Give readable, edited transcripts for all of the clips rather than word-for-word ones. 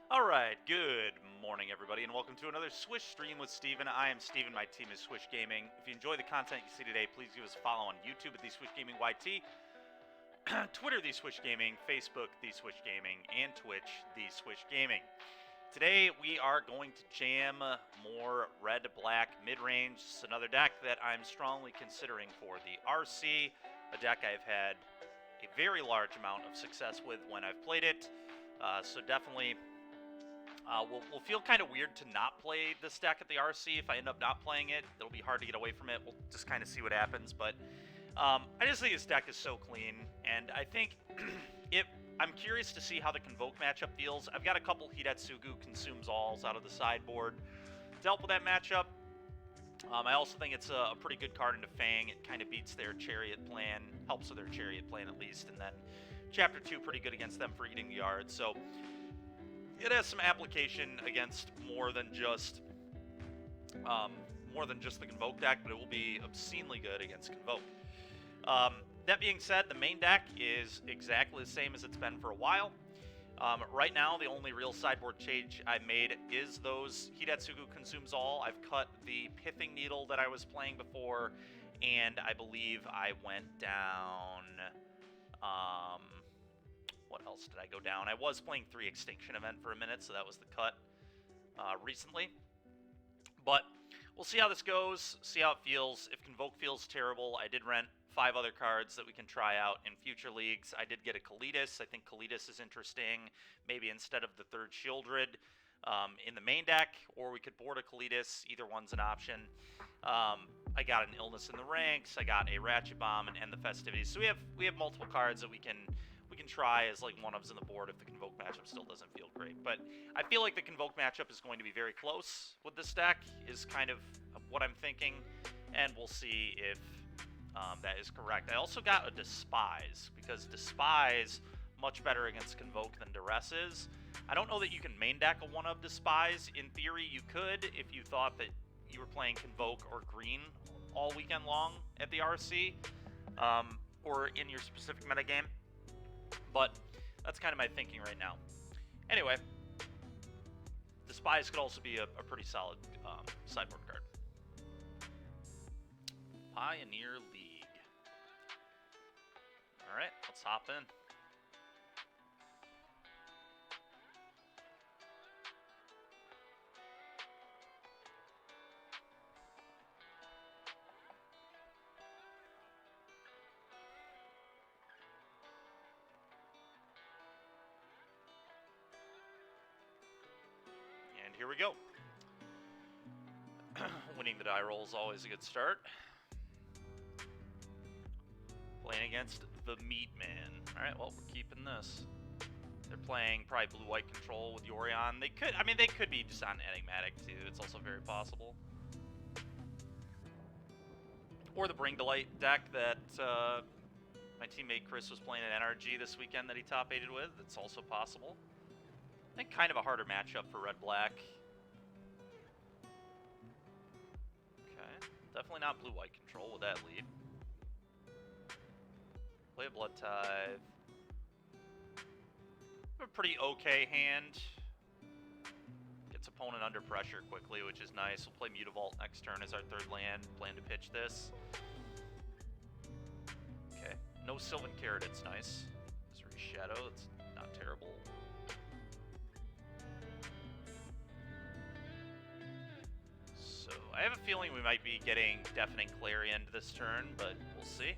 Alright, good morning everybody, and welcome to another Swish stream with Steven. I am Steven, my team is Swish Gaming. If you enjoy the content you see today, please give us a follow on YouTube at The Swish Gaming YT, Twitter The Swish Gaming, Facebook The Swish Gaming, and Twitch The Swish Gaming. Today we are going to jam more red-black mid-range. It's another deck that I'm strongly considering for the RC, a deck I've had a very large amount of success with when I've played it, so definitely will feel kind of weird to not play this deck at the RC. If I end up not playing it, it'll be hard to get away from it. We'll just kind of see what happens, but I just think this deck is so clean, and I think I'm curious to see how the Convoke matchup feels. I've got a couple Hidetsugu Consumes Alls out of the sideboard to help with that matchup. I also think it's a pretty good card into Fang. It kind of beats their Chariot plan, helps with their Chariot plan at least, and then Chapter 2 pretty good against them for eating the yard, so it has some application against more than just the Convoke deck, but it will be obscenely good against Convoke. That being said, the main deck is exactly the same as it's been for a while. Right now, the only real sideboard change I made is those Hidetsugu Consumes All. I've cut the Pithing Needle that I was playing before, and I believe I went down... what else did I go down? I was playing 3 Extinction Event for a minute, so that was the cut recently. But we'll see how this goes, see how it feels. If Convoke feels terrible, I did rent 5 other cards that we can try out in future leagues. I did get a Kalitas. I think Kalitas is interesting, maybe instead of the 3rd Shieldred in the main deck, or we could board a Kalitas. Either one's an option. I got an Illness in the Ranks, I got a Ratchet Bomb, and End the Festivities. So we have multiple cards that we can try as like one-ofs in the board if the Convoke matchup still doesn't feel great. But I feel like the Convoke matchup is going to be very close with this deck, is kind of what I'm thinking, and we'll see if that is correct. I also got a Despise, because Despise much better against Convoke than Duress is. I don't know that you can main deck a one-of Despise. In theory, you could if you thought that you were playing Convoke or Green all weekend long at the RC, or in your specific metagame. But that's kind of my thinking right now. Anyway, Despise could also be a pretty solid sideboard card. Pioneer League. Alright, let's hop in. And here we go. Winning the die roll is always a good start. Playing against the Meat Man. Alright, well, we're keeping this. They're playing probably blue-white control with Yorion. They could be just on Enigmatic too. It's also very possible. Or the Bring to Light deck that my teammate Chris was playing at NRG this weekend that he top-8'd with. It's also possible. I think kind of a harder matchup for red-black. Okay, definitely not blue-white control with that lead. Play a Blood Tithe. A pretty okay hand. Gets opponent under pressure quickly, which is nice. We'll play Mutavault next turn as our 3rd land. Plan to pitch this. Okay, no Sylvan Carrot, it's nice. Missouri Shadow, it's not terrible. So, I have a feeling we might be getting Deafening Clarion this turn, but we'll see.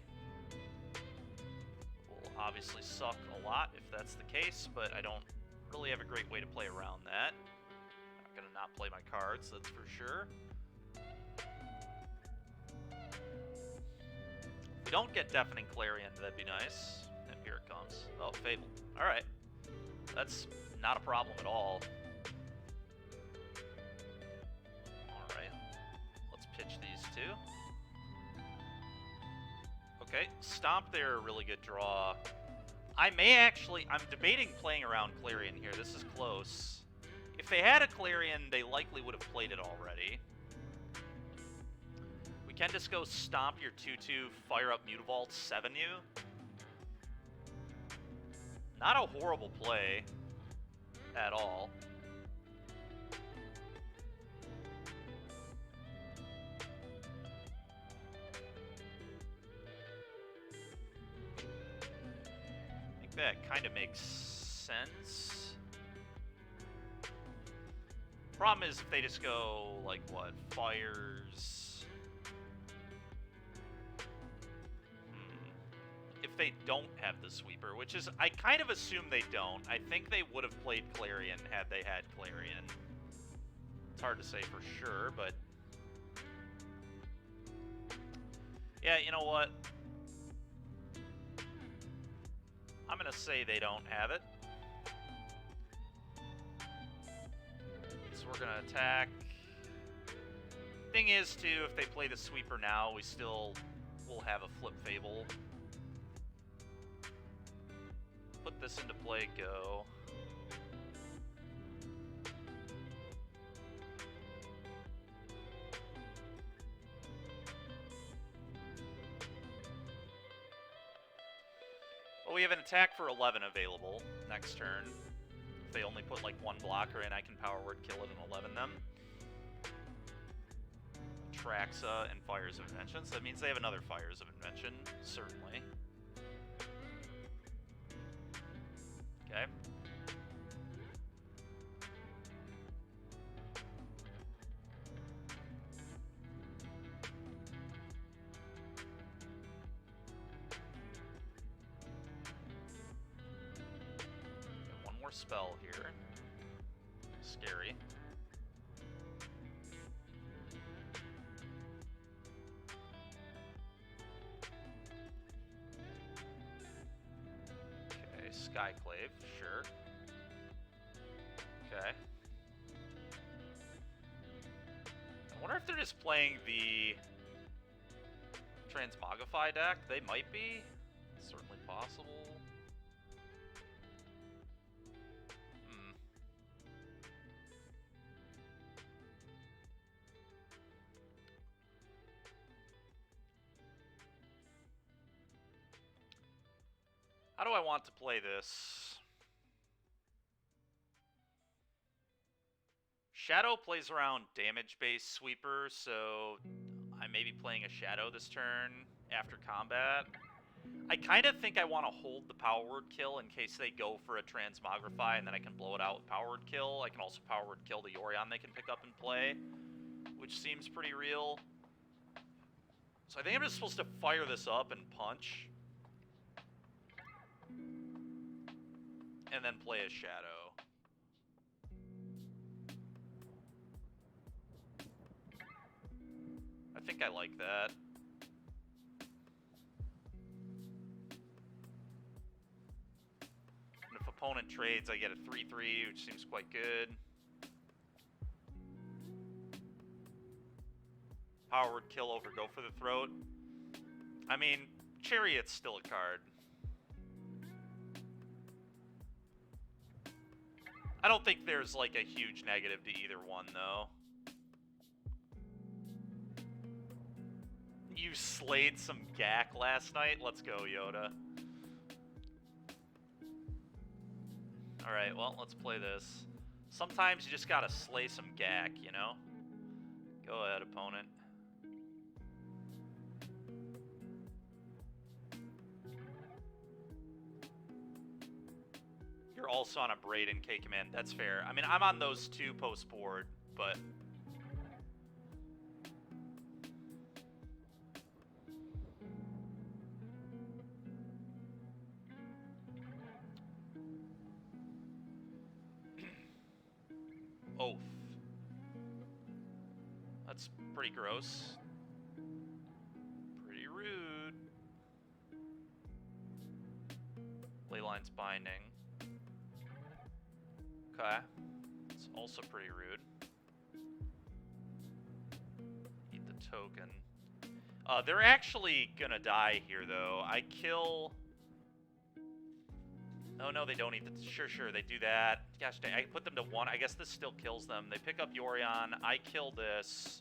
Will obviously suck a lot if that's the case, but I don't really have a great way to play around that. I'm not gonna not play my cards, that's for sure. If we don't get Deafening Clarion, that'd be nice. And here it comes. Oh, Fable. Alright. That's not a problem at all. Pitch these two. Okay, Stomp there, a really good draw. I'm debating playing around Clarion here. This is close. If they had a Clarion, they likely would have played it already. We can just go Stomp your 2/2, fire up Mutavault, 7 you. Not a horrible play at all. that kind of makes sense. Problem is if they just go, like, what, fires... If they don't have the sweeper, which is, I kind of assume they don't. I think they would have played Clarion had they had Clarion. It's hard to say for sure, but... Yeah, you know what? I'm going to say they don't have it. So we're going to attack. Thing is, too, if they play the sweeper now, we still will have a flip Fable. Put this into play, go. Well, we have an attack for 11 available next turn. If they only put like one blocker in, I can power word kill it and 11 them. Traxa and Fires of Invention, so that means they have another Fires of Invention, certainly. Okay. One more spell here. Scary. Skyclave, sure. Okay. I wonder if they're just playing the Transmogrify deck. They might be. It's certainly possible. How do I want to play this? Shadow plays around damage-based sweeper, so I may be playing a Shadow this turn after combat. I kind of think I want to hold the power word kill in case they go for a Transmogrify, and then I can blow it out with power word kill. I can also power word kill the Yorion they can pick up and play, which seems pretty real. So I think I'm just supposed to fire this up and punch. And then play a Shadow. I think I like that. And if opponent trades, I get a 3/3, which seems quite good. Power word kill over go for the throat. I mean, Chariot's still a card. I don't think there's, like, a huge negative to either one, though. You slayed some Gak last night? Let's go, Yoda. Alright, well, let's play this. Sometimes you just gotta slay some Gak, you know? Go ahead, opponent. You're also on a Braid and K-Command. That's fair. I mean, I'm on those two post-board, but... Oath. That's pretty gross. Pretty rude. Leyline's Binding. Okay. It's also pretty rude. Eat the token. They're actually gonna die here, though. I kill... Oh, no, they don't eat the... Sure, they do that. Gosh, I put them to 1. I guess this still kills them. They pick up Yorion. I kill this.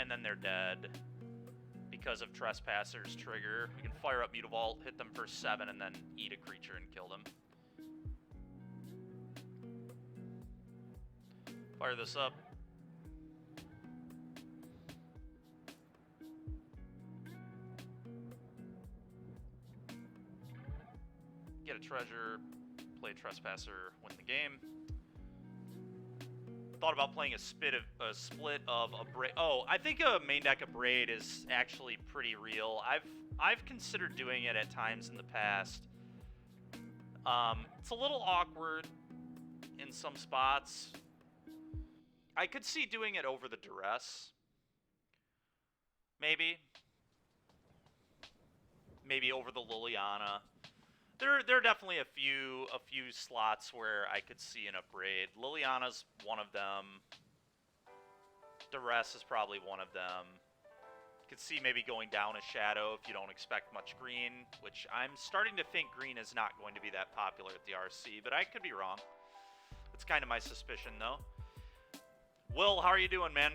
And then they're dead. Because of Trespasser's trigger. We can fire up Mutavault, hit them for 7, and then eat a creature and kill them. Fire this up. Get a treasure, play Trespasser, win the game. Thought about playing a split of a Braid. Oh, I think a main deck of Braid is actually pretty real. I've considered doing it at times in the past. It's a little awkward in some spots. I could see doing it over the Duress. Maybe over the Liliana. There are definitely a few slots where I could see an upgrade. Liliana's one of them. Duress is probably one of them. Could see maybe going down a Shadow if you don't expect much green, which I'm starting to think green is not going to be that popular at the RC, but I could be wrong. It's kind of my suspicion, though. Will, how are you doing, man?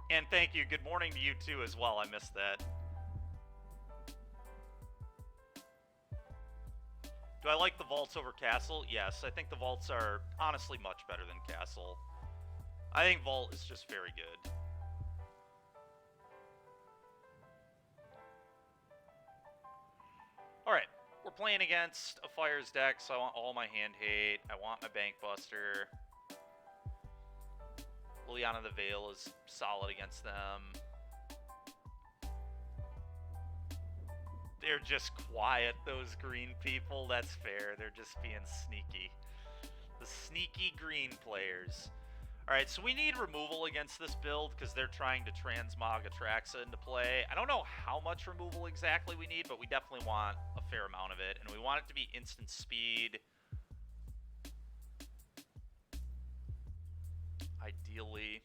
And thank you. Good morning to you, too, as well. I missed that. Do I like the vaults over Castle? Yes, I think the vaults are honestly much better than Castle. I think Vault is just very good. Alright, we're playing against a Fires deck, so I want all my hand hate. I want my Bank Buster. Liliana the Veil is solid against them. They're just quiet, those green people. That's fair. They're just being sneaky. The sneaky green players. Alright, so we need removal against this build because they're trying to transmog Atraxa into play. I don't know how much removal exactly we need, but we definitely want a fair amount of it. And we want it to be instant speed. Ideally.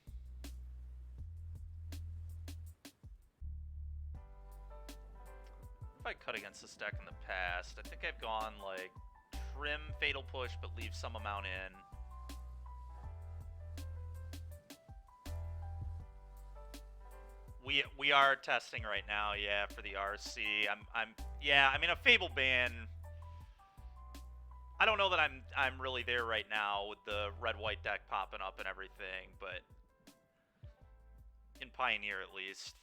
If I cut against this deck in the past, I think I've gone like trim Fatal Push but leave some amount in. We are testing right now, yeah, for the RC. Yeah, I mean a Fable ban. I don't know that I'm really there right now with the red-white deck popping up and everything, but in Pioneer at least.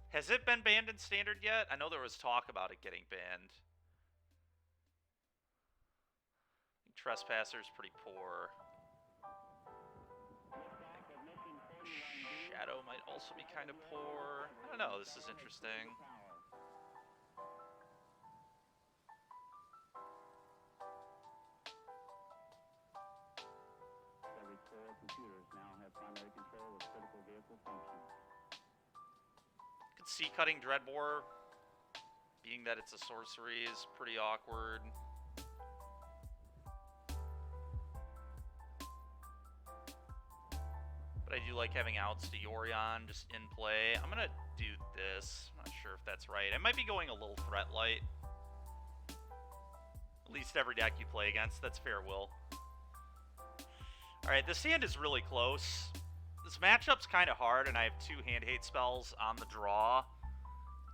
Has it been banned in Standard yet? I know there was talk about it getting banned. Trespasser's pretty poor. Shadow might also be kind of poor. I don't know, this is interesting. Every core computers now have primary control of critical vehicle functions. Could see cutting Dreadbore, being that it's a sorcery, is pretty awkward. But I do like having outs to Yorion just in play. I'm gonna do this. I'm not sure if that's right. I might be going a little threat light. At least every deck you play against. That's fair, Will. Alright, this hand is really close. This matchup's kind of hard, and I have 2 hand hate spells on the draw.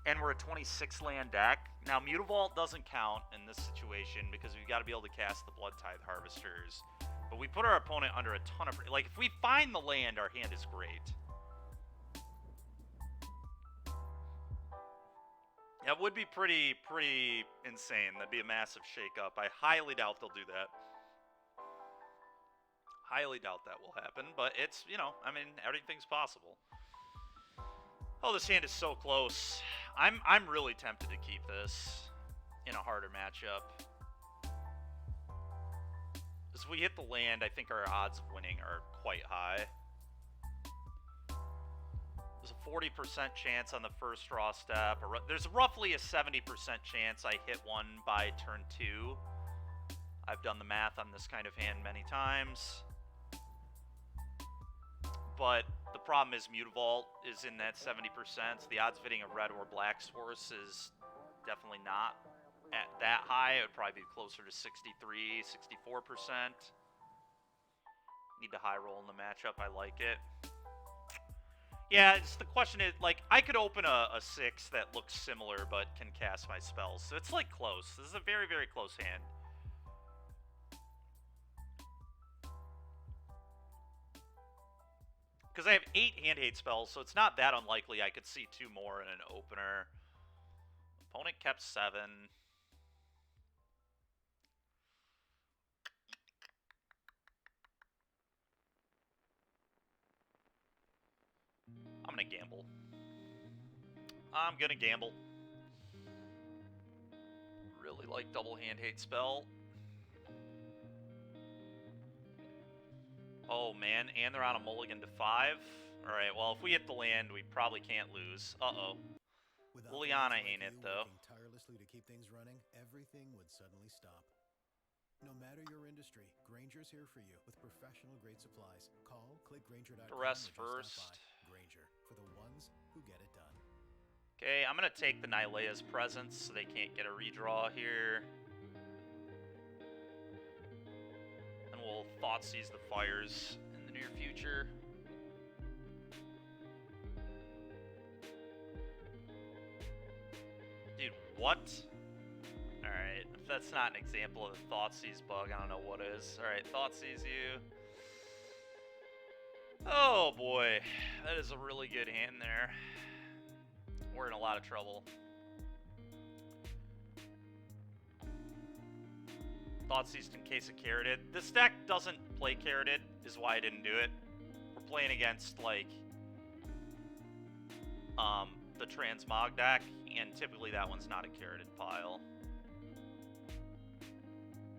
And we're a 26 land deck. Now, Mutavault doesn't count in this situation because we've got to be able to cast the Blood Tithe Harvesters. But we put our opponent under a ton of... Like, if we find the land, our hand is great. That would be pretty insane. That'd be a massive shakeup. I highly doubt they'll do that. Highly doubt that will happen. But it's, you know, I mean, everything's possible. Oh, this hand is so close. I'm really tempted to keep this in a harder matchup. As we hit the land, I think our odds of winning are quite high. There's a 40% chance on the first draw step. There's roughly a 70% chance I hit one by turn 2. I've done the math on this kind of hand many times. But the problem is Mutavault is in that 70%. So the odds of hitting a red or black source is definitely not at that high. It would probably be closer to 63, 64%. Need to high roll in the matchup. I like it. Yeah, it's, the question is, like, I could open a 6 that looks similar but can cast my spells. So it's, like, close. This is a very, very close hand. Because I have 8 hand hate spells, so it's not that unlikely I could see 2 more in an opener. Opponent kept 7. I'm gonna gamble. I'm gonna gamble. Really like double hand hate spell. Oh man, and they're on a mulligan to 5. Alright, well if we hit the land, we probably can't lose. Uh-oh. Liliana ain't it though. Working tirelessly to keep things running, everything would suddenly stop. No matter your industry, Granger's here for you with professional grade supplies. Call, click Granger.com. The rest or just first. stop by. Granger, for the ones who get it done. Okay, I'm gonna take the Nylea's presence so they can't get a redraw here. And we'll Thoughtseize the fires in the near future. Dude, what? Alright, if that's not an example of a Thoughtseize bug, I don't know what is. Alright, Thoughtseize you. Oh boy, that is a really good hand there. We're in a lot of trouble. Thoughtseized in case of Carroted. This deck doesn't play Carroted, is why I didn't do it. We're playing against, like, the Transmog deck, and typically that one's not a Carroted pile.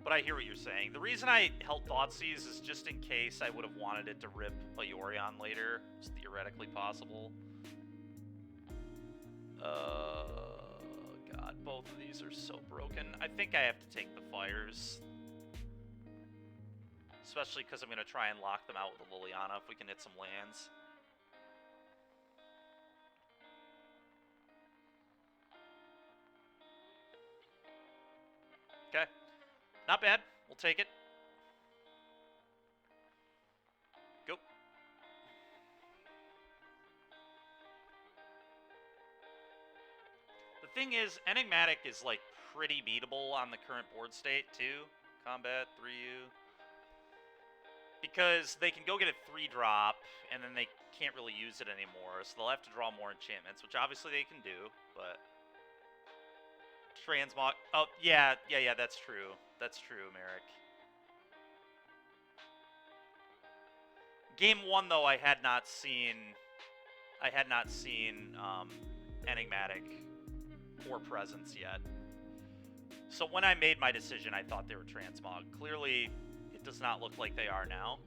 But I hear what you're saying. The reason I held Thoughtseize is just in case I would have wanted it to rip a Yorion later. It's theoretically possible. God, both of these are so broken. I think I have to take the fires. Especially because I'm going to try and lock them out with a Liliana if we can hit some lands. Okay. Not bad. We'll take it. Go. The thing is, Enigmatic is, like, pretty beatable on the current board state, too. Combat, 3U. Because they can go get a 3-drop, and then they can't really use it anymore, so they'll have to draw more enchantments, which obviously they can do, but... Transmog... Oh, yeah, that's true. That's true, Merrick. Game 1, though, I had not seen Enigmatic or Presence yet. So when I made my decision, I thought they were Transmog. Clearly, it does not look like they are now.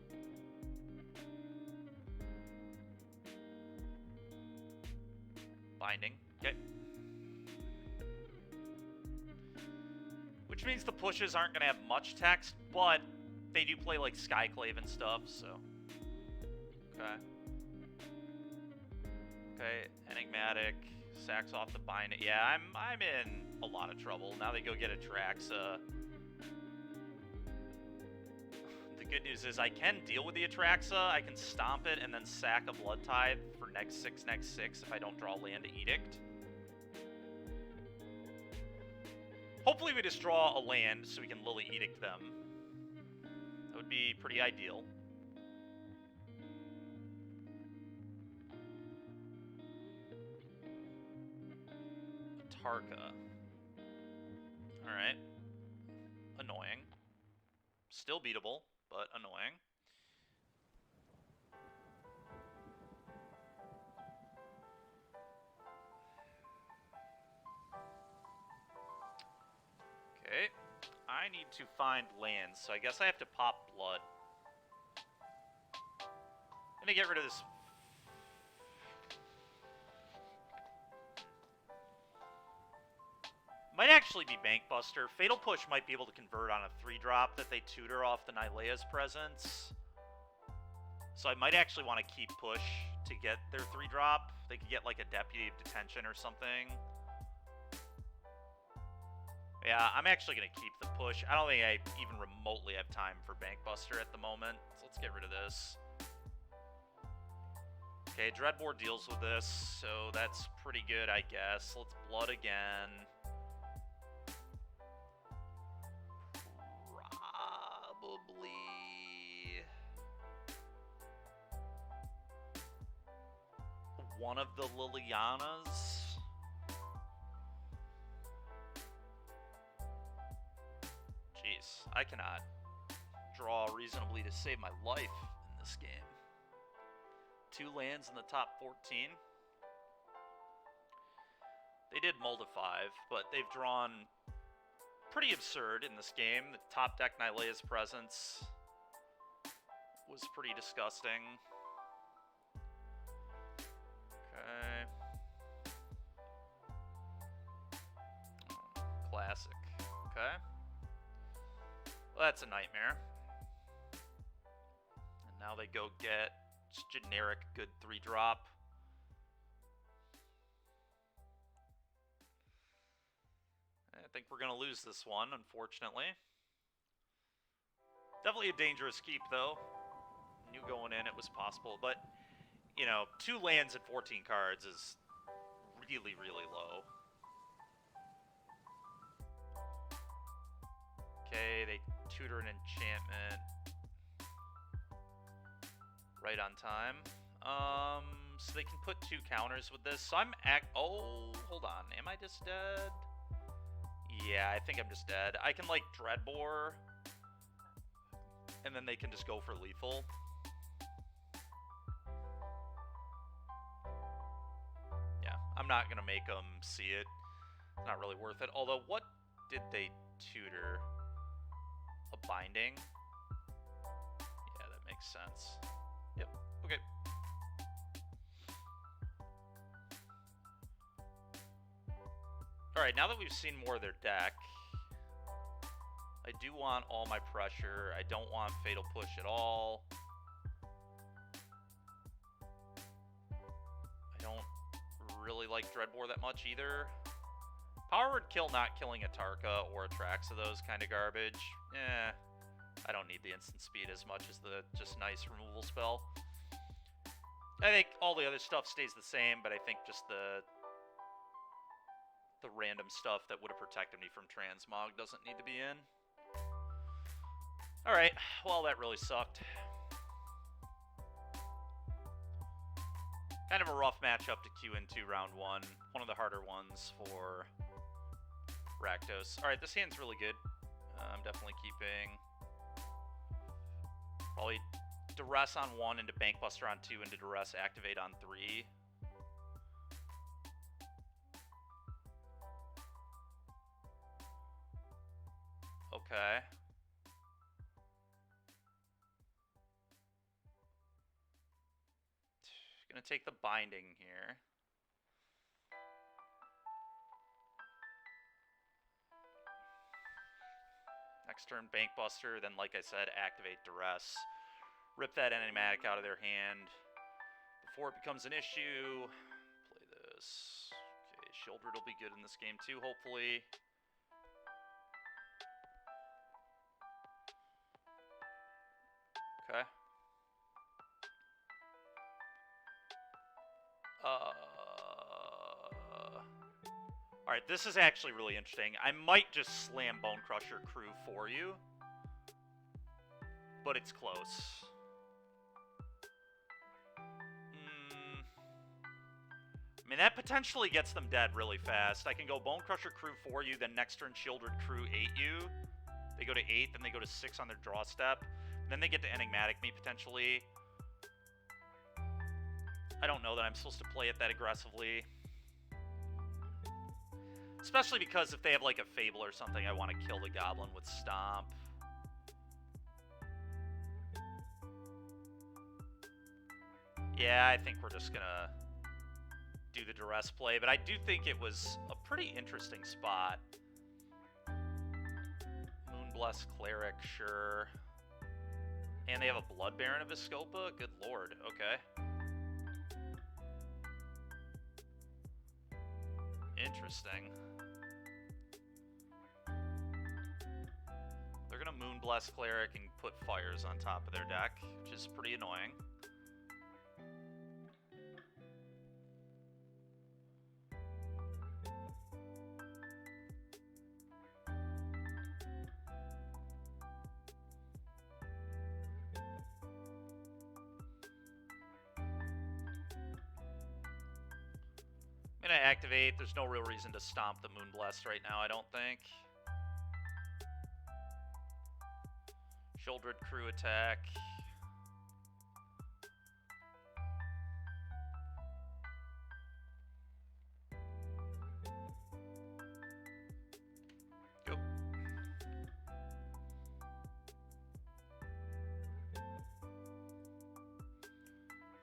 Binding. Okay. Which means the pushes aren't going to have much text, but they do play like Skyclave and stuff, so... Okay. Okay, Enigmatic, sacks off the bind. Yeah, I'm in a lot of trouble. Now they go get Atraxa. The good news is I can deal with the Atraxa. I can stomp it and then sack a Blood Tithe for next 6 if I don't draw land to Edict. Hopefully we just draw a land so we can Lily Edict them. That would be pretty ideal. Tarka. Alright. Annoying. Still beatable, but annoying. Okay. I need to find lands, so I guess I have to pop blood. I'm gonna get rid of this. Might actually be Bankbuster. Fatal Push might be able to convert on a 3-drop that they tutor off the Nylea's presence. So I might actually want to keep Push to get their 3-drop. They could get like a Deputy of Detention or something. Yeah, I'm actually going to keep the Push. I don't think I even remotely have time for Bankbuster at the moment. So let's get rid of this. Okay, Dreadboard deals with this, so that's pretty good, I guess. Let's Blood again. Probably... one of the Lilianas. reasonably to save my life in this game. 2 lands in the top 14. They did mull to 5, but they've drawn pretty absurd in this game. The top deck Nylea's Presence was pretty disgusting. Okay. Classic. Okay. Well, that's a nightmare. And now they go get just generic good 3-drop. I think we're going to lose this one, unfortunately. Definitely a dangerous keep, though. Knew going in it was possible, but, you know, 2 lands and 14 cards is really, really low. Okay, they tutor an enchantment right on time. So they can put 2 counters with this. So oh, hold on. Am I just dead? Yeah, I think I'm just dead. I can, like, Dreadbore, and then they can just go for lethal. Yeah, I'm not going to make them see it. It's not really worth it. Although, what did they tutor? A binding? Yeah, that makes sense. Yep, okay. Alright, now that we've seen more of their deck, I do want all my pressure. I don't want Fatal Push at all. I don't really like Dreadbore that much either. Power Word Kill not killing a Tarka or a Trax of those kind of garbage. Eh, I don't need the instant speed as much as the just nice removal spell. I think all the other stuff stays the same, but I think just the random stuff that would have protected me from Transmog doesn't need to be in. Alright, well, that really sucked. Kind of a rough matchup to queue into round 1. One of the harder ones for Rakdos. Alright, this hand's really good. I'm definitely keeping. Probably Duress on 1 into Bankbuster on 2 into Duress Activate on 3. Okay. Gonna take the binding here. Next turn, Bankbuster, then like I said, activate Duress. Rip that enigmatic out of their hand before it becomes an issue. Play this. Okay, Shieldred will be good in this game too, hopefully. Okay. Alright, this is actually really interesting. I might just slam Bone Crusher Crew for you, but it's close. I mean, that potentially gets them dead really fast. I can go Bone Crusher Crew for you, then next turn Shieldred Crew 8 you. They go to 8, then they go to 6 on their draw step. Then they get to Enigmatic me, potentially. I don't know that I'm supposed to play it that aggressively. Especially because if they have, like, a Fable or something, I want to kill the Goblin with Stomp. Yeah, I think we're just gonna do the Duress play, but I do think it was a pretty interesting spot. Moonbless Cleric, sure. And they have a Blood Baron of Viscopa? Good lord, okay. Interesting. They're gonna Moonbless Cleric and put fires on top of their deck, which is pretty annoying. I'm gonna activate. There's no real reason to stomp the Moonblast right now, I don't think. Shieldred crew attack. Go.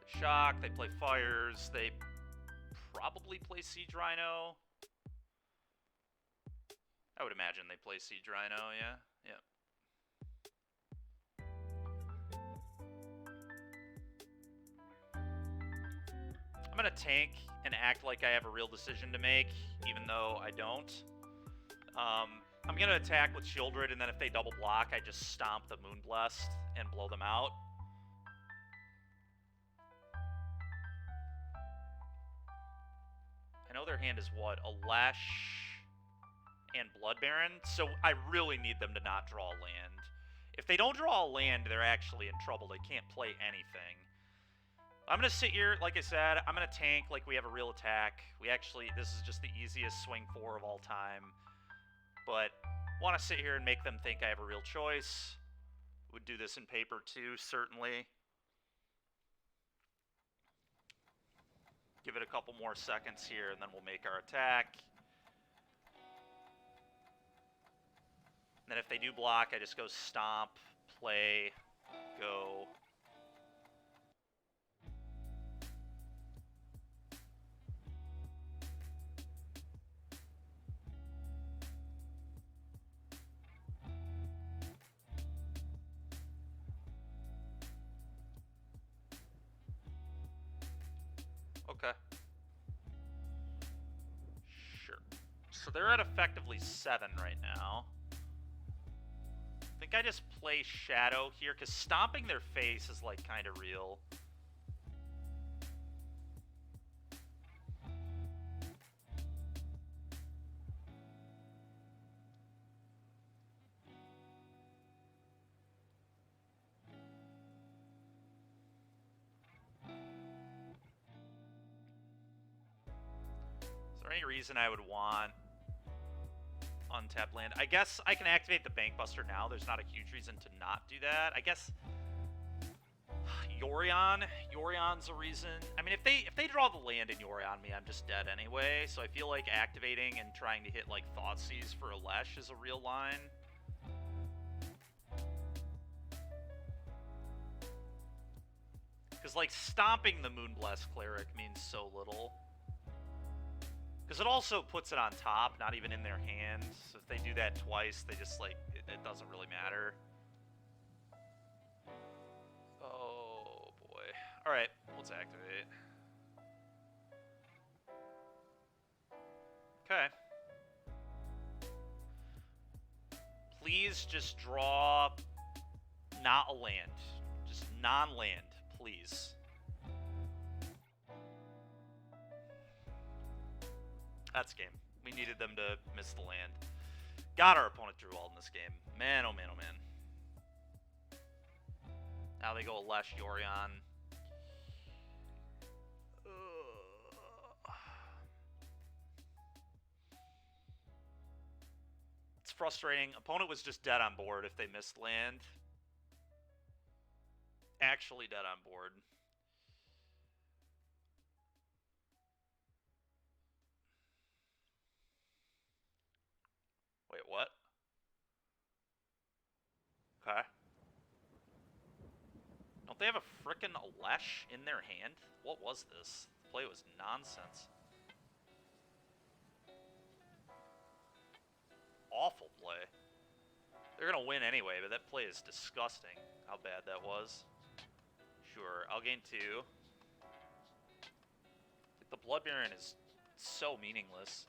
Shock, they play fires, they probably play Siege Rhino. I would imagine they play Siege Rhino, yeah. Yeah. I'm gonna tank and act like I have a real decision to make, even though I don't. I'm gonna attack with Shieldred, and then if they double block, I just stomp the Moonblast and blow them out. I know their hand is what? A Lash and Blood Baron, so I really need them to not draw a land. If they don't draw a land, they're actually in trouble. They can't play anything. I'm going to sit here, like I said, I'm going to tank like we have a real attack. This is just the easiest swing 4 of all time. But want to sit here and make them think I have a real choice. Would do this in paper too, certainly. Give it a couple more seconds here, and then we'll make our attack. And then if they do block, I just go stomp, play, go. Okay. Sure. So they're at effectively 7 right now. I think I just play Shadow here, because stomping their face is, like, kind of real. Is there any reason I would want untapped land? I guess I can activate the Bankbuster now. There's not a huge reason to not do that. I guess Yorion's a reason. I mean, if they draw the land and Yorion me, I'm just dead anyway. So I feel like activating and trying to hit like Thoughtseize for a Lesh is a real line. Because like stomping the Moonblast Cleric means so little. Because it also puts it on top, not even in their hand. So if they do that twice, they just, like, it doesn't really matter. Oh, boy. Alright, let's activate. Okay. Please just draw not a land. Just non-land, please. That's game. We needed them to miss the land. God, our opponent drew all in this game. Man, oh man, oh man. Now they go Lesh Yorion. It's frustrating. Opponent was just dead on board if they missed land. Actually dead on board. Wait, what? Okay. Don't they have a frickin' Lesh in their hand? What was this? The play was nonsense. Awful play. They're gonna win anyway, but that play is disgusting. How bad that was. Sure, I'll gain 2. The Blood Baron is so meaningless.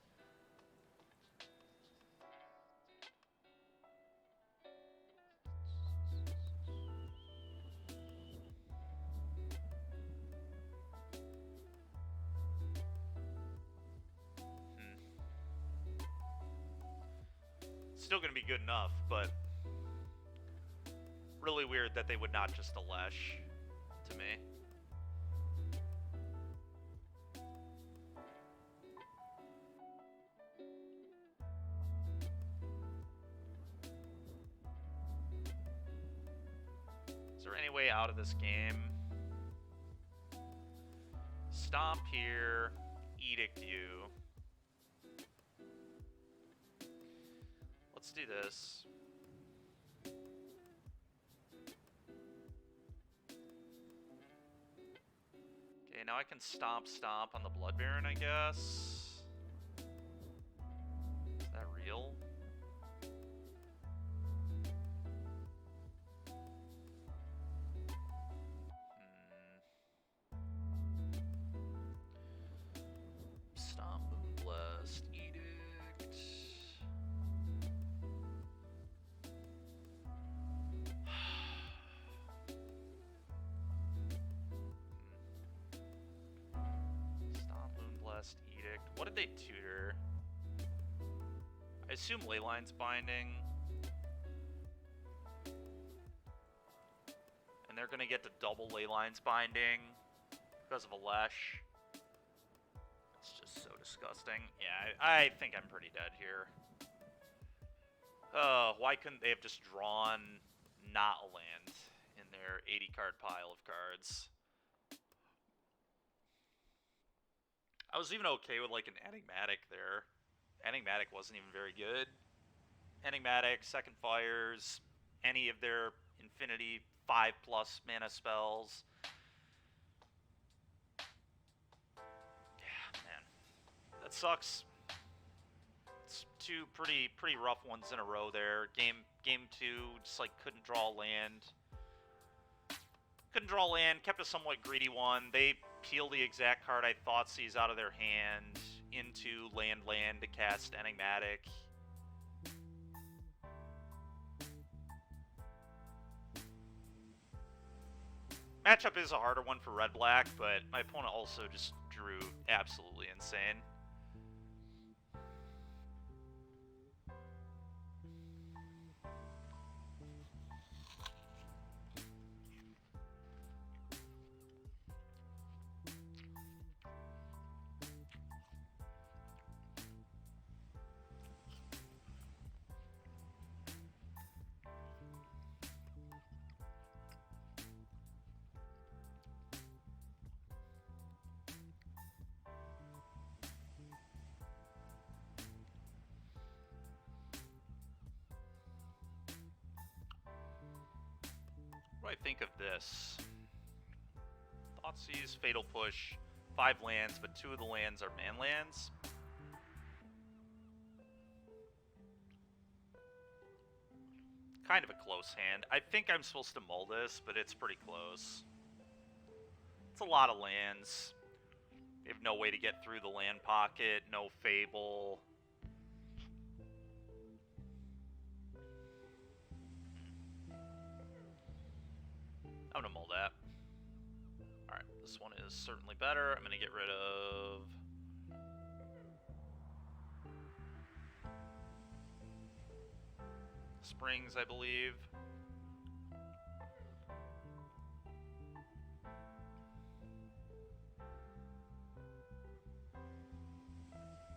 Still going to be good enough, but really weird that they would not just a Lesh to me. way out of this game. Stomp here. Edict you. Let's do this. Okay, now I can stomp on the Blood Baron, I guess. Is that real? Stomp, Moonblast, Edict. Stomp, Moonblast, Edict. What did they tutor? I assume Leyline's Binding. And they're gonna get to double Leyline's Binding because of a Lesh. It's just so disgusting. Yeah, I think I'm pretty dead here. Oh, why couldn't they have just drawn not a land in their 80 card pile of cards? I was even okay with like an Enigmatic there. Enigmatic wasn't even very good. Enigmatic, Second Fires, any of their Infinity 5+ mana spells. Yeah, man. That sucks. It's two pretty rough ones in a row there. Game 2, just like couldn't draw land. Couldn't draw land, kept a somewhat greedy one. They peel the exact card I thought sees out of their hand into land to cast Enigmatic. Matchup is a harder one for red-black, but my opponent also just drew absolutely insane. What do I think of this? Thoughtseize, Fatal Push, 5 lands, but 2 of the lands are man lands. Kind of a close hand. I think I'm supposed to mull this, but it's pretty close. It's a lot of lands. You have no way to get through the land pocket, no Fable. I'm gonna mull that. Alright, this one is certainly better. I'm gonna get rid of... Springs, I believe.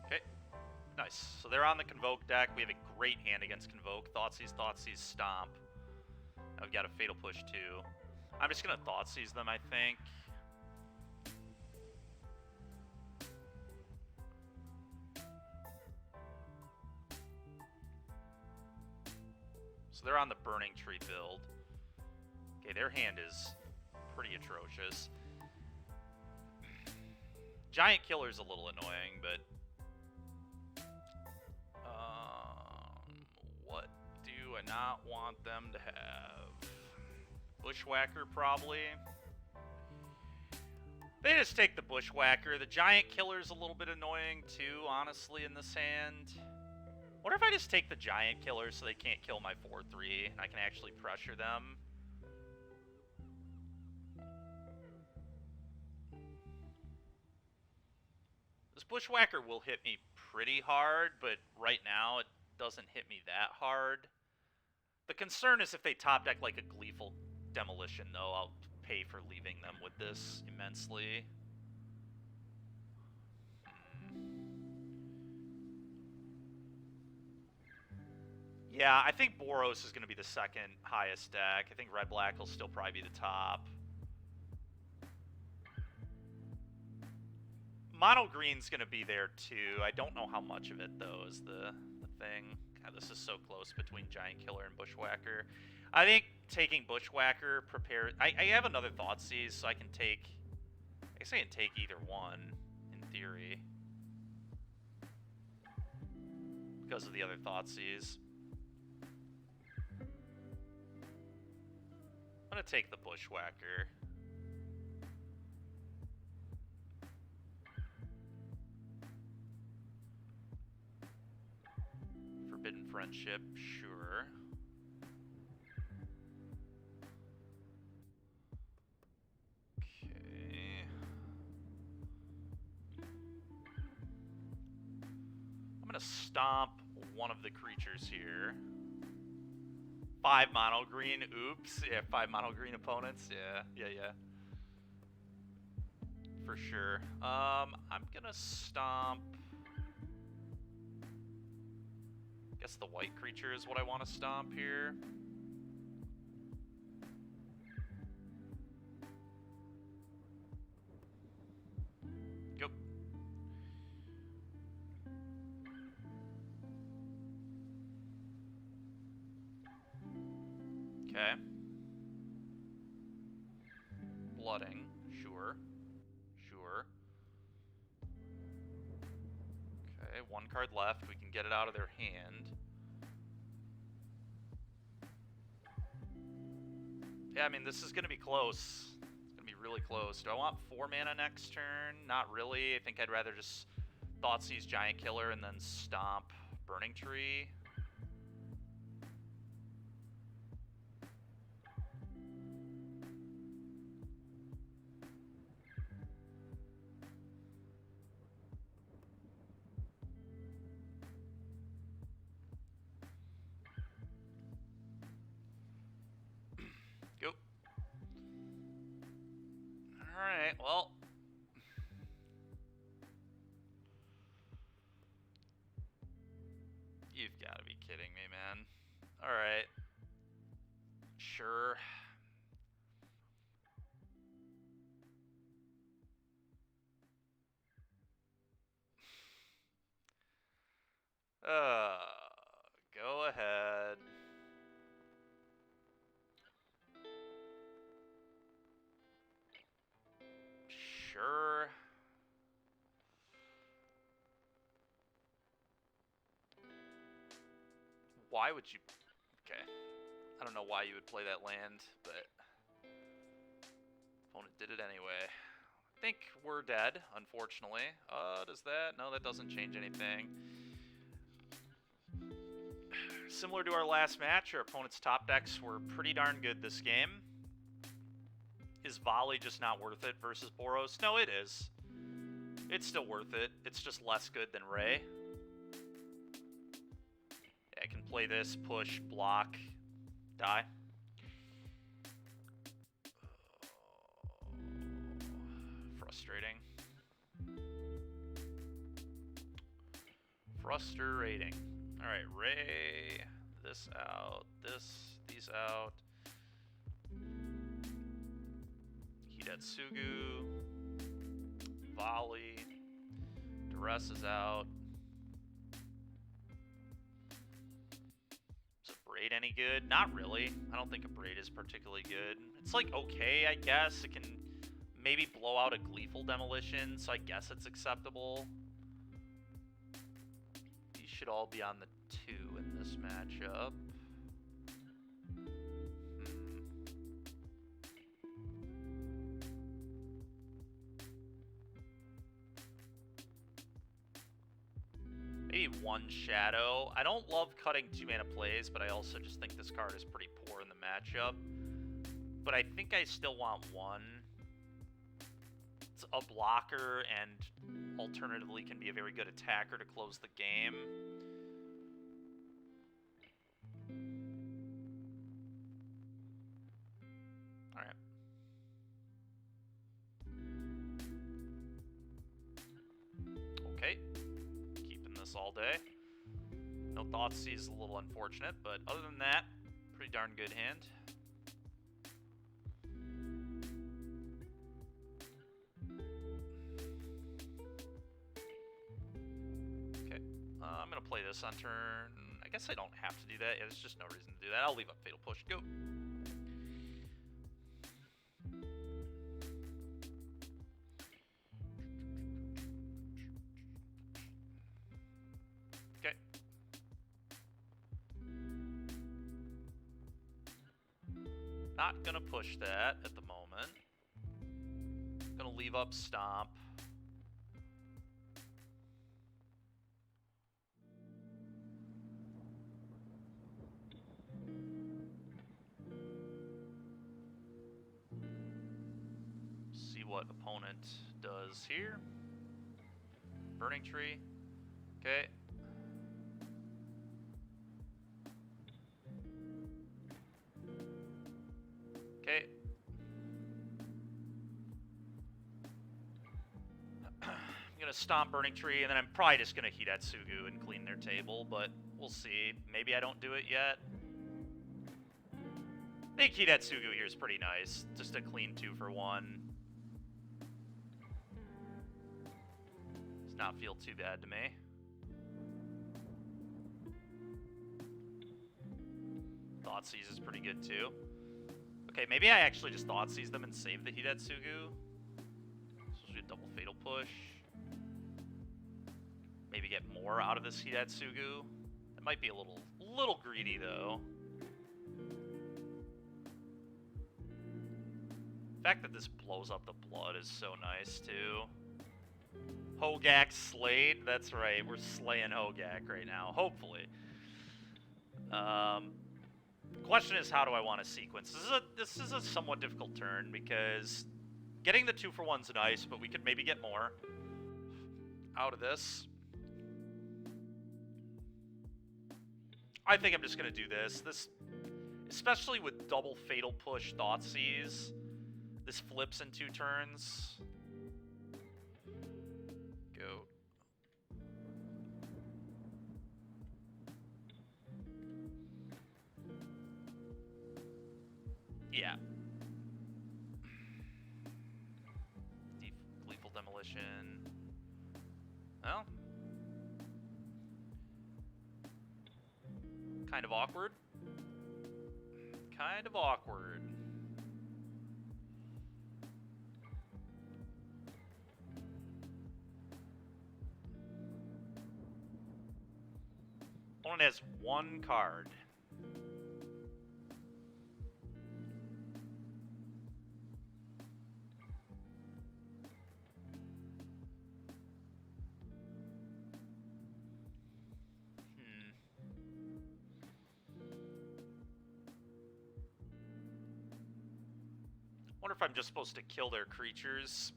Okay, nice. So they're on the Convoke deck. We have a great hand against Convoke. Thoughtseize, Stomp. I've got a Fatal Push too. I'm just gonna Thoughtseize them, I think. So they're on the Burning Tree build. Okay, their hand is pretty atrocious. Giant Killer's a little annoying, but... what do I not want them to have? Bushwhacker, probably. They just take the Bushwhacker. The Giant Killer's a little bit annoying, too, honestly, in this hand. What if I just take the Giant Killer so they can't kill my 4/3, and I can actually pressure them? This Bushwhacker will hit me pretty hard, but right now it doesn't hit me that hard. The concern is if they top deck like a Gleeful Demolition, though, I'll pay for leaving them with this immensely. Yeah, I think Boros is going to be the second highest deck. I think Red-Black will still probably be the top. Mono Green's going to be there too. I don't know how much of it, though, is the thing. God, this is so close between Giant Killer and Bushwhacker. I think taking Bushwhacker prepare. I have another Thoughtseize, so I can take. I guess I can take either one in theory because of the other Thoughtseize. I'm gonna take the Bushwhacker. Forbidden Friendship, sure. Okay. I'm gonna stomp one of the creatures here. 5 mono green, oops. Yeah, 5 mono green opponents. Yeah. For sure. I'm gonna stomp. I guess the white creature is what I want to stomp here. Go. Okay. Blooding, sure. Okay, 1 card left. We can get it out of their hand. Yeah, I mean, this is going to be close. It's going to be really close. Do I want 4 mana next turn? Not really. I think I'd rather just Thoughtseize Giant Killer and then stomp Burning Tree. Go. Alright, well. You've got to be kidding me, man. Alright. Sure. Go ahead. Sure. Why would you... Okay. I don't know why you would play that land, but... Opponent did it anyway. I think we're dead, unfortunately. Does that? No, that doesn't change anything. Similar to our last match, our opponent's top decks were pretty darn good this game. Is Volley just not worth it versus Boros? No, it is. It's still worth it. It's just less good than Ray. Yeah, I can play this, push, block, die. Frustrating. Frustrating. Alright, Ray, this out, these out. Hidetsugu, Volley, Duress is out. Is a Braid any good? Not really. I don't think a Braid is particularly good. It's like okay, I guess. It can maybe blow out a Gleeful Demolition, so I guess it's acceptable. These should all be on the 2 in this matchup. Maybe 1 Shadow. I don't love cutting 2 mana plays, but I also just think this card is pretty poor in the matchup. But I think I still want 1. It's a blocker and alternatively can be a very good attacker to close the game. Alright. Okay. Keeping this all day. No Thoughtseize is a little unfortunate, but other than that, pretty darn good hand. Okay, I'm gonna play this on turn. I guess I don't have to do that. Yeah, there's just no reason to do that. I'll leave up Fatal Push. Go. Okay. Not gonna push that at the moment. Gonna leave up Stomp. See what opponent does here. Burning Tree. Okay. Okay. I'm gonna stomp Burning Tree, and then I'm probably just gonna Hidatsugu and clean their table, but we'll see. Maybe I don't do it yet. I think Hidatsugu here is pretty nice. Just a clean 2-for-1. Does not feel too bad to me. Thoughtseize is pretty good too. Okay, maybe I actually just Thoughtseize them and save the Hidatsugu. So we double Fatal Push. Maybe get more out of this Hidatsugu. It might be a little greedy though. The fact that this blows up the blood is so nice too. Hogak slayed. That's right. We're slaying Hogak right now. Hopefully. Question is, how do I want to sequence? This is a somewhat difficult turn because getting the 2-for-1's nice, but we could maybe get more out of this. I think I'm just gonna do this. This, especially with double Fatal Push Thoughtseize, this flips in 2 turns. Go. Yeah. Lethal Demolition. Well. Kind of awkward. Kind of awkward. Opponent has 1 card. Wonder if I'm just supposed to kill their creatures.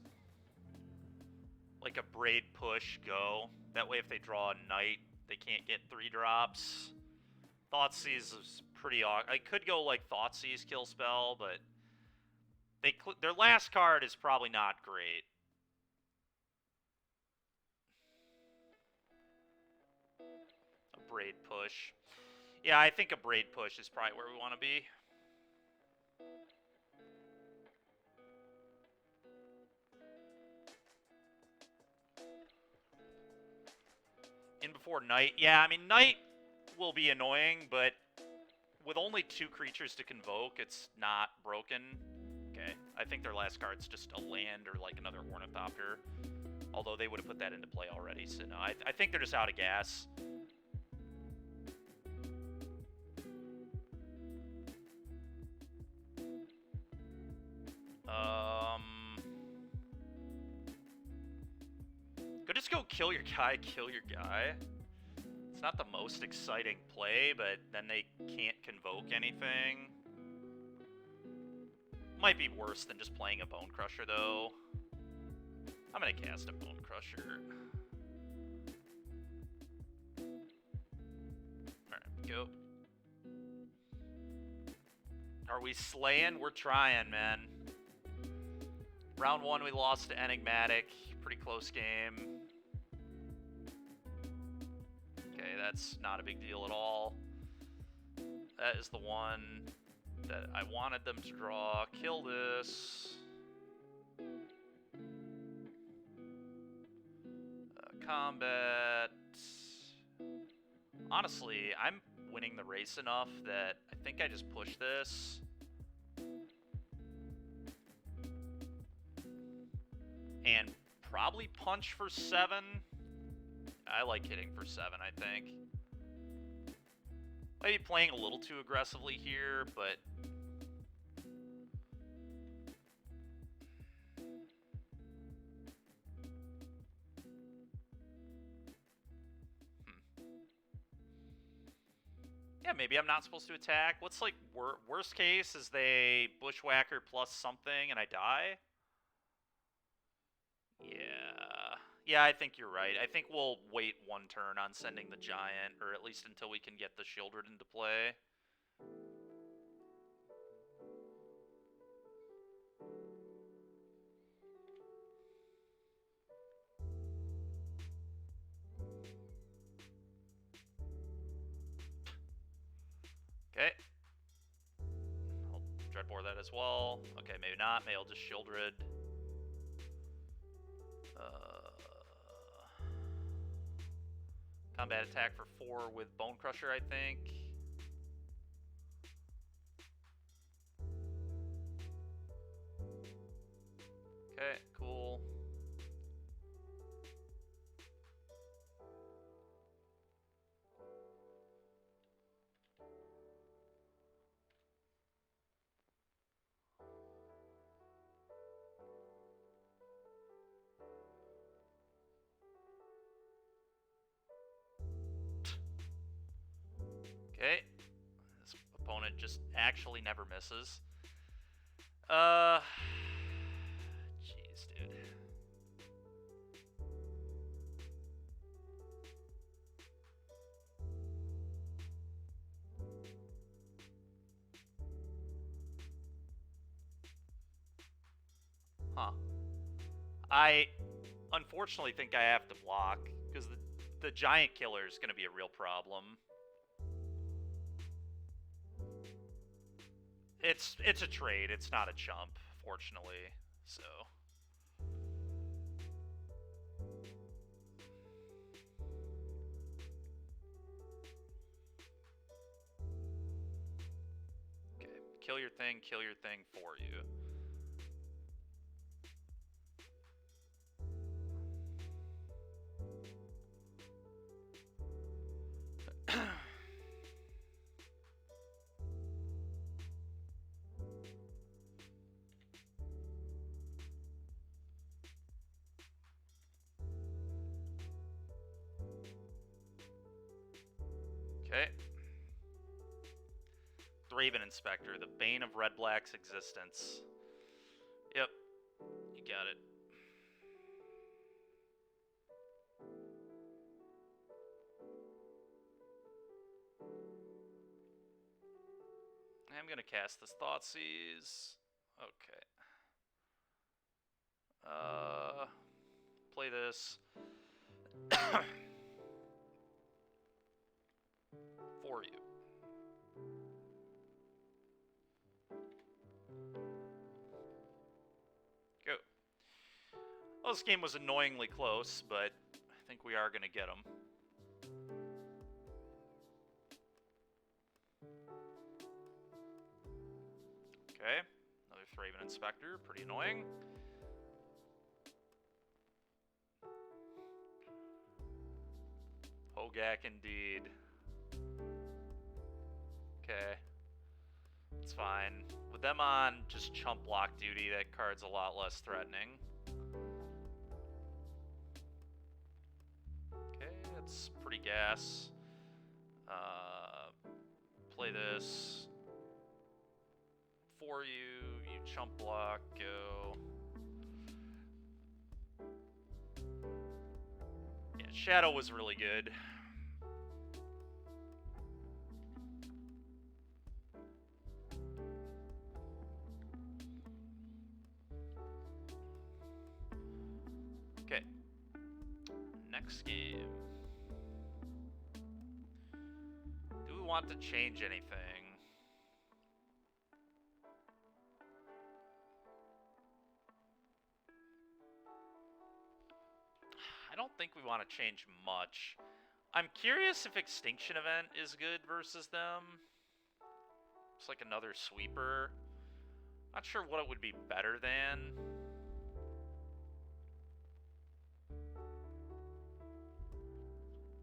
Like a Braid Push, go. That way if they draw a Knight, they can't get 3 drops. Thoughtseize is pretty awkward. I could go like Thoughtseize kill spell, but their last card is probably not great. A Braid Push. Yeah, I think a Braid Push is probably where we want to be. In before Knight. Yeah, I mean, Knight will be annoying, but with only 2 creatures to convoke, it's not broken. Okay, I think their last card's just a land or like another Ornithopter. Although they would have put that into play already, so no, I think they're just out of gas. Just go kill your guy, kill your guy. It's not the most exciting play, but then they can't convoke anything. Might be worse than just playing a Bone Crusher, though. I'm gonna cast a Bone Crusher. Alright, go. Are we slaying? We're trying, man. Round 1, we lost to Enigmatic. Pretty close game. Okay, that's not a big deal at all. That is the one that I wanted them to draw. Kill this. Combat. Honestly, I'm winning the race enough that I think I just push this. And probably punch for 7. I like hitting for 7, I think. Maybe playing a little too aggressively here, but... Yeah, maybe I'm not supposed to attack. What's, like, worst case is they Bushwhacker plus something and I die? Yeah, I think you're right. I think we'll wait one turn on sending the Giant, or at least until we can get the Shieldred into play. Okay. I'll Dreadbore that as well. Okay, maybe not. Maybe I'll just Shieldred. Combat attack for 4 with Bone Crusher, I think. Okay, cool. Okay. This opponent just actually never misses. Jeez, dude. Huh. I unfortunately think I have to block, because the Giant Killer is going to be a real problem. It's a trade. It's not a chump, fortunately. So. Okay, kill your thing for you. Okay. Thraven Inspector, the bane of Red-Black's existence. Yep, you got it. I'm gonna cast this Thoughtseize. Okay. Play this. For you. Go. Well, this game was annoyingly close, but I think we are gonna get them. Okay, another Thraven Inspector, pretty annoying. Hogak indeed. Okay. It's fine. With them on just chump block duty, that card's a lot less threatening. Okay, that's pretty gas. Play this. For you, you chump block, go. Yeah, Shadow was really good. Okay. Next game. want to change anything. I don't think we want to change much. I'm curious if Extinction Event is good versus them. It's like another sweeper. Not sure what it would be better than.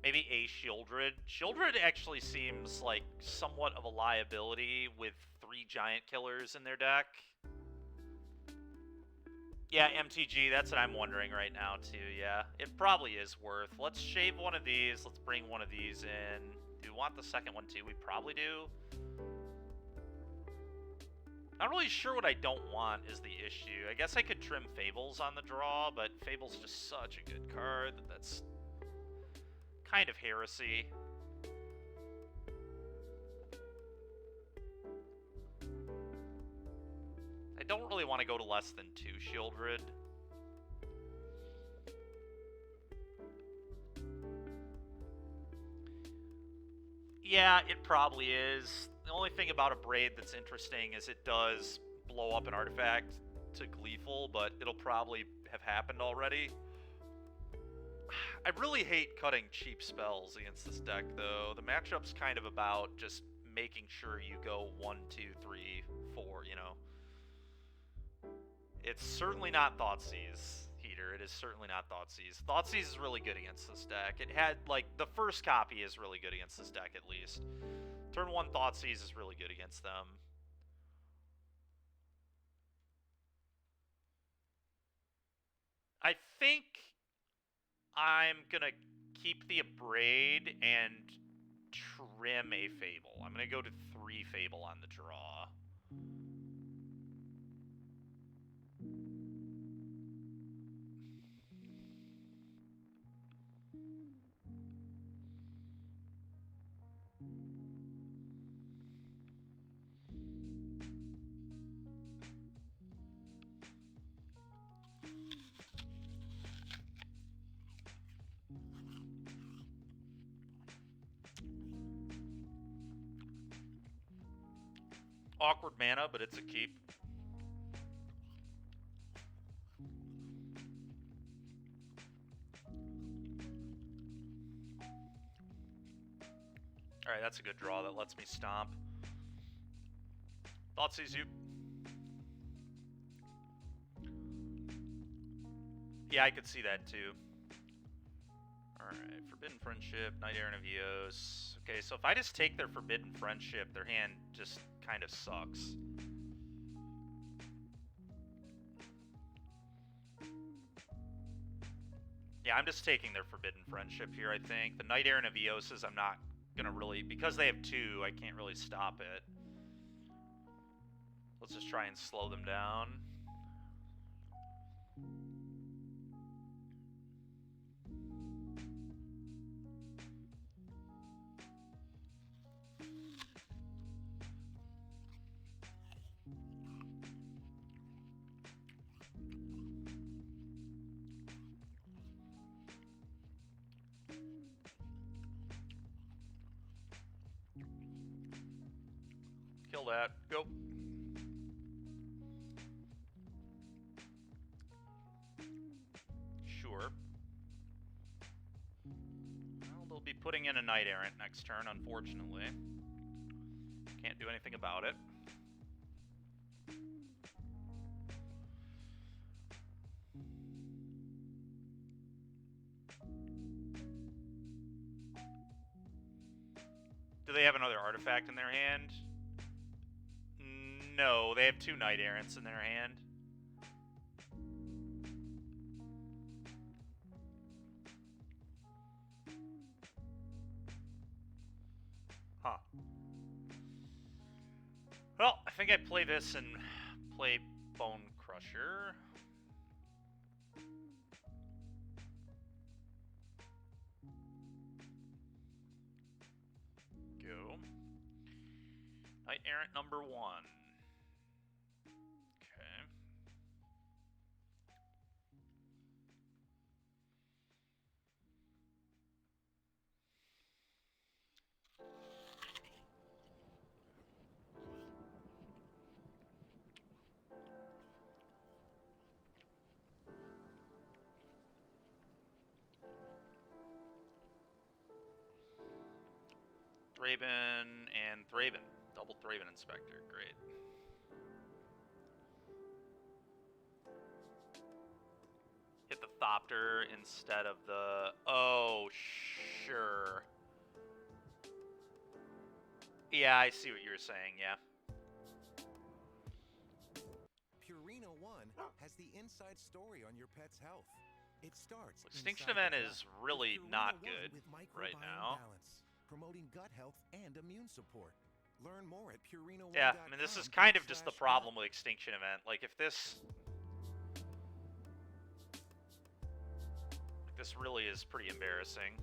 Maybe a Shieldred. Shieldred actually seems like somewhat of a liability with 3 giant killers in their deck. Yeah, MTG, that's what I'm wondering right now, too, yeah. It probably is worth. Let's shave one of these. Let's bring one of these in. Do we want the second one, too? We probably do. Not really sure what I don't want is the issue. I guess I could trim Fables on the draw, but Fable's just such a good card that that's kind of heresy. I don't really want to go to less than 2 Shieldred. Yeah, it probably is. The only thing about a Braid that's interesting is it does blow up an artifact to Gleeful, but it'll probably have happened already. I really hate cutting cheap spells against this deck, though. The matchup's kind of about just making sure you go 1, 2, 3, 4, you know. It's certainly not Thoughtseize, Heater. It is certainly not Thoughtseize. Thoughtseize is really good against this deck. It had, like, the first copy is really good against this deck, at least. Turn 1 Thoughtseize is really good against them. I think I'm gonna keep the Abrade and trim a Fable. I'm gonna go to 3 Fable on the draw. Awkward mana, but it's a keep. Alright, that's a good draw. That lets me stomp. Thoughtseize you. Yeah, I could see that too. Alright, Forbidden Friendship, Knight Errant of Eos. Okay, so if I just take their Forbidden Friendship, their hand just kind of sucks. Yeah, I'm just taking their Forbidden Friendship here, I think. The Knight Errant of Eoses, I'm not gonna really... Because they have 2, I can't really stop it. Let's just try and slow them down. Kill that. Go. Sure. Well, they'll be putting in a Knight Errant next turn, unfortunately. Can't do anything about it. Do they have another artifact in their hand? No, they have 2 Knight Errants in their hand. Huh. Well, I think I play this and play Bone Crusher. Go. Knight Errant number 1. Okay. Thraben and Thraben. Double Thraben Inspector. Great. Hit the Thopter instead of the... Oh, sure. Yeah, I see what you're saying, yeah. Purina One has the inside story on your pet's health. It starts. Extinction inside Event the is gut really with not Purina One good with right microbiome now. balance, promoting gut health and immune support. Learn more at Purina. Yeah, I mean, this is kind of just the problem with Extinction Event. Like, if this... This really is pretty embarrassing.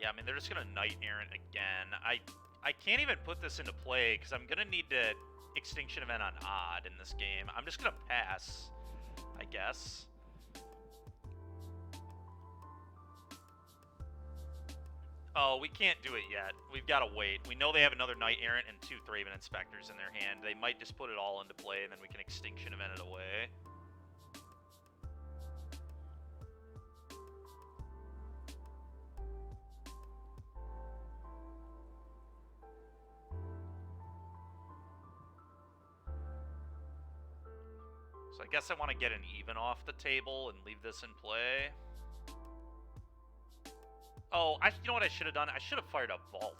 Yeah, I mean, they're just gonna Knight Errant again. I can't even put this into play, because I'm gonna need to Extinction Event on Odd in this game. I'm just gonna pass, I guess. Oh, we can't do it yet. We've got to wait. We know they have another Knight Errant and 2 Thraben Inspectors in their hand. They might just put it all into play, and then we can Extinction Event it away. So I guess I want to get an even off the table and leave this in play. Oh, you know what I should have done? I should have fired a Vault.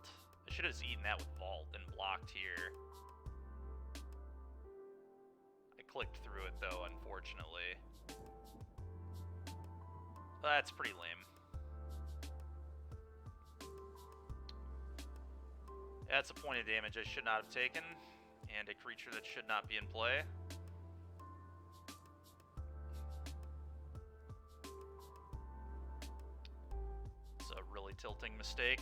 I should have just eaten that with Vault and blocked here. I clicked through it, though, unfortunately. That's pretty lame. That's a point of damage I should not have taken, and a creature that should not be in play. Tilting mistake.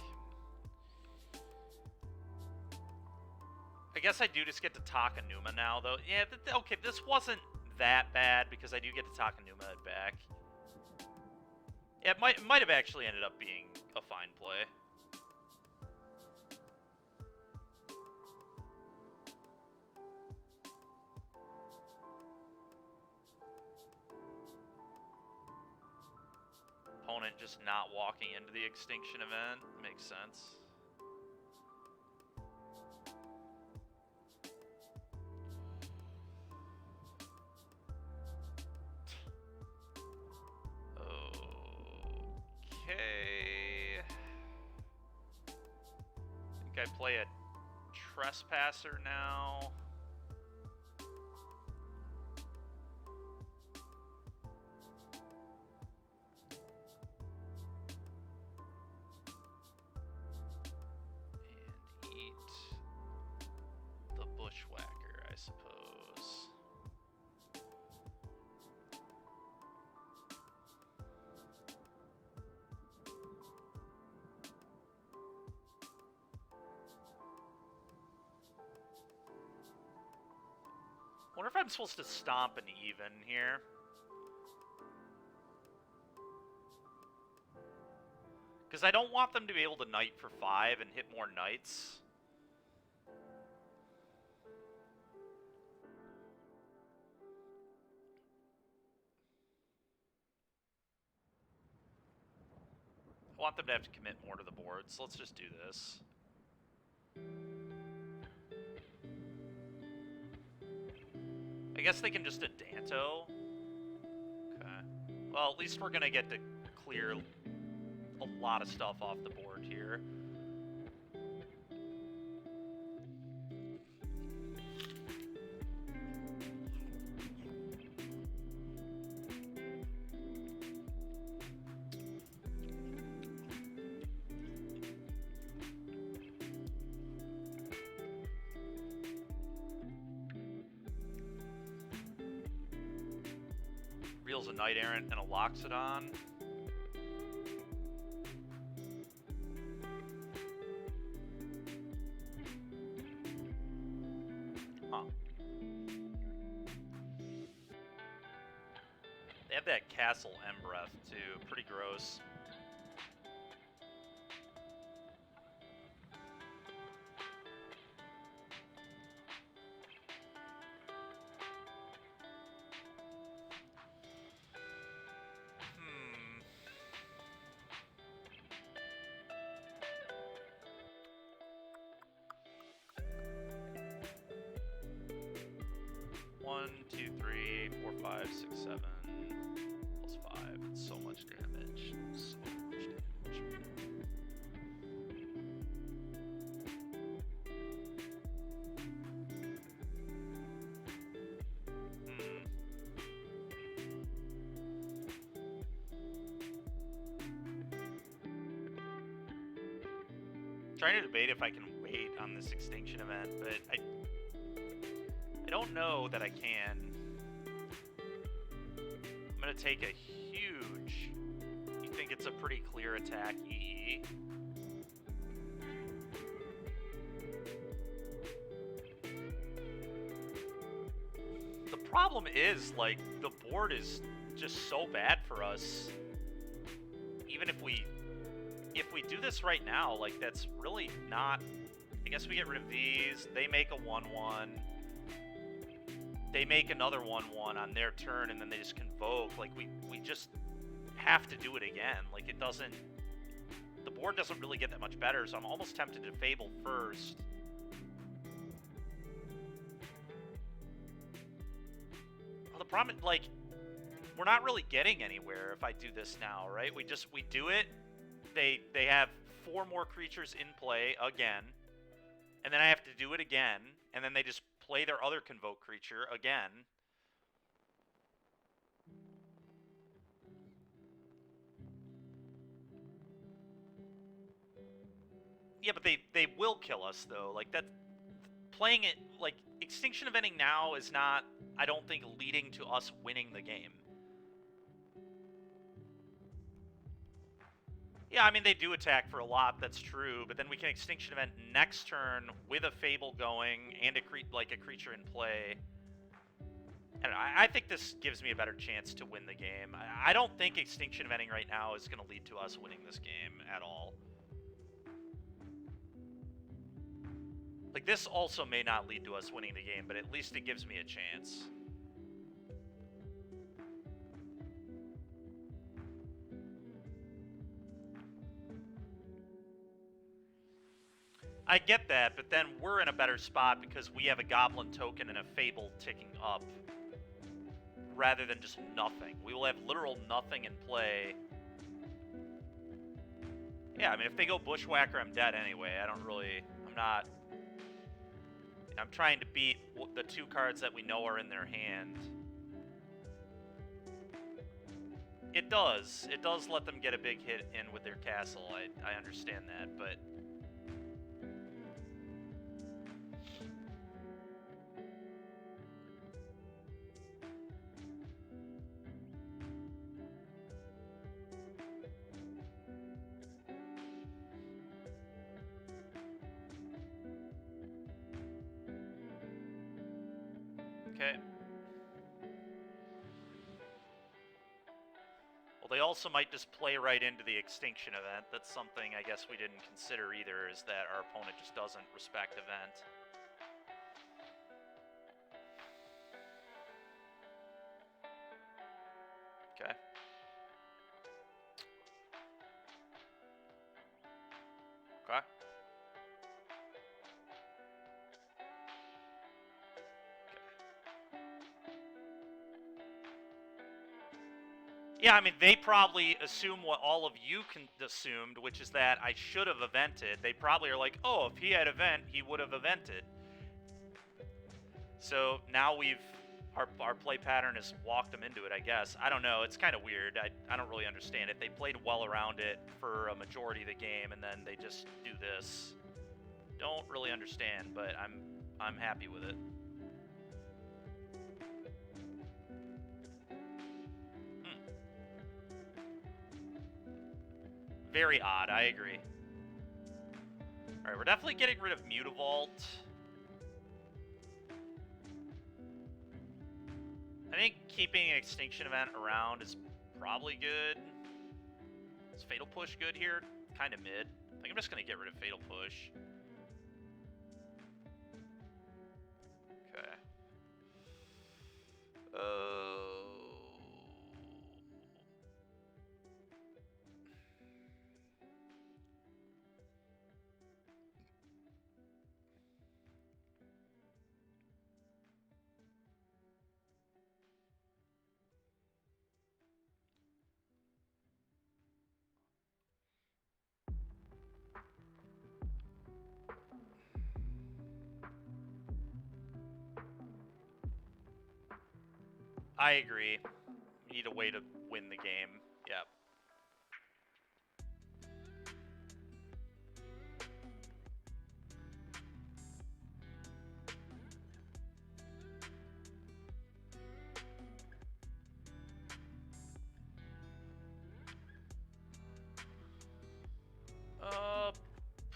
I guess I do just get to Takanuma now, though. Yeah, okay, this wasn't that bad because I do get to Takanuma it back. Yeah, it might have actually ended up being a fine play. Opponent just not walking into the Extinction Event makes sense. Okay. I think I play a Trespasser now. Bushwhacker, I suppose. I wonder if I'm supposed to stomp an even here. Because I don't want them to be able to Knight for 5 and hit more Knights. I want them to have to commit more to the board, so let's just do this. I guess they can just Adanto. Okay. Well, at least we're going to get to clear a lot of stuff off the board here. Reveals a Knight Errant and a Loxodon. Huh. They have that Castle Embreath, too. Pretty gross. 5, 6, 7, plus 5. It's so much damage. So much damage. Trying to debate if I can wait on this extinction event, but I don't know that I can. I'm gonna take a huge. You think it's a pretty clear attack, EE? The problem is, like, the board is just so bad for us. Even if we do this right now, like, that's really not... I guess we get rid of these. They make a 1-1. They make another 1-1 on their turn, and then they just convoke. Like, we just have to do it again. Like, it doesn't... The board doesn't really get that much better, so I'm almost tempted to Fable first. Well, the problem, like, we're not really getting anywhere if I do this now, right? We do it. They have 4 more creatures in play again, and then I have to do it again, and then they just play their other convoke creature again. Yeah, but they will kill us though. Like, that, playing it, like, extinction eventing now is not, I don't think, leading to us winning the game. Yeah, I mean, they do attack for a lot, that's true, but then we can extinction event next turn with a Fable going and a creature in play. And I think this gives me a better chance to win the game. I don't think extinction eventing right now is going to lead to us winning this game at all. Like, this also may not lead to us winning the game, but at least it gives me a chance. I get that, but then we're in a better spot because we have a Goblin token and a Fable ticking up, rather than just nothing. We will have literal nothing in play. Yeah, I mean, if they go Bushwhacker, I'm dead anyway. I'm trying to beat the 2 cards that we know are in their hand. It does let them get a big hit in with their castle. I understand that, but... Okay. Well, they also might just play right into the extinction event. That's something I guess we didn't consider either, is that our opponent just doesn't respect event. Okay. Okay. Yeah, I mean, they probably assume what all of you assumed, which is that I should have evented. They probably are like, oh, if he had event, he would have evented. So now our play pattern has walked them into it, I guess. I don't know. It's kind of weird. I don't really understand it. They played well around it for a majority of the game, and then they just do this. Don't really understand, but I'm happy with it. Very odd, I agree. Alright, we're definitely getting rid of Mutavault. I think keeping an extinction event around is probably good. Is Fatal Push good here? Kind of mid. I think I'm just going to get rid of Fatal Push. Okay. I agree. We need a way to win the game. Yep.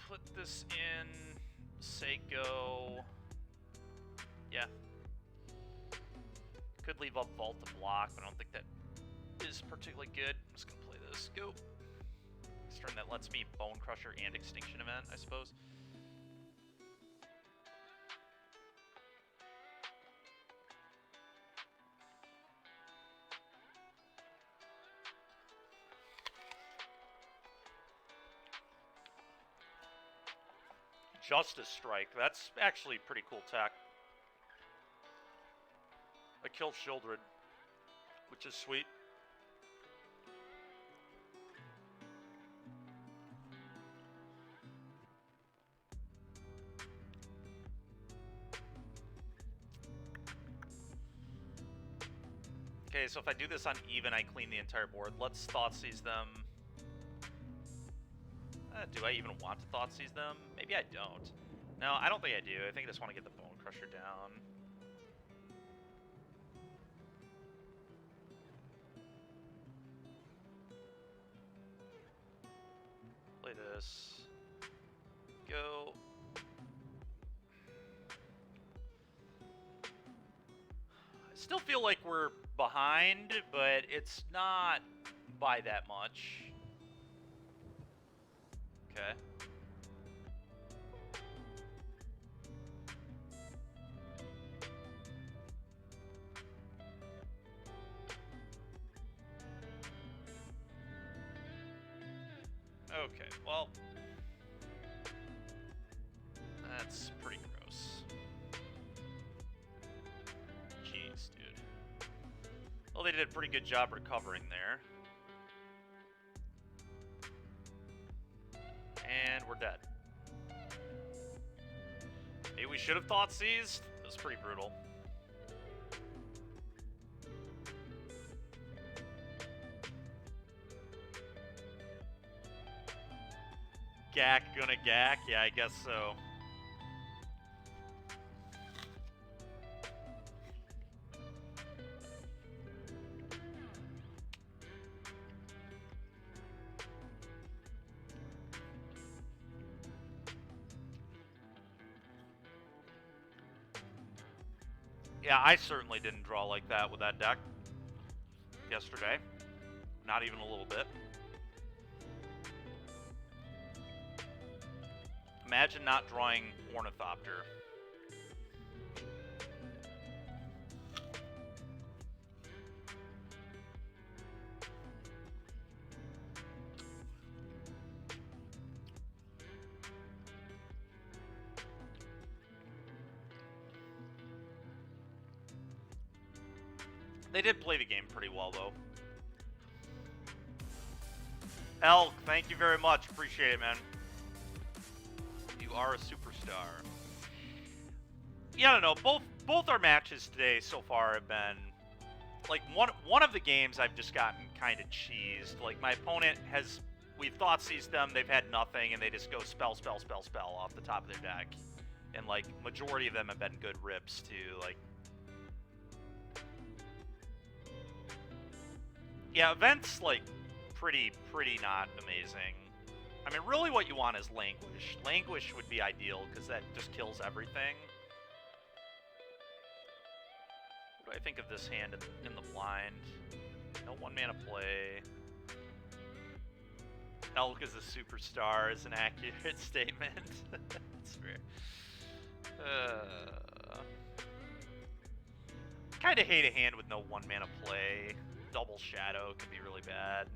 Put this in Seiko. Yeah. Could leave up Vault to block, but I don't think that is particularly good. I'm just gonna play this. Go. This turn that lets me Bone Crusher and Extinction Event, I suppose. Justice Strike. That's actually pretty cool tech. I killed Shieldred, which is sweet. Okay, so if I do this on even, I clean the entire board. Let's Thoughtseize them. Do I even want to Thoughtseize them? Maybe I don't. No, I don't think I do. I think I just want to get the Bone Crusher down. Play this. Go. I still feel like we're behind, but it's not by that much. Okay. Okay, well, that's pretty gross. Jeez, dude. Well, they did a pretty good job recovering there. And we're dead. Maybe we should have Thoughtseized. It was pretty brutal. Gak gonna gak? Yeah, I guess so. Yeah, I certainly didn't draw like that with that deck yesterday. Not even a little bit. Imagine not drawing Ornithopter. They did play the game pretty well, though. Elk, thank you very much. Appreciate it, man. You are a superstar. Yeah, I don't know. Both our matches today so far have been like one of the games I've just gotten kind of cheesed. Like my opponent has, we've Thoughtseized them, they've had nothing, and they just go spell, spell, spell, spell off the top of their deck. And like majority of them have been good rips too. Like, yeah, events like pretty not amazing. I mean, really what you want is Languish. Languish would be ideal, because that just kills everything. What do I think of this hand in the blind? No one-mana play. Elk is a superstar is an accurate statement. That's fair. Kind of hate a hand with no one-mana play. Double Shadow could be really bad.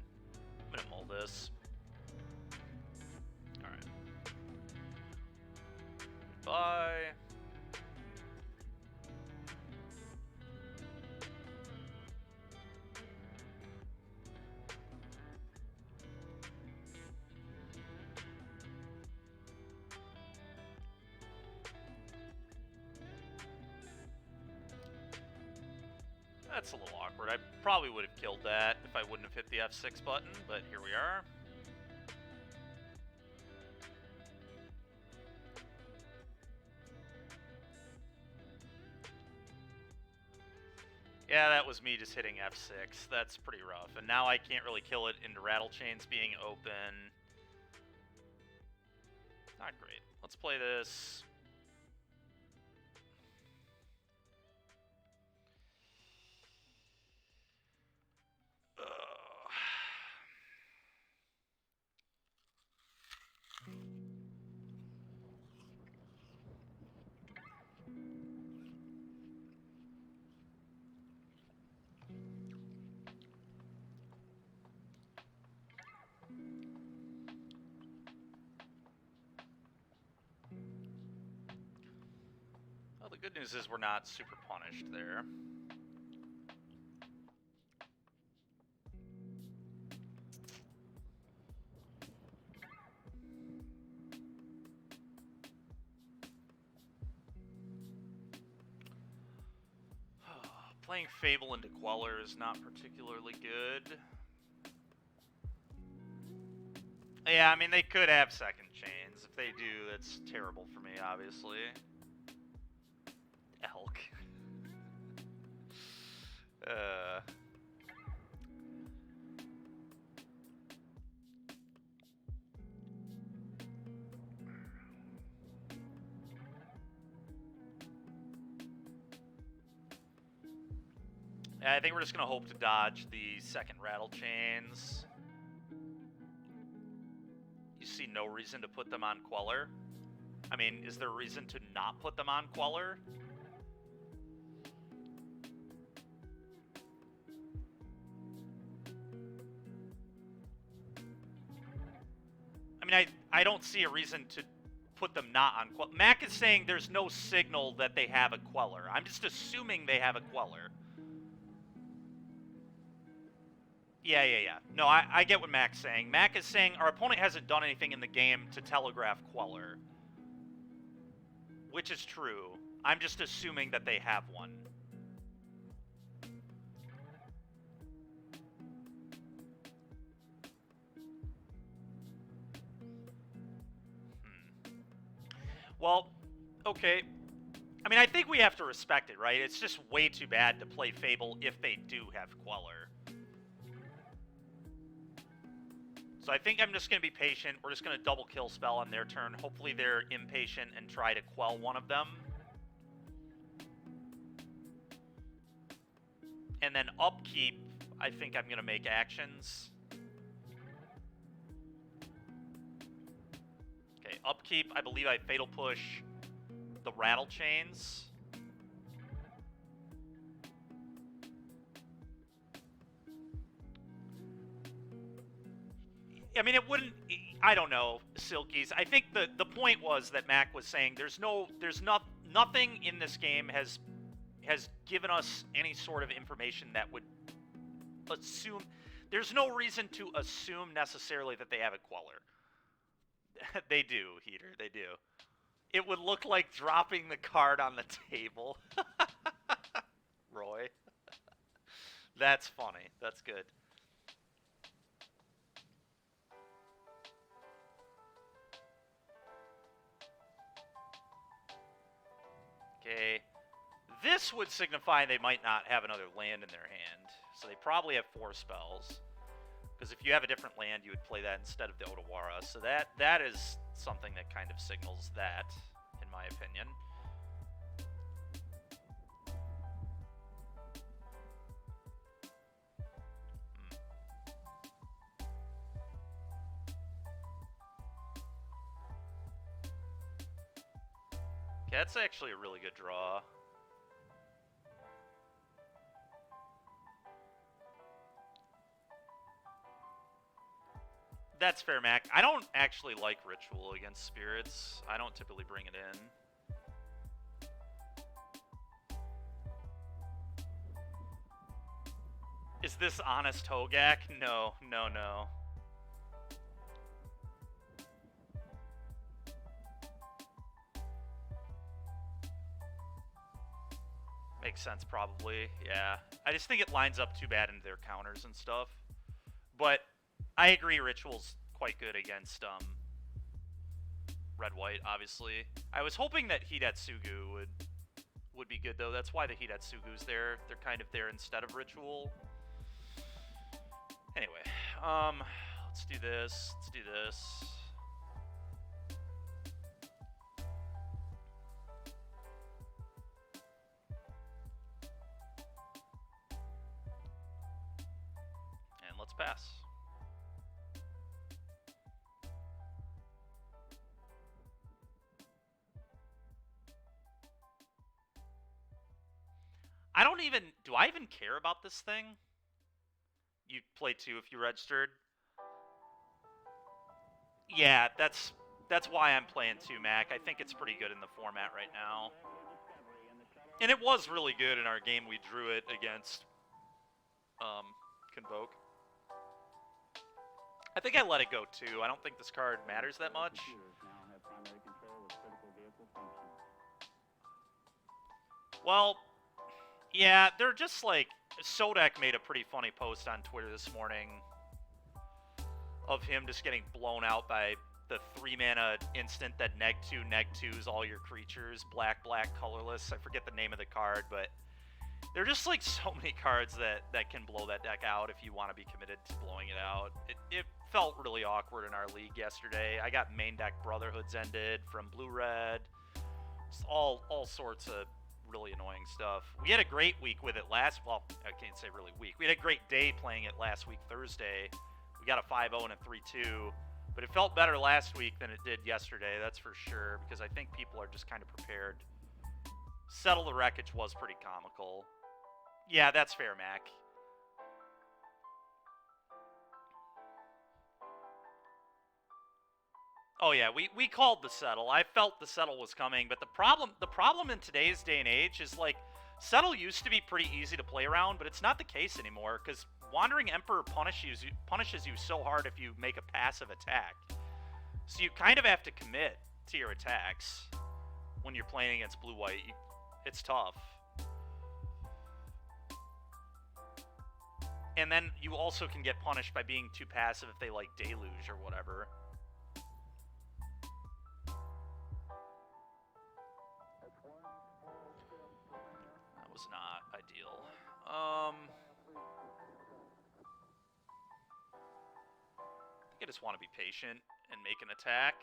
I'm gonna mull this. Alright. Goodbye. That's a little awkward. I probably would have killed that if I wouldn't have hit the F6 button, but here we are. Yeah, that was me just hitting F6. That's pretty rough. And now I can't really kill it into rattle chains being open. Not great. Let's play this. Well, the good news is we're not super punished there. Playing Fable into Queller is not particularly good. Yeah, I mean, they could have second chains. If they do, that's terrible for me, obviously. Elk. Yeah, I think we're just going to hope to dodge the second rattle chains. You see no reason to put them on Queller? I mean, is there a reason to not put them on Queller? I mean, I don't see a reason to put them not on Queller. Mac is saying there's no signal that they have a Queller. I'm just assuming they have a Queller. Yeah. No, I get what Mac's saying. Mac is saying our opponent hasn't done anything in the game to telegraph Queller. Which is true. I'm just assuming that they have one. Well, okay. I mean, I think we have to respect it, right? It's just way too bad to play Fable if they do have Queller. So I think I'm just going to be patient. We're just going to double kill spell on their turn. Hopefully they're impatient and try to quell one of them. And then upkeep, I think I'm going to make actions. Okay, upkeep, I believe I fatal push the rattle chains. I mean, it wouldn't. I don't know, Silkies. I think the point was that Mac was saying nothing in this game has given us any sort of information that would assume. There's no reason to assume necessarily that they have a Queller. They do, Heater. They do. It would look like dropping the card on the table. Roy. That's funny. That's good. Okay, this would signify they might not have another land in their hand, so they probably have 4 spells. Because if you have a different land, you would play that instead of the Otawara. So that is something that kind of signals that, in my opinion. Okay, that's actually a really good draw. That's fair, Mac. I don't actually like Ritual against Spirits. I don't typically bring it in. Is this honest Hogak? No. Makes sense, probably. Yeah. I just think it lines up too bad into their counters and stuff. But I agree Ritual's quite good against red-white, obviously. I was hoping that Hidatsugu would be good, though. That's why the Hidatsugu's there. They're kind of there instead of Ritual. Anyway, let's do this. Let's do this. And let's pass. I don't even... Do I even care about this thing? You play 2 if you registered. Yeah, that's why I'm playing 2, Mac. I think it's pretty good in the format right now. And it was really good in our game we drew it against Convoke. I think I let it go too. I don't think this card matters that much. Well, yeah, they're just like... Sodak made a pretty funny post on Twitter this morning of him just getting blown out by the 3-mana instant that neg2s all your creatures, black, colorless. I forget the name of the card, but they're just like so many cards that can blow that deck out if you want to be committed to blowing it out. It felt really awkward in our league yesterday. I got main deck Brotherhoods ended from blue-red. Just all sorts of really annoying stuff. We had a great week with it last... Well, I can't say really week. We had a great day playing it last week, Thursday. We got a 5-0 and a 3-2. But it felt better last week than it did yesterday, that's for sure. Because I think people are just kind of prepared. Settle the Wreckage was pretty comical. Yeah, that's fair, Mac. Oh yeah, we called the settle. I felt the settle was coming, but the problem in today's day and age is like settle used to be pretty easy to play around, but it's not the case anymore because Wandering Emperor punishes you so hard if you make a passive attack. So you kind of have to commit to your attacks when you're playing against blue-white. It's tough. And then you also can get punished by being too passive if they like Deluge or whatever. That was not ideal. I think I just want to be patient and make an attack.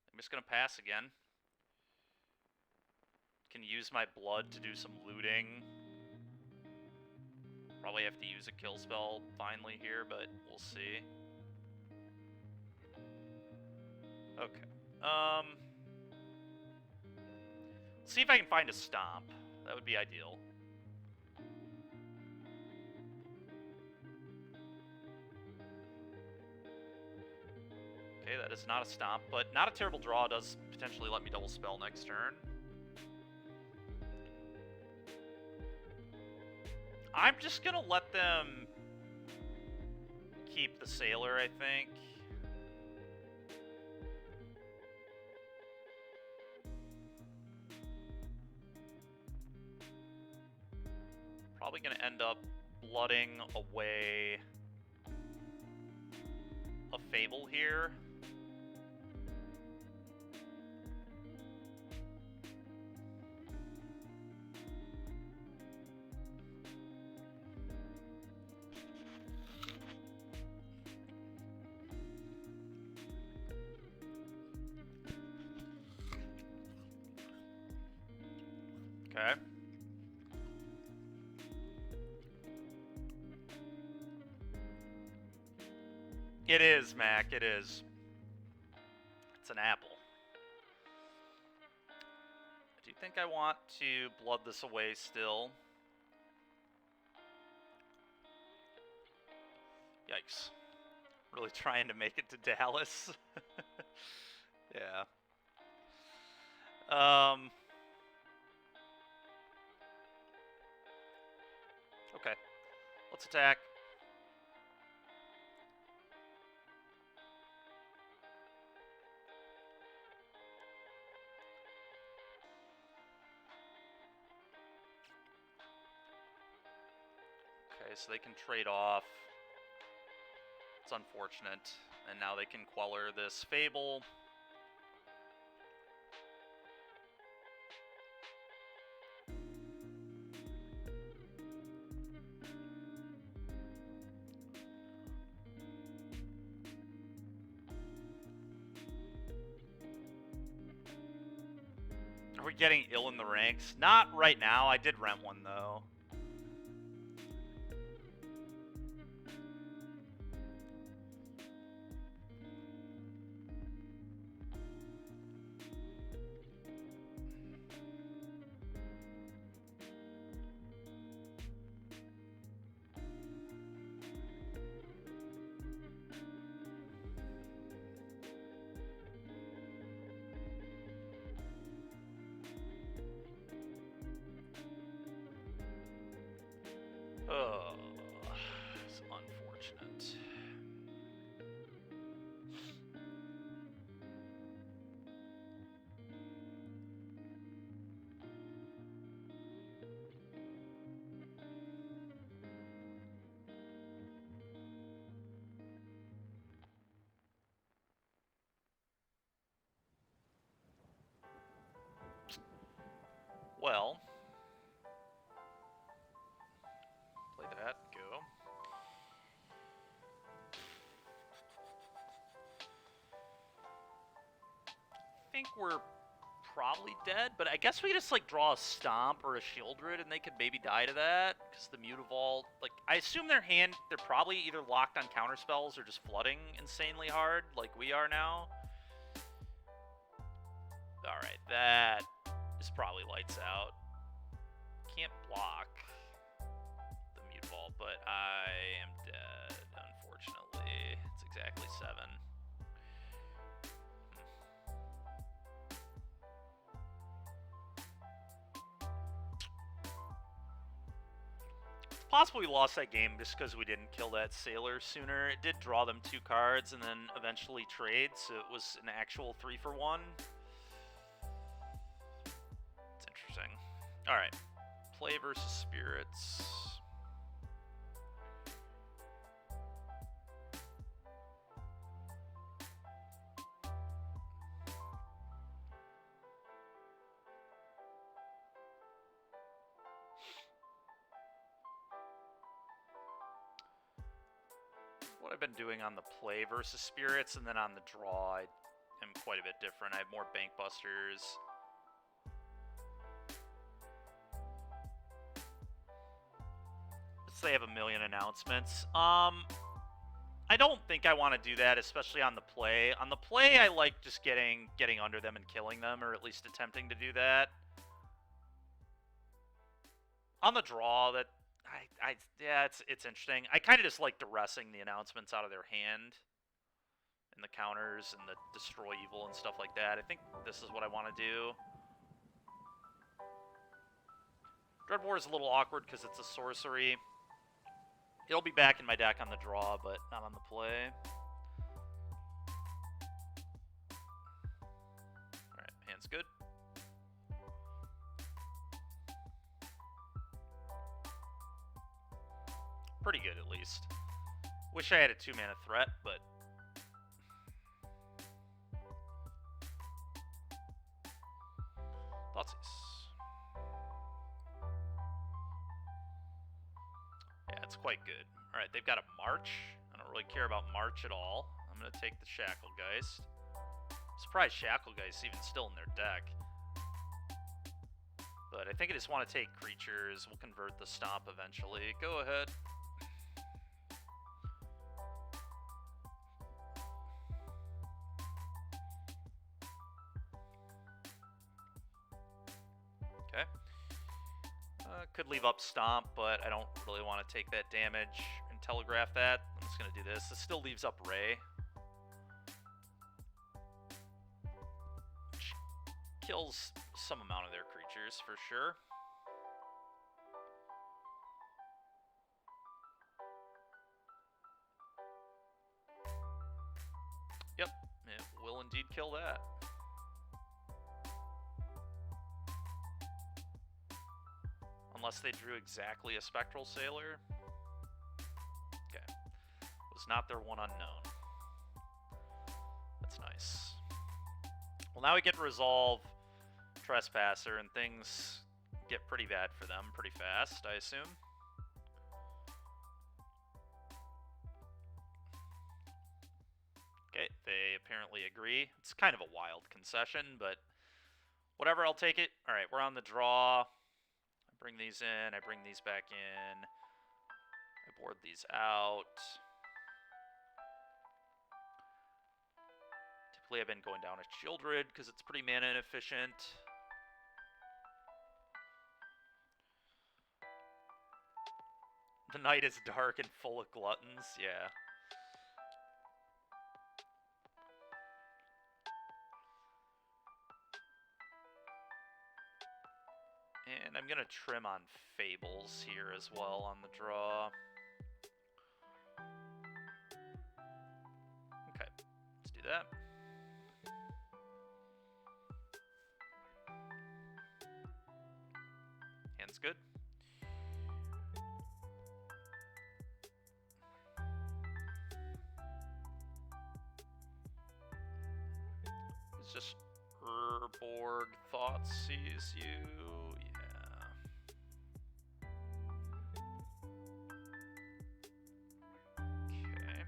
I'm just gonna pass again. Can use my blood to do some looting. Probably have to use a kill spell finally here, but we'll see. Okay. See if I can find a stomp. That would be ideal. Okay, that is not a stomp, but not a terrible draw. Does potentially let me double spell next turn. I'm just gonna let them keep the Sailor, I think. Probably gonna end up blooding away a Fable here. Okay. It is, Mac, it is. It's an apple. I do think I want to blood this away still. Yikes. Really trying to make it to Dallas. Yeah. Okay. Let's attack. Okay, so they can trade off. It's unfortunate. And now they can queller this Fable. Are we getting ill in the ranks? Not right now. I did rent one, though. Oh, it's unfortunate. Well, play that, go. I think we're probably dead, but I guess we just like draw a Stomp or a Shieldred and they could maybe die to that, because the Mutavault, like, I assume their hand, they're probably either locked on counterspells or just flooding insanely hard, like we are now. Alright, that is probably lights out. Can't block the Mutavault, but I am dead, unfortunately. It's exactly 7. It's possible we lost that game just because we didn't kill that Sailor sooner. It did draw them 2 cards and then eventually trade, so it was an actual 3-for-1. It's interesting. Alright. Play versus Spirits. What I've been doing on the play versus Spirits, and then on the draw, I am quite a bit different. I have more Bank Busters. They have a million announcements. I don't think I want to do that, especially on the play. On the play, I like just getting under them and killing them, or at least attempting to do that. On the draw, that yeah, it's interesting. I kind of just like duressing the announcements out of their hand, and the counters and the destroy evil and stuff like that. I think this is what I want to do. Dread War is a little awkward because it's a sorcery. It'll be back in my deck on the draw, but not on the play. Alright, hand's good. Pretty good, at least. Wish I had a 2-mana threat, but... Thoughtseize. Yeah, it's quite good. Alright, they've got a March. I don't really care about March at all. I'm going to take the Shacklegeist. I'm surprised Shacklegeist is even still in their deck. But I think I just want to take creatures. We'll convert the Stomp eventually. Go ahead. Okay. Could leave up Stomp, but I don't really want to take that damage and telegraph that. I'm just gonna do this. This still leaves up Ray. Which kills some amount of their creatures, for sure. Yep, it will indeed kill that. Unless they drew exactly a Spectral Sailor. Okay. Was not their one unknown. That's nice. Well, now we get to resolve Trespasser, and things get pretty bad for them pretty fast, I assume. Okay, they apparently agree. It's kind of a wild concession, but whatever, I'll take it. All right, we're on the draw. I bring these in, I bring these back in. I board these out. Typically, I've been going down a Childred because it's pretty mana inefficient. The night is dark and full of gluttons, yeah. And I'm gonna trim on Fables here as well on the draw. Okay, let's do that. Hand's good. It's just Urborg Thought sees you. Yeah. Okay.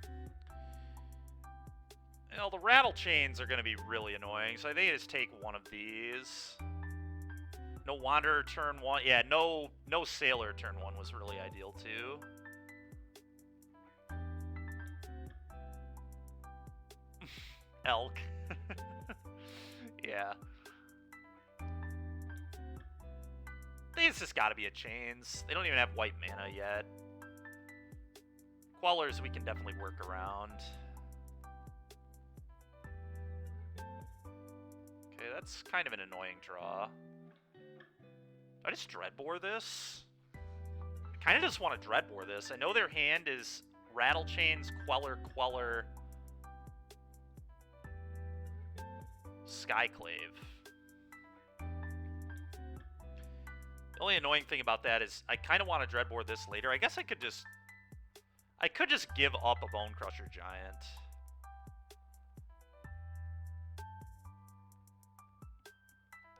Well, the Rattle Chains are going to be really annoying, so I think I just take one of these. No Wanderer turn 1. Yeah, no Sailor turn 1 was really ideal, too. Elk. Yeah. I think it's just got to be a Chains. They don't even have white mana yet. Quellers we can definitely work around. Okay, that's kind of an annoying draw. I just Dreadbore this? I kind of just want to Dreadbore this. I know their hand is Rattle Chains, Queller, Skyclave. The only annoying thing about that is I kind of want to Dreadbore this later. I guess I could just give up a Bone Crusher Giant.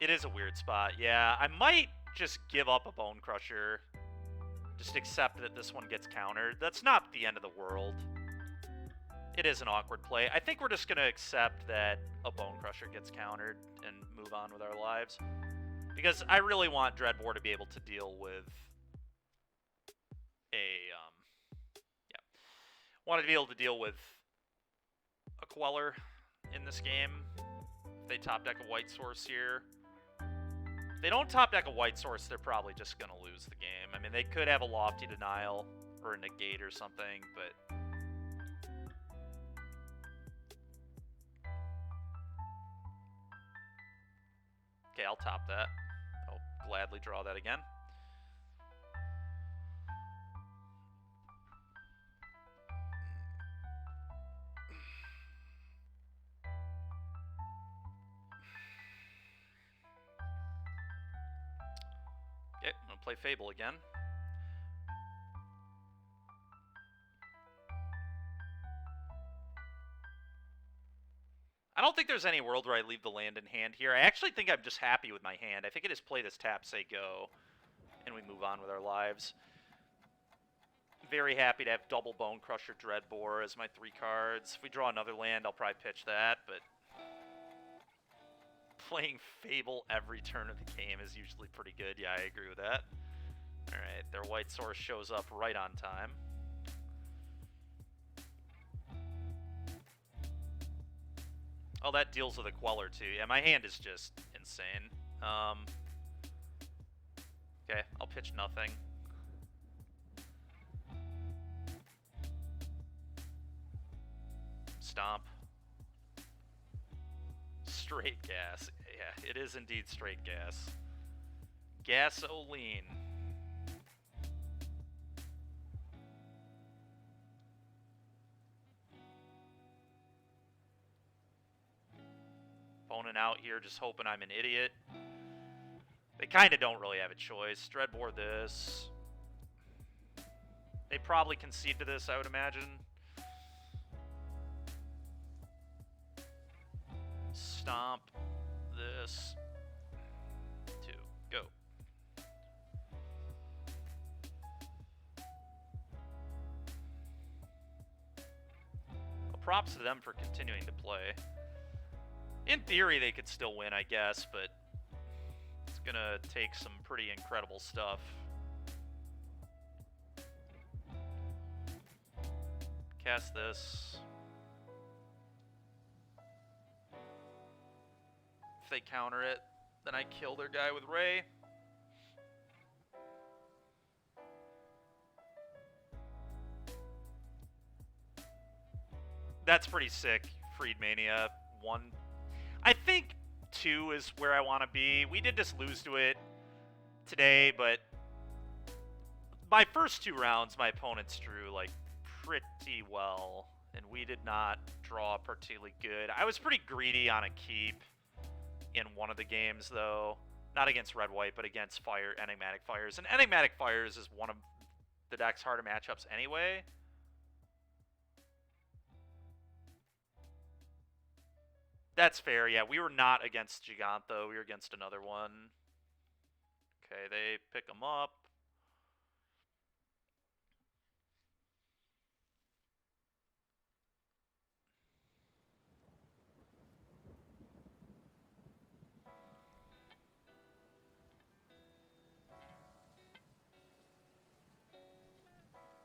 It is a weird spot. Yeah, I might just give up a Bone Crusher. Just accept that this one gets countered. That's not the end of the world. It is an awkward play. I think we're just going to accept that a Bone Crusher gets countered and move on with our lives. Because I really want Dreadbore to be able to deal with wanted to be able to deal with a Queller in this game. If they top deck a White Source here. If they don't top deck a White Source, they're probably just going to lose the game. I mean, they could have a Lofty Denial or a Negate or something, but... Okay, I'll top that. I'll gladly draw that again. Okay, I'm going to play Fable again. I don't think there's any world where I leave the land in hand here. I actually think I'm just happy with my hand. I think I just play this tap, say go, and we move on with our lives. Very happy to have double Bone Crusher Dreadbore as my 3 cards. If we draw another land, I'll probably pitch that, but... Playing Fable every turn of the game is usually pretty good. Yeah, I agree with that. Alright, their White Source shows up right on time. Oh, that deals with a Queller too. Yeah, my hand is just insane. Okay, I'll pitch nothing. Stomp. Straight gas. Yeah, it is indeed straight gas. Gasoline. Opponent out here just hoping I'm an idiot. They kind of don't really have a choice. Dreadbore this. They probably concede to this, I would imagine. Stomp this. 2. Go. Well, props to them for continuing to play. In theory, they could still win, I guess, but it's gonna take some pretty incredible stuff. Cast this. If they counter it, then I kill their guy with Ray. That's pretty sick. Freed Mania. 1. I think 2 is where I want to be. We did just lose to it today, but my first 2 rounds, my opponents drew like pretty well, and we did not draw particularly good. I was pretty greedy on a keep in one of the games, though. Not against Red-White, but against Enigmatic Fires. And Enigmatic Fires is one of the deck's harder matchups anyway. That's fair, yeah. We were not against Gigant, though. We were against another one. Okay, they pick them up.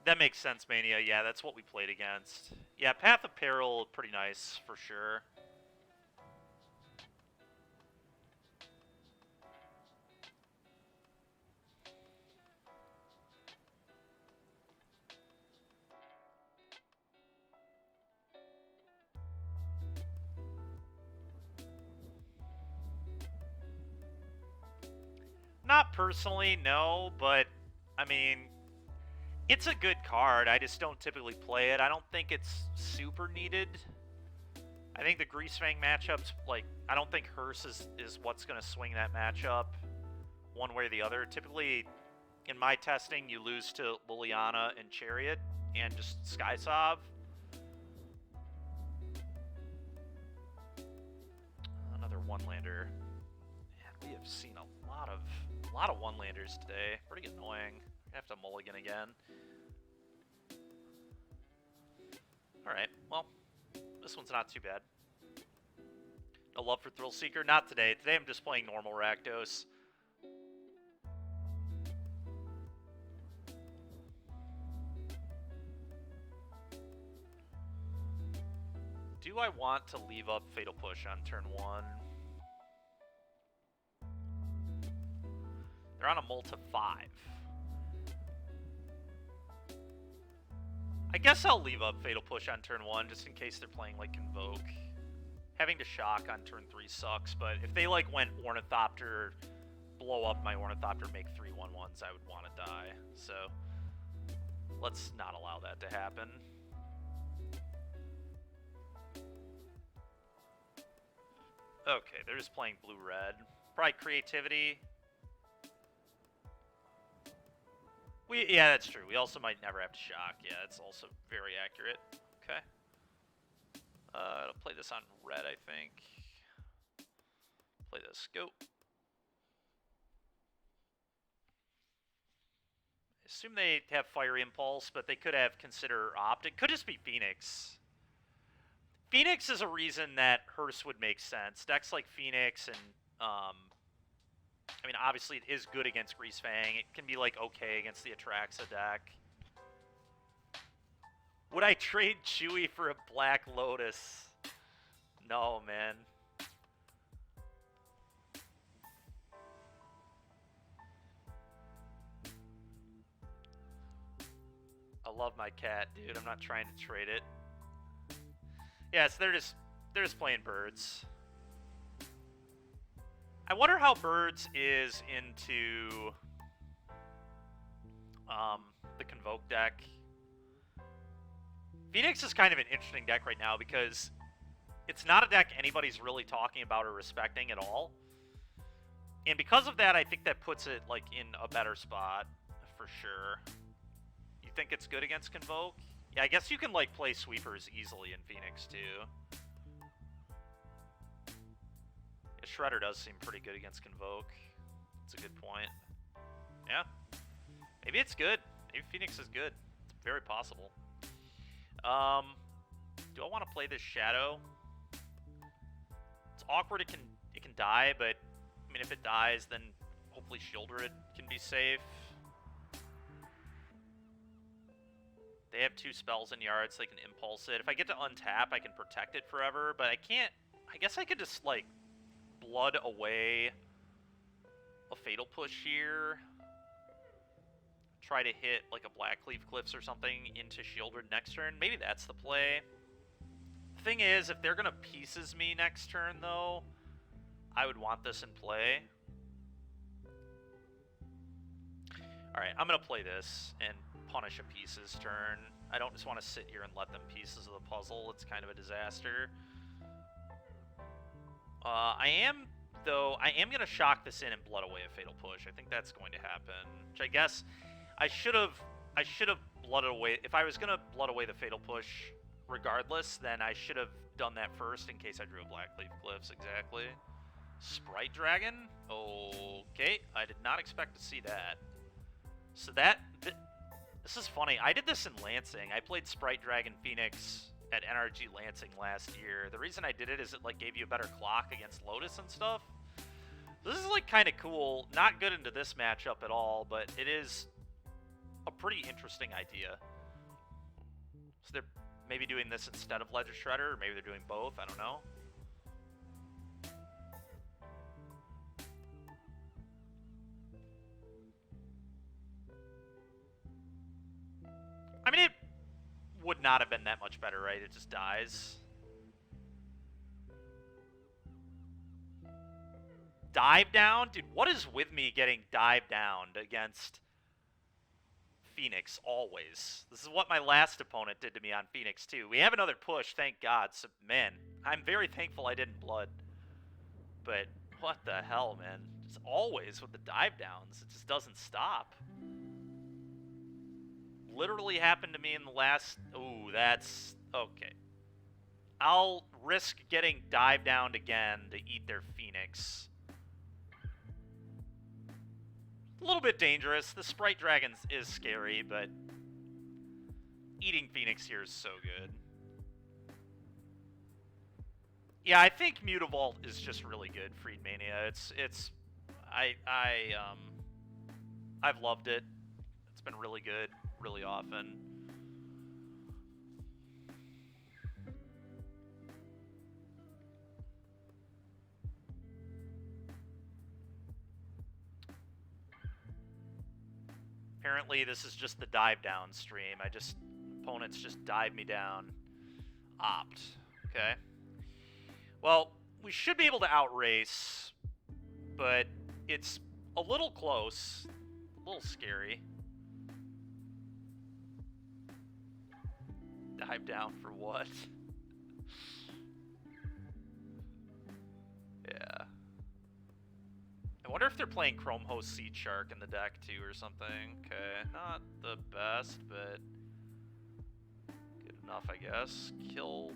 That makes sense, Mania. Yeah, that's what we played against. Yeah, Path of Peril, pretty nice, for sure. Not personally, no, but, I mean, it's a good card. I just don't typically play it. I don't think it's super needed. I think the Greasefang matchups, like, I don't think Hearse is what's going to swing that matchup one way or the other. Typically, in my testing, you lose to Liliana and Chariot and just Skysov. Another one-lander. Man, we have seen a lot of one-landers today. Pretty annoying. I have to mulligan again. Alright, well, this one's not too bad. No love for Thrill Seeker? Not today. Today I'm just playing normal Rakdos. Do I want to leave up Fatal Push on turn 1? They're on a Multi 5. I guess I'll leave up Fatal Push on turn 1 just in case they're playing like Convoke. Having to shock on turn 3 sucks, but if they like went Ornithopter, blow up my Ornithopter, make 3 1/1s, I would want to die. So let's not allow that to happen. Okay, they're just playing blue-red. Probably creativity. Yeah, that's true. We also might never have to shock. Yeah, that's also very accurate. Okay. I'll play this on red, I think. Play this. Go. I assume they have Fire Impulse, but they could have Consider Optic. Could just be Phoenix. Phoenix is a reason that Hearse would make sense. Decks like Phoenix and, I mean, obviously it is good against Greasefang. It can be, like, okay against the Atraxa deck. Would I trade Chewy for a Black Lotus? No, man. I love my cat, dude. I'm not trying to trade it. Yeah, so they're just playing birds. I wonder how birds is into the Convoke deck. Phoenix is kind of an interesting deck right now because it's not a deck anybody's really talking about or respecting at all. And because of that, I think that puts it like in a better spot for sure. You think it's good against Convoke? Yeah, I guess you can like play sweepers easily in Phoenix too. Yeah, Shredder does seem pretty good against Convoke. That's a good point. Yeah. Maybe it's good. Maybe Phoenix is good. It's very possible. Do I want to play this Shadow? It's awkward. It can die, but I mean, if it dies, then hopefully Shieldred can be safe. They have 2 spells in yard, so they can impulse it. If I get to untap, I can protect it forever, but I can't. I guess I could just like blood away a Fatal Push here. Try to hit like a Blackleaf Cliffs or something into Shieldred next turn. Maybe that's the play. The thing is, if they're gonna pieces me next turn, though, I would want this in play. Alright, I'm gonna play this and punish a pieces turn. I don't just want to sit here and let them pieces of the puzzle. It's kind of a disaster. I am gonna shock this in and blood away a Fatal Push. I think that's going to happen. Which I guess I should have blooded away. If I was gonna blood away the Fatal Push regardless, then I should have done that first in case I drew a Blackleaf Glyphs. Exactly. Sprite Dragon? Okay, I did not expect to see that. So this is funny. I did this in Lansing. I played Sprite Dragon Phoenix at NRG Lansing last year. The reason I did it is it like gave you a better clock against Lotus and stuff. This is like kind of cool. Not good into this matchup at all, but it is a pretty interesting idea. So they're maybe doing this instead of Ledger Shredder, or maybe they're doing both. I don't know. I mean, it would not have been that much better, right? It just dies. Dive down? Dude, what is with me getting dive downed against Phoenix always? This is what my last opponent did to me on Phoenix, too. We have another push, thank God. So, man, I'm very thankful I didn't blood. But what the hell, man? Just always with the dive downs. It just doesn't stop. Literally happened to me in the last... Ooh, that's... Okay. I'll risk getting dive downed again to eat their Phoenix. A little bit dangerous. The Sprite Dragon is scary, but eating Phoenix here is so good. Yeah, I think Mutavault is just really good, Freedmania. I've loved it. It's been really good, really often. Apparently, this is just the dive down stream. Opponents just dive me down. Opt. Okay. Well, we should be able to outrace, but it's a little close. A little scary. Dive down for what? Yeah. I wonder if they're playing Chrome Host Seed Shark in the deck too or something. Okay, not the best, but good enough, I guess. Kill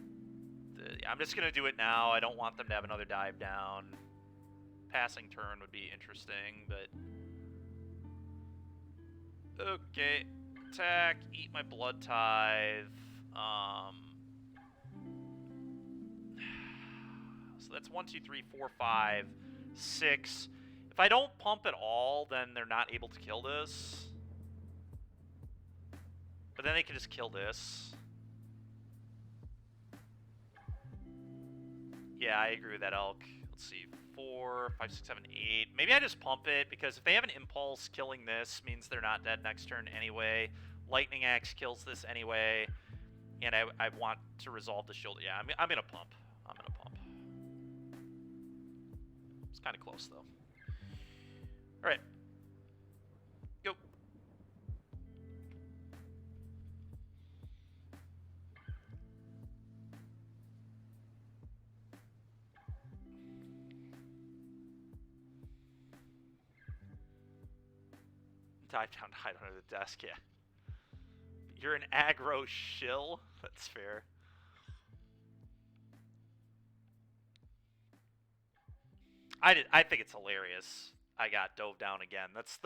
the... I'm just gonna do it now. I don't want them to have another dive down. Passing turn would be interesting, but... Okay. Attack, eat my Blood Tithe. So that's 1, 2, 3, 4, 5, 6. If I don't pump at all, then they're not able to kill this. But then they can just kill this. Yeah, I agree with that, Elk. Let's see. 4, 5, 6, 7, 8. Maybe I just pump it, because if they have an impulse, killing this means they're not dead next turn anyway. Lightning Axe kills this anyway. And I want to resolve the shield. Yeah, I'm gonna pump. I'm gonna pump. It's kind of close, though. Alright. Go. Dive down, hide under the desk, yeah. You're an aggro shill? That's fair. I think it's hilarious. I got dove down again. That's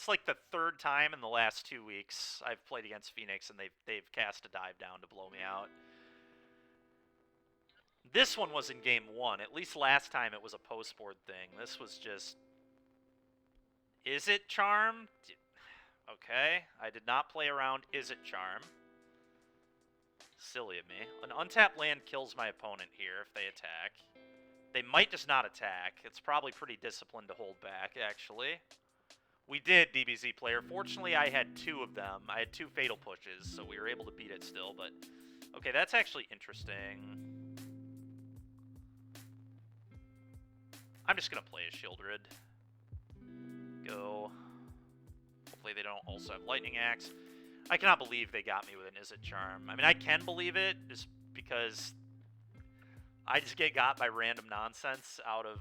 like the third time in the last 2 weeks I've played against Phoenix and they've cast a dive down to blow me out. This one was in game 1. At least last time it was a post-board thing. This was just... Is it charm? Okay. I did not play around Is it charm. Silly of me. An untapped land kills my opponent here if they attack. They might just not attack. It's probably pretty disciplined to hold back, actually. We did, DBZ player. Fortunately, I had 2 of them. I had 2 fatal pushes, so we were able to beat it still, but... Okay, that's actually interesting. I'm just going to play a Shieldred. Go. Hopefully they don't also have Lightning Axe. I cannot believe they got me with an Is It Charm. I mean, I can believe it, just because... I just get got by random nonsense out of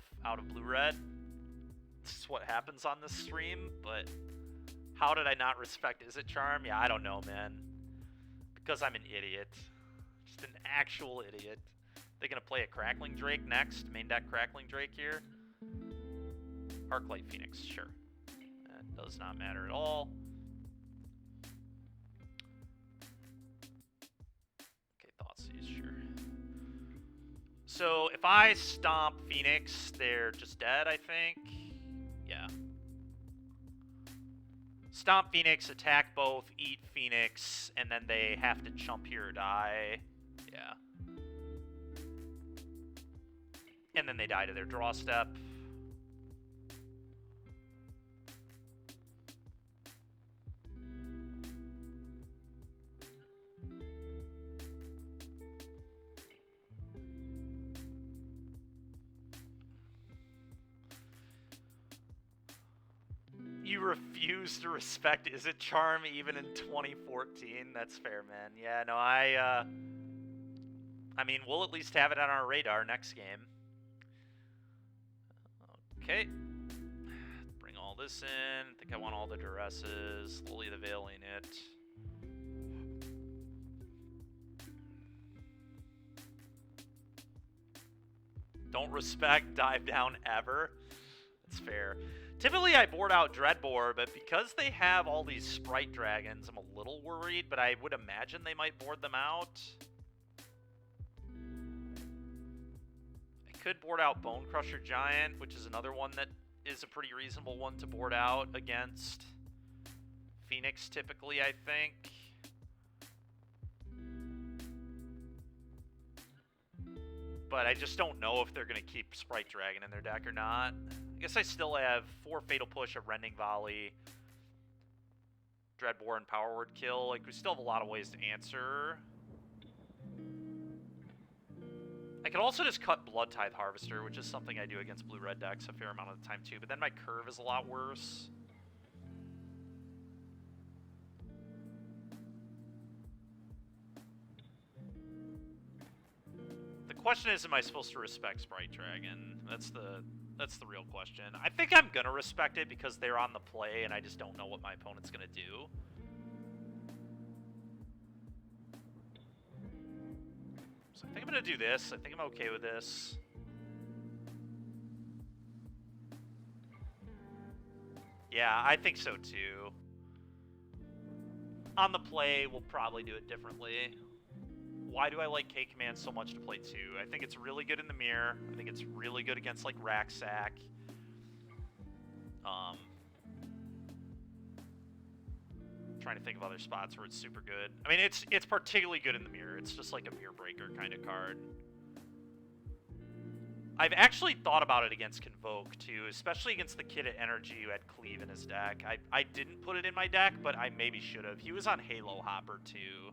blue-red. This is what happens on this stream, but how did I not respect Is It Charm? Yeah, I don't know, man. Because I'm an idiot. Just an actual idiot. They're going to play a Crackling Drake next. Main deck Crackling Drake here. Arclight Phoenix, sure. That does not matter at all. Okay, Thoughtseize, sure. So, if I stomp Phoenix, they're just dead, I think. Yeah. Stomp Phoenix, attack both, eat Phoenix, and then they have to chump here or die. Yeah. And then they die to their draw step. You refuse to respect Is It Charm even in 2014? That's fair, man. Yeah, no, I mean, we'll at least have it on our radar next game. Okay. Bring all this in. I think I want all the duresses. Lily the Veiling it. Don't respect dive down ever. That's fair. Typically, I board out Dreadbore, but because they have all these Sprite Dragons, I'm a little worried, but I would imagine they might board them out. I could board out Bone Crusher Giant, which is another one that is a pretty reasonable one to board out against Phoenix, typically, I think. But I just don't know if they're going to keep Sprite Dragon in their deck or not. I guess I still have 4 Fatal Push, a Rending Volley, Dreadbore, and Power Word Kill. Like, we still have a lot of ways to answer. I could also just cut Blood Tithe Harvester, which is something I do against blue-red decks a fair amount of the time too, but then my curve is a lot worse. The question is, am I supposed to respect Sprite Dragon? That's the real question. I think I'm gonna respect it because they're on the play and I just don't know what my opponent's gonna do. So I think I'm gonna do this. I think I'm okay with this. Yeah, I think so too. On the play, we'll probably do it differently. Why do I like K-Command so much to play 2? I think it's really good in the mirror. I think it's really good against, like, Racksack. Trying to think of other spots where it's super good. I mean, it's particularly good in the mirror. It's just like a mirror breaker kind of card. I've actually thought about it against Convoke, too, especially against the kid at Energy who had Cleave in his deck. I didn't put it in my deck, but I maybe should have. He was on Halo Hopper, too.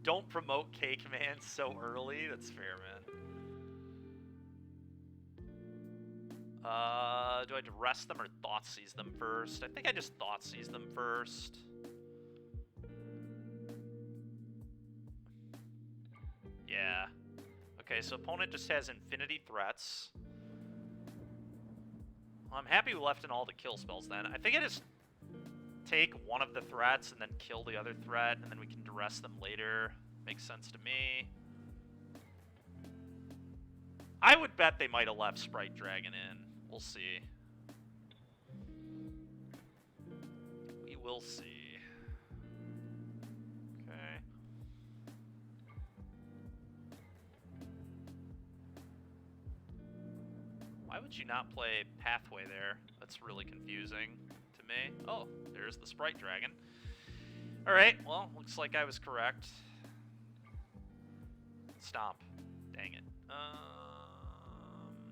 don't promote K commands so early. That's fair, man. Do I duress them or thought seize them first? I think I just thought seize them first. Yeah. Okay, so opponent just has infinity threats. Well, I'm happy we left in all the kill spells then. I think I just take one of the threats and then kill the other threat, and then we can duress them later. Makes sense to me. I would bet they might have left Sprite Dragon in. We'll see. We will see. Okay. Why would you not play Pathway there? That's really confusing to me. Oh, there's the Sprite Dragon. Alright, well, looks like I was correct. Stomp. Dang it.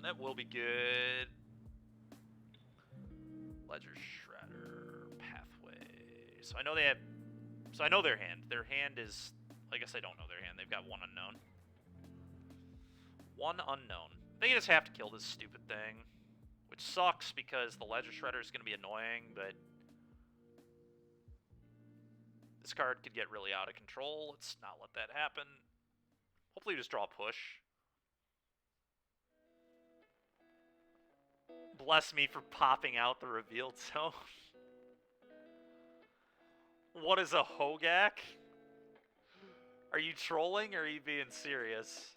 That will be good. Ledger Shredder, Pathway. So I know they have... So I know their hand. Their hand is... I guess I don't know their hand. They've got one unknown. One unknown. They just have to kill this stupid thing. Which sucks because the Ledger Shredder is going to be annoying, but... This card could get really out of control. Let's not let that happen. Hopefully we just draw a push. Bless me for popping out the revealed zone. What is a Hogak? Are you trolling or are you being serious?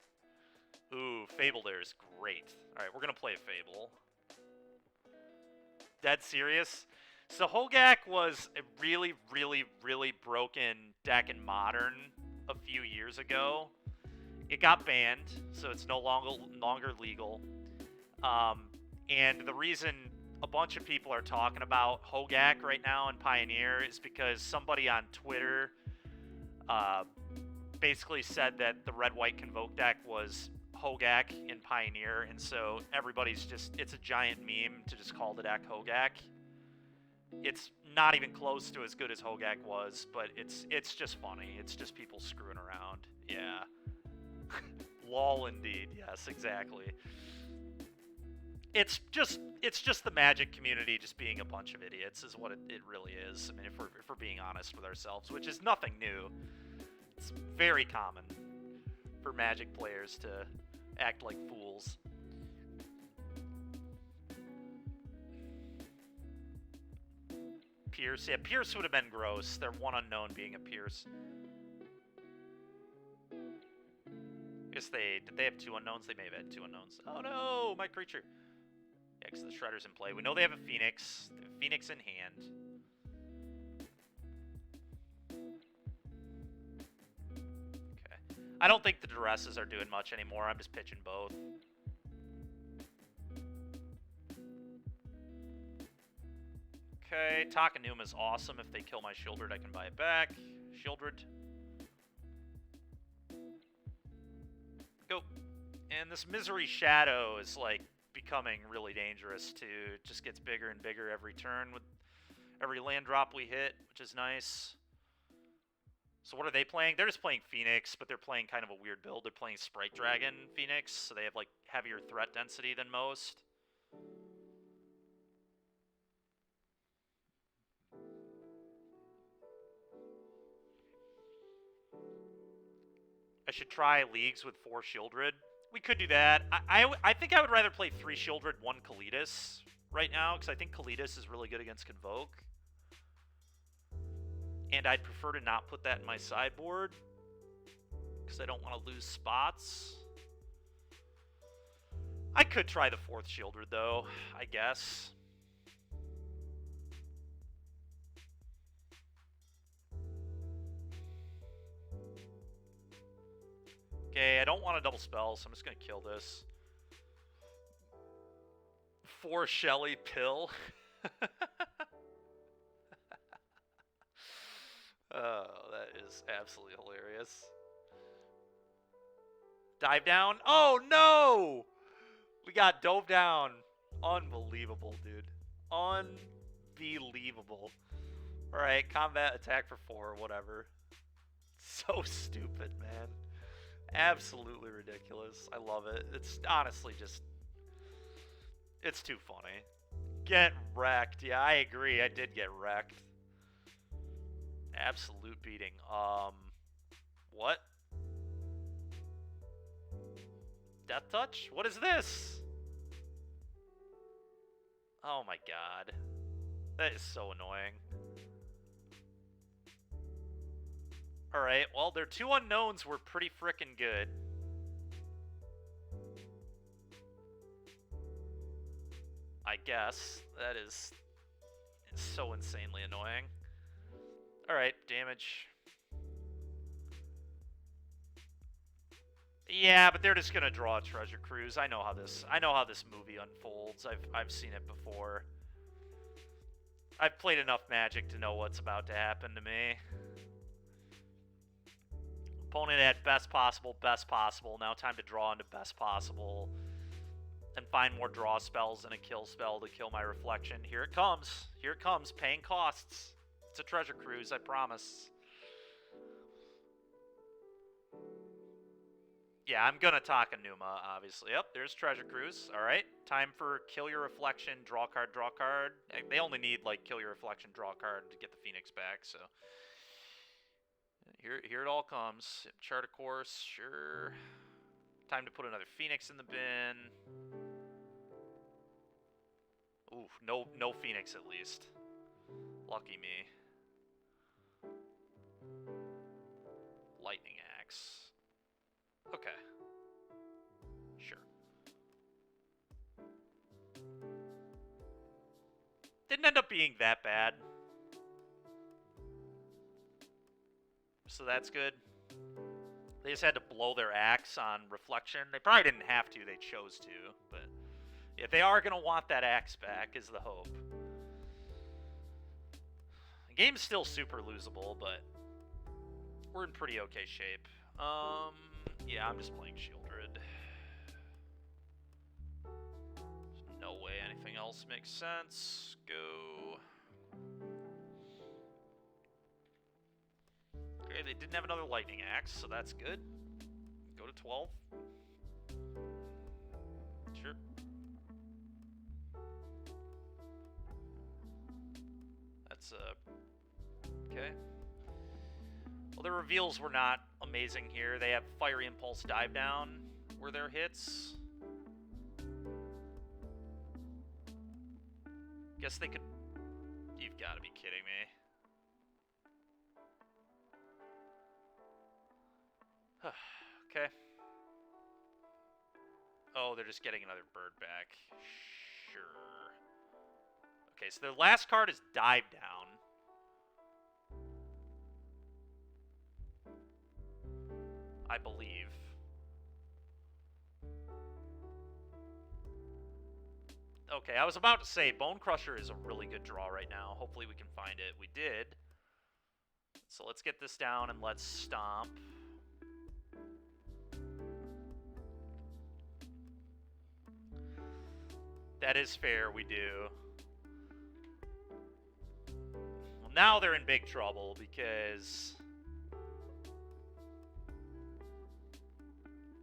Ooh, Fable there is great. Alright, we're gonna play a Fable. Dead serious? So Hogak was a really, really, really broken deck in Modern a few years ago. It got banned, so it's no longer legal. And the reason a bunch of people are talking about Hogak right now in Pioneer is because somebody on Twitter basically said that the red-white Convoke deck was Hogak in Pioneer, and so everybody's just, it's a giant meme to just call the deck Hogak. It's not even close to as good as Hogak was, but it's just funny. It's just people screwing around. Yeah. Lol indeed. Yes, exactly. It's just the Magic community just being a bunch of idiots is what it really is. I mean, if we're being honest with ourselves, which is nothing new. It's very common for Magic players to act like fools. Pierce, yeah, Pierce would have been gross. Their one unknown being a Pierce. I guess did they have two unknowns? They may have had two unknowns. Oh no, my creature. Yeah, because the Shredder's in play. We know they have a Phoenix. They have a Phoenix in hand. Okay. I don't think the Duresses are doing much anymore. I'm just pitching both. Okay, Takanuma's awesome. If they kill my Shieldred, I can buy it back. Shieldred. Go. And this Misery Shadow is, like, becoming really dangerous, too. It just gets bigger and bigger every turn with every land drop we hit, which is nice. So what are they playing? They're just playing Phoenix, but they're playing kind of a weird build. They're playing Sprite Dragon Phoenix, so they have, like, heavier threat density than most. I should try Leagues with 4 Shieldred. We could do that. I think I would rather play 3 Shieldred, 1 Kalitas right now, because I think Kalitas is really good against Convoke. And I'd prefer to not put that in my sideboard, because I don't want to lose spots. I could try the 4th Shieldred, though, I guess. Okay, I don't want a double spell, so I'm just going to kill this. 4 Shelly Pill. Oh, that is absolutely hilarious. Dive down? Oh, no! We got dove down. Unbelievable, dude. Unbelievable. Alright, combat attack for 4, whatever. So stupid, man. Absolutely ridiculous. I love it. It's honestly just... It's too funny. Get wrecked. Yeah, I agree. I did get wrecked. Absolute beating. What? Death touch? What is this? Oh my god. That is so annoying. Alright, well, their two unknowns were pretty frickin' good. I guess. That is so insanely annoying. Alright, damage. Yeah, but they're just gonna draw a treasure cruise. I know how this movie unfolds. I've seen it before. I've played enough Magic to know what's about to happen to me. Opponent at best possible, best possible. Now time to draw into best possible. And find more draw spells and a kill spell to kill my reflection. Here it comes. Here it comes. Paying costs. It's a treasure cruise, I promise. Yeah, I'm gonna talk Enuma, obviously. Yep, there's treasure cruise. Alright. Time for kill your reflection, draw card, draw card. They only need, like, kill your reflection, draw card to get the Phoenix back, so... Here it all comes. Chart a course, sure. Time to put another Phoenix in the bin. Ooh, no Phoenix at least. Lucky me. Lightning Axe. Okay. Sure. Didn't end up being that bad. So that's good. They just had to blow their axe on reflection. They probably didn't have to, they chose to, but if they are going to want that axe back is the hope. The game's still super losable, but we're in pretty okay shape. Yeah, I'm just playing Shieldred. There's no way anything else makes sense. Go. Okay, they didn't have another Lightning Axe, so that's good. Go to 12. Sure. That's, okay. Well, their reveals were not amazing here. They have Fiery Impulse Dive Down were their hits. Guess they could... You've got to be kidding me. Okay. Oh, they're just getting another bird back. Sure. Okay, so their last card is Dive Down. I believe. Okay, I was about to say, Bone Crusher is a really good draw right now. Hopefully we can find it. We did. So let's get this down and let's stomp. That is fair, we do. Well, now they're in big trouble because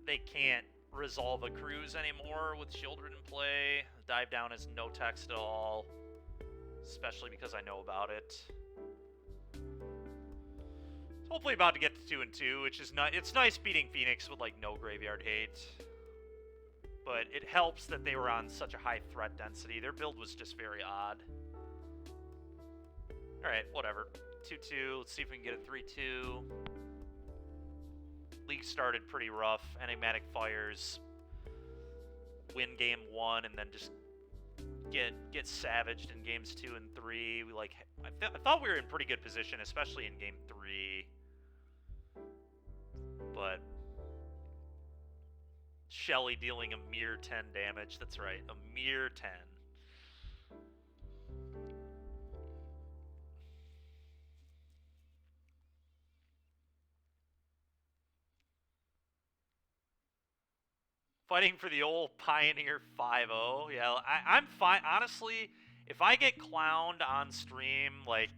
they can't resolve a cruise anymore with Children in play. Dive Down is no text at all, especially because I know about it. Hopefully about to get to 2 and 2, which is not. It's nice beating Phoenix with like no graveyard hate. But it helps that they were on such a high threat density. Their build was just very odd. Alright, whatever. 2-2. Let's see if we can get a 3-2. League started pretty rough. Enigmatic Fires. Win game 1 and then just get savaged in games 2 and 3. We like I thought we were in pretty good position, especially in game 3. But Shelly dealing a mere 10 damage. That's right, a mere 10. Fighting for the old Pioneer 5-0. Yeah, I'm fine. Honestly, if I get clowned on stream, like,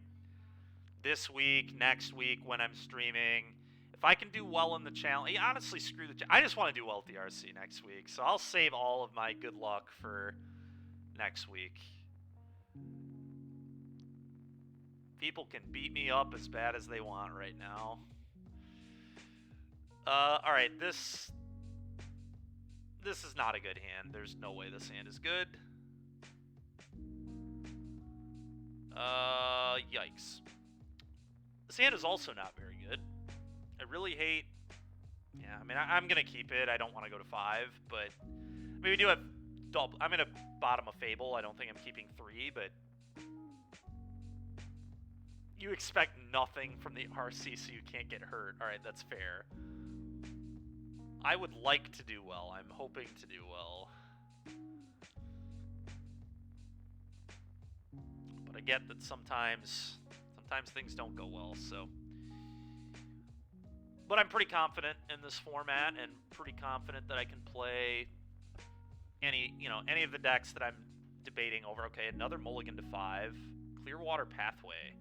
this week, next week when I'm streaming, If I can do well in the challenge, honestly, screw the. I just want to do well at the RC next week, so I'll save all of my good luck for next week. People can beat me up as bad as they want right now. All right, this is not a good hand. There's no way this hand is good. Yikes. This hand is also not very good. I really hate... Yeah, I mean, I'm going to keep it. I don't want to go to 5, but... I mean, we do have... I'm going to bottom a Fable. I don't think I'm keeping 3, but... You expect nothing from the RC so you can't get hurt. Alright, that's fair. I would like to do well. I'm hoping to do well. But I get that sometimes things don't go well, so... But I'm pretty confident in this format, and pretty confident that I can play any of the decks that I'm debating over. Okay, another mulligan to 5. Clearwater Pathway.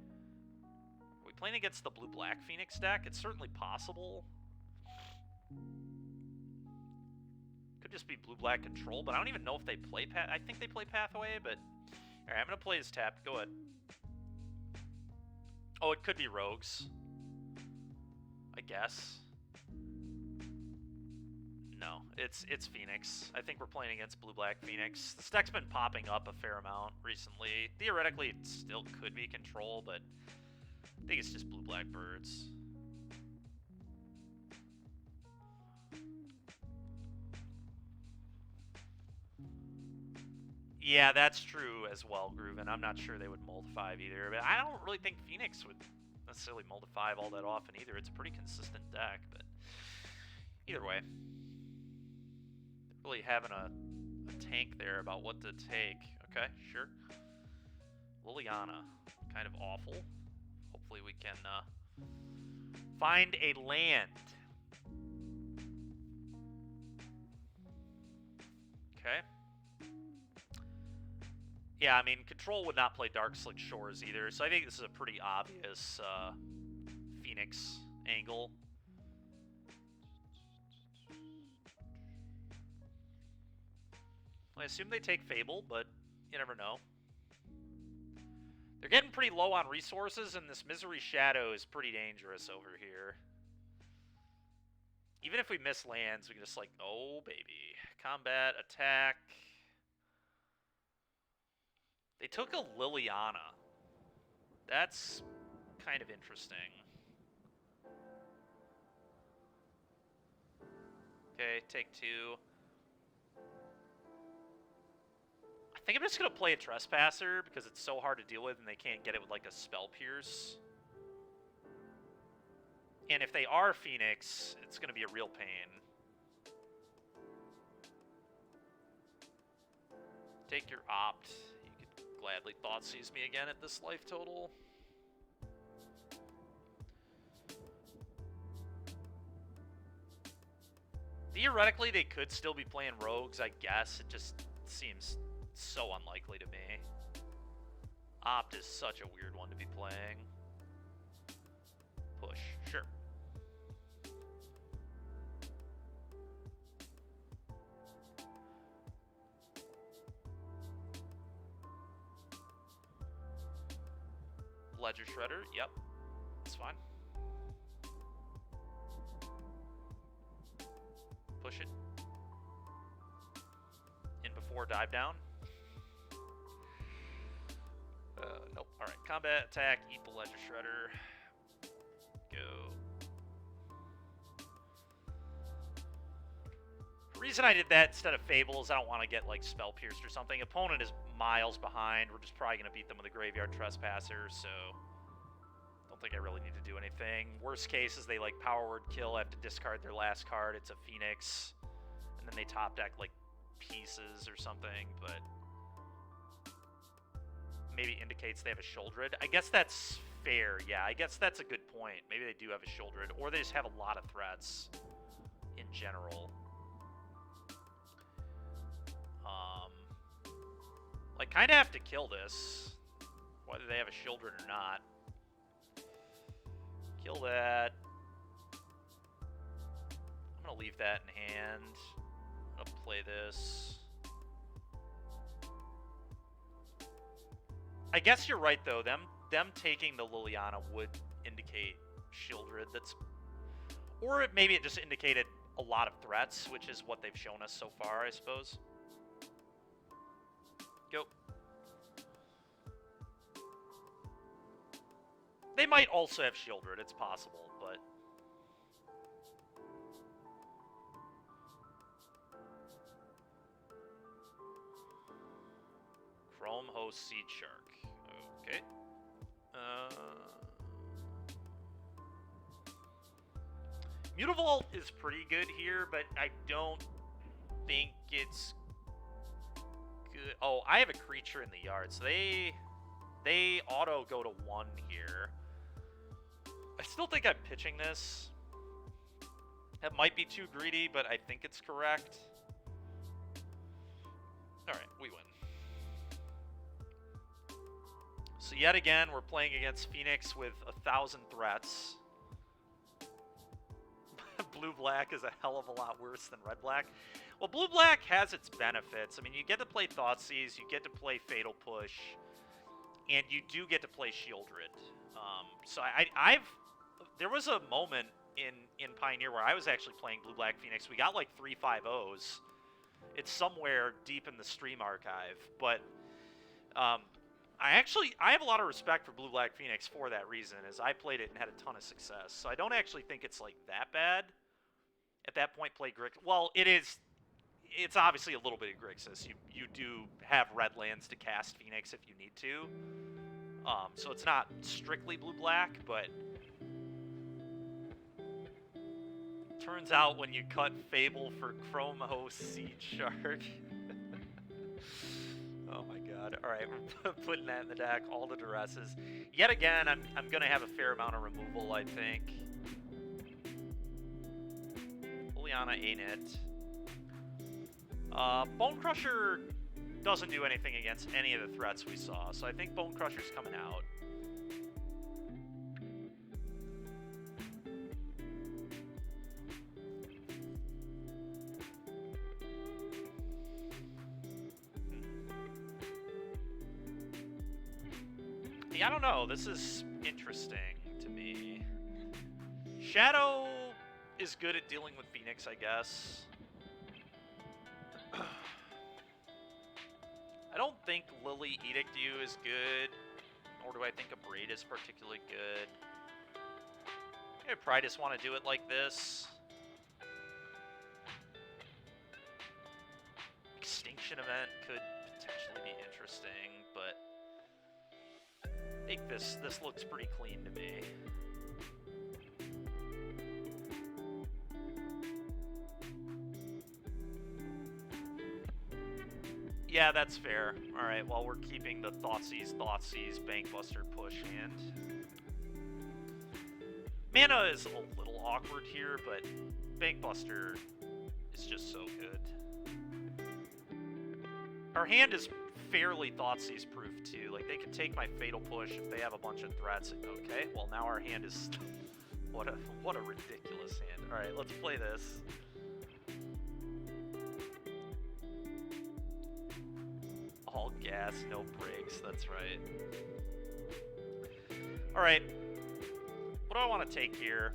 Are we playing against the blue-black Phoenix deck? It's certainly possible. Could just be blue-black control, but I don't even know if they play I think they play Pathway, but... Alright, I'm going to play his tapped. Go ahead. Oh, it could be Rogues. I guess. No, it's Phoenix. I think we're playing against blue-black Phoenix. This deck's been popping up a fair amount recently. Theoretically, it still could be control, but I think it's just blue-black birds. Yeah, that's true as well, Grooven. I'm not sure they would mull to 5 either, but I don't really think Phoenix would necessarily mull to 5 all that often either. It's a pretty consistent deck, but either way. Really having a tank there about what to take. Okay, sure. Liliana, kind of awful. Hopefully we can find a land. Okay. Yeah, I mean, Control would not play Dark Slick Shores either, so I think this is a pretty obvious Phoenix angle. I assume they take Fable, but you never know. They're getting pretty low on resources, and this Misery Shadow is pretty dangerous over here. Even if we miss lands, we can just like, oh baby. Combat, attack... They took a Liliana. That's kind of interesting. Okay, take 2. I think I'm just going to play a Trespasser because it's so hard to deal with and they can't get it with like a Spell Pierce. And if they are Phoenix, it's going to be a real pain. Take your Opt. Gladly Thoughtseize me again at this life total. Theoretically, they could still be playing Rogues, I guess. It just seems so unlikely to me. Opt is such a weird one to be playing. Push, sure. Ledger Shredder, yep. That's fine. Push it. In before dive down. Nope. Alright, combat, attack, eat the Ledger Shredder. Go. The reason I did that instead of Fable is I don't want to get like Spell Pierced or something. Opponent is miles behind. We're just probably going to beat them with a Graveyard Trespasser, so don't think I really need to do anything. Worst case is they like Power Word Kill, have to discard their last card. It's a Phoenix, and then they top deck like Pieces or something, but maybe indicates they have a Sheoldred. I guess that's fair. Yeah, I guess that's a good point. Maybe they do have a Sheoldred, or they just have a lot of threats in general. Like, kind of have to kill this, whether they have a Sheoldred or not. Kill that. gonna leave that in hand. I'm gonna play this. I guess you're right though. Them taking the Liliana would indicate Shieldred. Or maybe it just indicated a lot of threats, which is what they've shown us so far, I suppose. Go. They might also have Shieldred. It's possible, but. Chrome Host Seed Shark. Okay. Mutavault is pretty good here, but I don't think it's good. Oh, I have a creature in the yard, so they auto go to 1 here. I still think I'm pitching this. That might be too greedy, but I think it's correct. Alright, we win. So yet again, we're playing against Phoenix with 1,000 threats. Blue-black is a hell of a lot worse than red-black. Well, blue-black has its benefits. I mean, you get to play Thoughtseize, you get to play Fatal Push, and you do get to play Shieldred. So there was a moment in Pioneer where I was actually playing blue-black Phoenix. We got like 3 5-0s. It's somewhere deep in the stream archive, but I have a lot of respect for blue-black Phoenix for that reason, as I played it and had a ton of success. So I don't actually think it's like that bad. At that point, play Grixis. Well, it's obviously a little bit of Grixis. You do have red lands to cast Phoenix if you need to. So it's not strictly blue-black, but turns out when you cut Fable for Chrome Host Seed Shark. Oh my god. Alright, we're putting that in the deck, all the duresses. Yet again, I'm going to have a fair amount of removal, I think. Liliana ain't it. Bone Crusher doesn't do anything against any of the threats we saw, so I think Bone Crusher's coming out. Yeah, I don't know. This is interesting to me. Shadow is good at dealing with Phoenix, I guess. I don't think Lily Edict You is good, nor do I think a Braid is particularly good. I probably just want to do it like this. Extinction Event could potentially be interesting, but I think this looks pretty clean to me. Yeah, that's fair. Alright, well, we're keeping the Thoughtseize, Bankbuster push hand. Mana is a little awkward here, but Bankbuster is just so good. Our hand is fairly Thoughtseize proof, too. Like, they can take my Fatal Push if they have a bunch of threats. Okay, well, now our hand is... what a ridiculous hand. Alright, let's play this. All gas, no brakes, that's right. Alright. What do I want to take here?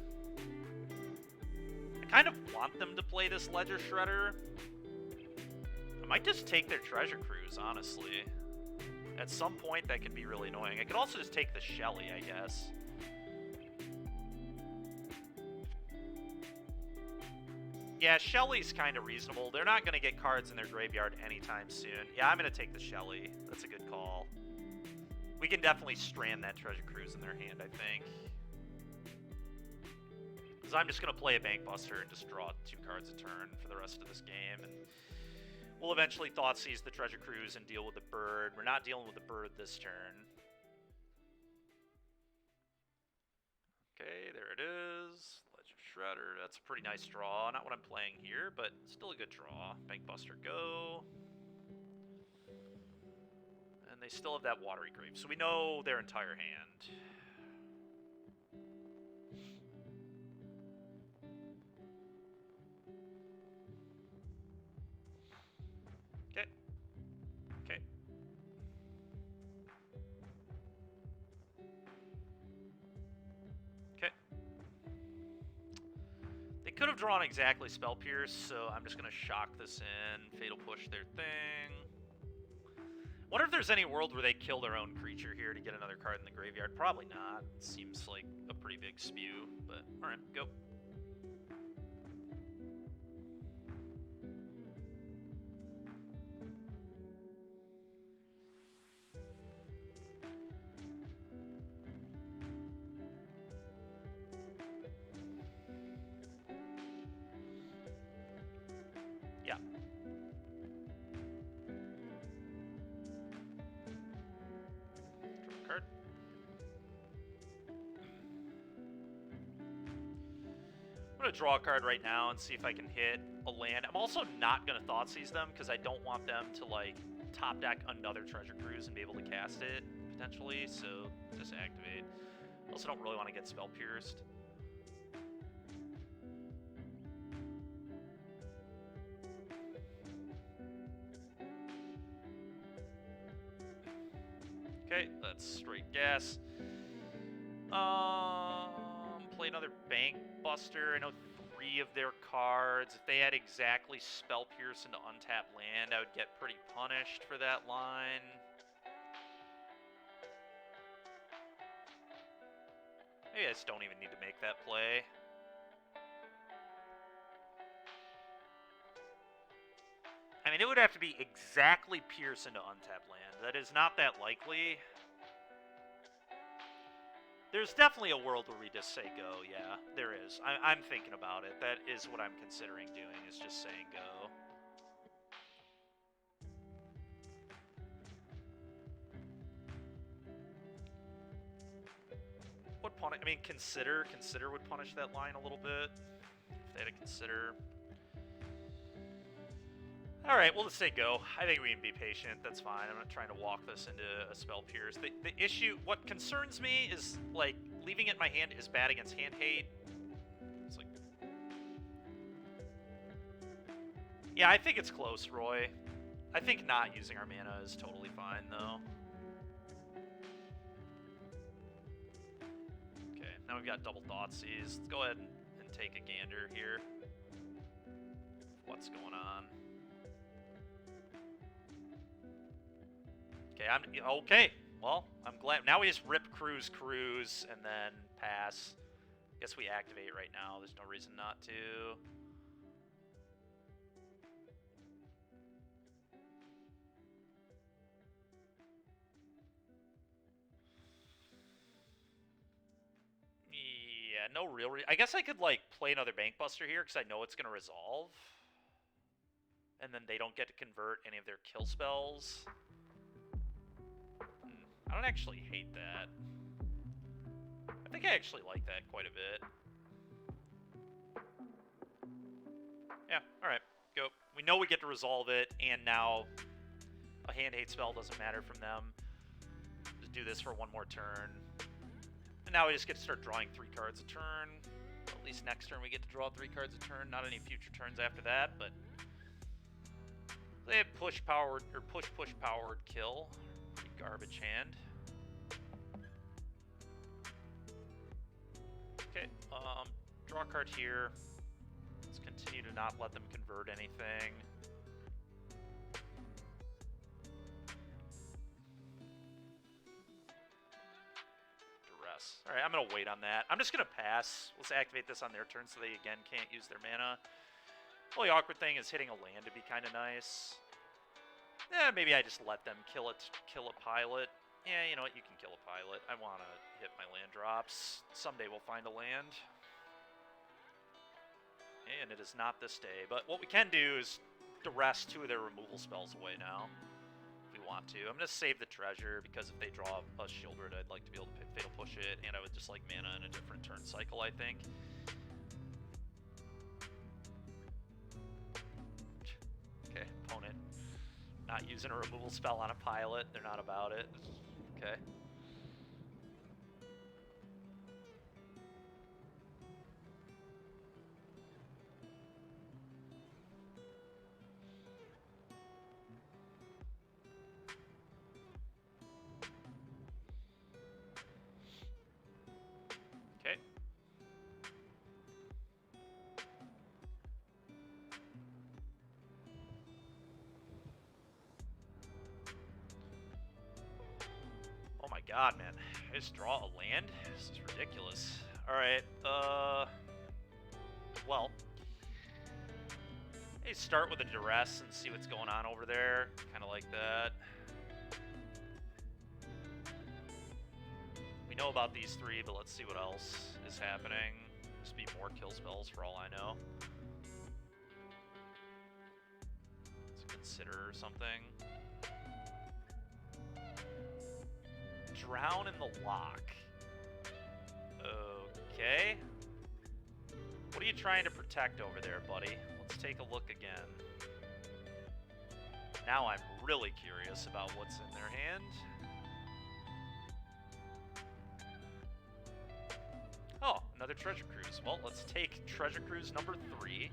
I kind of want them to play this Ledger Shredder. I might just take their Treasure Cruise, honestly. At some point, that could be really annoying. I could also just take the Shelly, I guess. Yeah, Shelly's kind of reasonable. They're not going to get cards in their graveyard anytime soon. Yeah, I'm going to take the Shelly. That's a good call. We can definitely strand that Treasure Cruise in their hand, I think. Because I'm just going to play a Bankbuster and just draw 2 cards a turn for the rest of this game. And we'll eventually Thoughtseize the Treasure Cruise and deal with the bird. We're not dealing with the bird this turn. Okay, there it is. Shredder, that's a pretty nice draw. Not what I'm playing here, but still a good draw. Bankbuster, go. And they still have that Watery Grave, so we know their entire hand. could have drawn exactly Spell Pierce, so I'm just going to shock this in, Fatal Push their thing. Wonder if there's any world where they kill their own creature here to get another card in the graveyard. Probably not. Seems like a pretty big spew, but alright, go. Yeah. Draw a card. I'm going to draw a card right now and see if I can hit a land. I'm also not going to Thoughtseize them because I don't want them to, like, top deck another Treasure Cruise and be able to cast it, potentially, so just activate. I also don't really want to get Spell Pierced. Okay, that's straight gas. Play another Bank Buster. I know 3 of their cards. If they had exactly Spell Pierce into untapped land, I would get pretty punished for that line. Maybe I just don't even need to make that play. I mean, it would have to be exactly Pierce into untapped land. That is not that likely. There's definitely a world where we just say go, yeah, there is. I'm thinking about it. That is what I'm considering doing, is just saying go. What punish? I mean, consider would punish that line a little bit. If they had to consider. Alright, we'll just say go. I think we can be patient. That's fine. I'm not trying to walk this into a Spell Pierce. The issue, what concerns me is, like, leaving it in my hand is bad against hand hate. It's like... Yeah, I think it's close, Roy. I think not using our mana is totally fine, though. Okay, now we've got double Thoughtseize. Let's go ahead and take a gander here. What's going on? Okay. Well, I'm glad. Now we just rip cruise, and then pass. Guess we activate right now. There's no reason not to. Yeah, no real reason. I guess I could, like, play another Bank Buster here because I know it's going to resolve. And then they don't get to convert any of their kill spells. I don't actually hate that. I think I actually like that quite a bit. Yeah, alright, go. We know we get to resolve it, and now a hand hate spell doesn't matter from them. Just do this for one more turn. And now we just get to start drawing 3 cards a turn. At least next turn we get to draw 3 cards a turn, not any future turns after that, but they have push powered or push powered kill. Pretty garbage hand. Okay, draw a card here. Let's continue to not let them convert anything. Duress. Alright, I'm gonna wait on that. I'm just gonna pass. Let's activate this on their turn so they again can't use their mana. The only awkward thing is hitting a land to be kind of nice. Yeah, maybe I just let them kill a pilot. Yeah, you know what? You can kill a pilot. I want to hit my land drops. Someday we'll find a land. And it is not this day. But what we can do is duress 2 of their removal spells away now. If we want to. I'm going to save the treasure because if they draw a Shieldred, I'd like to be able to fatal push it. And I would just like mana in a different turn cycle, I think. Okay, opponent not using a removal spell on a pilot. They're not about it. Okay. Okay. God, man. I just draw a land? This is ridiculous. Alright, well. Hey, start with a duress and see what's going on over there. Kind of like that. We know about these three, but let's see what else is happening. Just be more kill spells for all I know. Let's consider something. Drown in the lock. Okay. What are you trying to protect over there, buddy? Let's take a look again. Now I'm really curious about what's in their hand. Oh, another treasure cruise. Well, let's take treasure cruise number 3.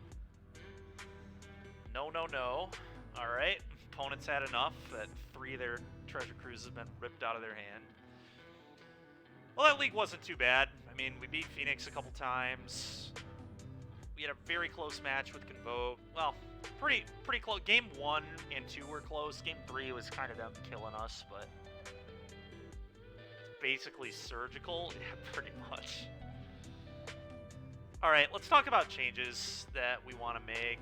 No, no, no. Alright, opponents had enough that 3 of their treasure cruises have been ripped out of their hand. Well, that league wasn't too bad. I mean, we beat Phoenix a couple times. We had a very close match with Convoke. Well, pretty close. Game 1 and 2 were close. Game 3 was kind of them killing us, but basically surgical. Yeah, pretty much. All right, let's talk about changes that we want to make.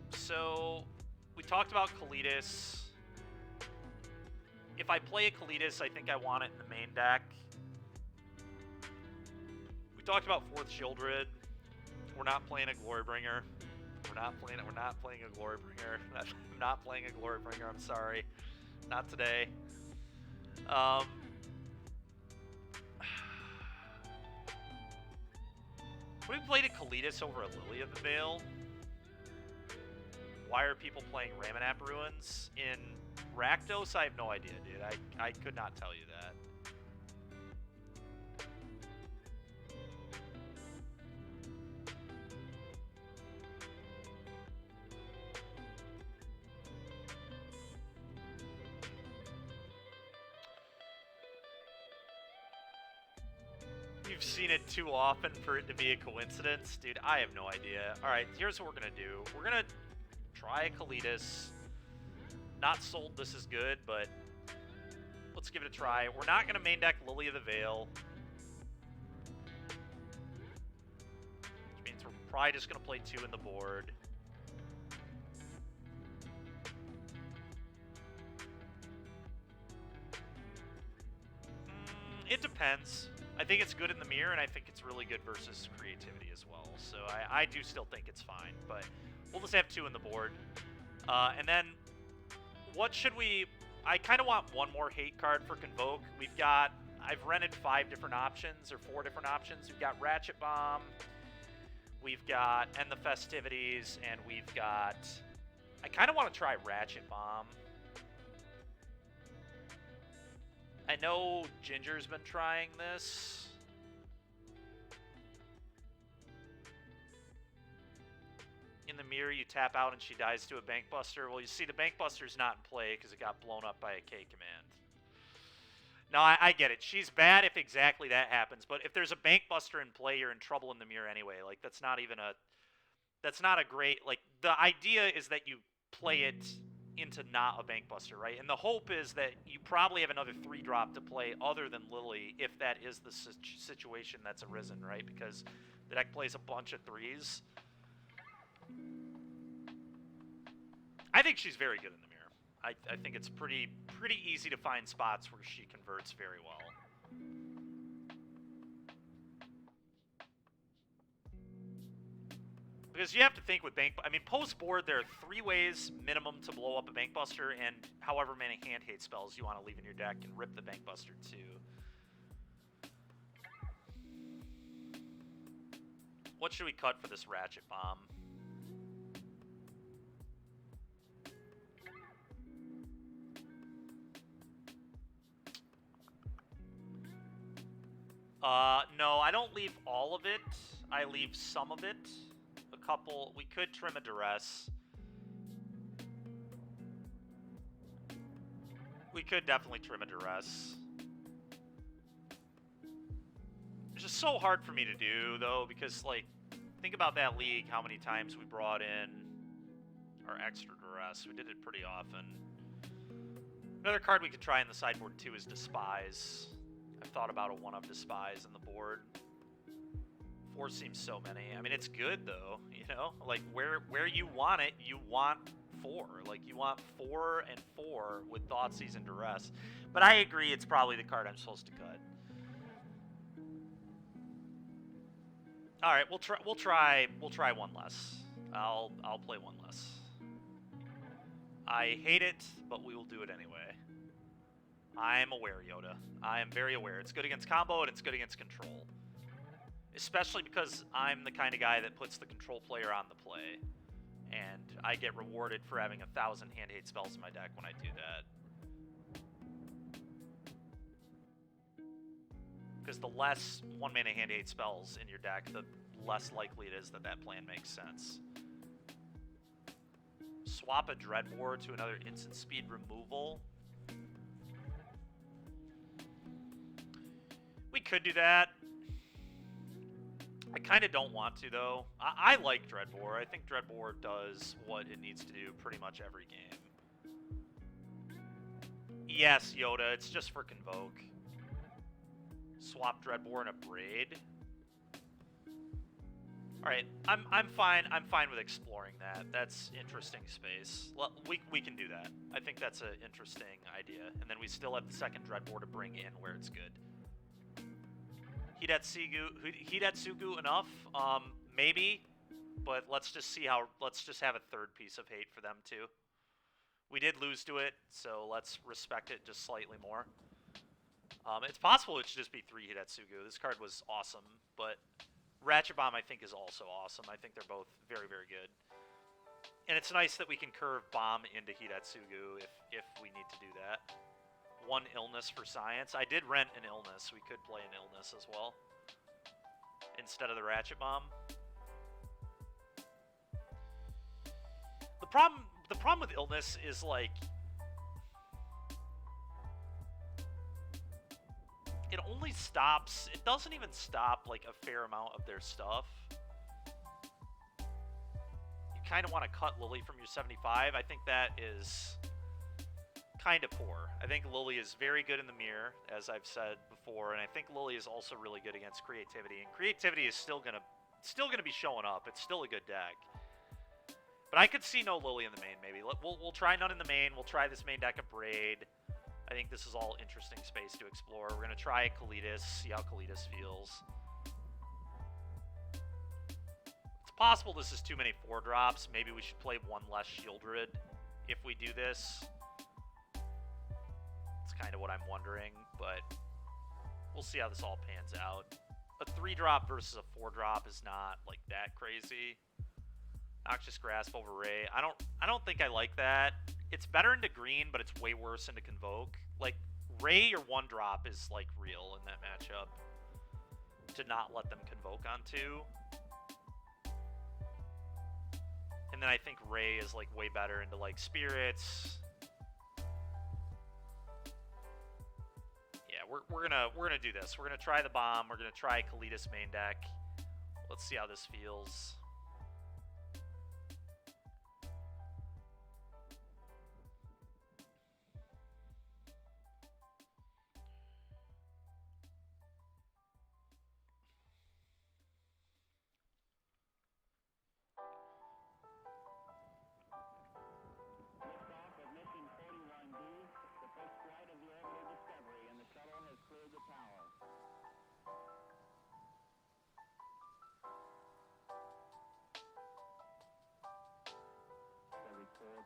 So, we talked about Kalidas. If I play a Kalidas, I think I want it in the main deck. We talked about 4th Shieldred. We're not playing a Glorybringer. We're not playing a Glorybringer. I'm not playing a Glorybringer, I'm sorry. Not today. We played a Kalidas over a Lily of the Veil. Why are people playing Ramanap Ruins? In Rakdos, I have no idea, dude. I could not tell you that. You've seen it too often for it to be a coincidence? Dude, I have no idea. Alright, here's what we're going to do. We're going to try a Kalidas. Not sold this is good, but let's give it a try. We're not going to main deck Lily of the Veil. Which means we're probably just going to play 2 in the board. It depends. I think it's good in the mirror, and I think it's really good versus creativity as well. So I do still think it's fine, but we'll just have 2 in the board. And then, what should we... I kind of want one more hate card for Convoke. We've got... I've rented 5 different options, or 4 different options. We've got Ratchet Bomb, we've got End the Festivities, and we've got... I kind of want to try Ratchet Bomb. I know Ginger's been trying this. In the mirror, you tap out and she dies to a Bankbuster. Well, you see, the Bankbuster's not in play because it got blown up by a K command. No, I get it. She's bad if exactly that happens, but if there's a Bankbuster in play, you're in trouble in the mirror anyway. Like, that's not even a... That's not a great... Like, the idea is that you play it into not a Bankbuster, right? And the hope is that you probably have another 3-drop to play other than Lily if that is the situation that's arisen, right? Because the deck plays a bunch of 3s. I think she's very good in the mirror. I think it's pretty easy to find spots where she converts very well. Because you have to think with I mean, post-board, there are 3 ways minimum to blow up a Bankbuster, and however many hand hate spells you want to leave in your deck and rip the Bankbuster too. What should we cut for this Ratchet Bomb? No, I don't leave all of it. I leave some of it. A couple. We could trim a Duress. We could definitely trim a Duress. It's just so hard for me to do, though, because, like, think about that league, how many times we brought in our extra Duress. We did it pretty often. Another card we could try in the sideboard too is Despise. I've thought about a 1-of Despise in the board. 4 seems so many. I mean, it's good though, you know? Like, where you want it, you want 4. Like, you want 4 and 4 with Thoughtseize and Duress. But I agree, it's probably the card I'm supposed to cut. All right, we'll try one less. I'll play one less. I hate it, but we will do it anyway. I'm aware, Yoda. I am very aware. It's good against combo, and it's good against control. Especially because I'm the kind of guy that puts the control player on the play. And I get rewarded for having 1,000 hand-hate spells in my deck when I do that. Because the less 1-mana hand-hate spells in your deck, the less likely it is that that plan makes sense. Swap a Dreadbore to another instant speed removal. We could do that. I kind of don't want to, though. I like Dreadbore. I think Dreadbore does what it needs to do pretty much every game. Yes, Yoda, it's just for Convoke. Swap Dreadbore and a Braid. Alright, I'm fine. I'm fine with exploring that. That's interesting space. We can do that. I think that's an interesting idea. And then we still have the second Dreadbore to bring in where it's good. Hidatsugu enough? Maybe. But let's just see how... Let's just have a third piece of hate for them, too. We did lose to it, so let's respect it just slightly more. It's possible it should just be 3 Hidatsugu. This card was awesome, but... Ratchet Bomb, I think, is also awesome. I think they're both very, very good. And it's nice that we can curve Bomb into Hidatsugu if we need to do that. 1 Illness for Science. I did rent an Illness. We could play an Illness as well. Instead of the Ratchet Bomb. The problem with Illness is, like... It only stops... It doesn't even stop, like, a fair amount of their stuff. You kind of want to cut Lily from your 75. I think that is kind of poor. I think Lily is very good in the mirror, as I've said before, and I think Lily is also really good against Creativity. And Creativity is still gonna be showing up. It's still a good deck. But I could see no Lily in the main, maybe. We'll try none in the main. We'll try this main deck of Braid. I think this is all interesting space to explore. We're going to try Kalitas, see how Kalitas feels. It's possible this is too many 4-drops. Maybe we should play 1 less Shieldred if we do this. It's kind of what I'm wondering, but we'll see how this all pans out. A 3-drop versus a 4-drop is not, like, that crazy. Noxious Grasp over Ray. I don't think I like that. It's better into green, but it's way worse into Convoke. Like, Ray, your 1-drop is, like, real in that matchup. To not let them Convoke on 2. And then I think Ray is, like, way better into, like, Spirits. Yeah, we're gonna do this. We're gonna try the Bomb. We're gonna try Kalitas main deck. Let's see how this feels.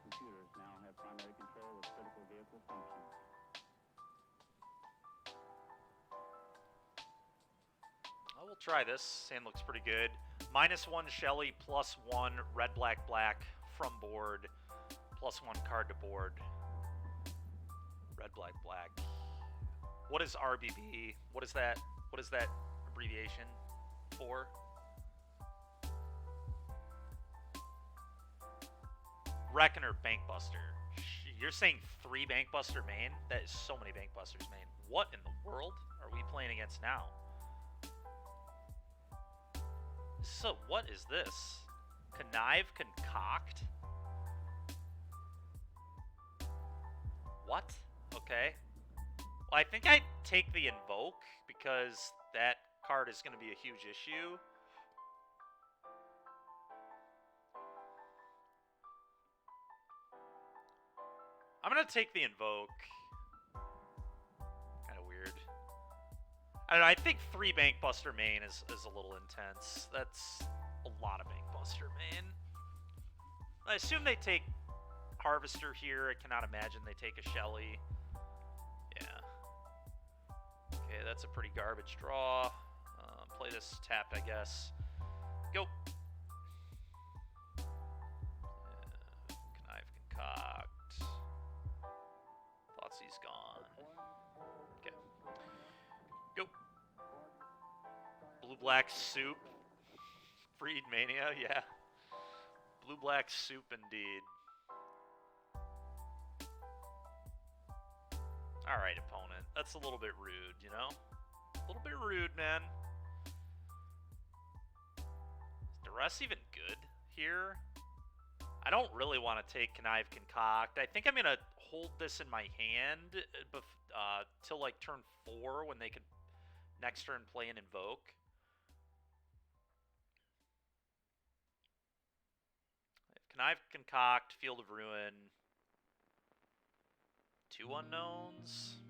Computers now have primary control of critical vehicle functions. I will try this. Hand looks pretty good. -1 Shelly, +1 red, black, black from board, +1 card to board. Red, black, black. What is RBB? What is that? What is that abbreviation for? Reckoner Bankbuster. You're saying 3 Bankbuster main? That is so many Bankbusters main. What in the world are we playing against now? So, what is this? Connive Concoct? What? Okay. Well, I think I take the Invoke because that card is going to be a huge issue. I'm going to take the Invoke. Kind of weird. I don't know, I think 3 Bankbuster main is a little intense. That's a lot of Bankbuster main. I assume they take Harvester here. I cannot imagine they take a Shelly. Yeah. Okay, that's a pretty garbage draw. Play this tapped, I guess. Go. Connive, Concoct. Thoughtseize gone. Okay. Go. Blue-black soup. Freed Mania, yeah. Blue-black soup indeed. Alright, opponent. That's a little bit rude, you know? A little bit rude, man. Is Duress even good here? I don't really want to take Connive Concoct. I think I'm going to hold this in my hand till like turn 4 when they could next turn play and Invoke. Connive Concoct, Field of Ruin. 2 unknowns.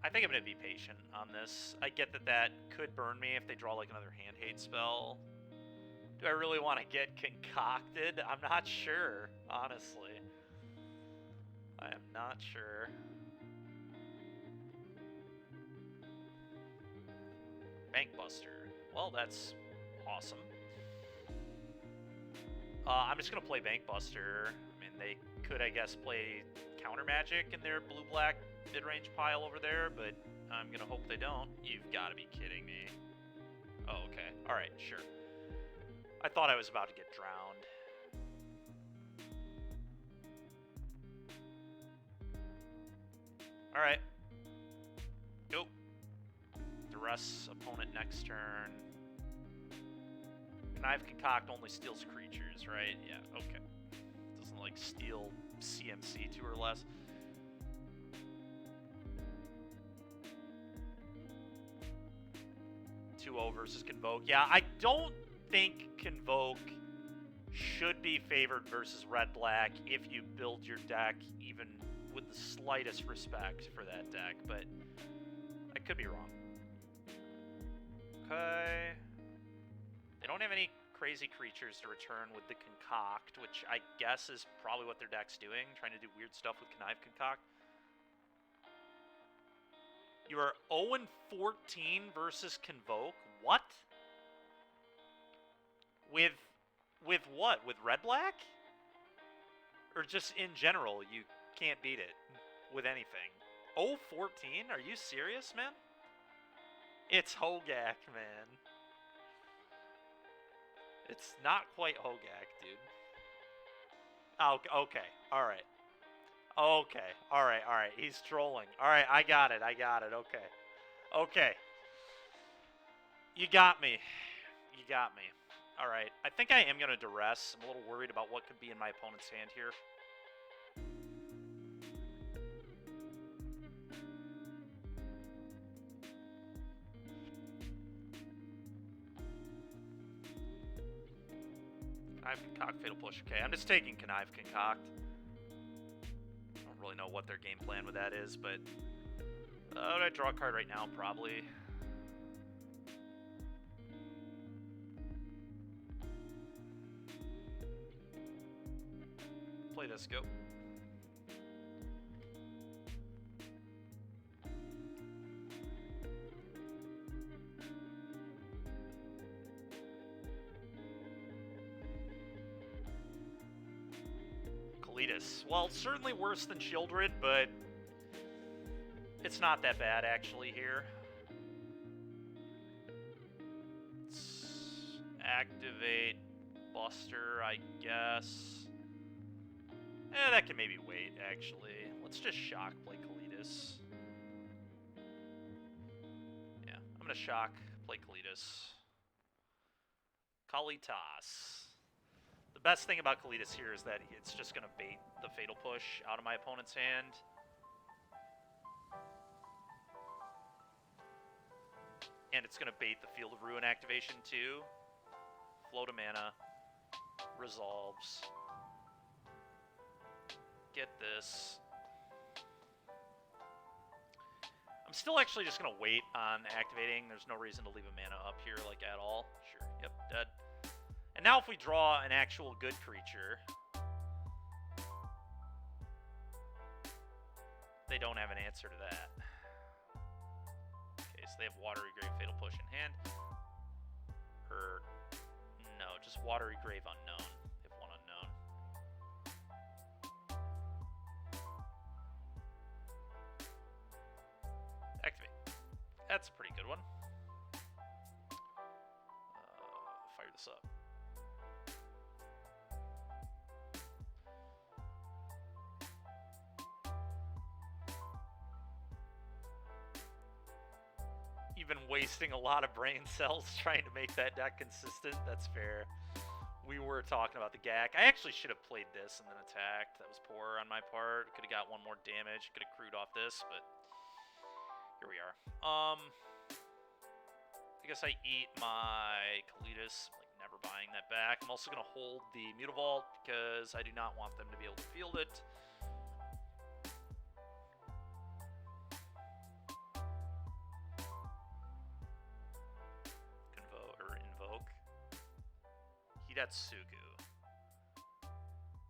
I think I'm going to be patient on this. I get that could burn me if they draw like another hand hate spell. Do I really want to get concocted? I'm not sure, honestly. I am not sure. Bankbuster. Well, that's awesome. I'm just going to play Bankbuster. I mean, they could, I guess, play Counter Magic in their blue-black mid-range pile over there, but I'm going to hope they don't. You've got to be kidding me. Oh, okay. Alright, sure. I thought I was about to get drowned. Alright. Go. Duress opponent next turn. Connive Concoct only steals creatures, right? Yeah, okay. Doesn't, like, steal CMC 2 or less. Versus Convoke. Yeah, I don't think Convoke should be favored versus Red-Black if you build your deck even with the slightest respect for that deck, but I could be wrong. Okay. They don't have any crazy creatures to return with the Concoct, which I guess is probably what their deck's doing, trying to do weird stuff with Connive Concoct. You are 0-14 versus Convoke? What? With what? With Red-Black? Or just in general, you can't beat it with anything? 0-14? Are you serious, man? It's Hogak, man. It's not quite Hogak, dude. Oh, okay. Alright. Okay. Alright, alright. He's trolling. Alright, I got it. Okay. Okay. You got me. You got me. Alright. I think I am going to Duress. I'm a little worried about what could be in my opponent's hand here. Connive Concoct, Fatal Push. Okay, I'm just taking Connive Concoct. I don't really know what their game plan with that is, but... would I draw a card right now? Probably. Play this, go. Kalitas. Well, it's certainly worse than Shieldred, but it's not that bad actually here. Let's activate Buster, I guess. That can maybe wait, actually. Let's just shock play Kalitas. Yeah, I'm gonna shock play Kalitas. Kalitas. The best thing about Kalitas here is that it's just going to bait the Fatal Push out of my opponent's hand. And it's going to bait the Field of Ruin activation too. Float a mana. Resolves. Get this. I'm still actually just going to wait on activating. There's no reason to leave a mana up here, like, at all. Sure. Yep, dead. And now if we draw an actual good creature, they don't have an answer to that. Okay, so they have Watery Grave Fatal Push in hand. Or, no, just Watery Grave Unknown. They have one unknown. Activate. That's a pretty good one. Fire this up. Even wasting a lot of brain cells trying to make that deck consistent. That's fair. We were talking about the GAC. I actually should have played this and then attacked. That was poor on my part. Could have got one more damage. Could have crewed off this, but here we are. I guess I eat my Kalitas. I'm like never buying that back. I'm also going to hold the Mutavault because I do not want them to be able to field it. Hidatsugu.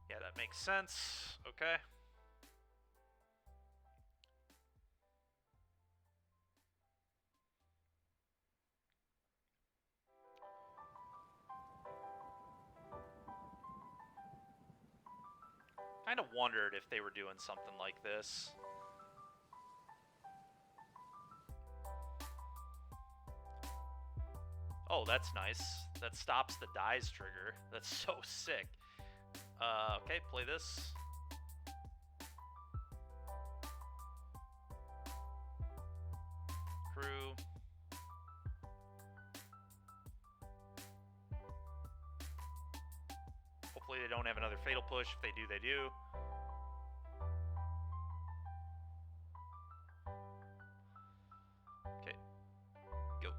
Yeah, that makes sense. Okay. Kind of wondered if they were doing something like this. Oh, that's nice. That stops the dies trigger. That's so sick. Okay, play this. Crew. Hopefully they don't have another Fatal Push. If they do, they do. Okay. Go.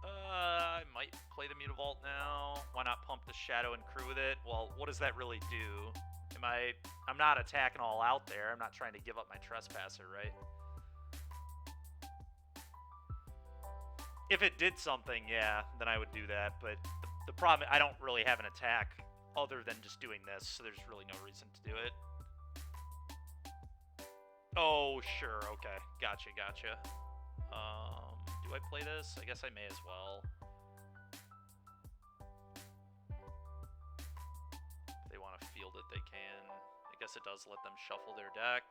I might play the Mutavault now. Why not pump the Shadow and crew with it? Well, what does that really do? I'm not attacking all out there. I'm not trying to give up my Trespasser, right? If it did something, yeah, then I would do that. But the problem, I don't really have an attack other than just doing this, so there's really no reason to do it. Oh, sure, okay. Gotcha. Do I play this? I guess I may as well. If they want to field it, they can. I guess it does let them shuffle their deck.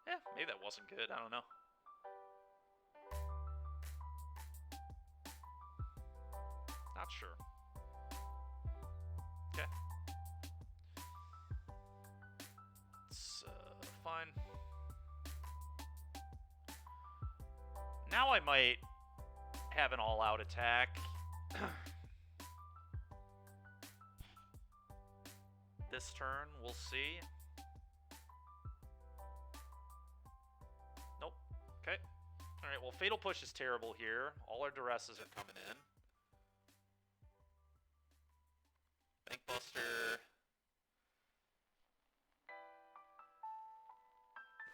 Yeah, maybe that wasn't good. I don't know. Not sure. Okay. It's fine. Now I might have an all-out attack. This turn, we'll see. Nope. Okay. Alright, well, Fatal Push is terrible here. All our Duresses are coming in. Bankbuster.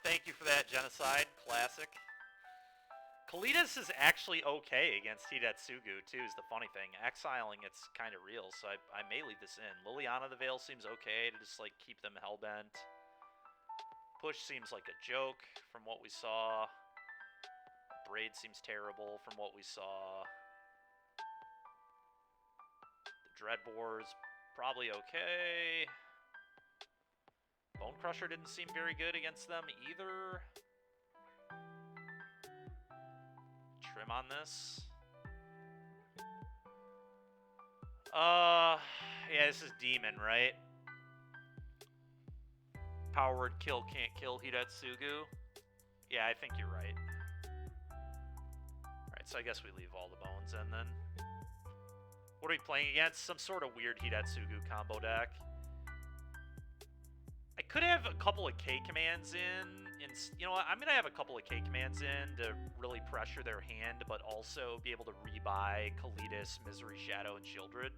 Thank you for that, Genocide. Classic. Kalitas is actually okay against Hidatsugu, too, is the funny thing. Exiling, it's kind of real, so I may leave this in. Liliana the Veil seems okay to just, like, keep them hellbent. Push seems like a joke from what we saw. Braid seems terrible from what we saw. The Dreadbore's probably okay. Bone Crusher didn't seem very good against them either. Trim on this. Yeah, this is Demon, right? Power word kill can't kill Hidatsugu. Yeah, I think you're right. Alright, so I guess we leave all the bones in then. What are we playing against? Some sort of weird Hidetsugu combo deck. I could have a couple of K commands in. You know what? I'm going to have a couple of K commands in to really pressure their hand, but also be able to rebuy Kalitas, Misery Shadow, and Shieldred.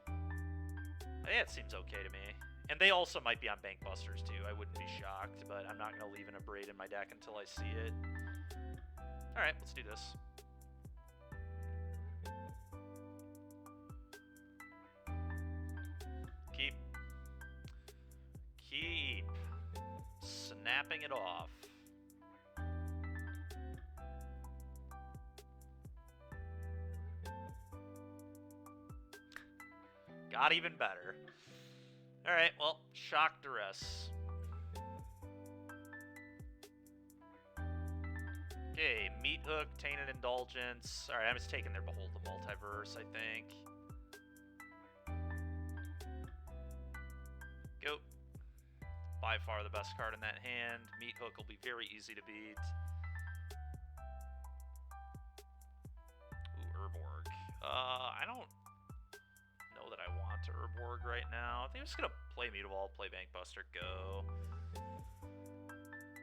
I think that seems okay to me. And they also might be on Bankbusters too. I wouldn't be shocked, but I'm not going to leave an Abrade in my deck until I see it. Alright, let's do this. Keep snapping it off. Got even better. Alright, well, Shock Duress. Okay, Meat Hook, Tainted Indulgence. Alright, I'm just taking their Behold the Multiverse, I think. Go. By far the best card in that hand. Meat Hook will be very easy to beat. Ooh, Urborg. I don't know that I want to Urborg right now. I think I'm just going to play Mutavault, play Bankbuster, go.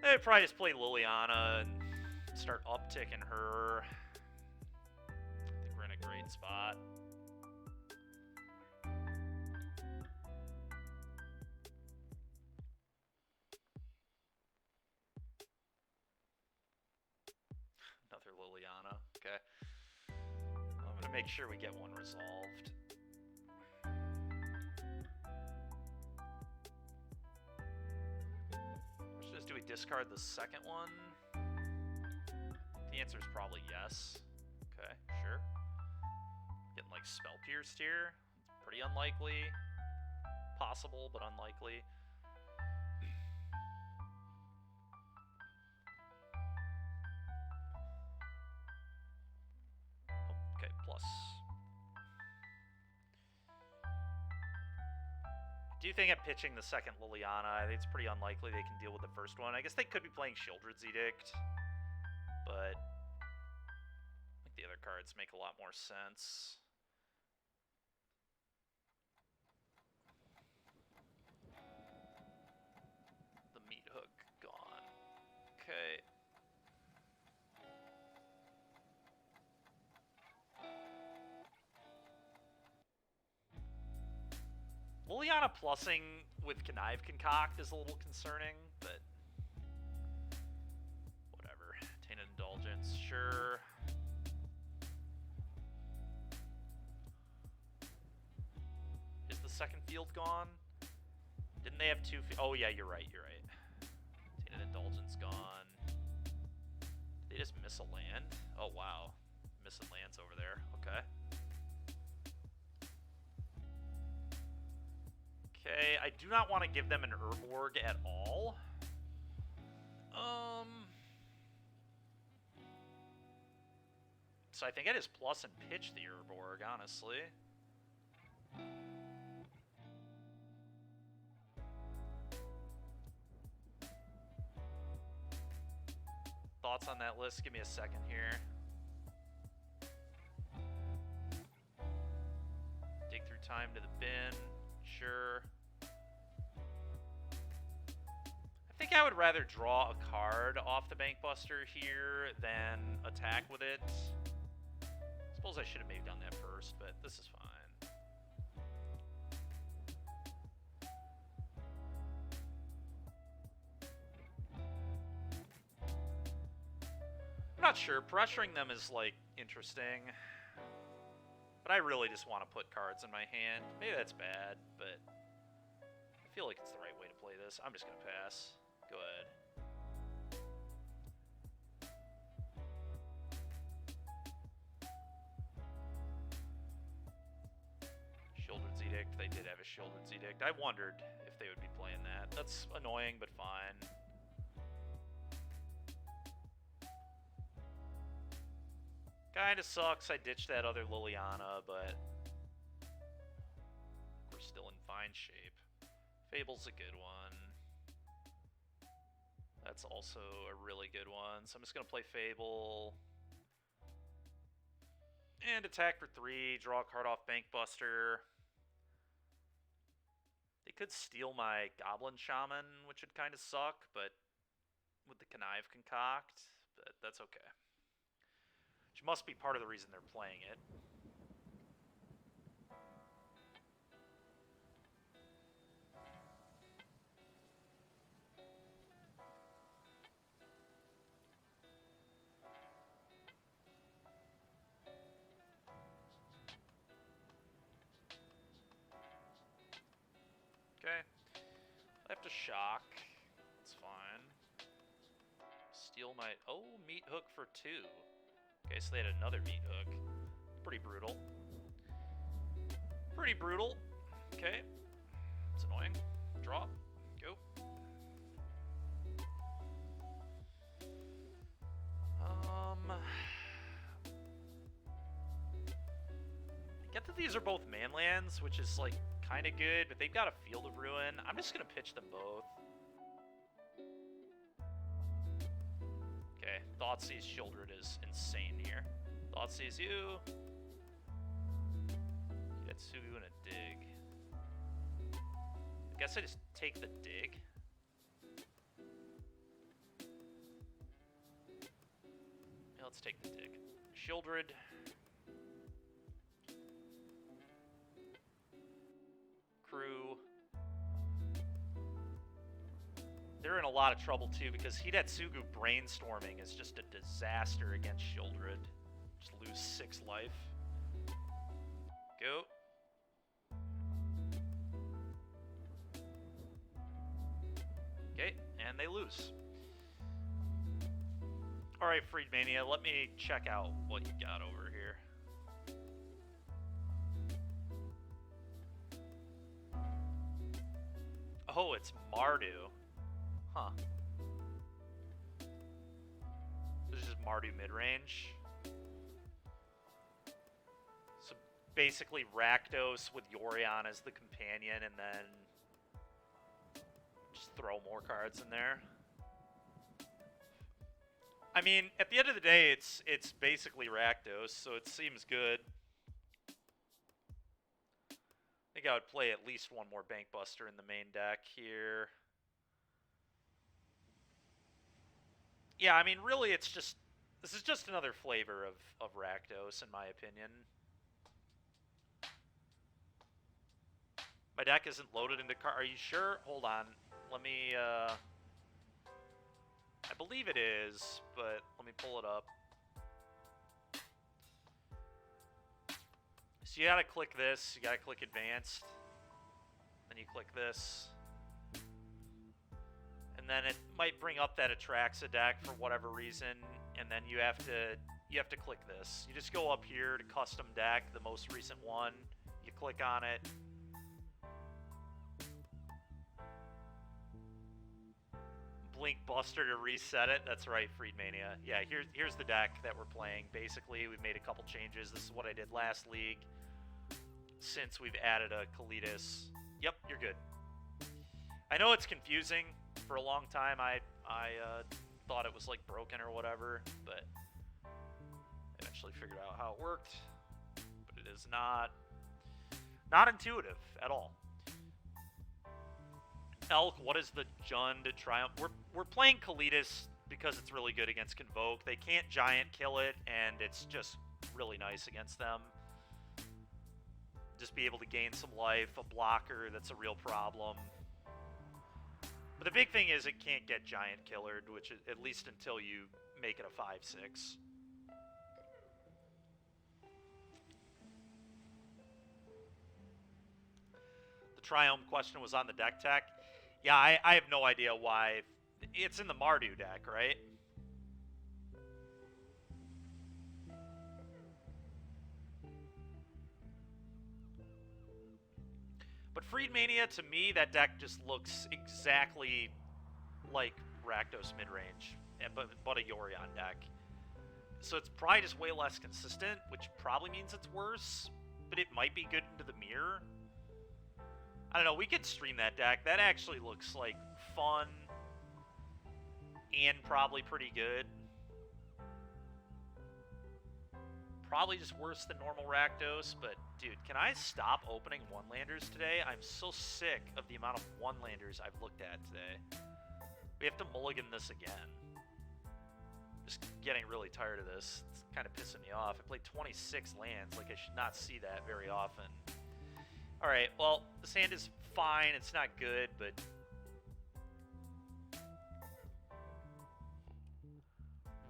I'd probably just play Liliana and start upticking her. I think we're in a great spot. Another Liliana. Okay. I'm going to make sure we get one resolved. Do we discard the second one? The answer is probably yes. Okay, sure. Getting like Spell Pierced here. It's pretty unlikely. Possible, but unlikely. Okay, plus. I do think I'm pitching the second Liliana. I think it's pretty unlikely they can deal with the first one. I guess they could be playing Shieldred's Edict, but I think the other cards make a lot more sense. The Meat Hook gone. Okay. Liliana plussing with Connive Concoct is a little concerning, but whatever. Tainted Indulgence, sure. Is the second field gone? Didn't they have two? Oh yeah, you're right. You're right. Tainted Indulgence gone. Did they just miss a land? Oh wow, missing lands over there. Okay. Okay, I do not want to give them an Urborg at all. So I think I just plus and pitch the Urborg, honestly. Thoughts on that list? Give me a second here. Dig through time to the bin. Sure. I think I would rather draw a card off the Bankbuster here than attack with it. I suppose I should have maybe done that first, but this is fine. I'm not sure. Pressuring them is, like, interesting. But I really just want to put cards in my hand. Maybe that's bad, but I feel like it's the right way to play this. I'm just going to pass. Go ahead. Shieldred's Edict. They did have a Shieldred's Edict. I wondered if they would be playing that. That's annoying, but fine. Kinda sucks I ditched that other Liliana, but we're still in fine shape. Fable's a good one. That's also a really good one. So I'm just gonna play Fable. And attack for 3, draw a card off Bank Buster. They could steal my Goblin Shaman, which would kind of suck, but with the Connive Concoct, but that's okay. Which must be part of the reason they're playing it. Okay. I have to shock. That's fine. Steal my... Oh, Meat Hook for 2. Okay, so they had another Meat Hook. Pretty brutal. Pretty brutal. Okay. It's annoying. Draw. Go. I get that these are both manlands, which is, like, kind of good, but they've got a Field of Ruin. I'm just going to pitch them both. Okay, Thoughtseize Shieldred is insane here. Thoughtseize you. Get Sugu and a dig. I guess I just take the dig. Yeah, let's take the dig. Shieldred. Crew. They're in a lot of trouble too because Hidetsugu Brainstorming is just a disaster against Shieldred. Just lose 6 life. Go. Okay, and they lose. Alright, Freedmania, let me check out what you got over here. Oh, it's Mardu. Huh. This is just Mardu midrange. So basically Rakdos with Yorion as the companion and then just throw more cards in there. I mean, at the end of the day, it's basically Rakdos, so it seems good. I think I would play at least one more Bank Buster in the main deck here. Yeah, I mean, really, it's just... This is just another flavor of Rakdos, in my opinion. My deck isn't loaded into card. Are you sure? Hold on. Let me, I believe it is, but let me pull it up. So you gotta click this, you gotta click Advanced, then you click this, and then it might bring up that Atraxa deck for whatever reason, and then you have to click this. You just go up here to Custom Deck, the most recent one, you click on it. Blink Buster to reset it. That's right, Freedmania. Yeah, here's the deck that we're playing. Basically, we've made a couple changes. This is what I did last league. Since we've added a Kalitas. Yep, you're good. I know it's confusing. For a long time, I thought it was like broken or whatever, but eventually figured out how it worked. But it is not intuitive at all. Elk, what is the Jund Triumph? We're playing Kalitas because it's really good against Convoke. They can't Giant kill it, and it's just really nice against them. Just be able to gain some life, a blocker that's a real problem. But the big thing is it can't get Giant Killered, which is, at least until you make it a 5/6. The Triumph question was on the deck tech. Yeah, I have no idea why. It's in the Mardu deck, right? But Freedmania, to me, that deck just looks exactly like Rakdos Midrange, but a Yorion deck. So it's probably just way less consistent, which probably means it's worse, but it might be good into the mirror. I don't know, we could stream that deck. That actually looks like fun and probably pretty good. probably just worse than normal Rakdos, but dude, can I stop opening one-landers today? I'm so sick of the amount of one-landers I've looked at today. We have to mulligan this again. Just getting really tired of this. It's kind of pissing me off. I played 26 lands, like I should not see that very often. Alright, well, this hand is fine. It's not good, but...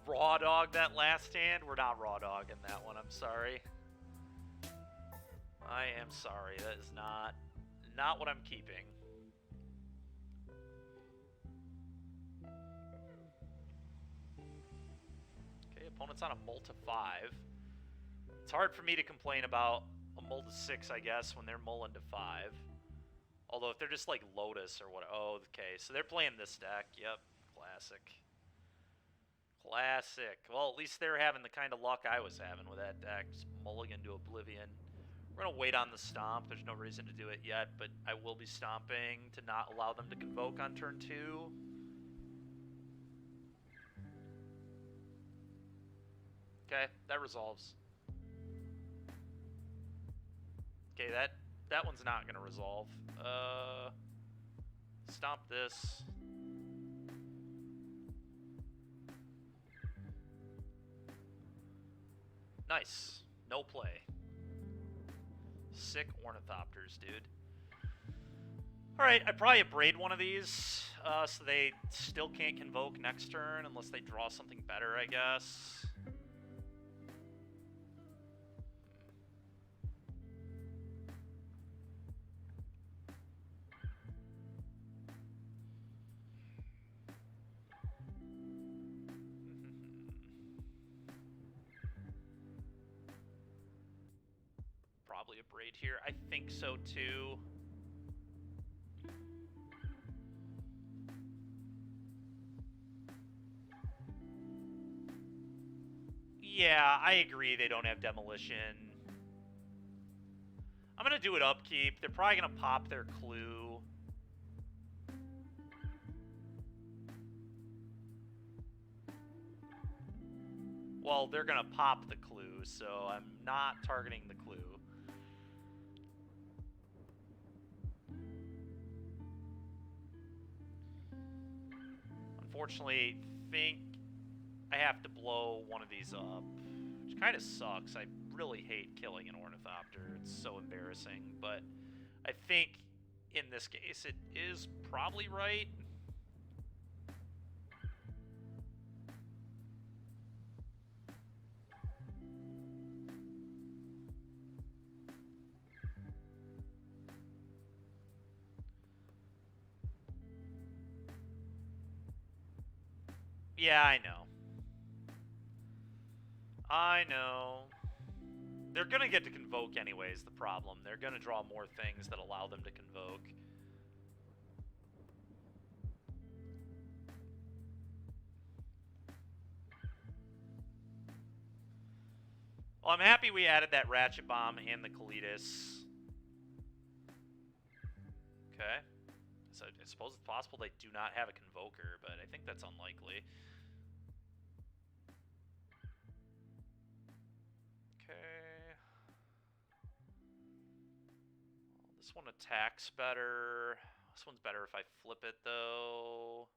Raw dog that last hand? We're not raw dogging that one, I'm sorry. I am sorry. That is not what I'm keeping. Okay, opponent's on a mull to 5. It's hard for me to complain about a mull to 6, I guess, when they're mulling to 5. Although if they're just like Lotus or what... Oh, okay, so they're playing this deck. Yep, classic. Classic. Well, at least they're having the kind of luck I was having with that deck. Just mulligan to Oblivion. We're going to wait on the stomp. There's no reason to do it yet, but I will be stomping to not allow them to convoke on turn 2. Okay, that resolves. Okay, that one's not going to resolve. Stomp this. Nice. No play. Sick Ornithopters, dude. Alright, I probably braid one of these, so they still can't convoke next turn unless they draw something better, I guess. Probably a braid here. I think so too. Yeah, I agree they don't have demolition. I'm gonna do it upkeep. They're probably gonna pop their clue. Well, they're gonna pop the clue, so I'm not targeting the clue. Unfortunately, think I have to blow one of these up, which kind of sucks. I really hate killing an Ornithopter. It's so embarrassing, but I think in this case it is probably right. Yeah, I know. I know. They're gonna get to convoke anyways, the problem. They're gonna draw more things that allow them to convoke. Well, I'm happy we added that Ratchet Bomb and the Kalitas. Okay. So I suppose it's possible they do not have a Convoker, but I think that's unlikely. Okay. Well, this one attacks better. This one's better if I flip it, though.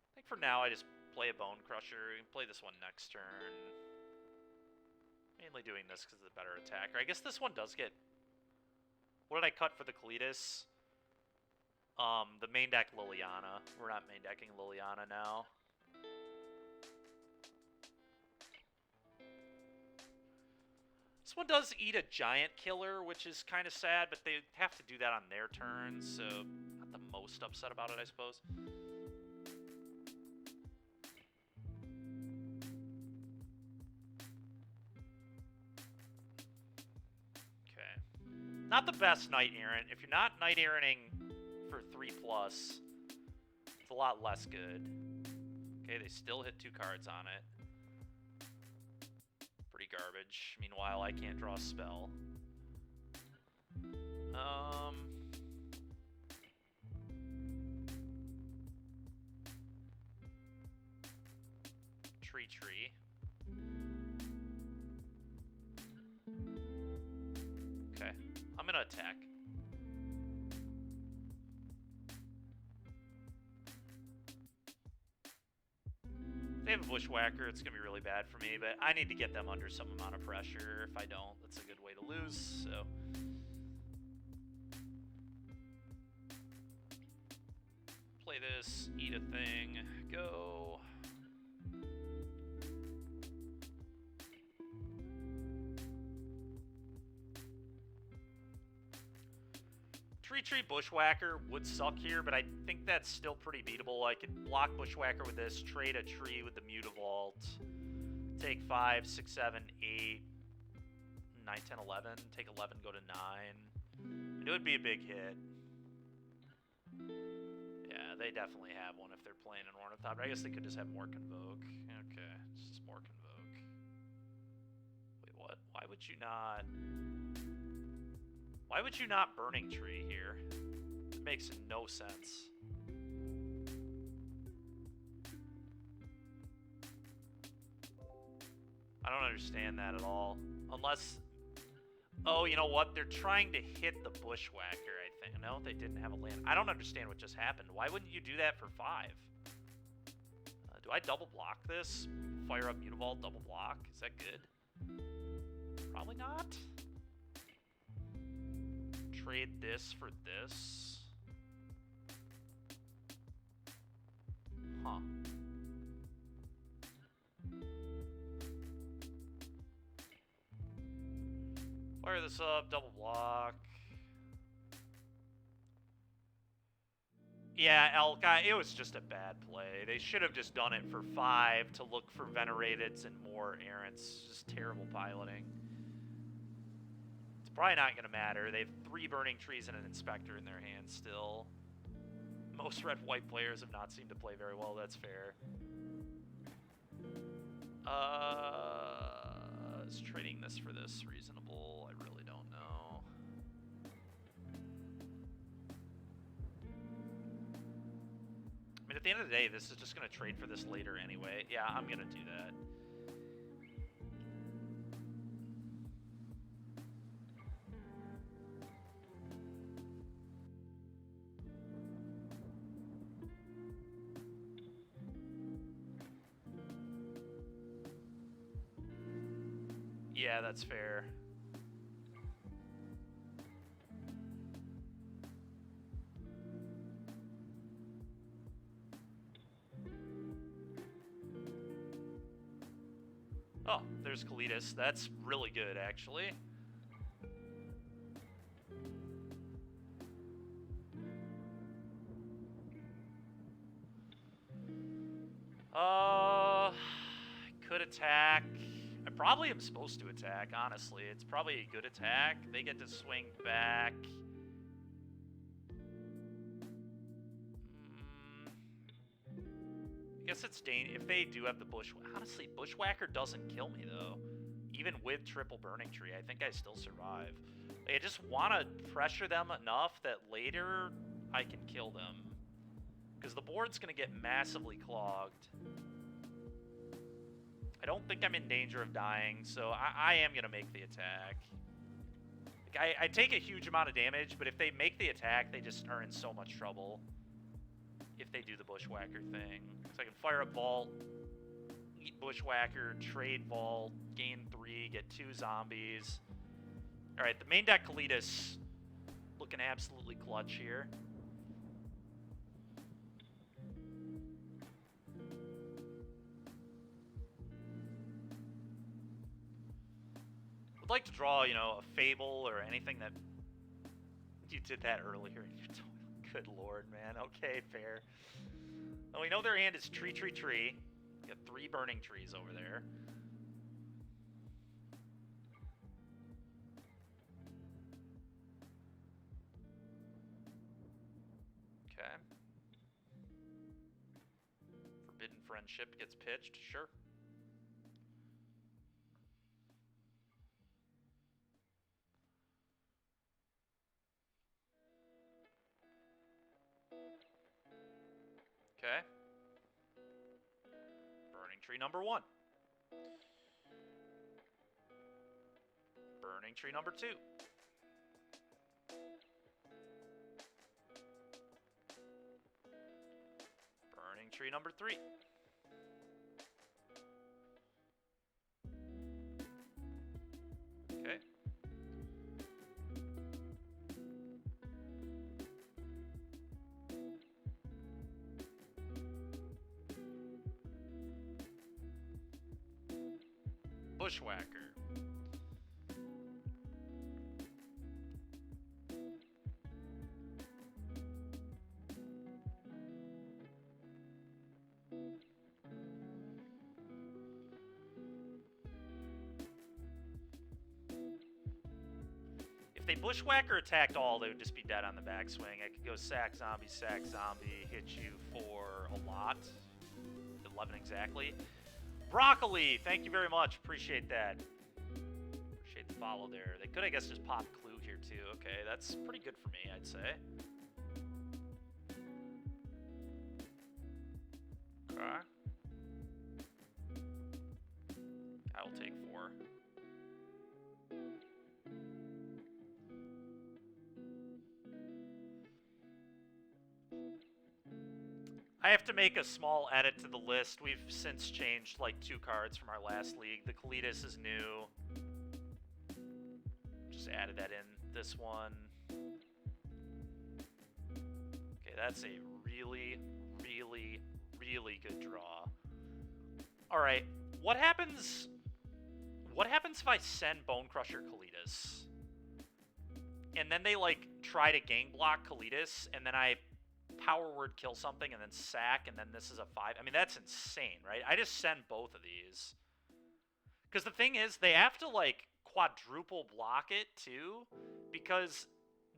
I think for now I just play a Bone Crusher and play this one next turn. Mainly doing this because of the better attacker. I guess this one does get... What did I cut for the Kalitas? The main deck Liliana. We're not main decking Liliana now. This one does eat a giant killer, which is kind of sad, but they have to do that on their turn, so not the most upset about it, I suppose. Not the best Knight Errant. If you're not Knight Erranting for 3+, it's a lot less good. Okay, they still hit 2 cards on it. Pretty garbage. Meanwhile, I can't draw a spell. Tree. gotta attack. If they have a bushwhacker, it's gonna be really bad for me, but I need to get them under some amount of pressure. If I don't, that's a good way to lose, so... Play this, eat a thing, go... Tree Bushwhacker would suck here, but I think that's still pretty beatable. I could block Bushwhacker with this, trade a tree with the Mutavault, take 5, 6, 7, 8, 9, 10, 11, take 11, go to 9. And it would be a big hit. Yeah, they definitely have one if they're playing an Ornithop. I guess they could just have more Convoke. Okay, it's just more Convoke. Wait, what? Why would you not... Why would you not Burning Tree here? It makes no sense. I don't understand that at all. Unless... Oh, you know what? They're trying to hit the Bushwhacker, I think. No, they didn't have a land. I don't understand what just happened. Why wouldn't you do that for 5? Do I double block this? Fire up Mutavault, double block? Is that good? Probably not. Trade this for this. Huh. Fire this up, double block. Yeah, Elk, it was just a bad play. They should have just done it for 5 to look for Venerateds and more Errants. Just terrible piloting. Probably not going to matter. They have 3 Burning Trees and an Inspector in their hands still. Most red-white players have not seemed to play very well, that's fair. Is trading this for this reasonable? I really don't know. I mean, at the end of the day, this is just going to trade for this later anyway. Yeah, I'm going to do that. Yeah, that's fair. Oh, there's Kalidas. That's really good, actually. Could attack. I probably am supposed to attack, honestly. It's probably a good attack. They get to swing back. I guess it's if they do have the honestly, Bushwhacker doesn't kill me, though. Even with triple Burning Tree, I think I still survive. I just want to pressure them enough that later I can kill them. Because the board's going to get massively clogged. I don't think I'm in danger of dying, so I am going to make the attack. Like, I take a huge amount of damage, but if they make the attack, they just are in so much trouble. If they do the Bushwhacker thing. So I can fire up Vault, eat Bushwhacker, trade Vault, gain 3, get 2 zombies. Alright, the main deck Kalidas looking absolutely clutch here. Would like to draw, you know, a Fable or anything that... You did that earlier in your toilet. Good lord, man. Okay, fair. Well, we know their hand is tree. Got 3 Burning Trees over there. Okay. Forbidden Friendship gets pitched, sure. Okay. Burning Tree number 1. Burning Tree number 2. Entry number 3. Okay. Bushwhacker. If they Bushwhacker attacked all, they would just be dead on the backswing. I could go sack, zombie, hit you for a lot. 11 exactly. Broccoli, thank you very much. Appreciate that. Appreciate the follow there. They could, I guess, just pop Clue here, too. Okay, that's pretty good for me, I'd say. Okay. I will take 4. I have to make a small edit to the list. We've since changed like 2 cards from our last league. The Kalitas is new. Just added that in. This one. Okay, that's a really, really, really good draw. Alright, what happens if I send Bone Crusher Kalitas? And then they like try to gang block Kalitas, and then I power word kill something and then sack, and then this is a 5. I mean, that's insane, right? I just send both of these. Because the thing is, they have to, like, quadruple block it, too, because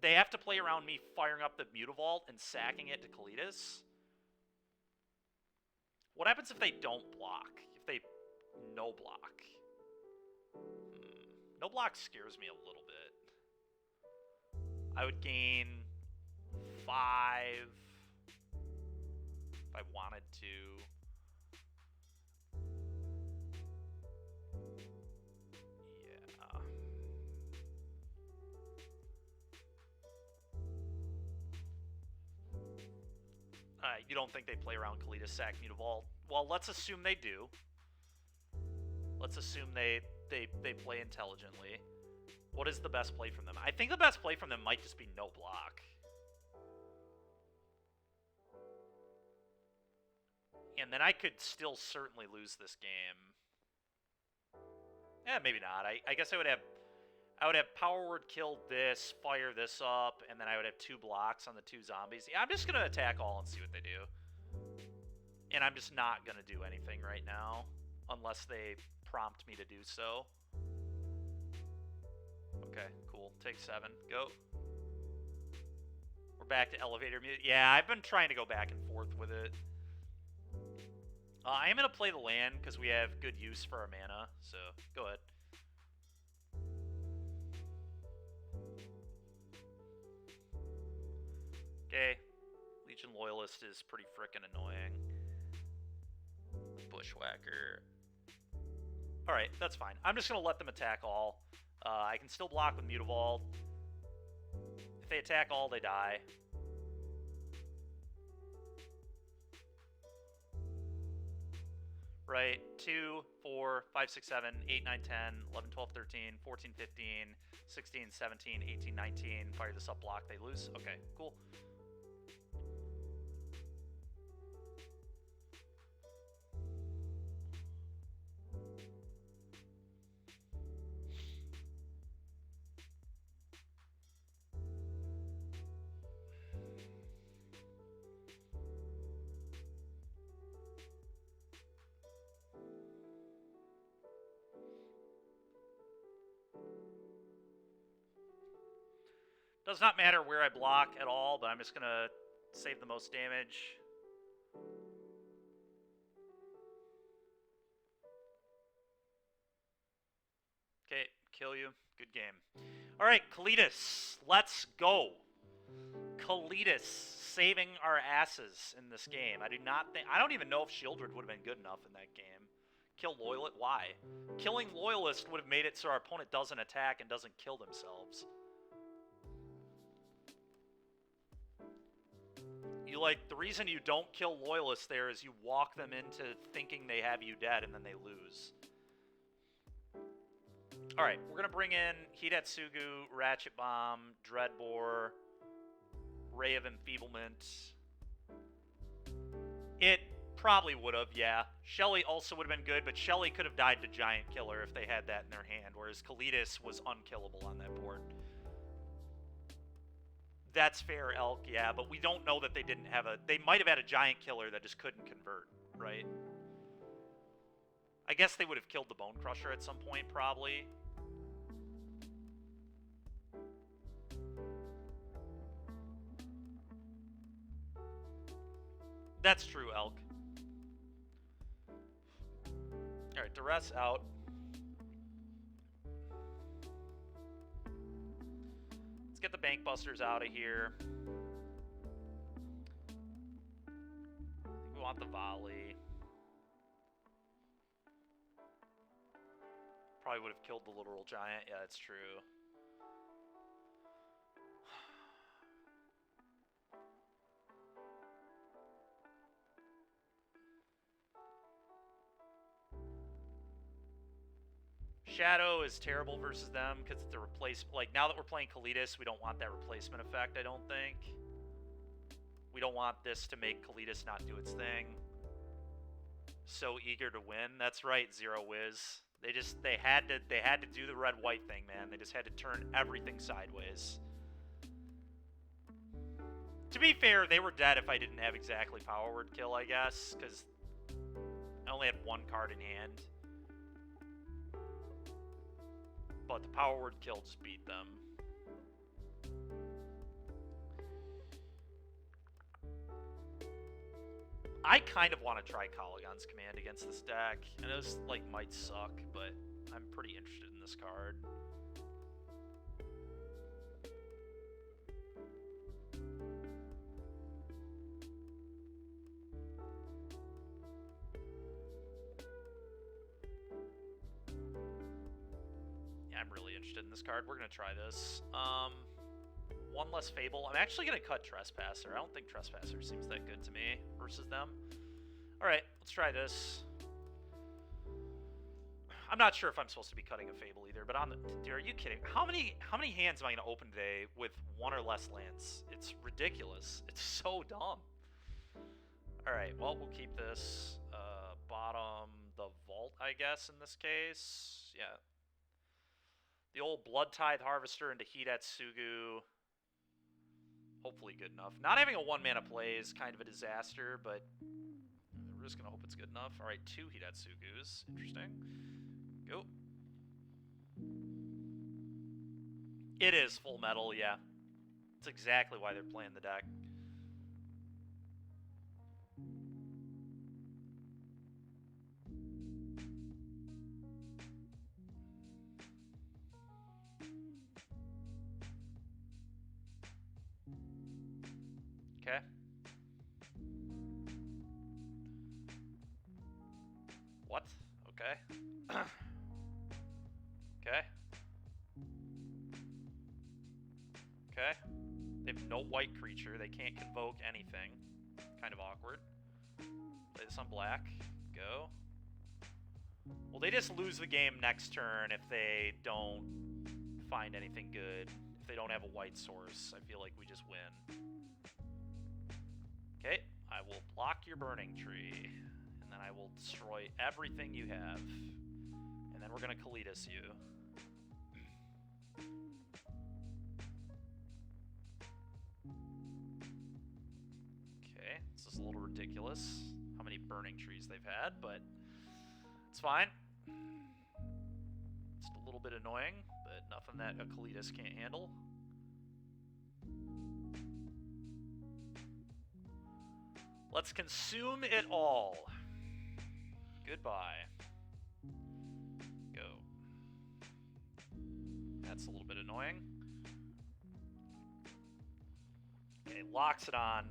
they have to play around me firing up the Mutavault and sacking it to Kalitas. What happens if they don't block? If they no block? No block scares me a little bit. I would gain 5... if I wanted to. Yeah. You don't think they play around Kalitas, sack, Mutavault? Well, let's assume they do. Let's assume they play intelligently. What is the best play from them? I think the best play from them might just be no block. And then I could still certainly lose this game. Eh, maybe not. I guess I would have power word kill this, fire this up, and then I would have 2 blocks on the 2 zombies. Yeah, I'm just gonna attack all and see what they do. And I'm just not gonna do anything right now, unless they prompt me to do so. Okay, cool. Take 7. Go. We're back to elevator mute. Yeah, I've been trying to go back and forth with it. I am going to play the land because we have good use for our mana, so go ahead. Okay, Legion Loyalist is pretty frickin' annoying. Bushwhacker. Alright, that's fine. I'm just going to let them attack all. I can still block with Mutavault. If they attack all, they die. Right, 2, 4, 5, 6, 7, 8, 9, 10, 11, 12, 13, 14, 15, 16, 17, 18, 19. Fire this up block, they lose. Okay, cool. Does not matter where I block at all, but I'm just going to save the most damage. Okay, kill you. Good game. All right, Kalitas, let's go. Kalitas, saving our asses in this game. I don't even know if Shieldred would have been good enough in that game. Kill Loyalist? Why? Killing Loyalist would have made it so our opponent doesn't attack and doesn't kill themselves. You like, the reason you don't kill Loyalists there is you walk them into thinking they have you dead and then they lose. Alright, we're gonna bring in Hidatsugu, Ratchet Bomb, Dreadbore, Ray of Enfeeblement. It probably would have, yeah. Shelly also would have been good, but Shelly could have died to Giant Killer if they had that in their hand, whereas Kalidas was unkillable on that board. That's fair, Elk, yeah, but we don't know that they didn't have a... They might have had a Giant Killer that just couldn't convert, right? I guess they would have killed the Bone Crusher at some point, probably. That's true, Elk. Alright, Duress out. Let's get the Bank Busters out of here. I think we want the Volley. Probably would have killed the Literal Giant. Yeah, that's true. Shadow is terrible versus them because it's the replacement. Like, now that we're playing Kalidas, we don't want that replacement effect, I don't think. We don't want this to make Kalidas not do its thing. So eager to win. That's right, Zero Wiz. They had to do the red-white thing, man. They just had to turn everything sideways. To be fair, they were dead if I didn't have exactly Power Word Kill, I guess, because I only had one card in hand. But the Power Word Kill just beat them. I kind of want to try Kolaghan's Command against this deck. I know this, like, might suck, but I'm pretty interested in this card. Yeah, I'm really interested in this card. We're going to try this. One less Fable. I'm actually going to cut Trespasser. I don't think Trespasser seems that good to me versus them. Alright, let's try this. I'm not sure if I'm supposed to be cutting a Fable either, but on the... Dude, are you kidding? How many hands am I going to open today with one or less lands? It's ridiculous. It's so dumb. Alright, well, we'll keep this. Bottom the Vault, I guess, in this case. Yeah. The old Blood Tithe Harvester into Hidatsugu. Hopefully good enough. Not having a one-mana play is kind of a disaster, but we're just going to hope it's good enough. Alright, 2 Hidatsugus. Interesting. Go. It is full metal, yeah. That's exactly why they're playing the deck. Okay. What? Okay. Okay. Okay. They have no white creature. They can't convoke anything. Kind of awkward. Play this on black. Go. Well, they just lose the game next turn if they don't find anything good. If they don't have a white source, I feel like we just win. Okay, I will block your Burning Tree, and then I will destroy everything you have, and then we're going to Kalidas you. Okay, this is a little ridiculous, how many Burning Trees they've had, but it's fine. Just a little bit annoying, but nothing that a Kalidas can't handle. Let's consume it all. Goodbye. Go. That's a little bit annoying. Okay, locks it on.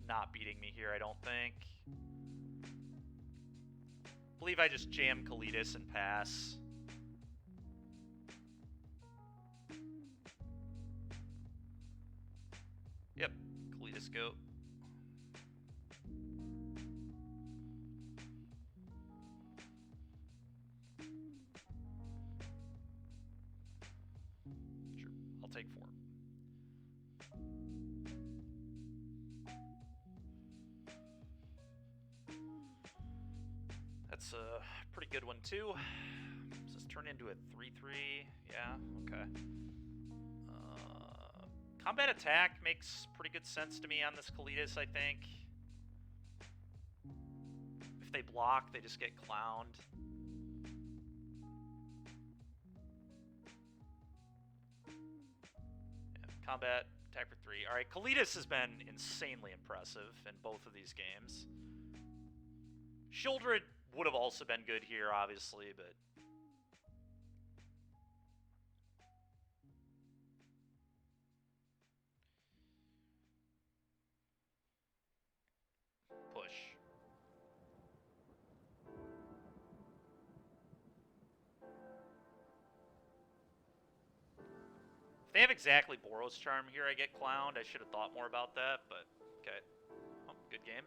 Not beating me here, I don't think. I believe I just jam Kalidas and pass. Yep, Kalidas go. That's a pretty good one, too. Does this turn into a 3-3? Yeah, okay. Combat attack makes pretty good sense to me on this Kalitas, I think. If they block, they just get clowned. Yeah, combat, attack for 3. Alright, Kalitas has been insanely impressive in both of these games. Shieldred would have also been good here, obviously, but... push. If they have exactly Boros Charm here, I get clowned. I should have thought more about that, but okay. Oh, good game.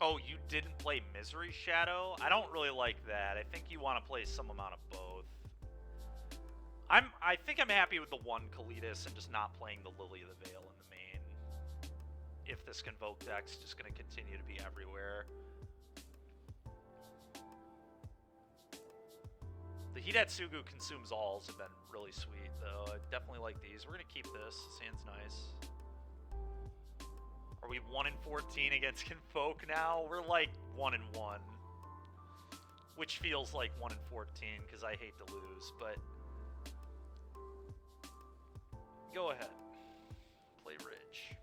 Oh, you didn't play Misery Shadow? I don't really like that. I think you want to play some amount of both. I think I'm happy with the one Kalitas and just not playing the Lily of the Veil in the main. If this Convoke deck's just going to continue to be everywhere. The Hidatsugu Consumes Alls have been really sweet, though. I definitely like these. We're going to keep this. This hand's nice. Are we 1-14 against Convoke now? We're like 1-1. Which feels like 1-14 because I hate to lose, but... go ahead. Play Ridge.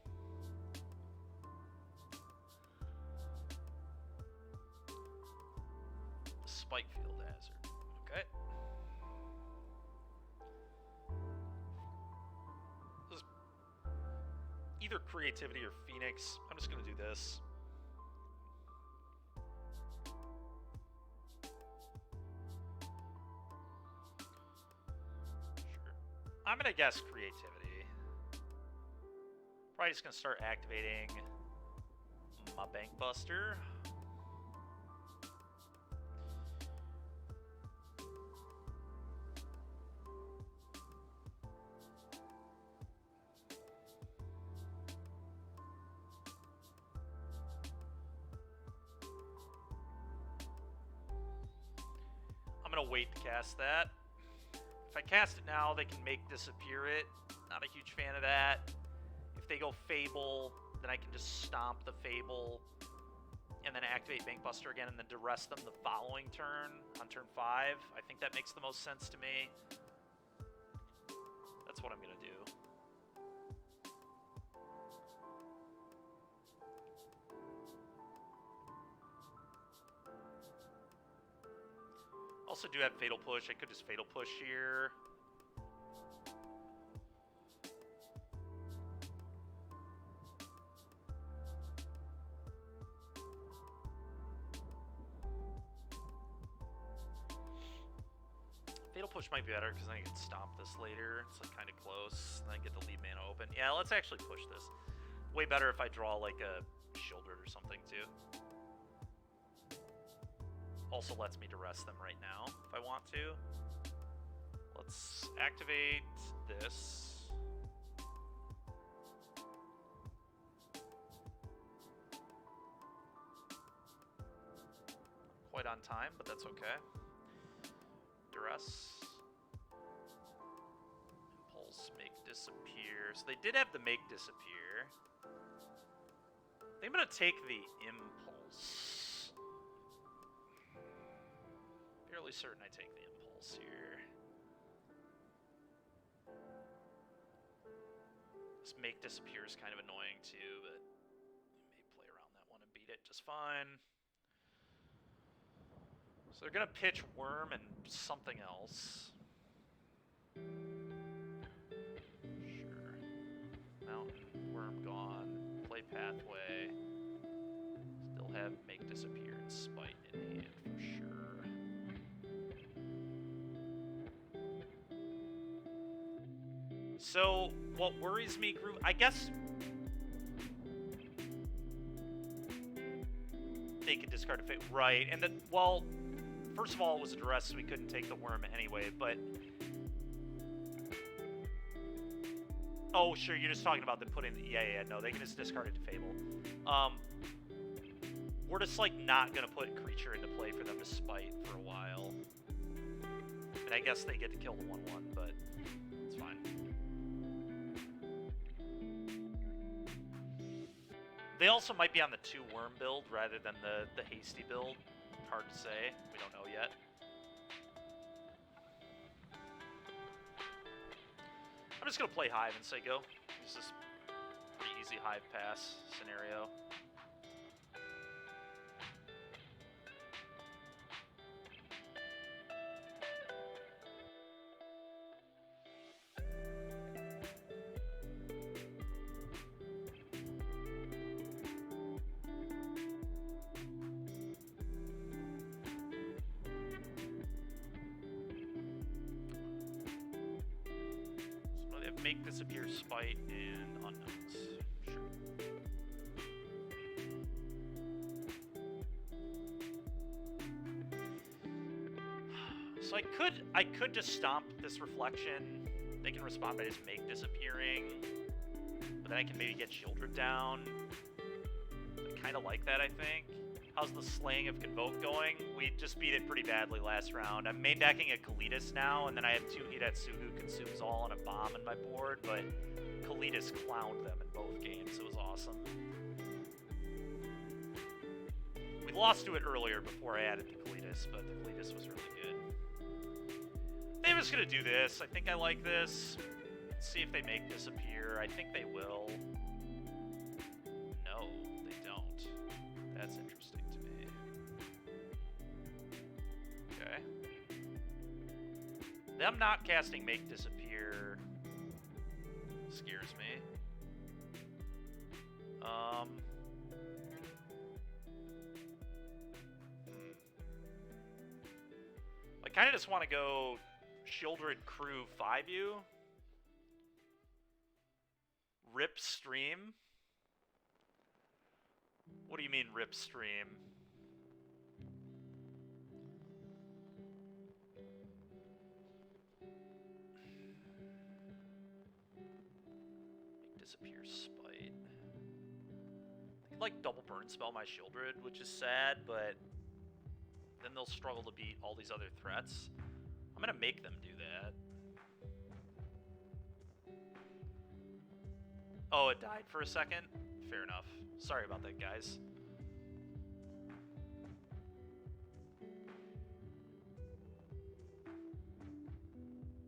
Spikefield Hazard. Okay. This is either Creativity or Phoenix. I'm just going to do this. Sure. I'm going to guess Creativity. Probably just going to start activating my Bank Buster. I'm going to wait to cast that. If I cast it now, they can make disappear it. Not a huge fan of that. If they go Fable, then I can just stomp the Fable and then activate Bankbuster again and then duress them the following turn on turn 5. I think that makes the most sense to me. That's what I'm going to do. Also do have Fatal Push. I could just Fatal Push here. Fatal Push might be better because then I can stomp this later. It's like kind of close. Then I get the lead mana open. Yeah, let's actually push this. Way better if I draw like a Shieldred or something too. Also lets me duress them right now if I want to. Let's activate this. Quite on time, but that's okay. Duress. Impulse, make disappear. So they did have the make disappear. I think I'm going to take the impulse. Fairly certain I take the impulse here. This make disappear is kind of annoying too, but I may play around that one and beat it just fine. So they're going to pitch Worm and something else. Sure. Mountain, Worm gone. Play Pathway. Still have Make Disappear and Spite in hand for sure. So, what worries me, Groove, I guess they could discard a fate. Right, and then, well, first of all, it was a duress, so we couldn't take the worm anyway, but... Oh, sure, you're just talking about them putting... Yeah, no, they can just discard it to Fable. We're just, like, not gonna put Creature into play for them to Spite for a while. And I guess they get to kill the 1/1, but it's fine. They also might be on the 2 worm build rather than the hasty build. Hard to say. We don't know yet. I'm just going to play Hive and say go. This is a pretty easy Hive pass scenario. Make disappear Spite and Unknowns. Sure. So I could just stomp this Reflection. They can respond by just make disappearing. But then I can maybe get Shieldred down. I kind of like that, I think. How's the slaying of Convoke going? We just beat it pretty badly last round. I'm main decking a Kalitas now, and then I have 2 Hidatsugu Consumes All and a Bomb in my board, but Kalitas clowned them in both games. It was awesome. We lost to it earlier before I added the Kalitas, but the Kalitas was really good. They're just gonna do this. I think I like this. Let's see if they make disappear. I think they will. No, they don't. That's interesting to me. Okay. Them not casting Make Disappear scares me. I kind of just want to go Shieldred Crew 5U. Rip Stream. What do you mean, Rip Stream? Make disappear Spite. They like double burn spell my Shieldred, which is sad, but then they'll struggle to beat all these other threats. I'm gonna make them do that. Oh, it died for a second? Fair enough. Sorry about that, guys.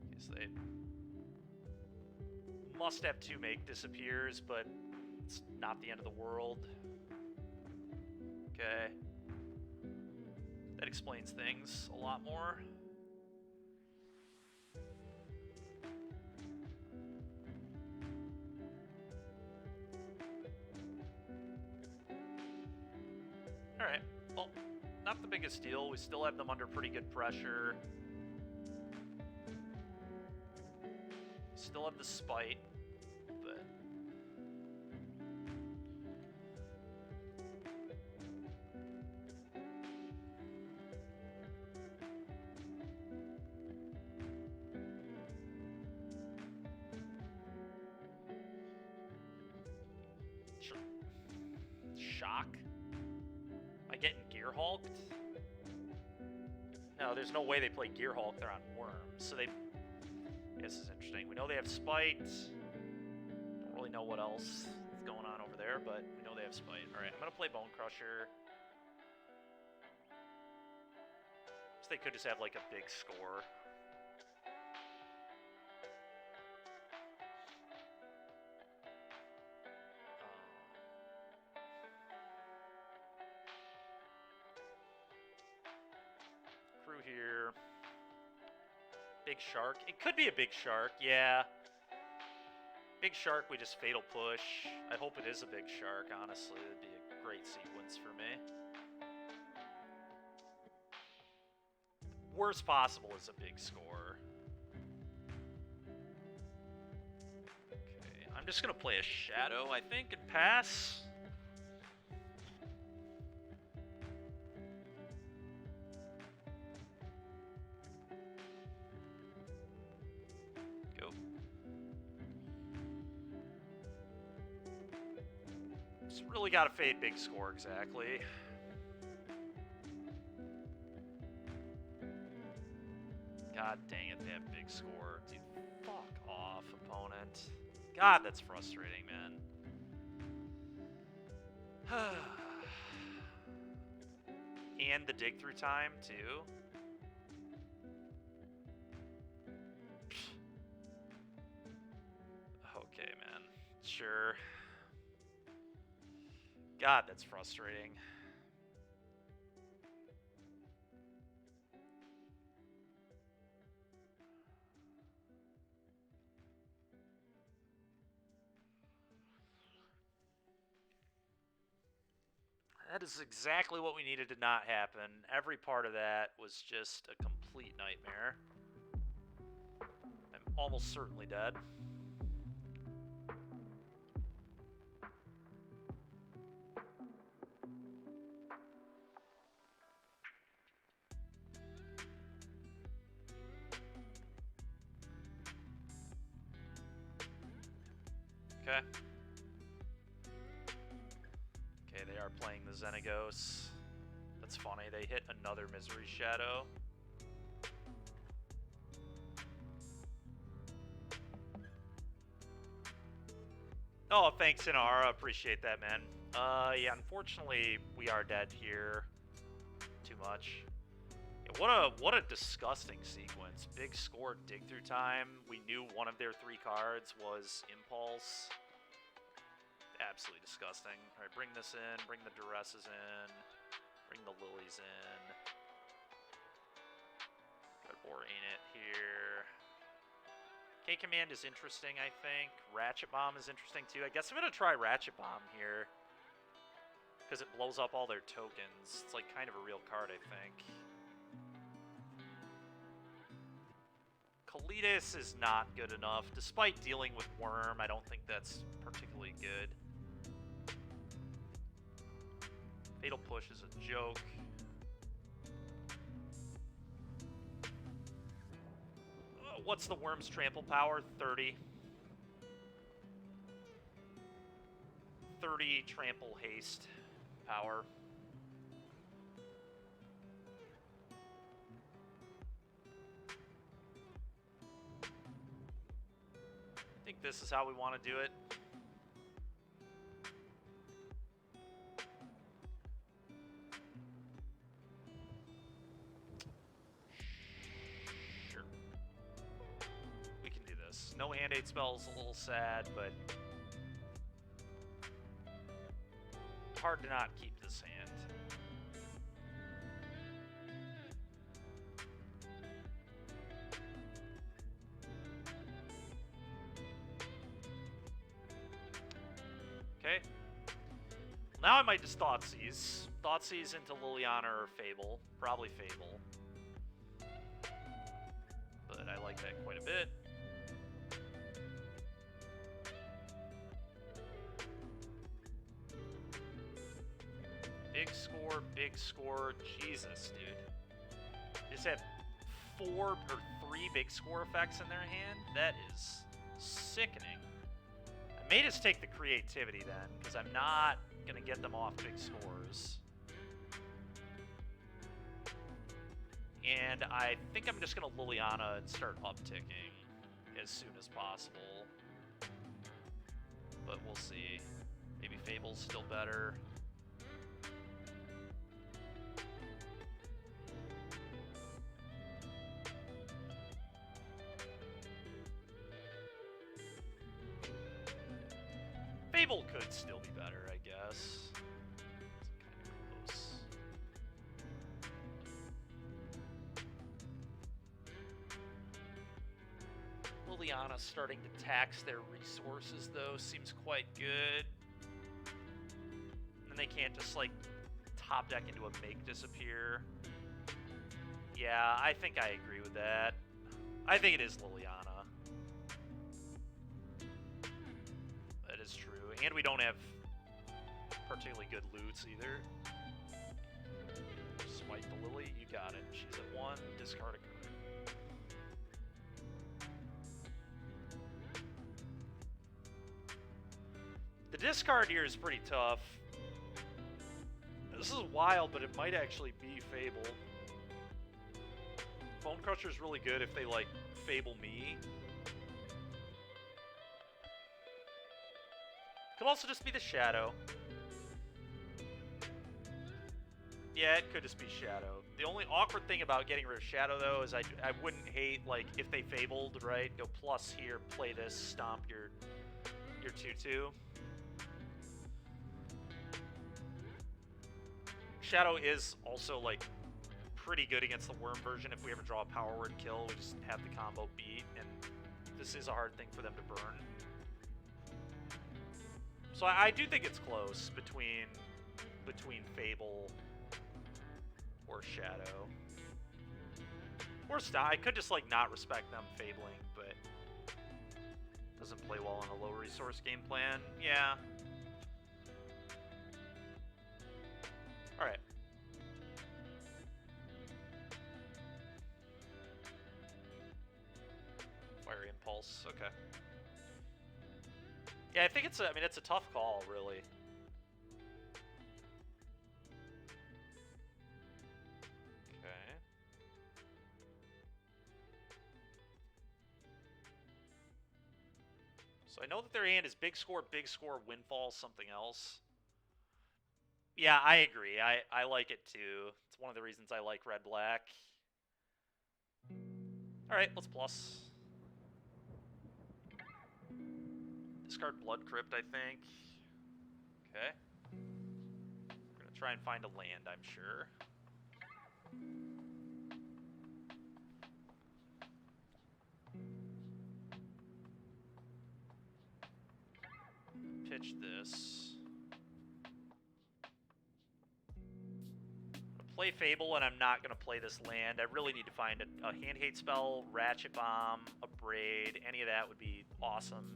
Okay, so they must have 2 make disappears, but it's not the end of the world. Okay. That explains things a lot more. Alright, well, not the biggest deal. We still have them under pretty good pressure. Still have the Spite, but... Sure. Shock? Am I getting Gear Hulked? No, there's no way they play Gear Hulk. They're on Worm. So they... This is interesting. We know they have Spite. Don't really know what else is going on over there, but we know they have Spite. Alright, I'm going to play Bone Crusher. So they could just have, like, a big score. Crew here. Big Shark. It could be a Big Shark, yeah. Big Shark, we just Fatal Push. I hope it is a Big Shark, honestly. It'd be a great sequence for me. Worst possible is a big score. just gonna play a Shadow, I think, and pass. Go. Just really gotta fade big score, exactly. God dang it, they have big score. Dude, fuck off, opponent. God, that's frustrating, man. And the dig through time, too. Okay, man. Sure. God, that's frustrating. That is exactly what we needed to not happen. Every part of that was just a complete nightmare. I'm almost certainly dead. Okay. Okay, they are playing the Xenagos. That's funny, they hit another Misery Shadow. Oh, thanks, Inara. Appreciate that, man. Yeah, unfortunately, we are dead here. Too much. Yeah, what a disgusting sequence. Big score, dig through time. We knew one of their 3 cards was Impulse. Absolutely disgusting. Alright, bring this in, bring the Duresses in, bring the Lilies in. Dreadbore ain't it here. K-Command is interesting, I think. Ratchet Bomb is interesting, too. I guess I'm going to try Ratchet Bomb here. Because it blows up all their tokens. It's like kind of a real card, I think. Kalidas is not good enough. Despite dealing with Worm, I don't think that's particularly good. Fatal Push is a joke. What's the Worm's trample power? 30. 30 trample haste power. I think this is how we want to do it. No hand-aid spell's a little sad, but hard to not keep this hand. Okay. Now I might just Thoughtseize. Thoughtseize into Liliana or Fable. Probably Fable. But I like that quite a bit. Big score. Jesus, dude. They just have 4 or 3 big score effects in their hand? That is sickening. I may just take the creativity then, because I'm not going to get them off big scores. And I think I'm just going to Liliana and start upticking as soon as possible. But we'll see. Maybe Fable's still better. Fable could still be better, I guess. It's kind of close. Liliana starting to tax their resources, though, seems quite good. And they can't just, like, top deck into a Make Disappear. Yeah, I think I agree with that. I think it is Liliana. And we don't have particularly good loots either. Smite the Lily, you got it. She's at 1, discard a card. The discard here is pretty tough. This is wild, but it might actually be Fable. Bone Crusher's really good if they, like, Fable me. Could also just be the Shadow. Yeah, it could just be Shadow. The only awkward thing about getting rid of Shadow, though, is I wouldn't hate, like, if they Fabled, right? Go plus here, play this, stomp your 2-2. Shadow is also, like, pretty good against the Worm version. If we ever draw a power word kill, we just have the combo beat, and this is a hard thing for them to burn. So I do think it's close between Fable or Shadow. Or Stomp. I could just, like, not respect them Fabling, but doesn't play well in a low resource game plan. Yeah. Alright. Fire Impulse, okay. Yeah, I think it's a, I mean, it's a tough call, really. Okay. So I know that their hand is big score, windfall, something else. Yeah, I agree. I like it too. It's one of the reasons I like red-black. Alright, let's plus. Discard Blood Crypt, I think. Okay. We're gonna try and find a land, I'm sure. Pitch this. Play Fable, and I'm not going to play this land. I really need to find a hand hate spell, Ratchet Bomb, a Braid. Any of that would be awesome.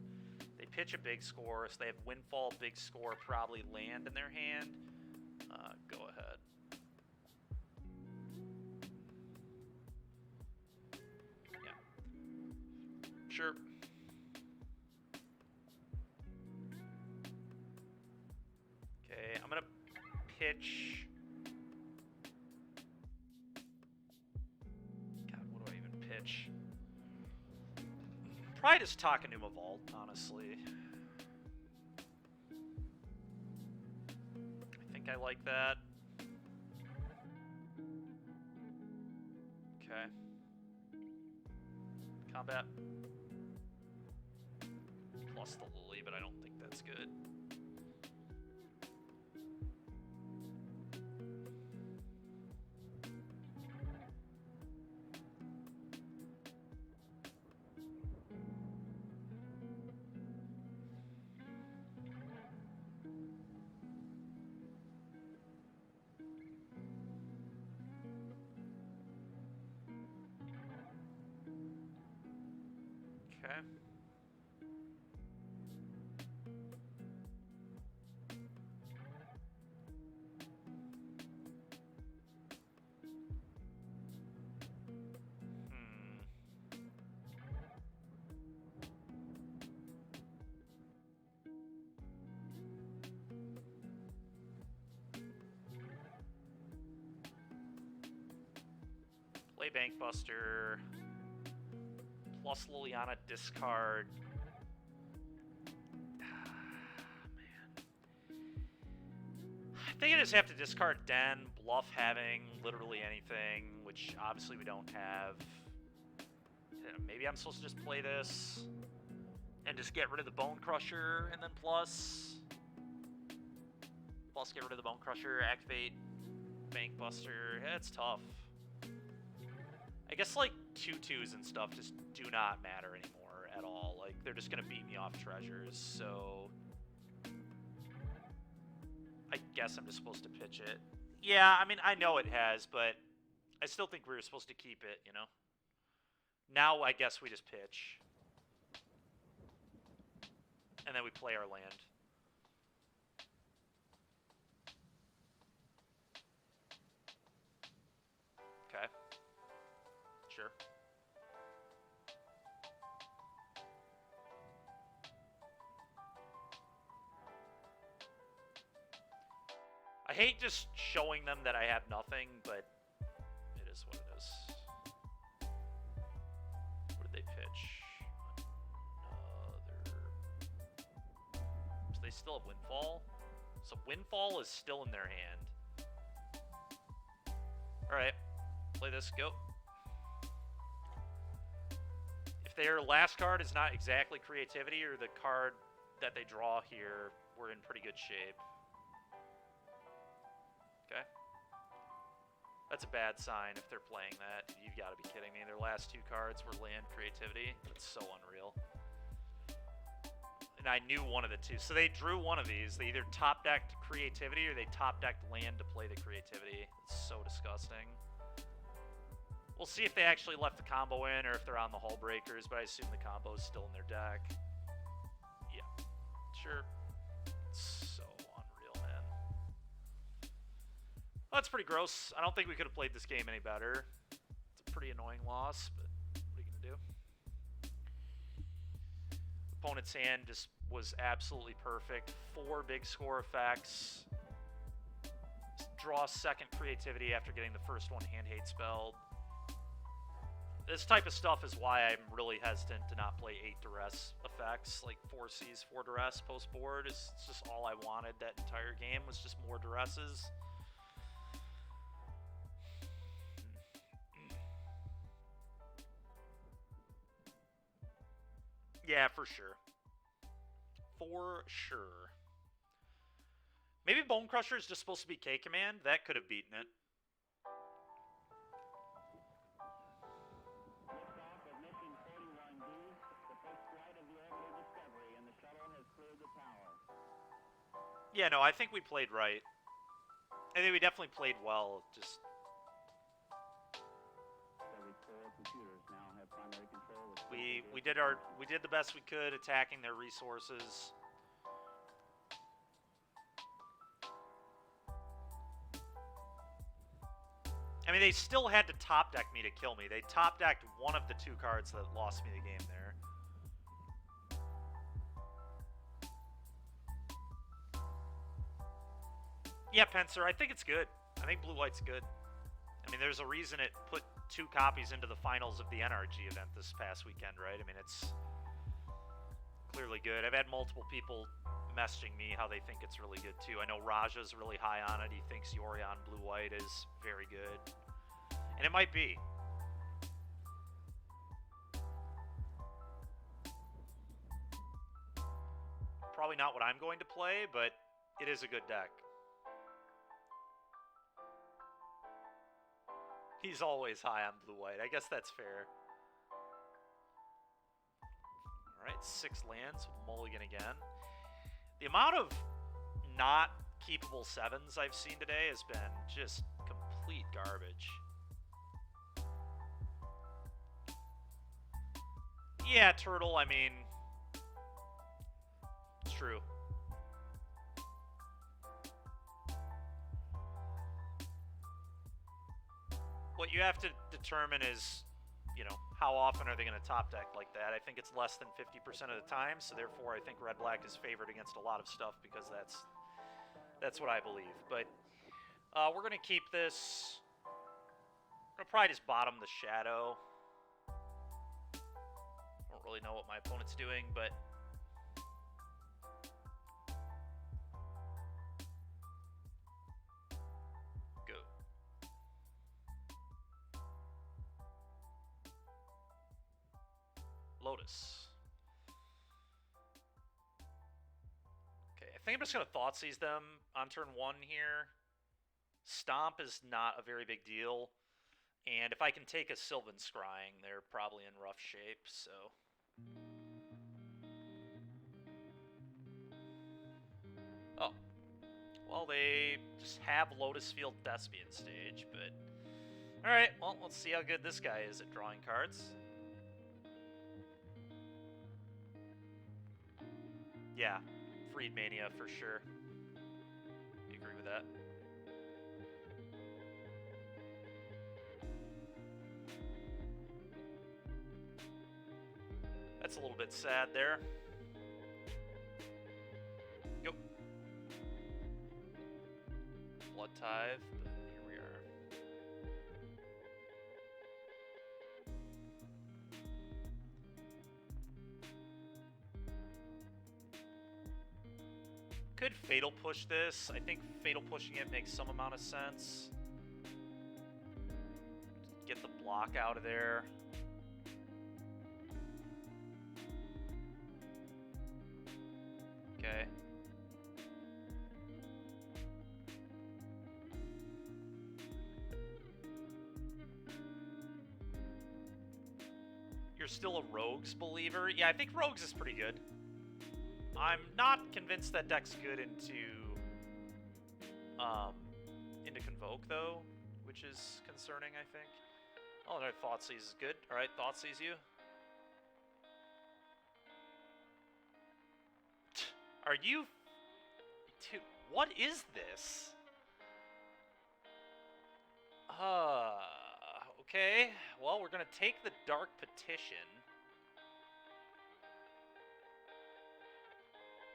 They pitch a big score, so they have Windfall, big score, probably land in their hand. Go ahead. Yeah. Sure. Okay, I'm going to pitch... Probably just Takenuma Vault, honestly. I think I like that. Okay. Combat. Plus the Lily, but I don't think that's good. Okay. Play Bankbuster. Plus Liliana, discard. Man. I think I just have to discard Den, bluff having literally anything, which obviously we don't have. Maybe I'm supposed to just play this and just get rid of the Bone Crusher and then plus. Plus get rid of the Bone Crusher, activate Bankbuster. Yeah, it's tough. I guess, like, 2/2s and stuff just do not matter anymore at all. Like, they're just going to beat me off treasures, so... I guess I'm just supposed to pitch it. Yeah, I mean, I know it has, but I still think we were supposed to keep it, you know? Now, I guess we just pitch. And then we play our land. I hate just showing them that I have nothing, but it is what it is. What did they pitch? So they still have Windfall? So Windfall is still in their hand. Alright. Play this. Go. If their last card is not exactly Creativity or the card that they draw here, we're in pretty good shape. Okay. That's a bad sign if they're playing that. You've got to be kidding me. Their last two cards were land Creativity. That's so unreal. And I knew one of the two. So they drew one of these. They either top-decked Creativity or they top-decked land to play the Creativity. It's so disgusting. We'll see if they actually left the combo in or if they're on the Hull Breakers, but I assume the combo is still in their deck. Yeah. Sure. So unreal, man. Well, that's pretty gross. I don't think we could have played this game any better. It's a pretty annoying loss, but what are you going to do? Opponent's hand just was absolutely perfect. 4 big score effects. Draw second Creativity after getting the first one hand hate spelled. This type of stuff is why I'm really hesitant to not play 8 duress effects, like 4 Cs, 4 duress post-board. It's just all I wanted that entire game was just more duresses. Yeah, for sure. For sure. Maybe Bone Crusher is just supposed to be K-Command? That could have beaten it. Liftoff of mission 41B, the first flight of the orbital Discovery, and the shuttle has cleared the tower. Yeah, no, I think we played right. I think we definitely played well. Just Discovery's 4 computers now have primary control of we critical did the best we could attacking their resources. I mean, they still had to top deck me to kill me. They top decked one of the 2 cards that lost me the game there. Yeah, Pencer, I think it's good. I think Blue-White's good. I mean, there's a reason it put 2 copies into the finals of the NRG event this past weekend, right? I mean, it's clearly good. I've had multiple people messaging me how they think it's really good, too. I know Raja's really high on it. He thinks Yorion Blue-White is very good. And it might be. Probably not what I'm going to play, but it is a good deck. He's always high on Blue-White. I guess that's fair. Alright, 6 lands with Mulligan again. The amount of not keepable 7s I've seen today has been just complete garbage. Yeah, Turtle, I mean... It's true. What you have to determine is, you know, how often are they going to top deck like that? I think it's less than 50% of the time, so therefore I think Red-Black is favored against a lot of stuff because that's what I believe. But we're going to keep this. We're going to probably just bottom the Shadow. I don't really know what my opponent's doing, but... Go. Lotus. Okay, I think I'm just going to Thoughtseize them on turn 1 here. Stomp is not a very big deal. And if I can take a Sylvan Scrying, they're probably in rough shape, so... Oh. Well, they just have Lotus Field Thespian stage, but... Alright, well, let's see how good this guy is at drawing cards. Yeah, Freed Mania for sure. You agree with that? That's a little bit sad there. Go. Blood Tithe, but here we are. Could Fatal Push this. I think Fatal Pushing it makes some amount of sense. Get the block out of there. Okay. You're still a Rogues believer? Yeah, I think Rogues is pretty good. I'm not convinced that deck's good into Convoke, though, which is concerning, I think. Oh, no, Thoughtseize is good. Alright, Thoughtseize you. Are you... Dude, what is this? Okay. Well, we're gonna take the Dark Petition.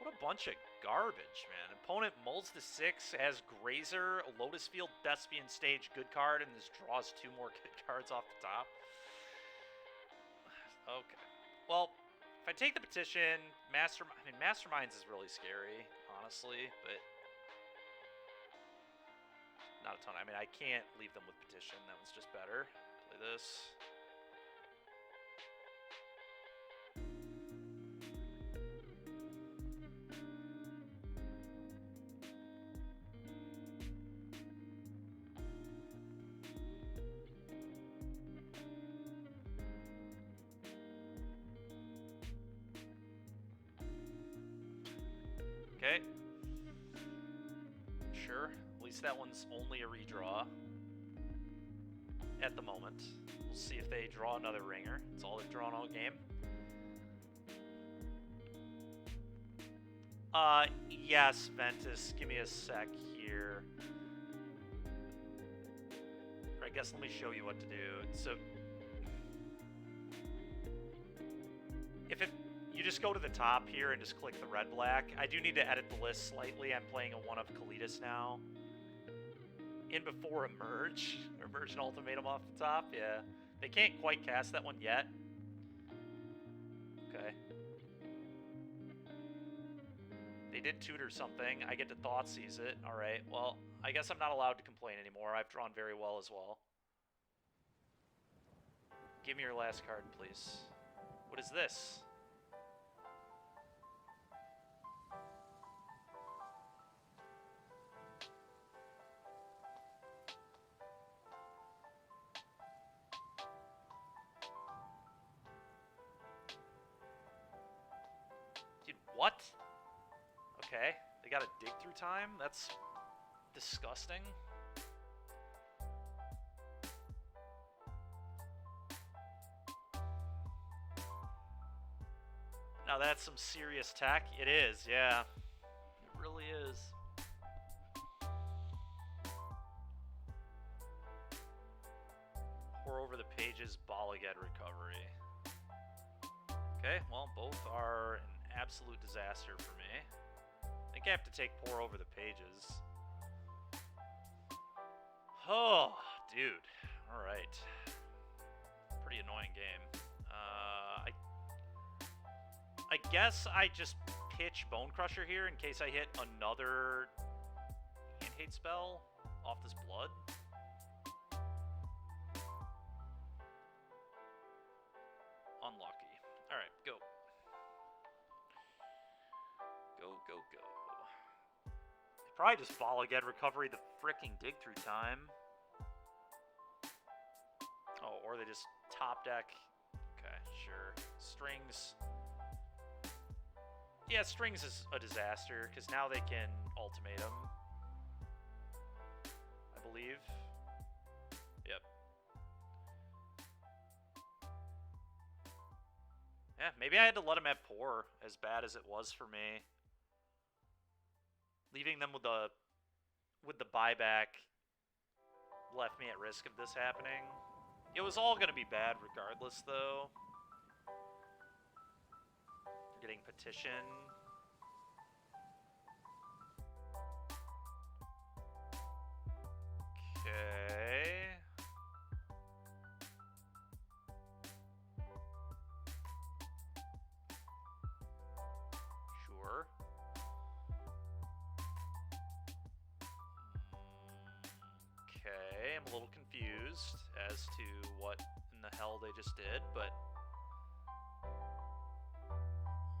What a bunch of garbage, man. Opponent mulls to 6, has Grazer, Lotus Field, Thespian Stage, good card, and this draws 2 more good cards off the top. Okay. Well, if I take the Petition, Masterminds is really scary, honestly, but not a ton. I mean, I can't leave them with Petition. That one's just better. Play this. Okay. Sure. At least that one's only a redraw. At the moment. We'll see if they draw another ringer. That's all they've drawn all game. Yes, Ventus. Give me a sec here. Or I guess let me show you what to do. So, if you just go to the top here and just click the red-black. I do need to edit the list slightly. I'm playing a one of Kalidas now. In before Emerge. Emerge and Ultimatum off the top, yeah. They can't quite cast that one yet. Okay. They did tutor something. I get to Thoughtseize it. Alright, well, I guess I'm not allowed to complain anymore. I've drawn very well as well. Give me your last card, please. What is this? Dude, what? Okay, they got a dig through time? That's disgusting. Now that's some serious tech. It is, yeah. It really is. Pour over the pages, Bollighead recovery. Okay, well, both are an absolute disaster for me. I think I have to take Pour over the pages. Oh, dude. Alright. Pretty annoying game. I guess I just pitch Bone Crusher here in case I hit another hand hate spell off this blood. Unlucky. Alright, go. Go, go, go. Probably just Bollighead recovery the fricking dig through time. Oh, or they just top deck. Okay, sure. Strings. Yeah, Strings is a disaster, because now they can ultimatum. I believe. Yep. Yeah, maybe I had to let him have Pour, as bad as it was for me. Leaving them with the buyback left me at risk of this happening. It was all going to be bad regardless, though. Getting Petition. a little confused as to what in the hell they just did, but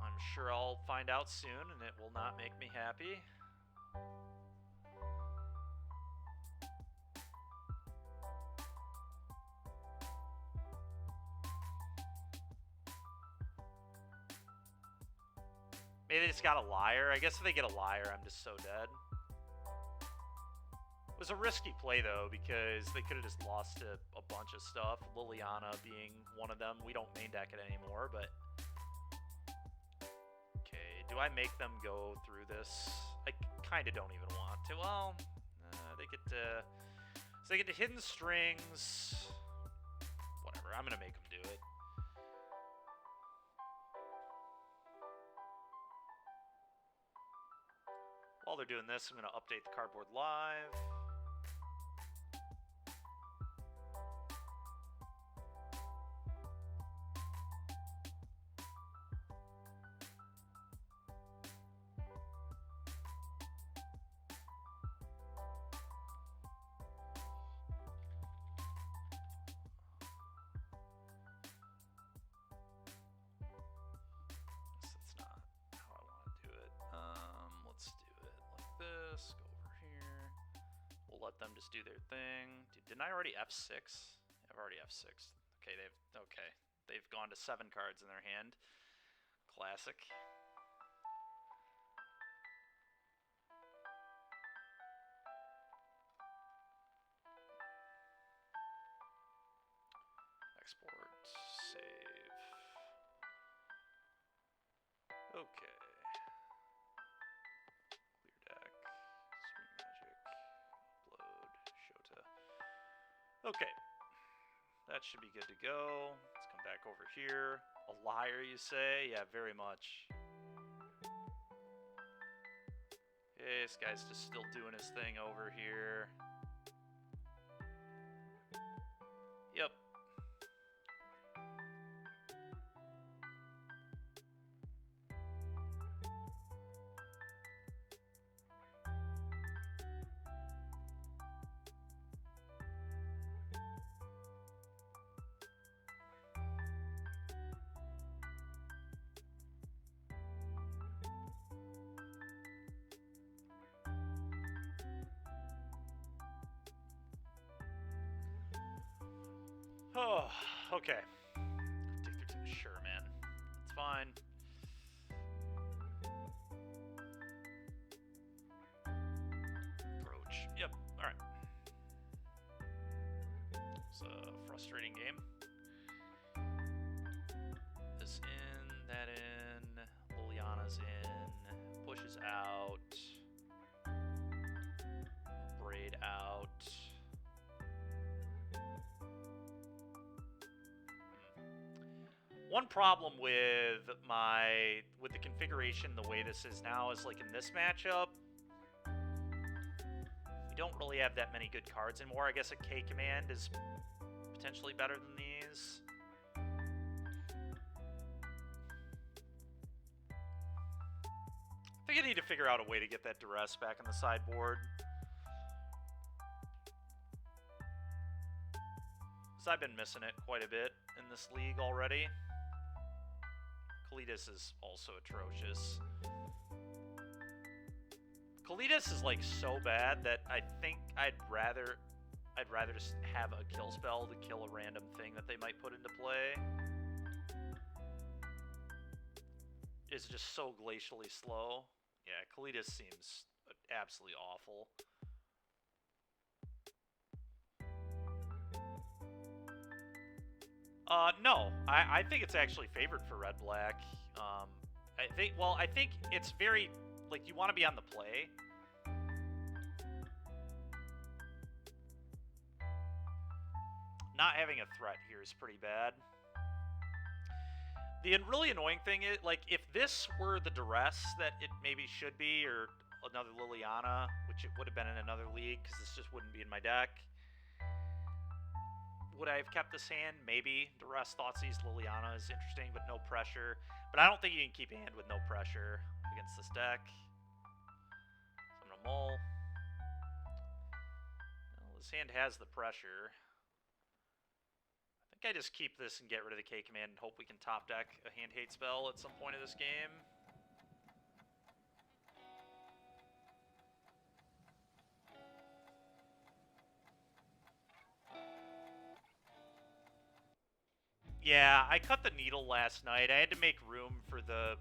I'm sure I'll find out soon, and it will not make me happy. Maybe they just got a liar. I guess if they get a liar, I'm just so dead. It was a risky play, though, because they could have just lost to a bunch of stuff. Liliana being one of them. We don't main deck it anymore, but... Okay, do I make them go through this? I kind of don't even want to. Well, they get to... So they get to Hidden Strings. Whatever, I'm going to make them do it. While they're doing this, I'm going to update the cardboard live. Let them just do their thing. Dude, didn't I already F6? I've already F6. Okay, they've gone to 7 cards in their hand. Classic. Export, save. Okay. Okay, that should be good to go. Let's come back over here. A liar, you say? Yeah, very much. Okay, this guy's just still doing his thing over here. Yep. Oh, okay. Sure, man. It's fine. Approach. Yep. Alright. It's a frustrating game. This in, that in. Liliana's in. Pushes out. Braid out. One problem with the configuration the way this is now is like in this matchup, we don't really have that many good cards anymore. I guess a K command is potentially better than these. I think I need to figure out a way to get that duress back on the sideboard. Because I've been missing it quite a bit in this league already. Kalidas is also atrocious. Kalidas is like so bad that I think I'd rather just have a kill spell to kill a random thing that they might put into play. It's just so glacially slow. Yeah, Kalidas seems absolutely awful. No, I think it's actually favored for red-black. I think it's very, like, you want to be on the play. Not having a threat here is pretty bad. The really annoying thing is, like, if this were the duress that it maybe should be, or another Liliana, which it would have been in another league, because this just wouldn't be in my deck. Would I have kept this hand? Maybe. Duress Thoughtseize Liliana is interesting, but no pressure. But I don't think you can keep a hand with no pressure against this deck. So I'm going to mull. This hand has the pressure. I think I just keep this and get rid of the K command and hope we can top deck a hand hate spell at some point of this game. Yeah, I cut the needle last night. I had to make room for the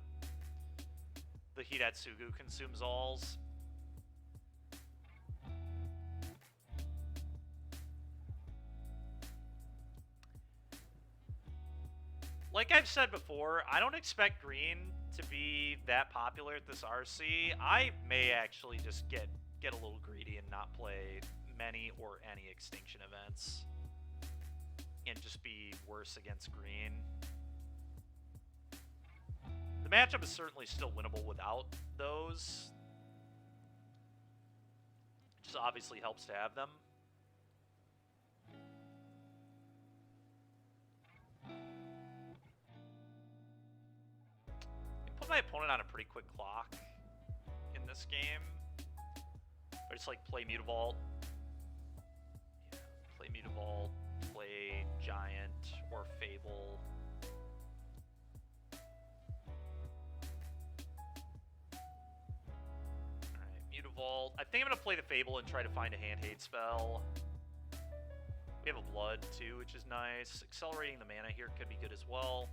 Hidatsugu consumes alls. Like I've said before, I don't expect green to be that popular at this RC. I may actually just get a little greedy and not play many or any extinction events. And just be worse against green. The matchup is certainly still winnable without those. It just obviously helps to have them. I put my opponent on a pretty quick clock in this game. I just like play Mutavault. Yeah, play Mutavault, play Giant or Fable. Vault. I think I'm going to play the Fable and try to find a hand hate spell. We have a Blood, too, which is nice. Accelerating the mana here could be good as well.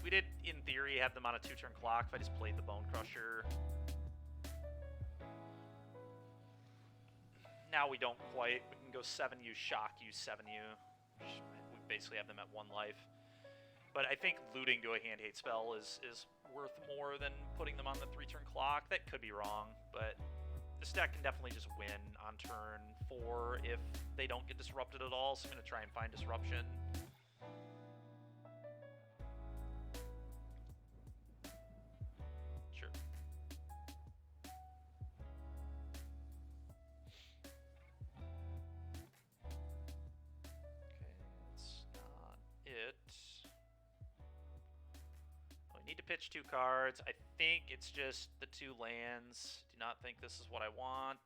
We did, in theory, have them on a 2-turn clock if I just played the Bone Crusher. Now we don't quite. We can go 7U, Shock U, 7U. We basically have them at 1 life. But I think looting to a hand hate spell is worth more than putting them on the 3-turn clock. That could be wrong, but this deck can definitely just win on turn 4 if they don't get disrupted at all, so I'm going to try and find disruption. Sure. Okay, that's not it. Need to pitch 2 cards. I think it's just the 2 lands. Do not think this is what I want.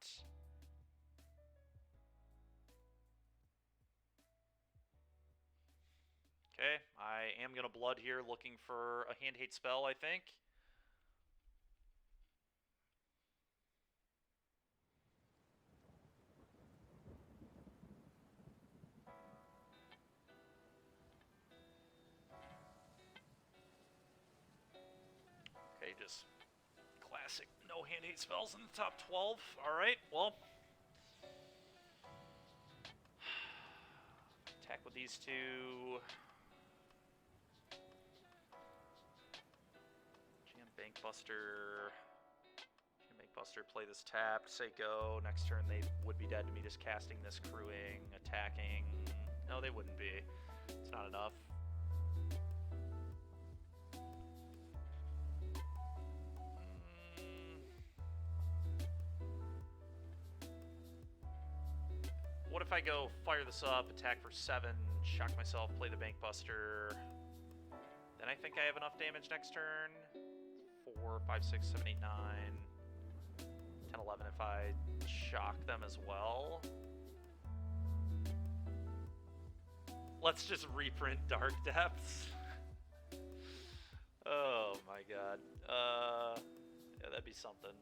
Okay, I am going to Blood here looking for a hand hate spell, I think. Okay, just classic no hand hate spells in the top 12. Alright, well. Attack with these 2. Jam Bankbuster. Jam Bankbuster, play this tapped, say go. Next turn they would be dead to me just casting this, crewing, attacking. No, they wouldn't be. It's not enough. What if I go fire this up, attack for 7, shock myself, play the Bankbuster? Then I think I have enough damage next turn. 4, 5, 6, 7, 8, 9, 10, 11 if I shock them as well. Let's just reprint Dark Depths. Oh my god. Yeah, that'd be something.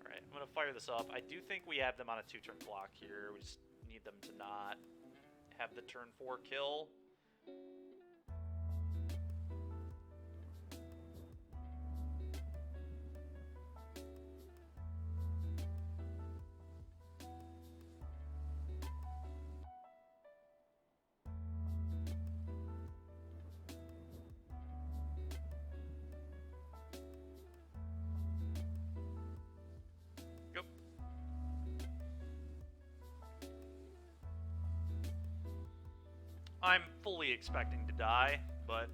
Alright, I'm going to fire this up. I do think we have them on a 2-turn clock here. We just need them to not have the turn 4 kill. I'm fully expecting to die, but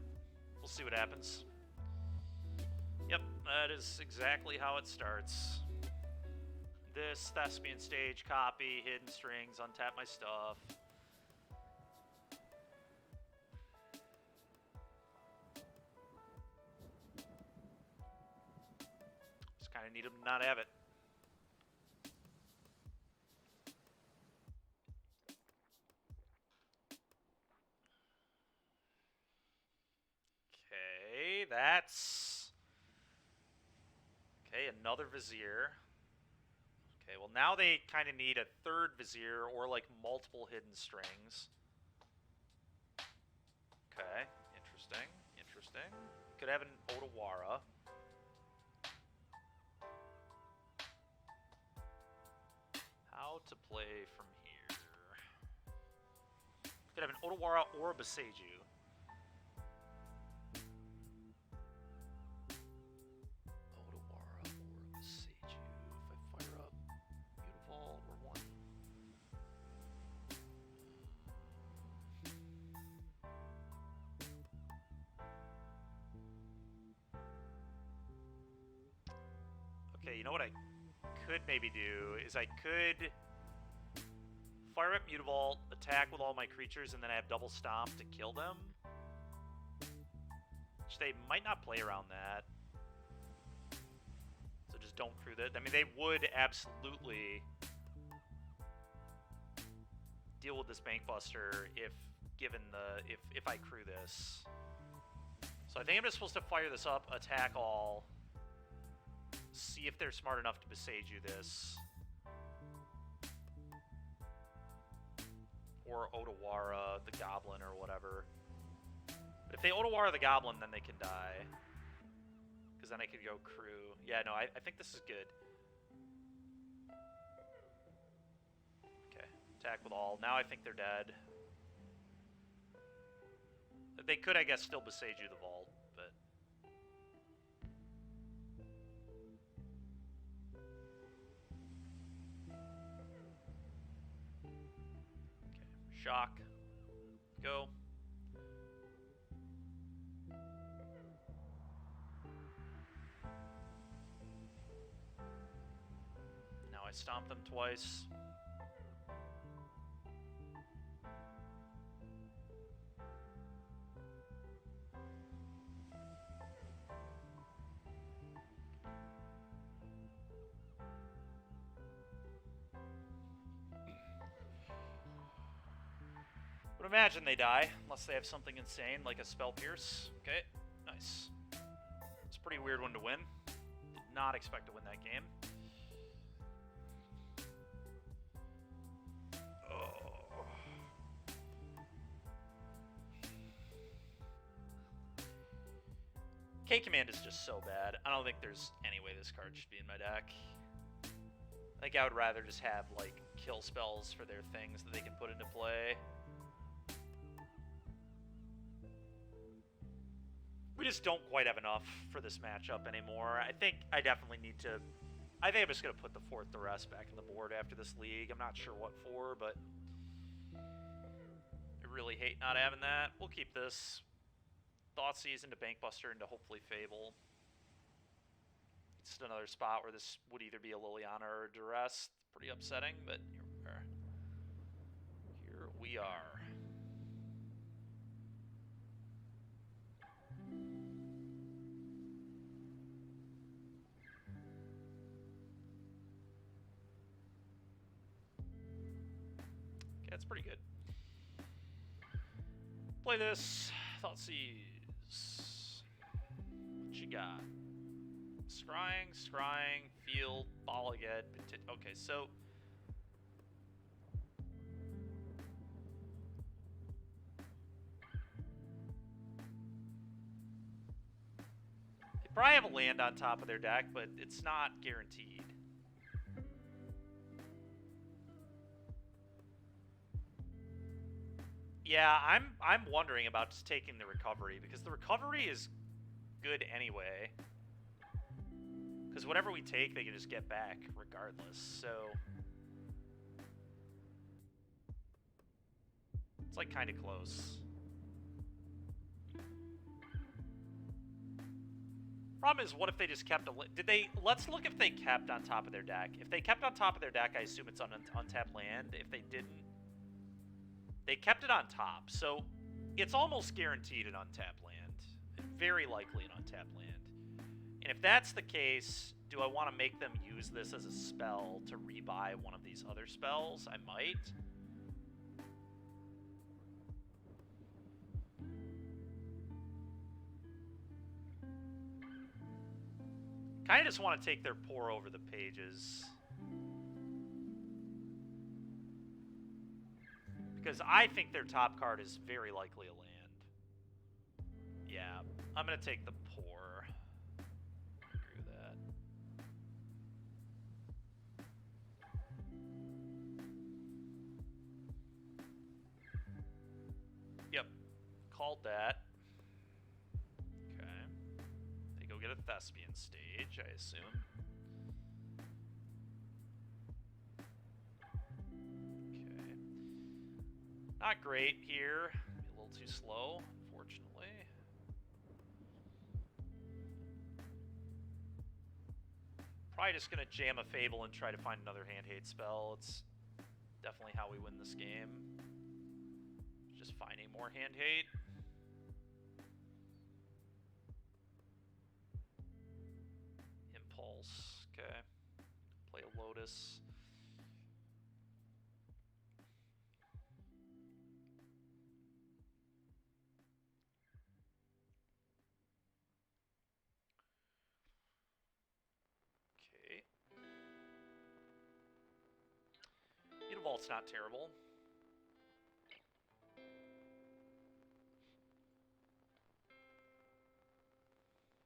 we'll see what happens. Yep, that is exactly how it starts. This Thespian stage, copy, hidden strings, untap my stuff. Just kind of need them to not have it. another Vizier. Okay, well now they kind of need a third Vizier or like multiple hidden strings. Okay, interesting, interesting. Could have an Odawara. How to play from here. Could have an Odawara or a Beseiju. Odawara or a Beseiju. If I fire up Mutavault or one. Okay, you know what I could maybe do is I could fire up Mutavault, attack with all my creatures, and then I have double stomp to kill them. Which they might not play around that. So just don't crew that. I mean, they would absolutely deal with this Bank Buster if given the if I crew this. So I think I'm just supposed to fire this up, attack all, see if they're smart enough to Beseiju this. Or Odawara the Goblin or whatever. But if they Odawara the Goblin, then they can die. Because then I could go crew. Yeah, no, I think this is good. Okay, attack with all. Now I think they're dead. They could, I guess, still Beseiju the Vault, but... Okay, shock. Go. Now I stomp them twice. Would imagine they die, unless they have something insane, like a Spell Pierce. Okay, nice. It's a pretty weird one to win. Did not expect to win that game. Oh. K-Command is just so bad. I don't think there's any way this card should be in my deck. I think I would rather just have, like, kill spells for their things that they can put into play. We just don't quite have enough for this matchup anymore. I think I definitely need to... I think I'm just going to put the fourth Duress back in the board after this league. I'm not sure what for, but... I really hate not having that. We'll keep this. Thoughtseize into Bankbuster into hopefully Fable. It's just another spot where this would either be a Liliana or a Duress. Pretty upsetting, but here we are. Here we are. That's pretty good. Play this. Thoughtseize. What you got? Scrying, Scrying, Field, Bolliged. Okay, so... they probably have a land on top of their deck, but it's not guaranteed. Yeah, I'm wondering about just taking the recovery, because the recovery is good anyway. Because whatever we take, they can just get back regardless, so... it's like kind of close. Problem is, what if they just kept a... did they... let's look if they kept on top of their deck. If they kept on top of their deck, I assume it's on untapped land. If they didn't... they kept it on top, so it's almost guaranteed an untapped land. Very likely an untapped land. And if that's the case, do I want to make them use this as a spell to rebuy one of these other spells? I might. Kind of just want to take their pour over the pages. Because I think their top card is very likely a land. Yeah, I'm going to take the pour. I agree with that. Yep, called that. Okay. They go get a Thespian stage, I assume. Okay. Not great here. Be a little too slow, unfortunately. Probably just going to jam a Fable and try to find another hand hate spell. It's definitely how we win this game. Just finding more hand hate. Impulse. Okay. Play a Lotus. Okay. Univolt's not terrible.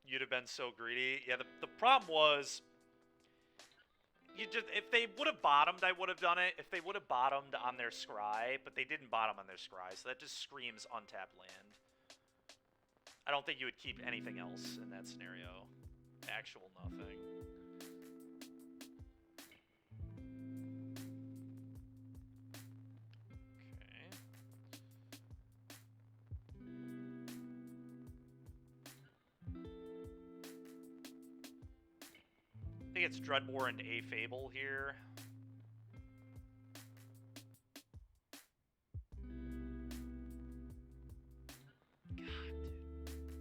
You'd have been so greedy. Yeah, the problem was, you just, if they would have bottomed, I would have done it. If they would have bottomed on their scry, but they didn't bottom on their scry, so that just screams untapped land. I don't think you would keep anything else in that scenario. Actual nothing. Okay. I think it's Dreadbore and a Fable here. God, dude.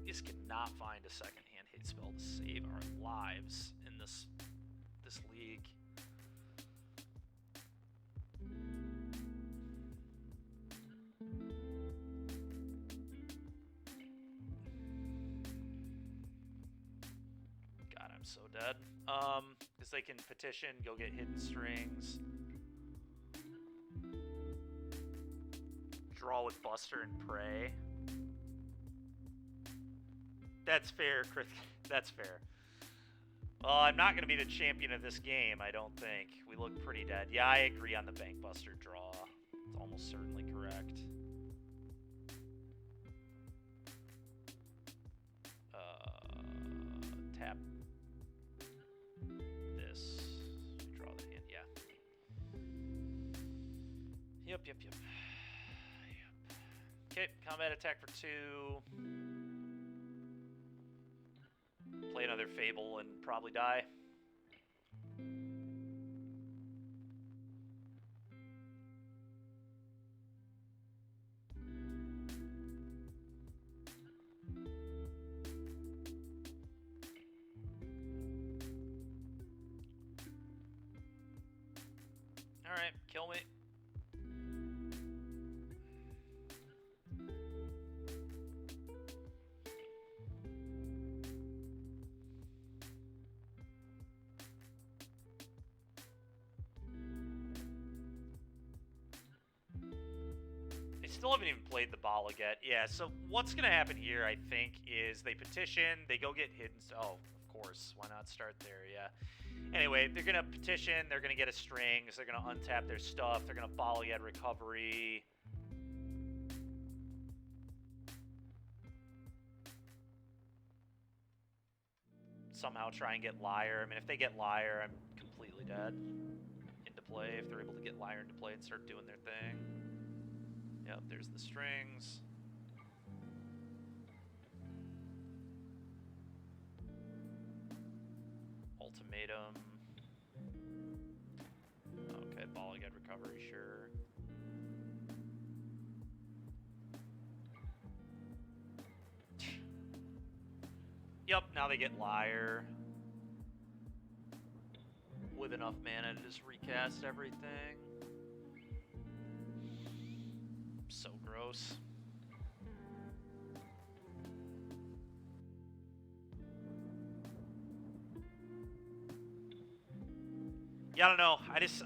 We just cannot find a second hand hate spell to save our lives in this league. God, I'm so dead. Because they can petition, go get hidden strings. Draw with Buster and Prey. That's fair, Chris. That's fair. Well, I'm not going to be the champion of this game, I don't think. We look pretty dead. Yeah, I agree on the Bank Buster draw. It's almost certainly correct. Tap this. Draw the hand, yeah. Yep. Okay, combat attack for 2. Play another Fable and probably die. Alright, kill me. Still haven't even played the Bala yet. Yeah, so what's going to happen here, I think, is they petition, they go get hidden... Oh, of course. Why not start there? Yeah. Anyway, they're going to petition, they're going to get a strings, they're going to untap their stuff, they're going to Bala Yed recovery. Somehow try and get Liar. I mean, if they get Liar, I'm completely dead. Into play, if they're able to get Liar into play and start doing their thing. Yep, there's the strings. Ultimatum. Okay, Bala Yed recovery, sure. Yep, now they get Liar. With enough mana to just recast everything. So gross. Yeah, I don't know.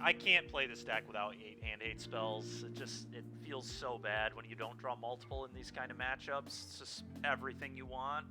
I can't play this deck without 8 hand 8 spells. It feels so bad when you don't draw multiple in these kind of matchups. It's just everything you want.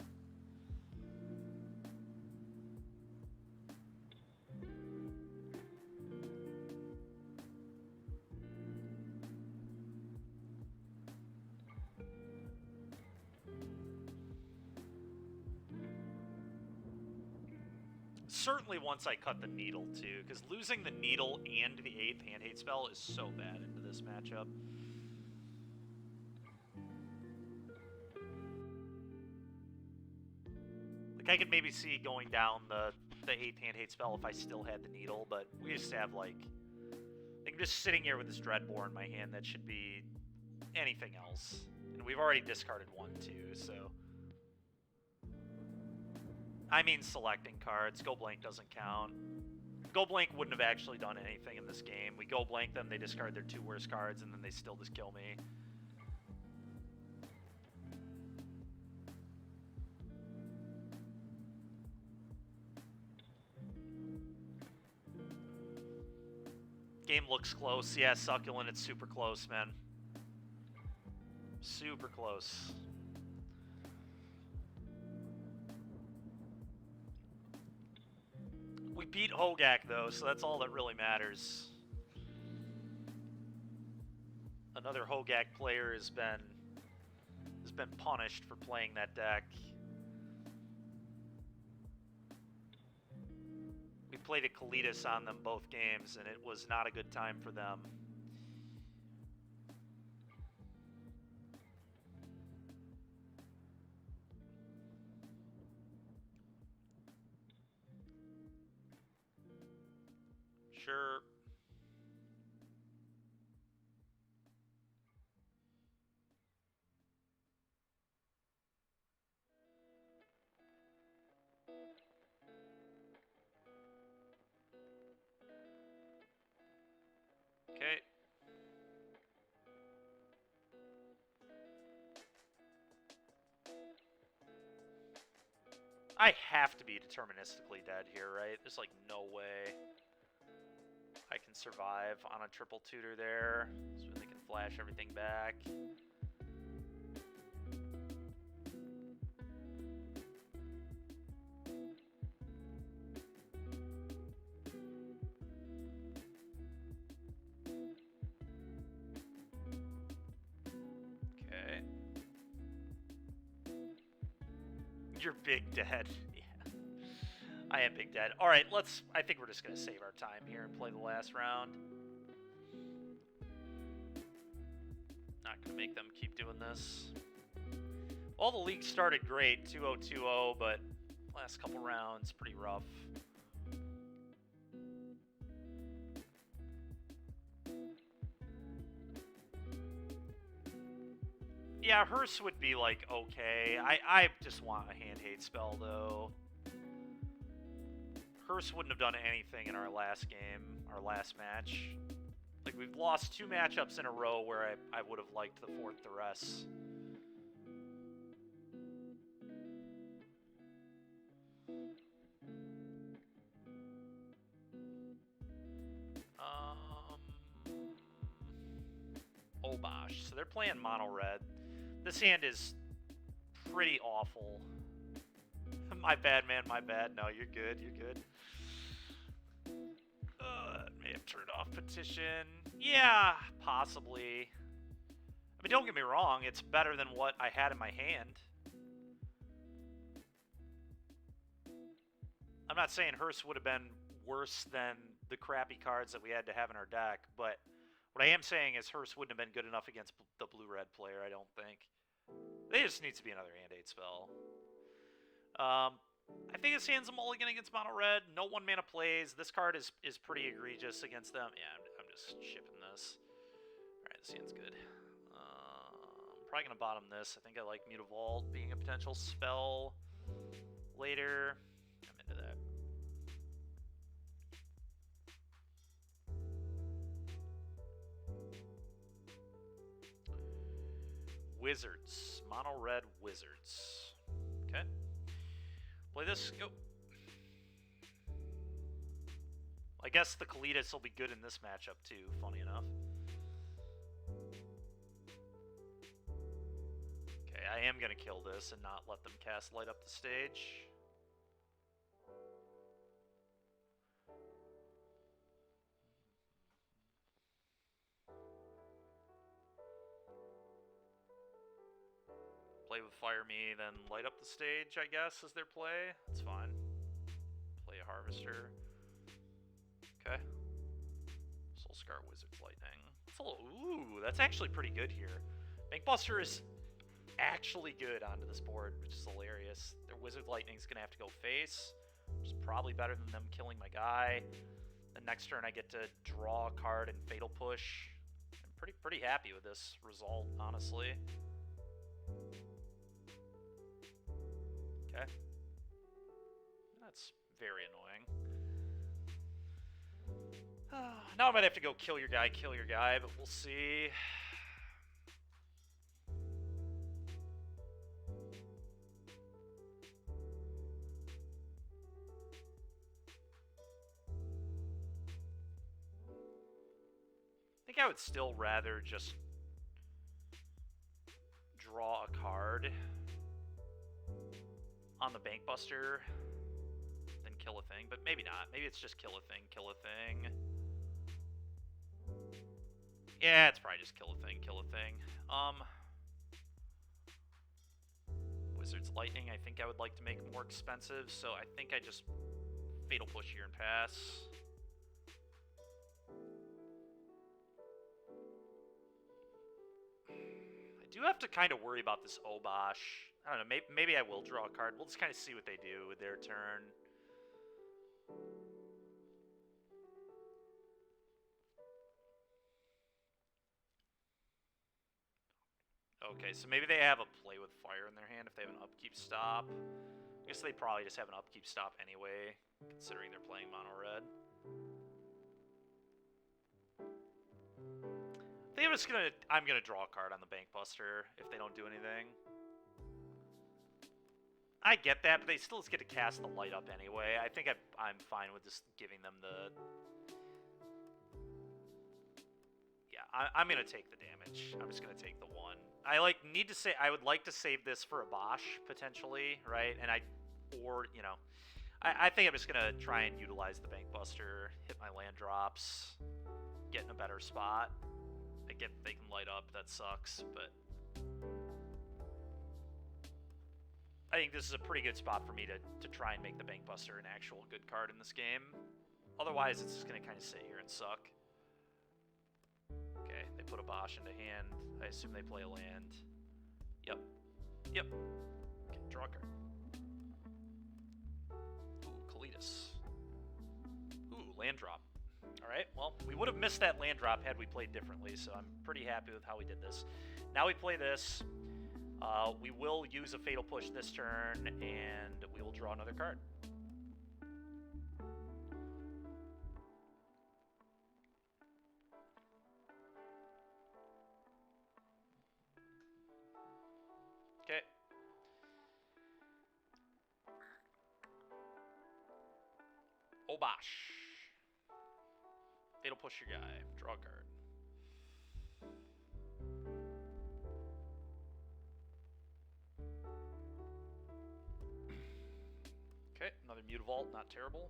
Certainly once I cut the needle, too, because losing the needle and the 8th hand hate spell is so bad into this matchup. Like, I could maybe see going down the 8th hand hate spell if I still had the needle, but we just have, like I'm just sitting here with this Dreadbore in my hand that should be anything else. And we've already discarded one, too, so... I mean selecting cards. Go blank doesn't count. Go blank wouldn't have actually done anything in this game. We go blank them, they discard their 2 worst cards, and then they still just kill me. Game looks close. Yeah, Succulent, it's super close, man. Super close. We beat Hogak, though, so that's all that really matters. Another Hogak player has been punished for playing that deck. We played a Kalitas on them both games, and it was not a good time for them. Sure. Okay. I have to be deterministically dead here, right? There's like no way I can survive on a triple tutor there, so they can flash everything back. Okay. You're big dead. I am big dead. Alright, I think we're just going to save our time here and play the last round. Not going to make them keep doing this. Well, the league started great, 2-0, 2-0, but last couple rounds, pretty rough. Yeah, Hearse would be, like, okay. I just want a hand hate spell, though. Hearse wouldn't have done anything in our last game, our last match. Like, we've lost 2 matchups in a row where I would have liked the 4th Duress. Obosh. So they're playing mono red. This hand is pretty awful. My bad, man, my bad. No, you're good, you're good. May have turned off petition. Yeah, possibly. I mean, don't get me wrong, it's better than what I had in my hand. I'm not saying Hearse would have been worse than the crappy cards that we had to have in our deck, but what I am saying is Hearse wouldn't have been good enough against the blue-red player, I don't think. There just needs to be another hand 8 spell. I think this hand's a mulligan against mono red. No 1-mana plays. This card is pretty egregious against them. Yeah, I'm just shipping this. Alright, this hand's good. I'm probably going to bottom this. I think I like Mutavault being a potential spell later. I'm into that. Wizards. Mono red wizards. Okay. Play this. Go. I guess the Kalidas will be good in this matchup too, funny enough. Okay, I am going to kill this and not let them cast Light Up the Stage. Play with Fire Me, then Light Up the Stage, I guess, is their play. That's fine. Play a Harvester. Okay. Soulscar Wizard's Lightning. Ooh, that's actually pretty good here. Bankbuster is actually good onto this board, which is hilarious. Their Wizard Lightning's going to have to go face, which is probably better than them killing my guy. The next turn I get to draw a card and Fatal Push. I'm pretty happy with this result, honestly. Okay. That's very annoying. Now I might have to go kill your guy, but we'll see. I think I would still rather just draw a card on the Bankbuster than kill a thing, but maybe not. Maybe it's just kill a thing, kill a thing. Yeah, it's probably just kill a thing, kill a thing. Wizard's Lightning, I think I would like to make more expensive, so I think I just Fatal Push here and pass. I do have to kind of worry about this Obosh. I don't know, maybe I will draw a card. We'll just kind of see what they do with their turn. Okay, so maybe they have a Play with Fire in their hand if they have an Upkeep Stop. I guess they probably just have an Upkeep Stop anyway, considering they're playing mono red. I think I'm gonna draw a card on the Bankbuster if they don't do anything. I get that, but they still just get to cast the Light Up anyway. I think I'm fine with just giving them the... Yeah, I'm gonna take the damage. I'm just gonna take the 1. I would like to save this for a Bosch potentially, right? And you know, I think I'm just gonna try and utilize the Bankbuster, hit my land drops, get in a better spot. I get they can light up, that sucks, but I think this is a pretty good spot for me to try and make the Bankbuster an actual good card in this game. Otherwise, it's just gonna kind of sit here and suck. Okay, they put a Bosch into hand. I assume they play a land. Yep. Yep. Okay, draw a card. Ooh, Kalidas. Ooh, land drop. Alright, well, we would have missed that land drop had we played differently, so I'm pretty happy with how we did this. Now we play this. We will use a Fatal Push this turn, and we will draw another card. Okay. Obosh. Fatal Push your guy. Draw a card. Okay, another Mutavault, not terrible.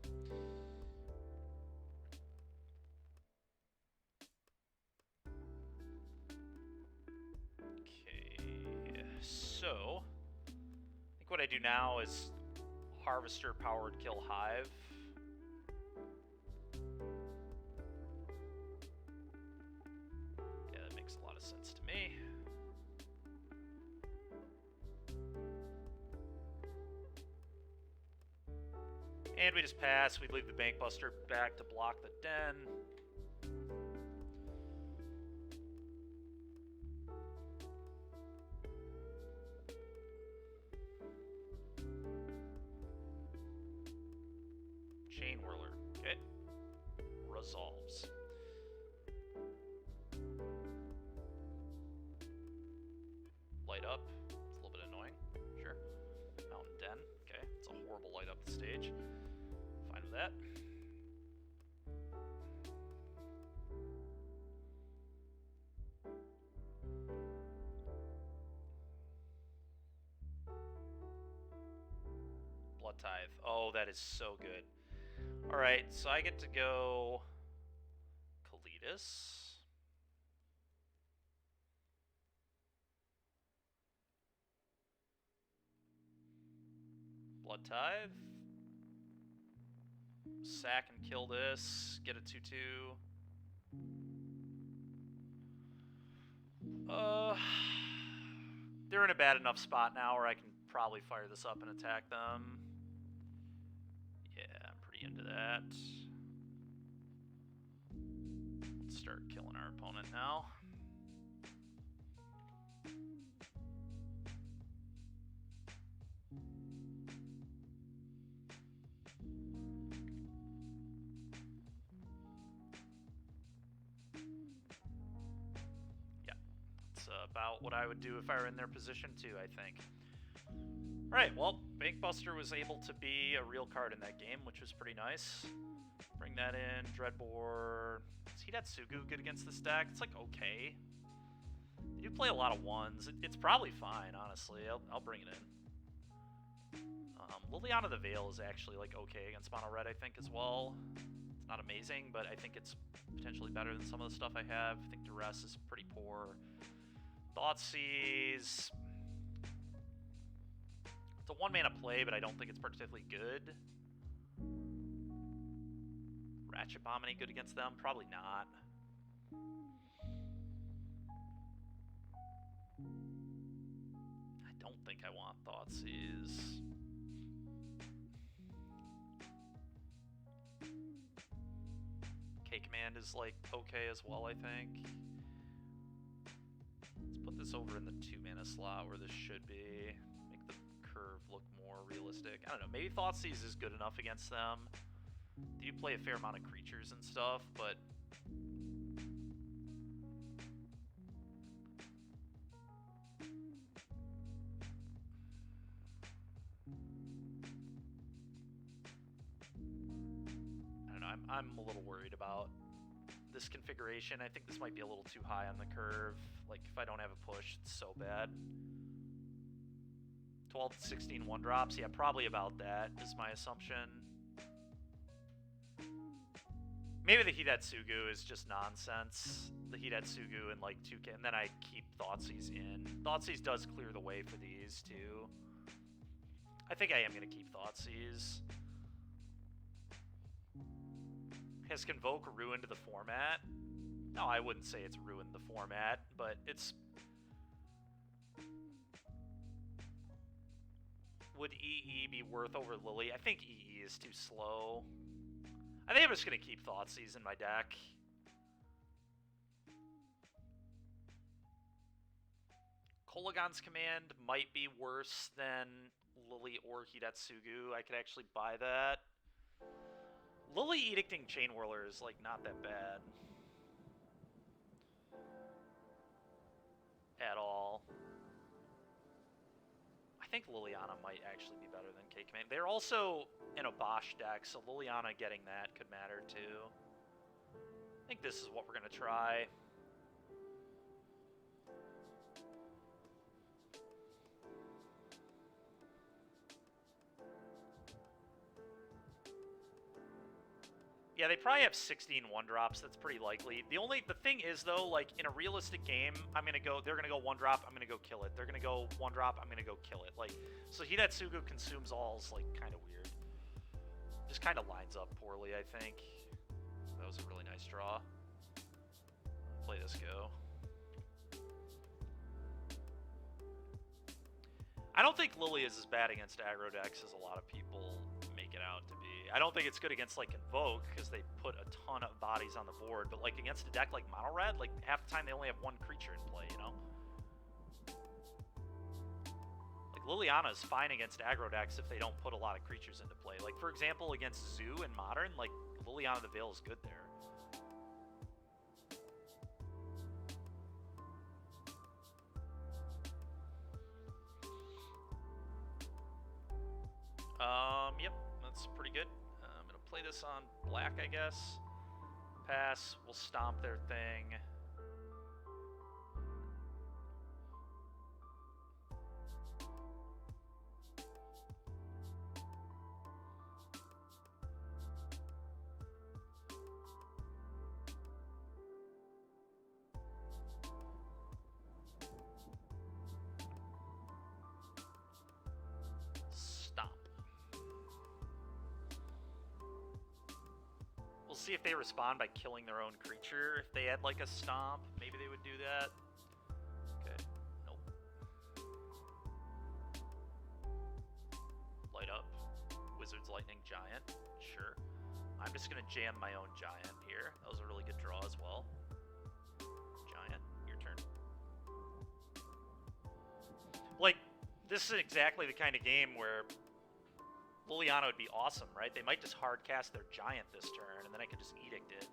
Okay, so I think what I do now is Harvester powered kill Hive. Yeah, that makes a lot of sense to me. And we just pass. We leave the Bankbuster back to block the den. Chain Whirler. Okay. Resolves. Light up. It's a little bit annoying. Sure. Mountain Den. Okay. It's a horrible light up the stage. Fine with that. Oh, that is so good. Alright, so I get to go Kalidas. Blood Tithe. Sack and kill this. Get a 2/2. They're in a bad enough spot now where I can probably fire this up and attack them. Yeah, I'm pretty into that. Let's start killing our opponent now. About what I would do if I were in their position too, I think. Alright, well, Bankbuster was able to be a real card in that game, which was pretty nice. Bring that in. Dreadbore. Is Hidatsugu good against this deck? It's like okay. They do play a lot of ones. It's probably fine, honestly. I'll bring it in. Liliana the Veil is actually like okay against Mono Red, I think, as well. It's not amazing, but I think it's potentially better than some of the stuff I have. I think Duress is pretty poor. Thoughtseize. It's a 1-mana play, but I don't think it's particularly good. Ratchet Bomb any good against them? Probably not. I don't think I want Thoughtseize. K-Command is like okay as well, I think. Put this over in the 2-mana slot where this should be. Make the curve look more realistic. I don't know, maybe Thoughtseize is good enough against them. They do play a fair amount of creatures and stuff, but... I don't know, I'm a little worried about this configuration. I think this might be a little too high on the curve. Like, if I don't have a push, it's so bad. 12 to 16 1-drops. Yeah, probably about that is my assumption. Maybe the Hidatsugu is just nonsense. The Hidatsugu and like 2K, and then I keep Thoughtseize in. Thoughtseize does clear the way for these too. I think I am going to keep Thoughtseize. Has Convoke ruined the format? No, I wouldn't say it's ruined the format, but it's... Would EE be worth over Lily? I think EE is too slow. I think I'm just going to keep Thoughtseize in my deck. Kolagon's Command might be worse than Lily or Hidatsugu. I could actually buy that. Lily Edicting Chain Whirler is, like, not that bad. At all. I think Liliana might actually be better than K-Command. They're also in a Bosch deck, so Liliana getting that could matter, too. I think this is what we're going to try. Yeah, they probably have 16 1-drops. That's pretty likely. The thing is though, like in a realistic game, they're gonna go 1-drop, I'm gonna go kill it. They're gonna go 1-drop, I'm gonna go kill it. Like, so Hidatsugu consumes all is like kind of weird. Just kind of lines up poorly, I think. That was a really nice draw. Play this go. I don't think Lily is as bad against aggro decks as a lot of people make it out to be. I don't think it's good against like Invoke because they put a ton of bodies on the board, but like against a deck like Mono Red, like half the time they only have one creature in play, you know? Like Liliana is fine against aggro decks if they don't put a lot of creatures into play. Like for example, against Zoo in Modern, like Liliana the Veil is good there. Yep, that's pretty good. I'm gonna play this on black, I guess. Pass, we'll stomp their thing. see if they respond by killing their own creature. If they had like a stomp, maybe they would do that. Okay, nope. Light up. Wizard's Lightning Giant, sure. I'm just gonna jam my own Giant here. That was a really good draw as well. Giant, your turn. Like, this is exactly the kind of game where Liliana would be awesome, right? They might just hard cast their Giant this turn, and then I could just Edict it.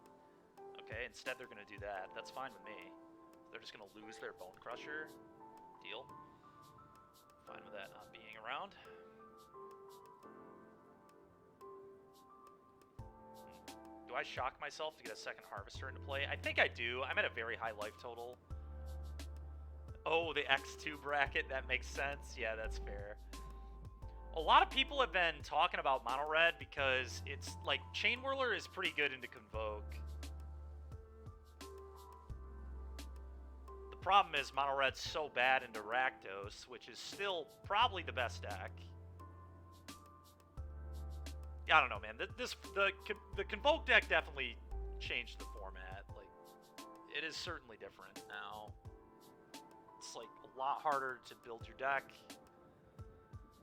Okay, instead they're going to do that. That's fine with me. They're just going to lose their Bone Crusher. Deal. Fine with that not being around. Do I shock myself to get a second Harvester into play? I think I do. I'm at a very high life total. Oh, the X2 bracket. That makes sense. Yeah, that's fair. A lot of people have been talking about Mono Red because it's like Chain Whirler is pretty good into Convoke. The problem is Mono Red's so bad into Rakdos, which is still probably the best deck. I don't know, man. The Convoke deck definitely changed the format. Like, it is certainly different now. It's like a lot harder to build your deck.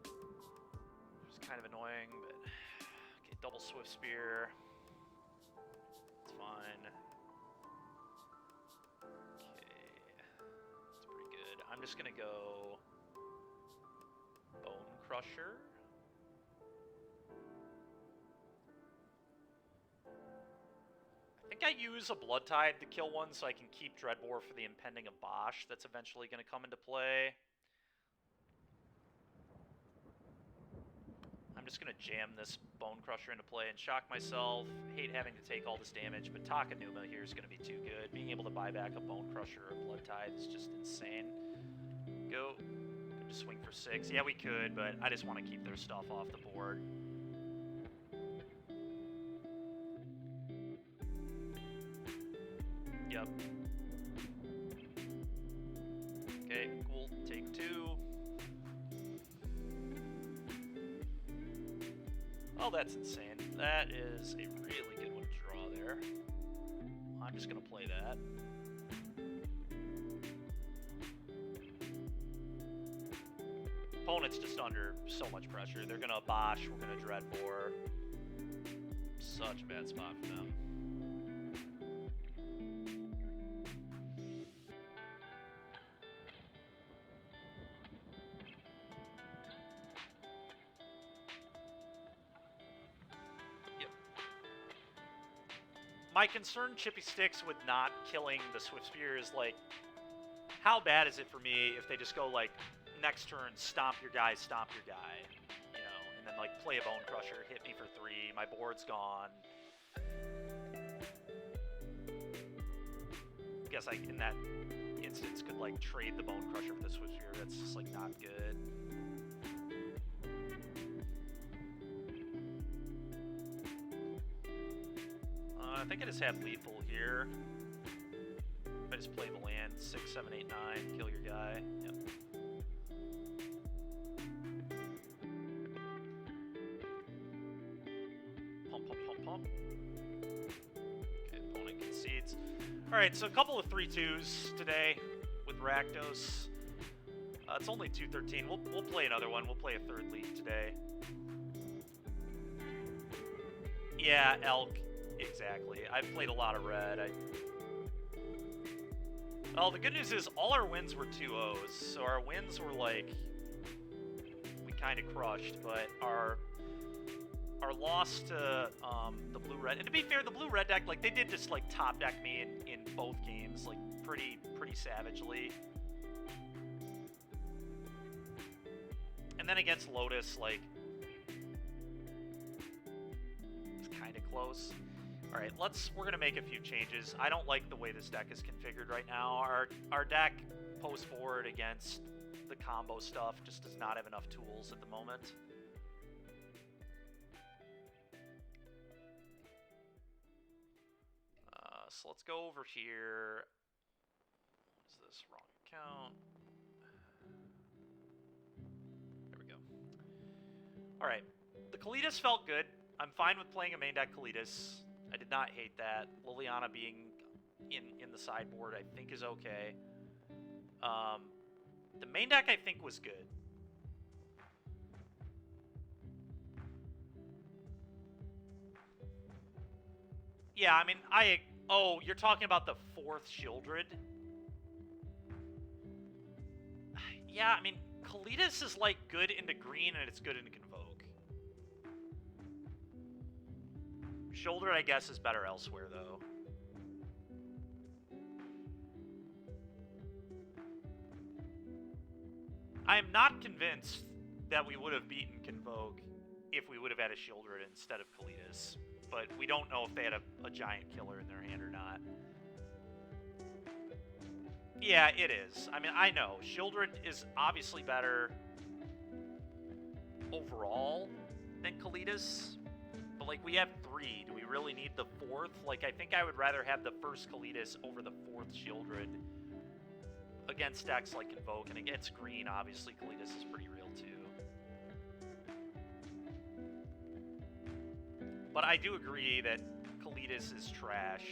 It's kind of annoying, but okay, double Swift Spear. It's fine. Okay, that's pretty good. I'm just gonna go Bone Crusher. I think I use a Blood Tide to kill one so I can keep Dreadbore for the impending Abosh that's eventually going to come into play. I'm just going to jam this Bone Crusher into play and shock myself. Hate having to take all this damage, but Takanuma here is going to be too good. Being able to buy back a Bone Crusher or a Blood Tide is just insane. Go. Could just swing for 6. Yeah, we could, but I just want to keep their stuff off the board. Yep. Okay, cool. Take 2. Oh, that's insane. That is a really good one to draw there. I'm just going to play that. Opponent's just under so much pressure. They're going to Abosh. We're going to Dreadbore. Such a bad spot for them. My concern, Chippy Sticks, with not killing the Swift Spear is, like, how bad is it for me if they just go, like, next turn, stomp your guy, you know, and then, like, play a Bone Crusher, hit me for 3, my board's gone. I guess I, in that instance, could, like, trade the Bone Crusher for the Swift Spear. That's just, like, not good. I think I just have lethal here. If I just play the land, 6, 7, 8, 9, kill your guy. Yep. Pump, pump, pump, pump. Okay, opponent concedes. Alright, so a couple of 3-2s today with Rakdos. It's only 2-13. We'll play another one. We'll play a third league today. Yeah, Elk. Exactly. I've played a lot of red. Well, the good news is all our wins were 2-0s, so our wins were like we kind of crushed, but our loss to the blue-red, and to be fair, the blue-red deck, like, they did just like top deck me in both games, like pretty savagely. And then against Lotus, like, it's kind of close. Alright, we're going to make a few changes. I don't like the way this deck is configured right now. Our deck post-forward against the combo stuff just does not have enough tools at the moment. So let's go over here. What is this? Wrong account. There we go. Alright, the Kalitas felt good. I'm fine with playing a main deck Kalitas. I did not hate that. Liliana being in the sideboard, I think, is okay. The main deck, I think, was good. Yeah, I mean, oh, you're talking about the 4th Shieldred? Yeah, I mean, Kalitas is, like, good into green, and it's good into Convoke. Shieldred, I guess, is better elsewhere, though. I am not convinced that we would have beaten Convoke if we would have had a Shieldred instead of Kalitas. But we don't know if they had a giant killer in their hand or not. Yeah, it is. I mean, I know. Shieldred is obviously better overall than Kalitas. But, like, we have 3. Do we really need the 4th? Like, I think I would rather have the 1st Kalitas over the 4th Shieldred against decks like Convoke. And against green, obviously, Kalitas is pretty real, too. But I do agree that Kalitas is trash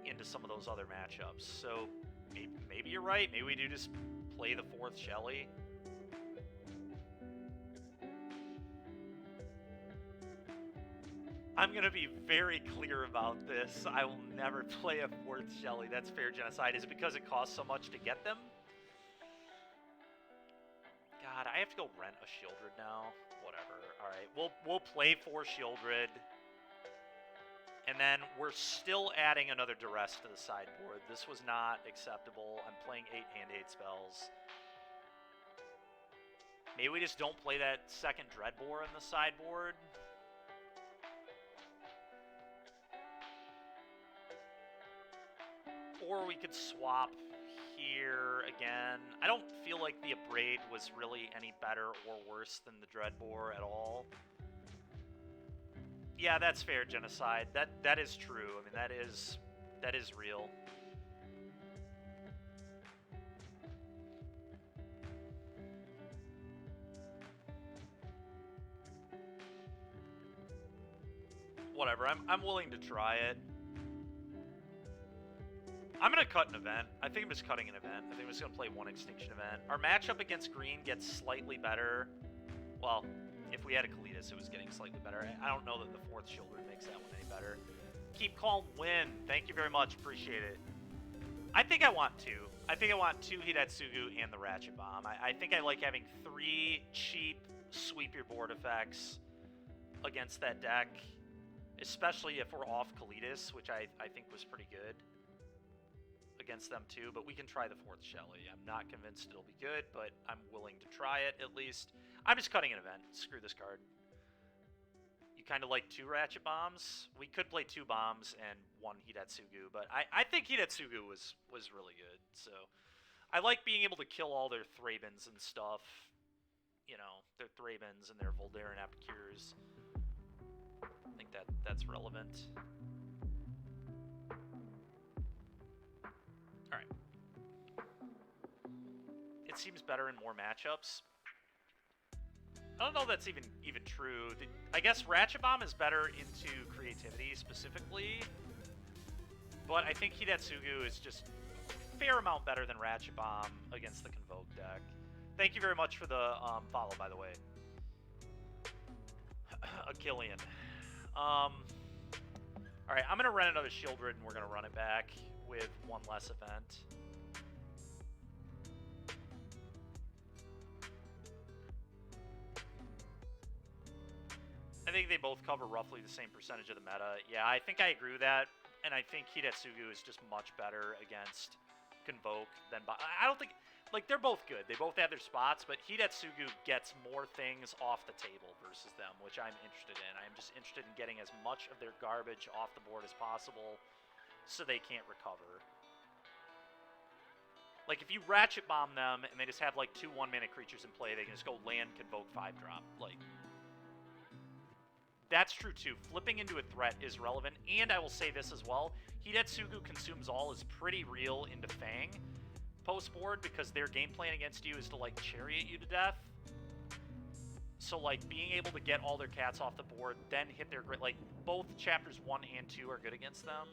into some of those other matchups. So maybe you're right. Maybe we do just play the 4th Shelly. I'm going to be very clear about this. I will never play a 4th Shelly. That's fair genocide. Is it because it costs so much to get them? God, I have to go rent a Shieldred now. Whatever. Alright, we'll play 4 Shieldred. And then we're still adding another Duress to the sideboard. This was not acceptable. I'm playing 8 hand-8 spells. Maybe we just don't play that 2nd Dreadbore in the sideboard. Or we could swap here again. I don't feel like the Abrade was really any better or worse than the Dreadbore at all. Yeah, that's fair, Genocide. That is true. I mean, that is real. Whatever. I'm willing to try it. I'm going to cut an event. I think I'm just cutting an event. I think I'm just going to play 1 Extinction event. Our matchup against green gets slightly better. Well, if we had a Kalitas, it was getting slightly better. I don't know that the 4th Shieldred makes that one any better. Keep calm, win. Thank you very much. Appreciate it. I think I want 2. I think I want 2 Hidetsugu and the Ratchet Bomb. I think I like having 3 cheap sweep your board effects against that deck. Especially if we're off Kalitas, which I think was pretty good against them too, but we can try the 4th Shelly. I'm not convinced it'll be good, but I'm willing to try it at least. I'm just cutting an event. Screw this card. You kind of like 2 Ratchet Bombs? We could play 2 bombs and 1 Hidetsugu, but I think Hidetsugu was really good. So I like being able to kill all their Thrabins and stuff. You know, their Thrabins and their Voldaren Epicures. I think that's relevant. Alright. It seems better in more matchups. I don't know if that's even true. I guess Ratchet Bomb is better into creativity specifically. But I think Hidetsugu is just a fair amount better than Ratchet Bomb against the Convoke deck. Thank you very much for the follow, by the way. Achillean. Alright, I'm going to rent another Shieldred and we're going to run it back with 1 less event. I think they both cover roughly the same percentage of the meta. Yeah, I think I agree with that. And I think Hidetsugu is just much better against Convoke than... I don't think... Like, they're both good. They both have their spots, but Hidetsugu gets more things off the table versus them, which I'm interested in. I'm just interested in getting as much of their garbage off the board as possible so they can't recover. Like, if you Ratchet Bomb them and they just have, like, 2 1-mana creatures in play, they can just go land, Convoke, 5-drop. Like, that's true, too. Flipping into a threat is relevant, and I will say this as well. Hidetsugu Consumes All is pretty real into Fang post-board because their game plan against you is to, like, chariot you to death. So, like, being able to get all their cats off the board, then hit their great... Like, both chapters 1 and 2 are good against them.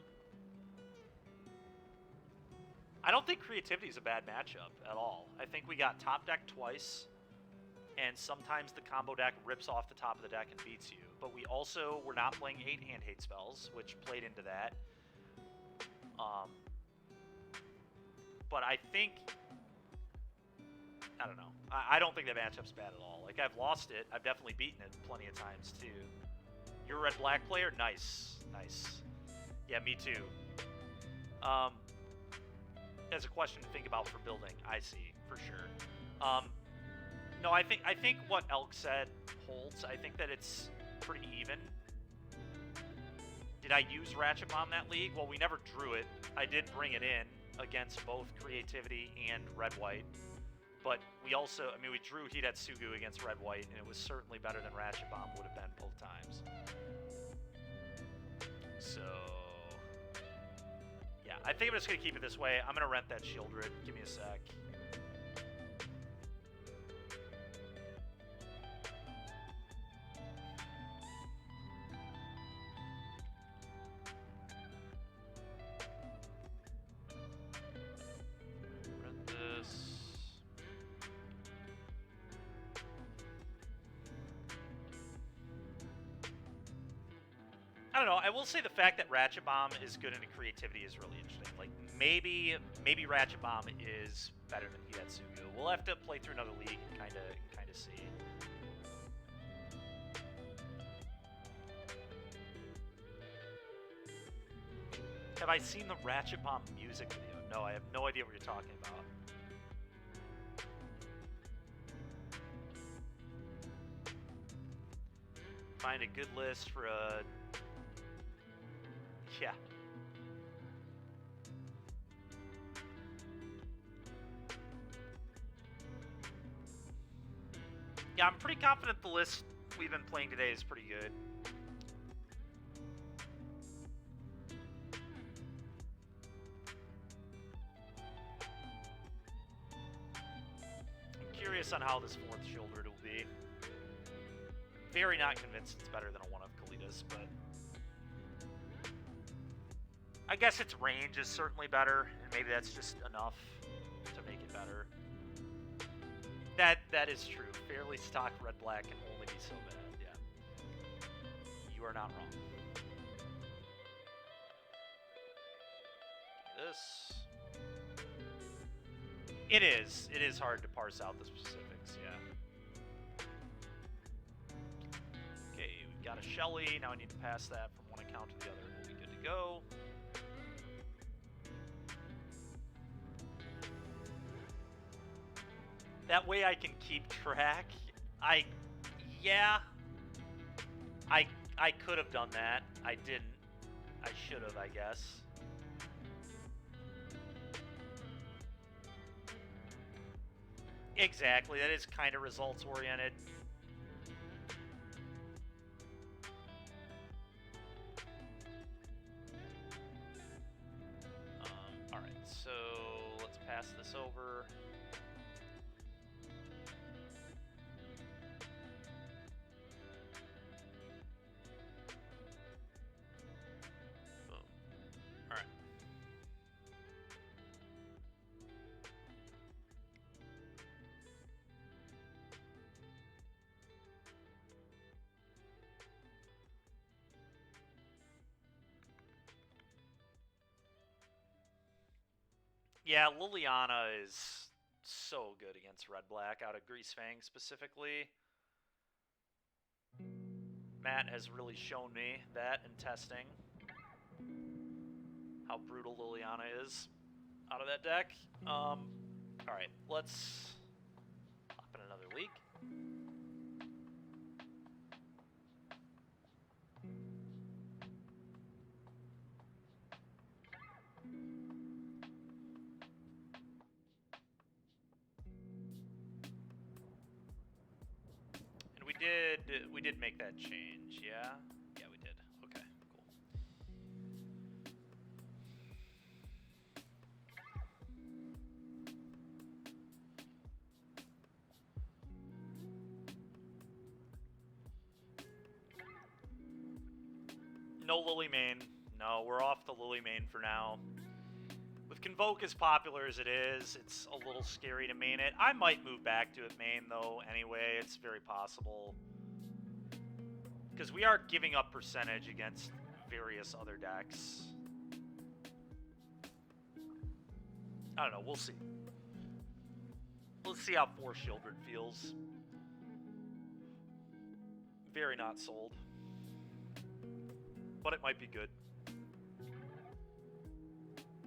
I don't think creativity is a bad matchup at all. I think we got top deck twice, and sometimes the combo deck rips off the top of the deck and beats you. But we also were not playing 8-hand hate spells, which played into that. But I think... I don't know. I don't think that matchup's bad at all. Like, I've lost it. I've definitely beaten it plenty of times, too. You're a red-black player? Nice. Nice. Yeah, me too. As a question to think about for building, I see, for sure. No, I think what Elk said holds. I think that it's pretty even. Did I use Ratchet Bomb that league? Well, we never drew it. I did bring it in against both Creativity and Red-White. But we also, I mean, we drew Hidetsugu against Red-White, and it was certainly better than Ratchet Bomb would have been both times. So, yeah, I think I'm just going to keep it this way. I'm going to rent that Shieldred. Give me a sec. Rent this. I don't know. I will say the fact that Ratchet Bomb is good into creativity is really interesting. Like, maybe Ratchet Bomb is better than Hidetsugu. We'll have to play through another league and kind of see. Have I seen the Ratchet Bomb music video? No, I have no idea what you're talking about. Find a good list for a... Yeah. Yeah, I'm pretty confident the list we've been playing today is pretty good. I'm curious on how this fourth Shieldred will be. Very not convinced it's better than a one of Kalidas, but... I guess its range is certainly better, and maybe that's just enough to make it better. That is true. Fairly stock red-black can only be so bad, yeah. You are not wrong. This. It is. It is hard to parse out the specifics, yeah. Okay, we've got a Shelly. Now I need to pass that from one account to the other, and we'll be good to go. That way I can keep track. Yeah. I could have done that. I didn't. I should have, I guess. Exactly. That is kind of results oriented. All right. So let's pass this over. Yeah, Liliana is so good against red-black out of Greasefang specifically. Matt has really shown me that in testing. How brutal Liliana is out of that deck. Alright, let's hop in another league. We did make that change, yeah? Yeah, we did. Okay, cool. no Lily main. No, we're off the Lily main for now. With Convoke as popular as it is, it's a little scary to main it. I might move back to it main, though, anyway. It's very possible. Because we are giving up percentage against various other decks. I don't know, we'll see. Let's see how 4 Shieldred feels. Very not sold. But it might be good.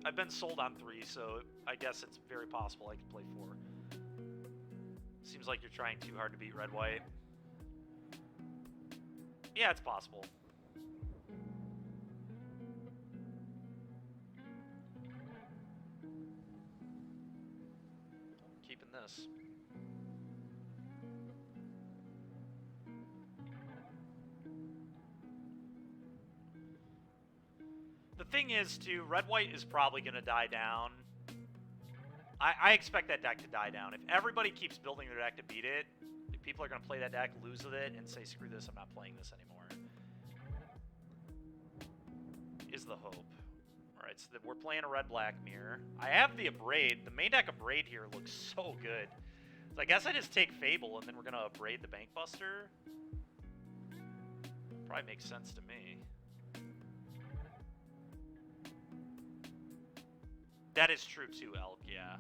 I've been sold on 3, so I guess it's very possible I could play 4. Seems like you're trying too hard to beat red-white. Yeah, it's possible. Keeping this. The thing is, too, red-white is probably going to die down. I expect that deck to die down. If everybody keeps building their deck to beat it, people are going to play that deck, lose with it, and say, screw this, I'm not playing this anymore. Is the hope. Alright, so we're playing a red-black mirror. I have the Abrade. The main deck Abrade here looks so good. So I guess I just take Fable, and then we're going to Abrade the Bankbuster. Probably makes sense to me. That is true too, Elk, yeah.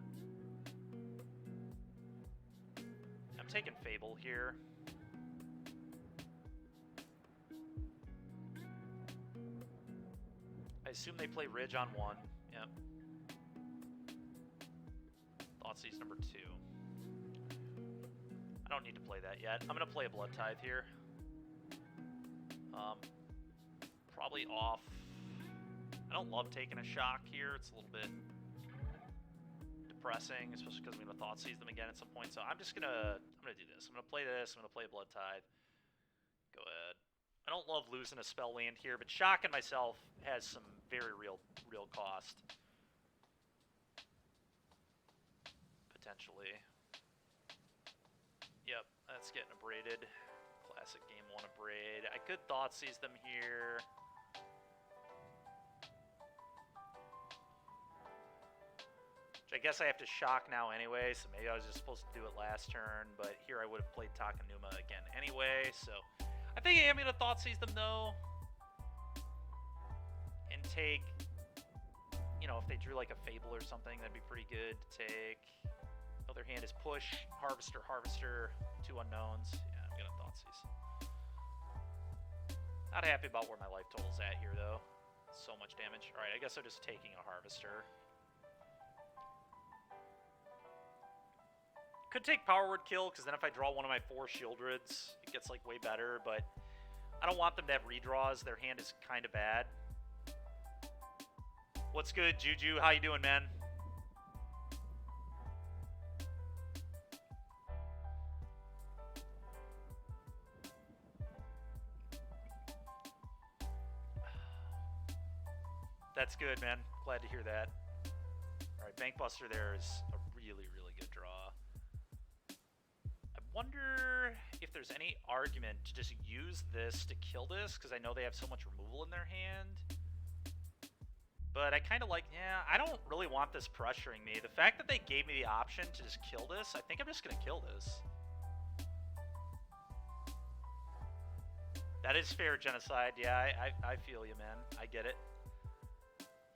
I'm taking Fable here. I assume they play Ridge on 1. Yep. Thoughtseize number 2. I don't need to play that yet. I'm going to play a Blood Tithe here. Probably off. I don't love taking a shock here. It's a little bit depressing, especially because I'm going to Thoughtseize them again at some point. So I'm just going to do this. I'm going to play this. I'm going to play a Blood Tithe. Go ahead. I don't love losing a spell land here, but shocking myself has some very real cost. Potentially. Yep, that's getting abraded. Classic game 1 abrade. I could Thoughtseize them here. I guess I have to shock now anyway, so maybe I was just supposed to do it last turn, but here I would have played Takenuma again anyway, so I think I am going to Thoughtseize them, though, and take, you know, if they drew like a Fable or something, that'd be pretty good to take. Other hand is Push, Harvester, 2 unknowns. Yeah, I'm going to Thoughtseize. Not happy about where my life total's at here, though. So much damage. Alright, I guess I'm just taking a Harvester. Could take Power Word Kill, because then if I draw one of my 4 Shieldreds, it gets, like, way better, but I don't want them to have redraws. Their hand is kind of bad. What's good, Juju? How you doing, man? That's good, man. Glad to hear that. Alright, Bankbuster there is a really, really good draw. I wonder if there's any argument to just use this to kill this, because I know they have so much removal in their hand. But I kind of like, yeah, I don't really want this pressuring me. The fact that they gave me the option to just kill this, I think I'm just going to kill this. That is fair, Genocide. Yeah, I feel you, man. I get it.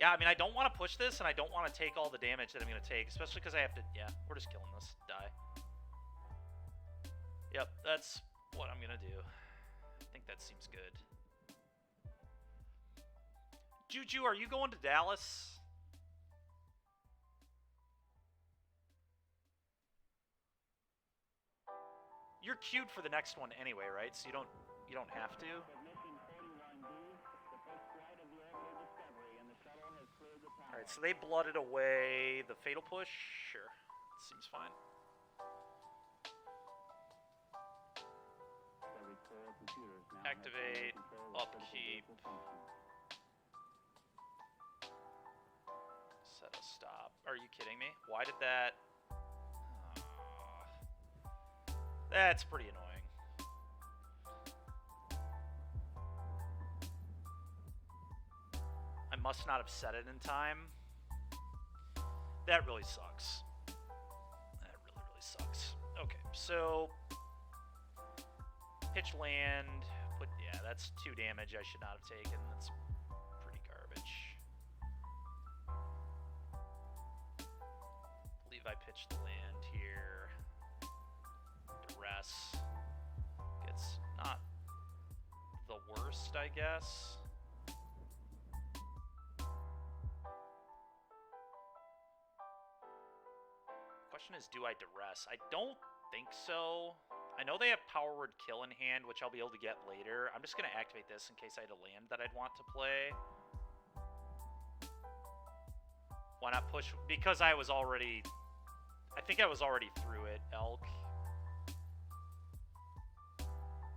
Yeah, I mean, I don't want to push this, and I don't want to take all the damage that I'm going to take, especially because I have to, yeah, we're just killing this. Die. Yep, that's what I'm going to do. I think that seems good. Juju, are you going to Dallas? You're queued for the next one anyway, right? So you don't have to. All right, so they blooded away the Fatal Push. Sure, seems fine. Activate, upkeep. Set a stop. Are you kidding me? Why did that? That's pretty annoying. must not have set it in time. That really sucks. That really, really sucks. Okay, so pitch land. Yeah, that's 2 damage I should not have taken. That's pretty garbage. I believe I pitched the land here. Duress. It's not the worst, I guess. Question is, do I duress? I don't think so. I know they have power word kill in hand, which I'll be able to get later. I'm just going to activate this in case I had a land that I'd want to play. Why not push? Because I was already... I think I was already through it, Elk.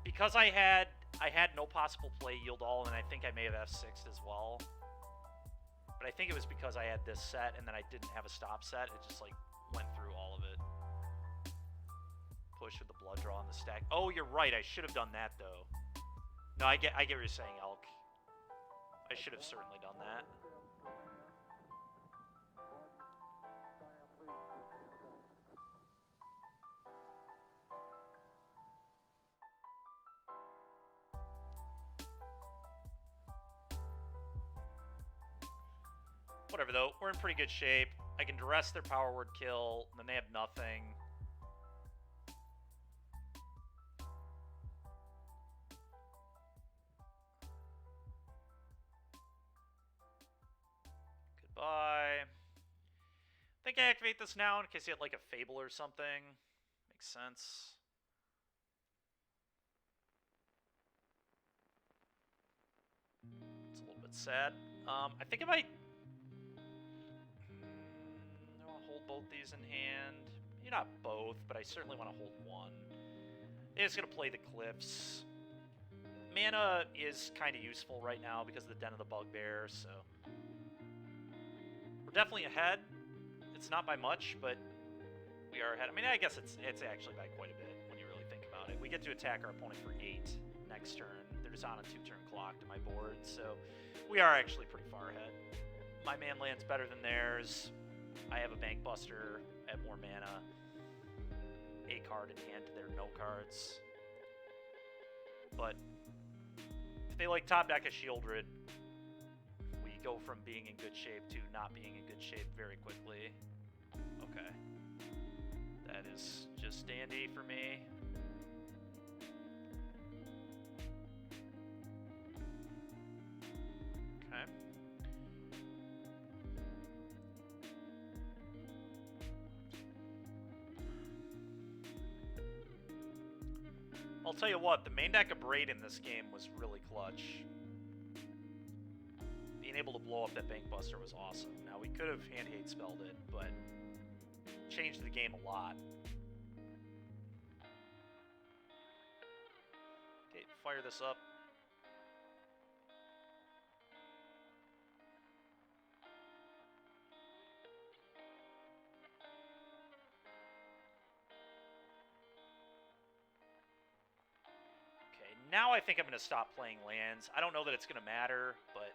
Because I had no possible play yield all, and I think I may have F6'd as well. But I think it was because I had this set, and then I didn't have a stop set. It just, like, went through all of it. Push with the blood draw on the stack. Oh, you're right. I should have done that, though. No, I get what you're saying, Elk. I should have certainly done that. Whatever, though. We're in pretty good shape. I can duress their power word kill, and then they have nothing. Goodbye. I think I activate this now in case you had like a Fable or something. Makes sense. It's a little bit sad. I think I might... I want to hold both these in hand. Maybe not both, but I certainly want to hold one. I'm just going to play the Cliffs. Mana is kind of useful right now because of the Den of the Bugbear, so... We're definitely ahead. It's not by much, but we are ahead. I mean, I guess it's actually by quite a bit when you really think about it. We get to attack our opponent for 8 next turn. They're just on a 2-turn clock to my board, so we are actually pretty far ahead. My man land's better than theirs. I have a Bank Buster. I have more mana. A card in hand to their no cards. But if they like top deck a Shieldred, we go from being in good shape to not being in good shape very quickly. Okay. That is just dandy for me. Okay. I'll tell you what, the main deck of Braid in this game was really clutch. Being able to blow up that Bank Buster was awesome. Now, we could have hand-hate spelled it, but changed the game a lot. Okay, fire this up. Okay, now I think I'm going to stop playing lands. I don't know that it's going to matter, but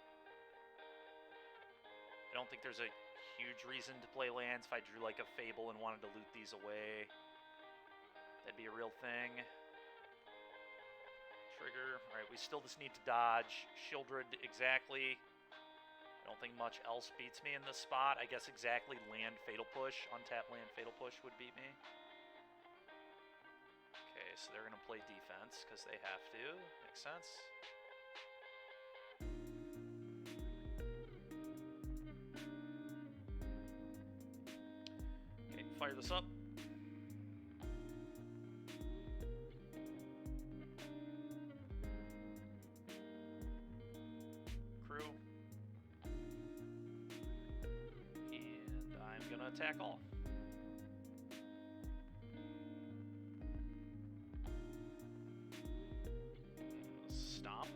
I don't think there's a huge reason to play lands. If I drew like a Fable and wanted to loot these away, that'd be a real thing. Trigger. Alright, we still just need to dodge. Shieldred, exactly. I don't think much else beats me in this spot. I guess exactly land Fatal Push. Untap land Fatal Push would beat me. Okay, so they're going to play defense because they have to. Makes sense. Okay, fire this up. Crew. And I'm going to attack all. Stomp.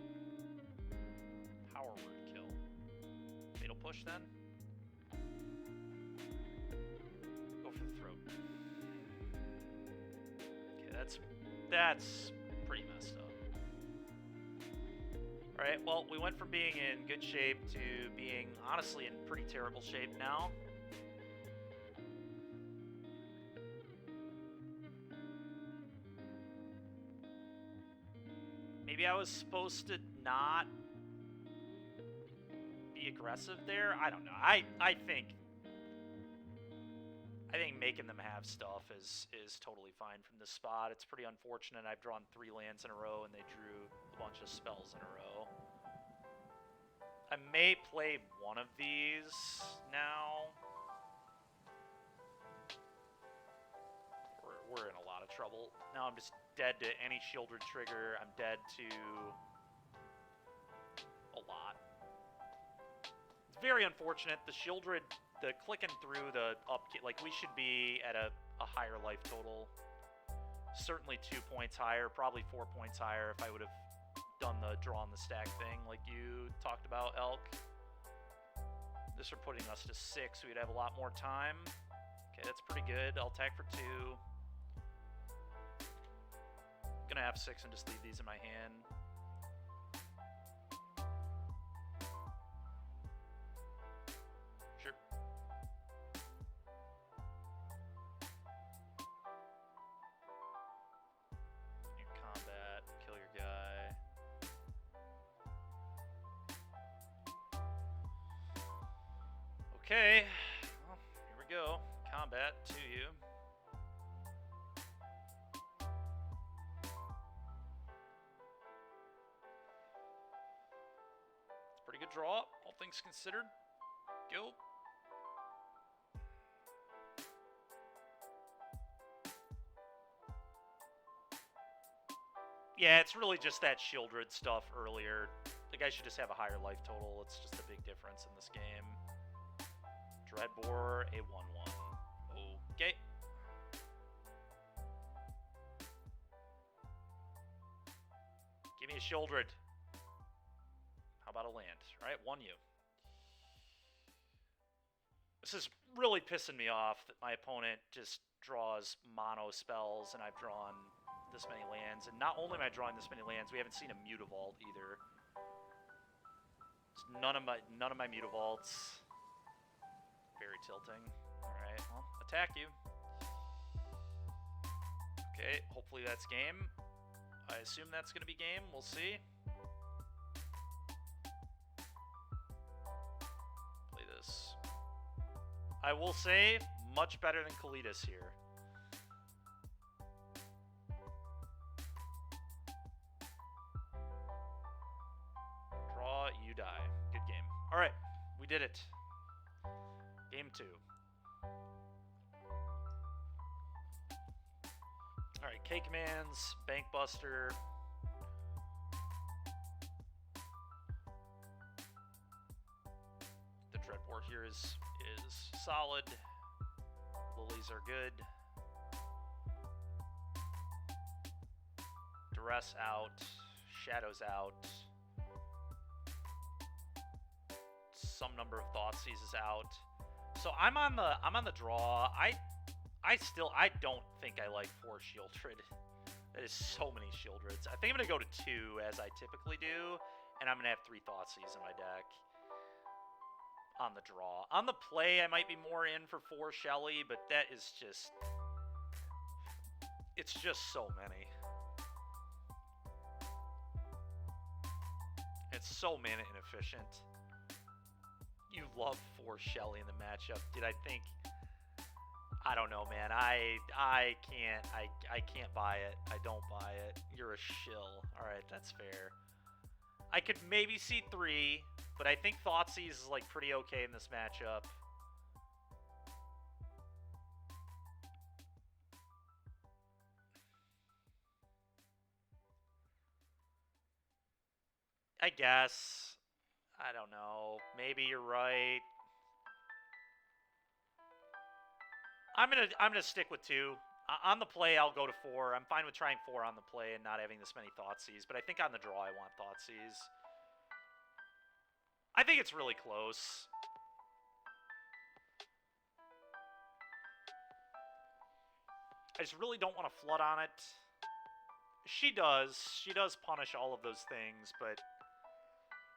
Power word kill. Fatal Push then. Go for the throat. Okay, that's pretty messed up. Alright, well, we went from being in good shape to being, honestly, in pretty terrible shape now. Maybe I was supposed to not be aggressive there? I don't know. I think making them have stuff is totally fine from this spot. It's pretty unfortunate. I've drawn 3 lands in a row, and they drew a bunch of spells in a row. I may play one of these now. We're in a lot of trouble. Now I'm just dead to any Shieldred trigger. I'm dead to a lot. It's very unfortunate. The Shieldred, the clicking through the upkeep, like, we should be at a higher life total. Certainly 2 points higher, probably 4 points higher if I would have done the draw on the stack thing like you talked about, Elk. This are putting us to 6. We'd have a lot more time. Okay, that's pretty good. I'll attack for 2. Gonna have 6 and just leave these in my hand. Sure. You combat, kill your guy. Okay, well, here we go. Combat to you. It's a pretty good draw, all things considered. Go. Yeah, it's really just that Shieldred stuff earlier. The guy should just have a higher life total. It's just a big difference in this game. Dreadbore, a 1/1. Okay. Give me a Shieldred. How about a land? All right, 1U. This is really pissing me off that my opponent just draws mono spells and I've drawn this many lands. And not only am I drawing this many lands, we haven't seen a Mutavault either. It's none of my Mutavaults. Very tilting. Alright, well, attack you. Okay, hopefully that's game. I assume that's going to be game. We'll see. Play this. I will say, much better than Kalidas here. Draw, you die. Good game. Alright, we did it. Game 2. Alright, K commands, Bank Buster. The Dreadbore here is solid. Lilies are good. Duress out. Shadows out. Some number of Thoughtseizes out. So I'm on the draw. I don't think I like 4 Shieldred. That is so many Shieldreds. I think I'm gonna go to 2 as I typically do, and I'm gonna have 3 Thoughtseize in my deck. On the draw. On the play, I might be more in for 4 Shelly, but that is just... It's just so many. It's so mana inefficient. You love 4 Shelly in the matchup. Did I think... I don't know, man. I can't buy it. I don't buy it. You're a shill. Alright, that's fair. I could maybe see 3, but I think Thoughtseize is like pretty okay in this matchup. I guess. I don't know. Maybe you're right. I'm gonna stick with 2. On the play, I'll go to 4. I'm fine with trying 4 on the play and not having this many Thoughtseize, but I think on the draw I want Thoughtseize. I think it's really close. I just really don't want to flood on it. She does. She does punish all of those things, but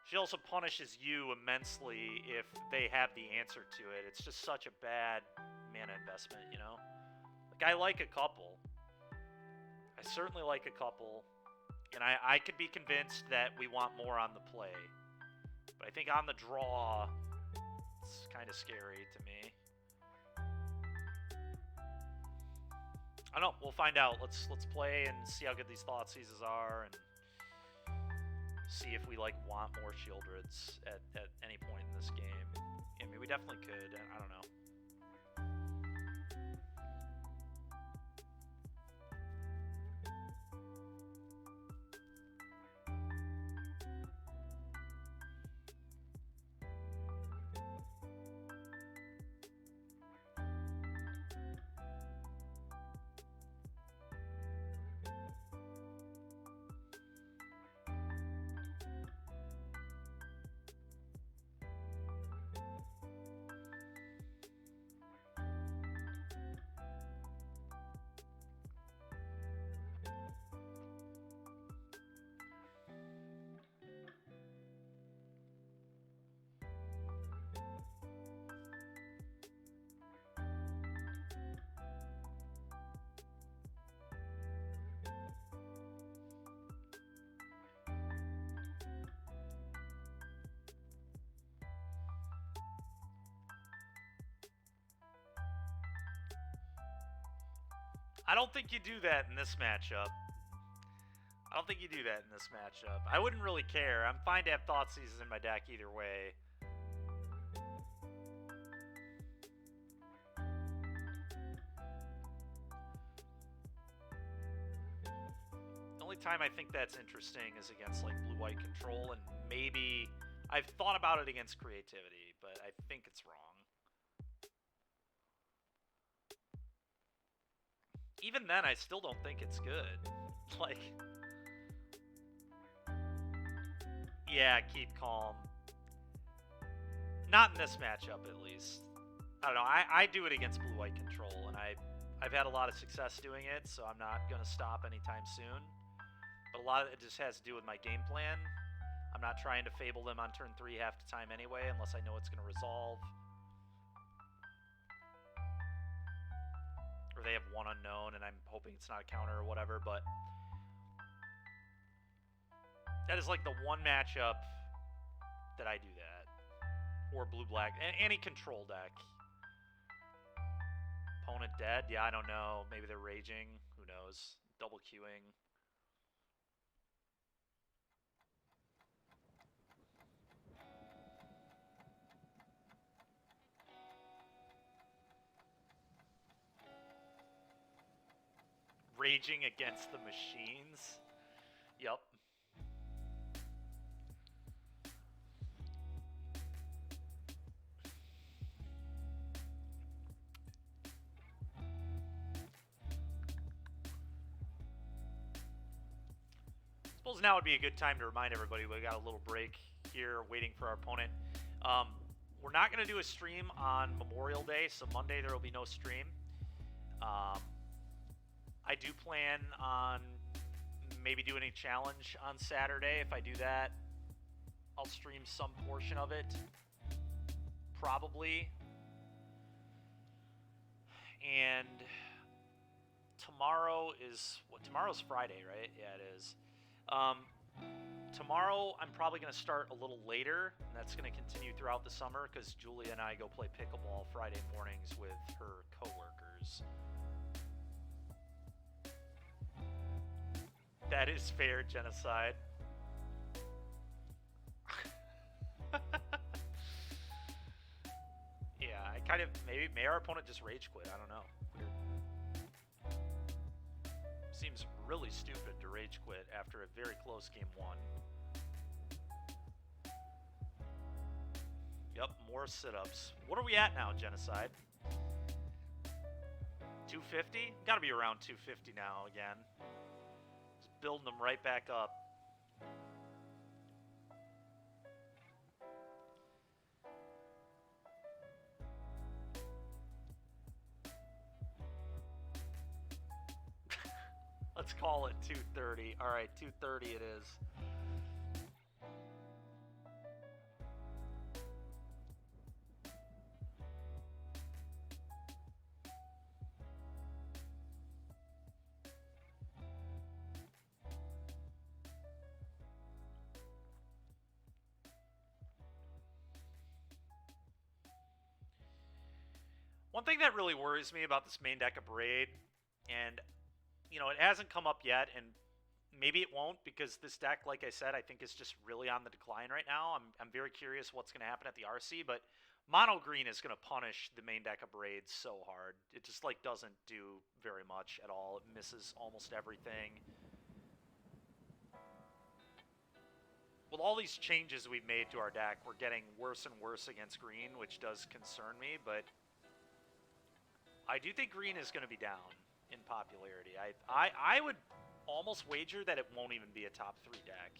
She also punishes you immensely if they have the answer to it. It's just such a bad mana investment, you know? Like, I like a couple. I certainly like a couple. And I could be convinced that we want more on the play. But I think on the draw, it's kind of scary to me. I don't know. We'll find out. Let's play and see how good these thought seizes are, and see if we like want more Shieldreds at any point in this game. I mean, we definitely could. I don't know. I don't think you do that in this matchup. I don't think you do that in this matchup. I wouldn't really care. I'm fine to have Thought Seizes in my deck either way. The only time I think that's interesting is against like blue-white control, and maybe I've thought about it against creativity, but I think it's wrong. Even then, I still don't think it's good. Like, yeah, keep calm. Not in this matchup, at least. I don't know. I do it against blue-white control, and I've had a lot of success doing it, so I'm not going to stop anytime soon. But a lot of it just has to do with my game plan. I'm not trying to fable them on turn 3 half the time anyway, unless I know it's going to resolve. Or they have one unknown, and I'm hoping it's not a counter or whatever, but that is like the one matchup that I do that. Or blue-black. Any control deck. Opponent dead? Yeah, I don't know. Maybe they're raging. Who knows? Double queuing. Raging against the machines. Yup. Suppose now would be a good time to remind everybody we got a little break here waiting for our opponent. We're not going to do a stream on Memorial Day, so Monday there will be no stream. I do plan on maybe doing a challenge on Saturday. If I do that, I'll stream some portion of it. Probably. And tomorrow is... What? Tomorrow's Friday, right? Yeah, it is. Tomorrow I'm probably going to start a little later, and that's going to continue throughout the summer because Julia and I go play pickleball Friday mornings with her coworkers. That is fair, Genocide. Yeah, I kind of... May our opponent just rage quit? I don't know. Weird. Seems really stupid to rage quit after a very close game 1. Yep, more sit-ups. What are we at now, Genocide? 250? Gotta be around 250 now again. Just building them right back up. Let's call it 230. All right, 230 it is. One thing that really worries me about this main deck of Braid, and, you know, it hasn't come up yet, and maybe it won't, because this deck, like I said, I think is just really on the decline right now. I'm very curious what's going to happen at the RC, but mono green is going to punish the main deck of Braids so hard. It just, like, doesn't do very much at all. It misses almost everything. With all these changes we've made to our deck, we're getting worse and worse against green, which does concern me, but I do think green is going to be down in popularity. I would almost wager that it won't even be a top 3 deck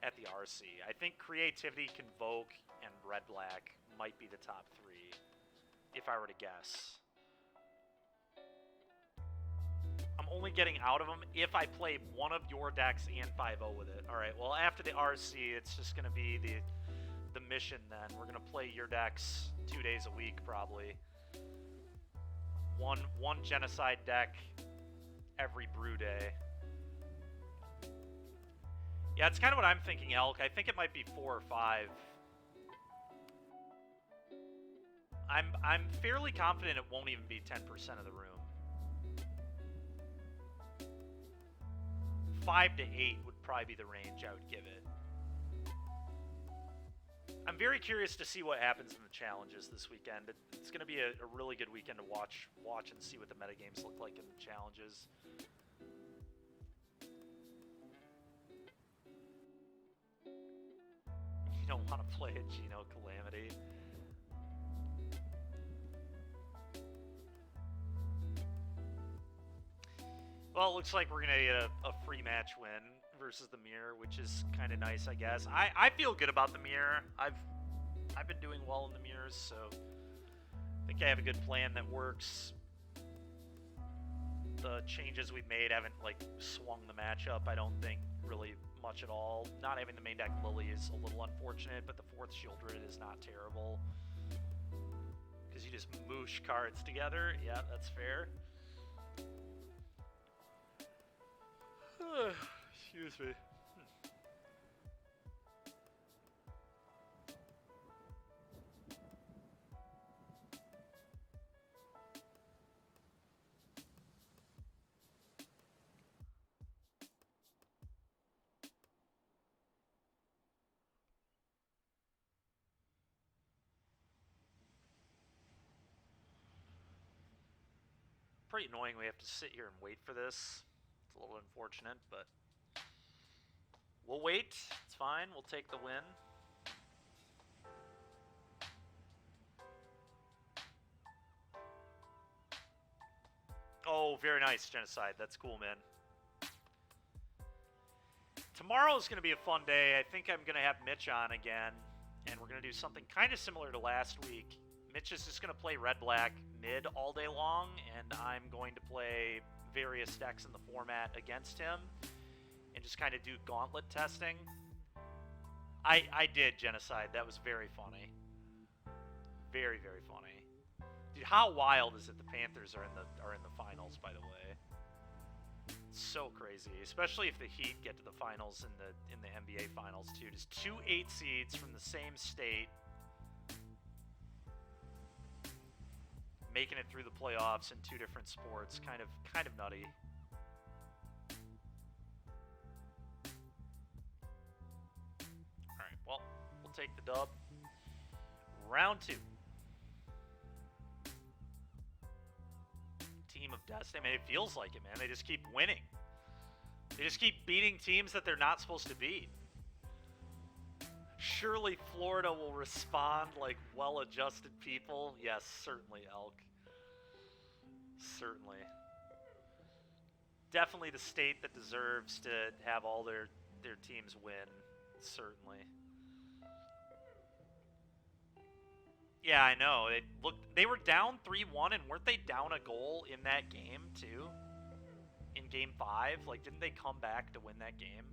at the RC. I think Creativity, Convoke, and Red-Black might be the top 3, if I were to guess. I'm only getting out of them if I play one of your decks and 5-0 with it. Alright, well, after the RC, it's just going to be the mission then. We're going to play your decks 2 days a week, probably. One Genocide deck every brew day. Yeah, it's kind of what I'm thinking, Elk. I think it might be 4 or 5. I'm fairly confident it won't even be 10% of the room. 5 to 8 would probably be the range I would give it. I'm very curious to see what happens in the challenges this weekend. It's going to be a really good weekend to watch and see what the metagames look like in the challenges. You don't want to play a Geno Calamity. Well, it looks like we're going to get a free match win versus the Mirror, which is kind of nice, I guess. I feel good about the Mirror. I've been doing well in the Mirrors, so I think I have a good plan that works. The changes we've made haven't, like, swung the matchup, I don't think, really much at all. Not having the main deck Lily is a little unfortunate, but the 4th Shieldred is not terrible. Because you just moosh cards together. Yeah, that's fair. Excuse me. Pretty annoying we have to sit here and wait for this. It's a little unfortunate, but we'll wait. It's fine. We'll take the win. Oh, very nice, Genocide. That's cool, man. Tomorrow is going to be a fun day. I think I'm going to have Mitch on again, and we're going to do something kind of similar to last week. Mitch is just going to play Red-Black mid all day long, and I'm going to play various decks in the format against him and just kind of do gauntlet testing. I did, Genocide. That was very funny. Very, very funny. Dude, how wild is it the Panthers are in the finals, by the way? It's so crazy, especially if the Heat get to the finals in the NBA finals too. Just 2 8 seeds from the same state making it through the playoffs in 2 different sports. Kind of nutty. Alright, well, we'll take the dub. Round 2. Team of Destiny. I mean, it feels like it, man. They just keep winning. They just keep beating teams that they're not supposed to beat. Surely Florida will respond like well-adjusted people. Yes, certainly, Elk. Certainly. Definitely the state that deserves to have all their teams win. Certainly. Yeah, I know. They were down 3-1, and weren't they down a goal in that game, too? In Game 5? Like, didn't they come back to win that game?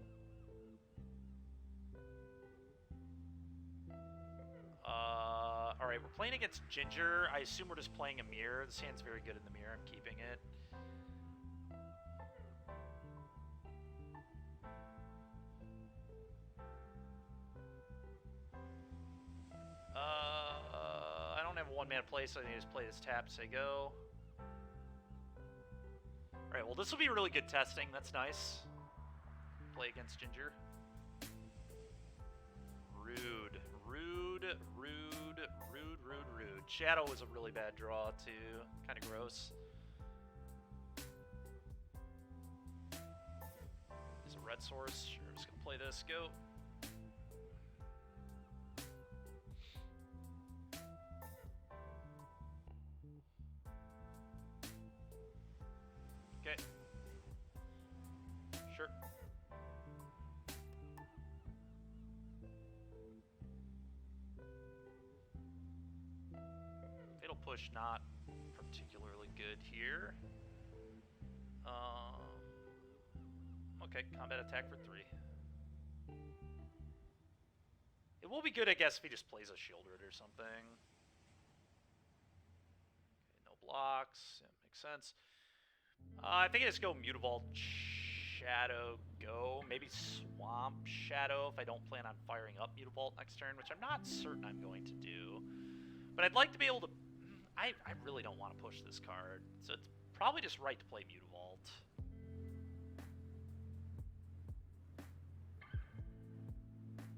Alright, we're playing against Ginger. I assume we're just playing a mirror. This hand's very good in the mirror. I'm keeping it. I don't have 1 1-mana play, so I need to just play this tap, say go. Alright, well this will be really good testing, that's nice. Play against Ginger. Rude. Rude, rude, rude, rude, rude. Shadow was a really bad draw, too. Kind of gross. There's a red source. Sure, I'm just gonna play this. Go. Okay. Sure. Fatal push not particularly good here. Okay, combat attack for 3. It will be good, I guess, if he just plays a Shieldred or something. Okay, no blocks. Yeah, makes sense. I think I just go Mutavault Shadow, go. Maybe Swamp Shadow if I don't plan on firing up Mutavault next turn, which I'm not certain I'm going to do. But I'd like to be able to... I really don't want to push this card, so it's probably just right to play Mutavault.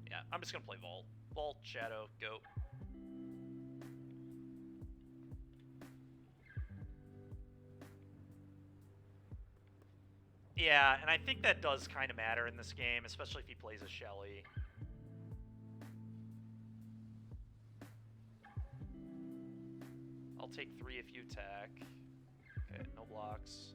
Yeah, I'm just going to play Vault. Vault, Shadow, go. Yeah, and I think that does kind of matter in this game, especially if he plays a Shelly. I'll take 3 if you attack. Okay, no blocks.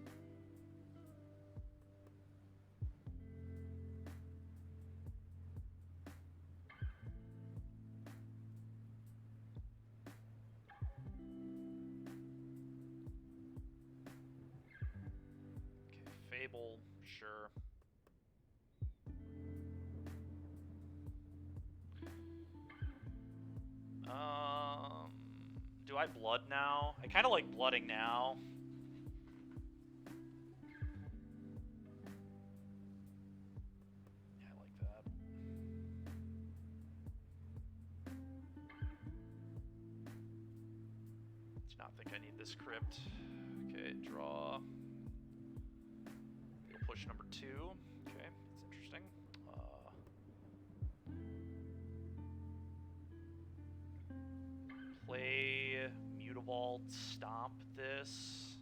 Okay, Fable, sure. Do I blood now? I kind of like blooding now. Yeah, I like that. Do not think I need this crypt. Okay, draw. Push number 2. Okay, that's interesting. Play Mutavault, stomp this.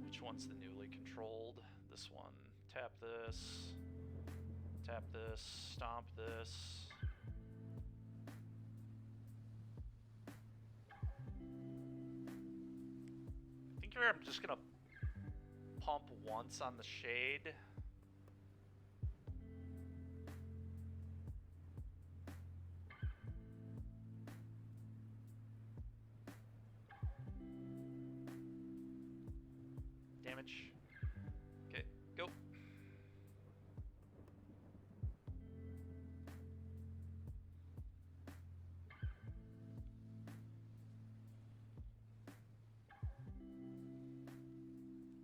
Which one's the newly controlled? This one. Tap this. Tap this. Stomp this. I think I'm just gonna pump once on the shade. Damage. Okay, go.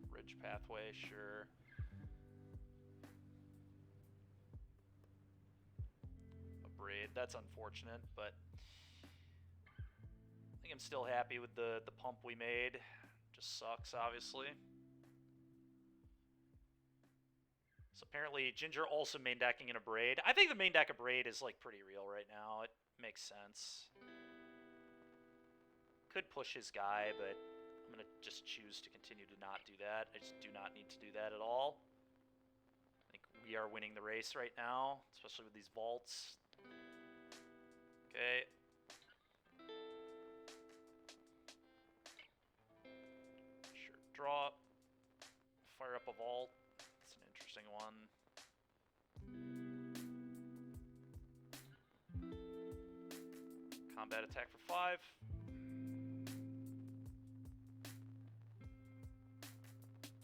Ridge pathway, sure. A braid, that's unfortunate, but I think I'm still happy with the pump we made. Just sucks, obviously. So apparently Ginger also main decking in a braid. I think the main deck of braid is like pretty real right now. It makes sense. Could push his guy, but I'm gonna just choose to continue to not do that. I just do not need to do that at all. I think we are winning the race right now, especially with these vaults. Okay. Sure, draw. Fire up a vault. It's an interesting one. Combat attack for 5.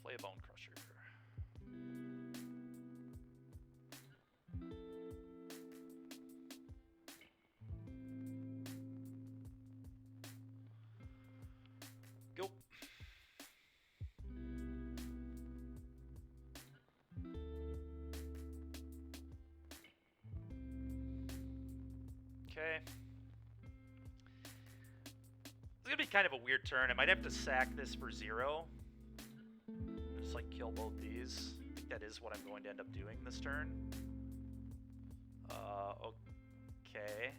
Play a Bone Crusher. Go. Okay. It's gonna be kind of a weird turn. I might have to sack this for 0. Just like kill both these. I think that is what I'm going to end up doing this turn. Okay.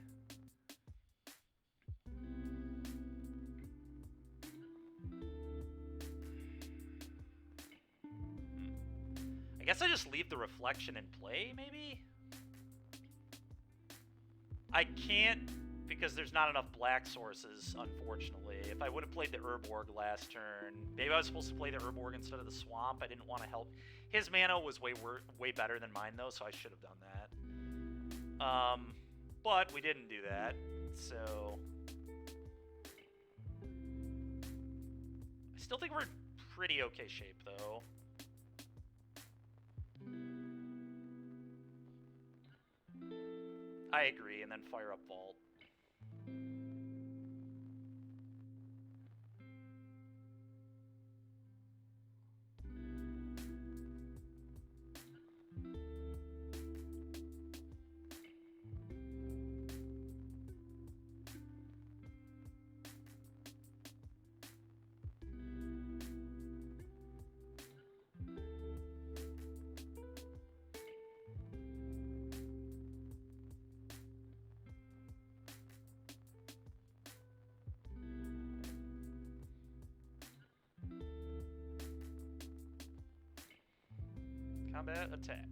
I guess I just leave the reflection in play, maybe? I can't because there's not enough black sources, unfortunately. If I would have played the Urborg last turn, maybe I was supposed to play the Urborg instead of the Swamp. I didn't want to help. His mana was way better than mine, though, so I should have done that. But we didn't do that, so... I still think we're in pretty okay shape, though. I agree, and then fire up Vault. Combat attack.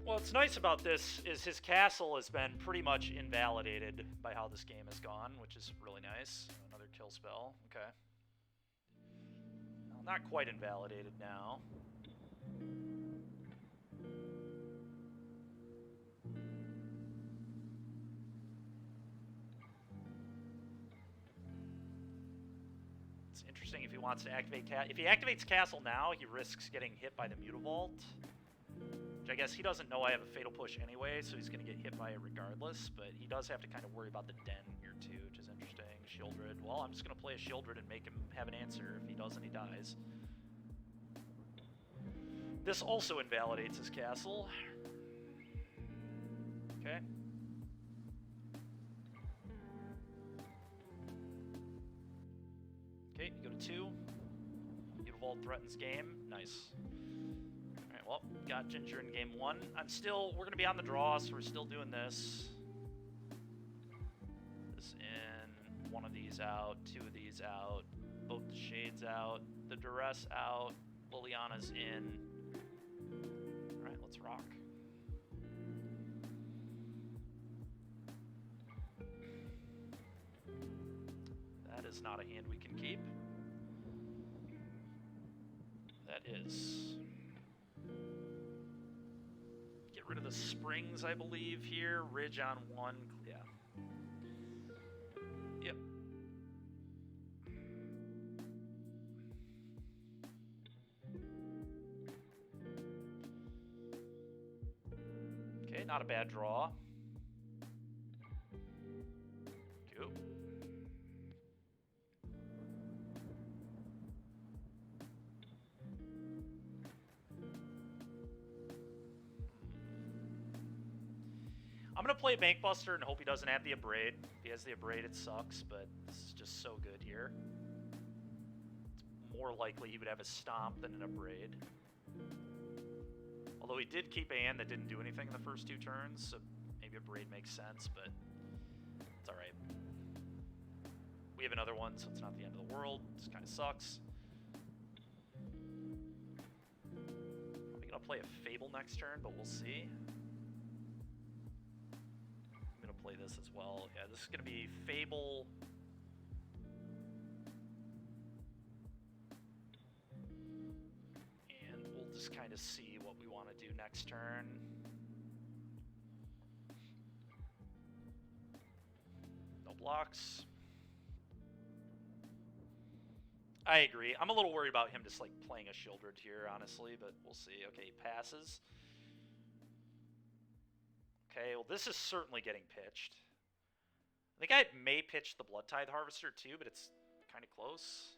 Well, what's nice about this is his castle has been pretty much invalidated by how this game has gone, which is really nice. Another kill spell. Okay. Well, not quite invalidated now. If he wants to activate if he activates Castle now, he risks getting hit by the Mutavault. Which I guess he doesn't know I have a Fatal Push anyway, so he's going to get hit by it regardless. But he does have to kind of worry about the Den here too, which is interesting. Shieldred. Well, I'm just going to play a Shieldred and make him have an answer. If he doesn't, he dies. This also invalidates his castle. Okay. Okay, you go to 2. Mutavault threatens game. Nice. Alright, well, got Ginger in game 1. we're going to be on the draw, so we're still doing this. This in, one of these out, 2 of these out, both the Shades out, the Duress out, Liliana's in. Alright, let's rock. That is not a hand we can keep. That is. Get rid of the springs, I believe, here. Ridge on 1. Yeah. Yep. Okay, not a bad draw. Cool. I'm going to play Bankbuster and hope he doesn't have the Abrade. If he has the Abrade, it sucks, but this is just so good here. It's more likely he would have a Stomp than an Abrade. Although he did keep a hand that didn't do anything in the first 2 turns, so maybe Abrade makes sense, but it's alright. We have another one, so it's not the end of the world. This kind of sucks. I'm going to play a Fable next turn, but we'll see. Play this as well. Yeah, this is going to be Fable. And we'll just kind of see what we want to do next turn. No blocks. I agree. I'm a little worried about him just like playing a Shieldred here, honestly, but we'll see. Okay, he passes. Okay, well, this is certainly getting pitched. I think I may pitch the Blood Tithe Harvester too, but it's kind of close.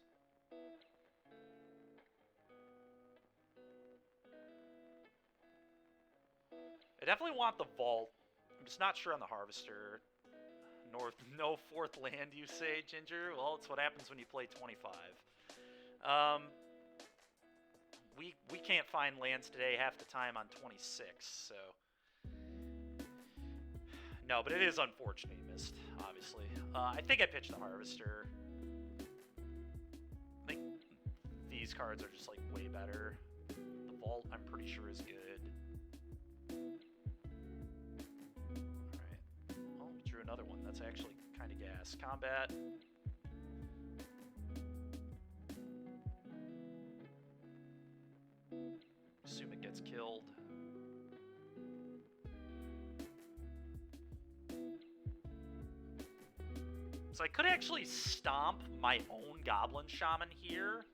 definitely want the vault. I'm just not sure on the harvester. No fourth land, you say, Ginger? Well, it's what happens when you play 25. We can't find lands today half the time on 26, so... No, but it is unfortunate he missed, obviously. I think I pitched the harvester. I think these cards are just, like, way better. The vault, I'm pretty sure, is good. Alright. Oh, we drew another one. That's actually kind of gas. Combat. Assume it gets killed. So I could actually stomp my own Goblin Shaman here.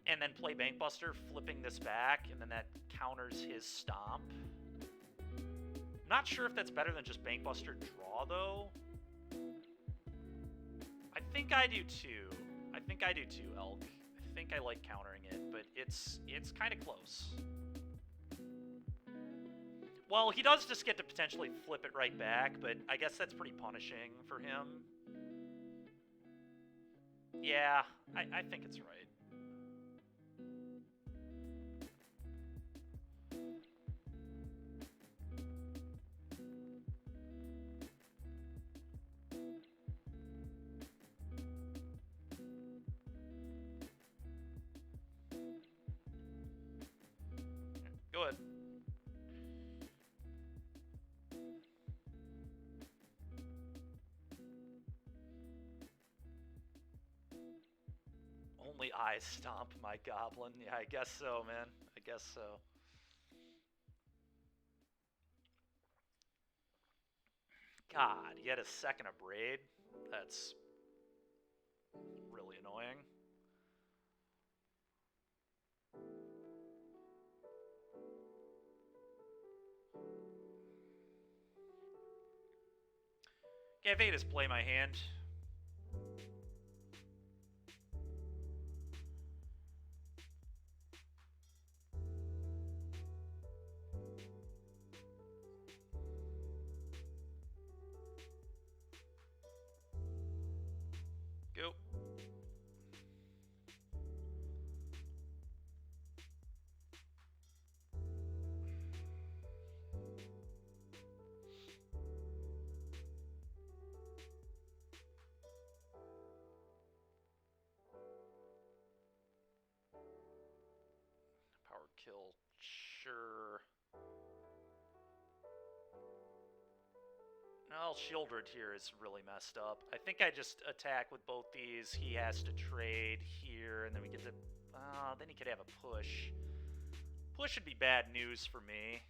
And then play Bankbuster, flipping this back, and then that counters his stomp. I'm not sure if that's better than just Bankbuster draw, though. I think I do too. I think I do too, Elk. I think I like countering it, but it's kind of close. Well, he does just get to potentially flip it right back, but I guess that's pretty punishing for him. Yeah, I think it's right. Go ahead. Only I stomp my goblin. Yeah, I guess so, man. I guess so. God, yet a second of braid? That's really annoying. Can't Vedas play my hand. Go. Power kill, sure. Well, Shieldred here is really messed up. I think I just attack with both these. He has to trade here, and then we get to... then he could have a push. Push would be bad news for me.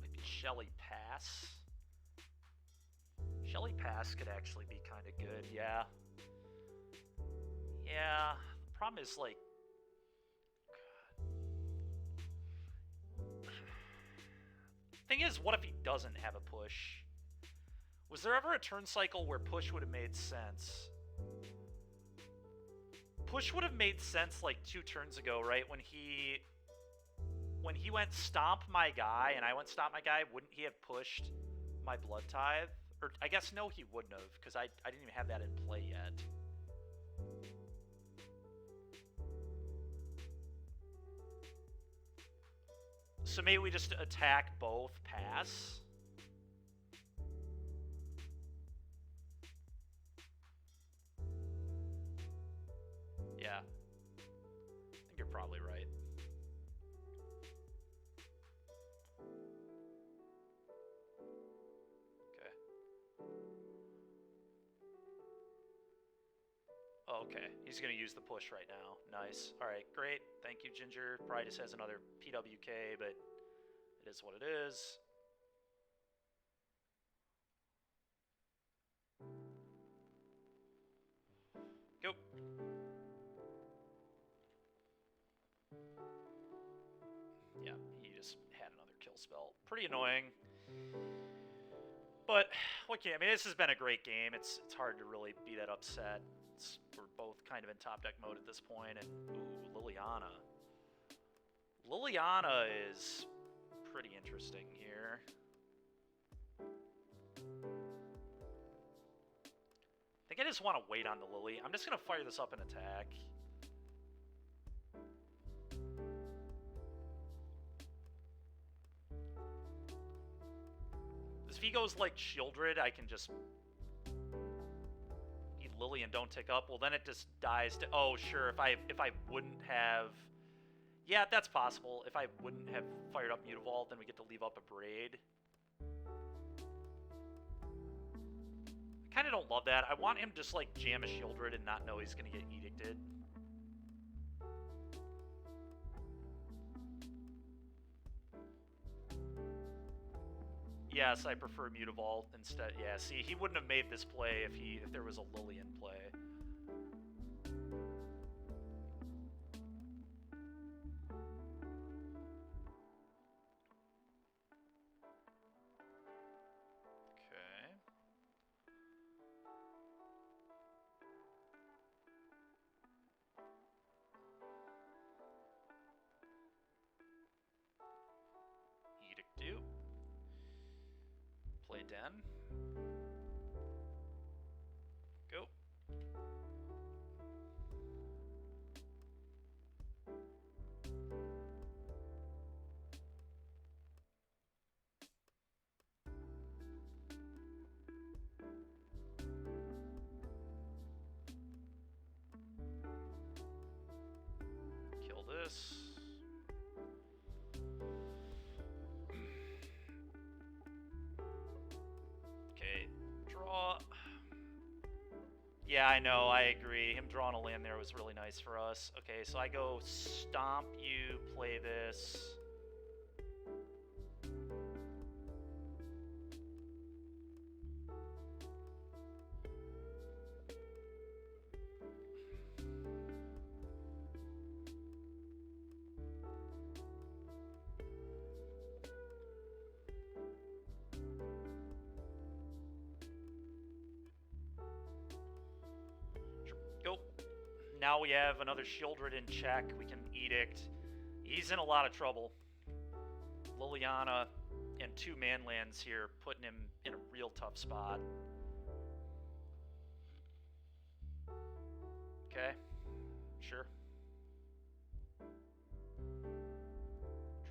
Maybe Shelly Pass. Shelly Pass could actually be kind of good, yeah. Yeah, the problem is, like... Thing is, what if he doesn't have a push? Was there ever a turn cycle where push would have made sense? Push would have made sense like 2 turns ago, right? When he went stomp my guy and I went stomp my guy, wouldn't he have pushed my Blood Tithe? Or I guess no, he wouldn't have, because I didn't even have that in play yet. So maybe we just attack both, pass. Yeah. I think you're probably right. Okay, he's going to use the push right now. Nice. All right, great. Thank you, Ginger. Probably just has another PWK, but it is what it is. Go. Yeah, he just had another kill spell. Pretty annoying. But, okay, I mean, this has been a great game. It's hard to really be that upset. We're both kind of in top deck mode at this point, and ooh, Liliana. Liliana is pretty interesting here. I think I just want to wait on the Lily. I'm just going to fire this up and attack. If he goes like Shieldred, I can just eat Lily and don't tick up. Well, then it just dies to... Oh, sure, if I wouldn't have... Yeah, that's possible. If I wouldn't have fired up Mutavault, then we get to leave up a Braid. I kind of don't love that. I want him to just like jam a Shieldred and not know he's going to get Edicted. Yes, I prefer Mutavault instead. Yeah, see, he wouldn't have made this play if there was a Lily in play. Okay. Edict do. Play Den. Go. Kill this. Okay, draw. Yeah, I know, I agree. Him drawing a land there was really nice for us. Okay, so I go stomp you, play this. Go. Now we have another Shieldred in check. We can Edict. He's in a lot of trouble. Liliana and 2 manlands here, putting him in a real tough spot. Okay. Sure.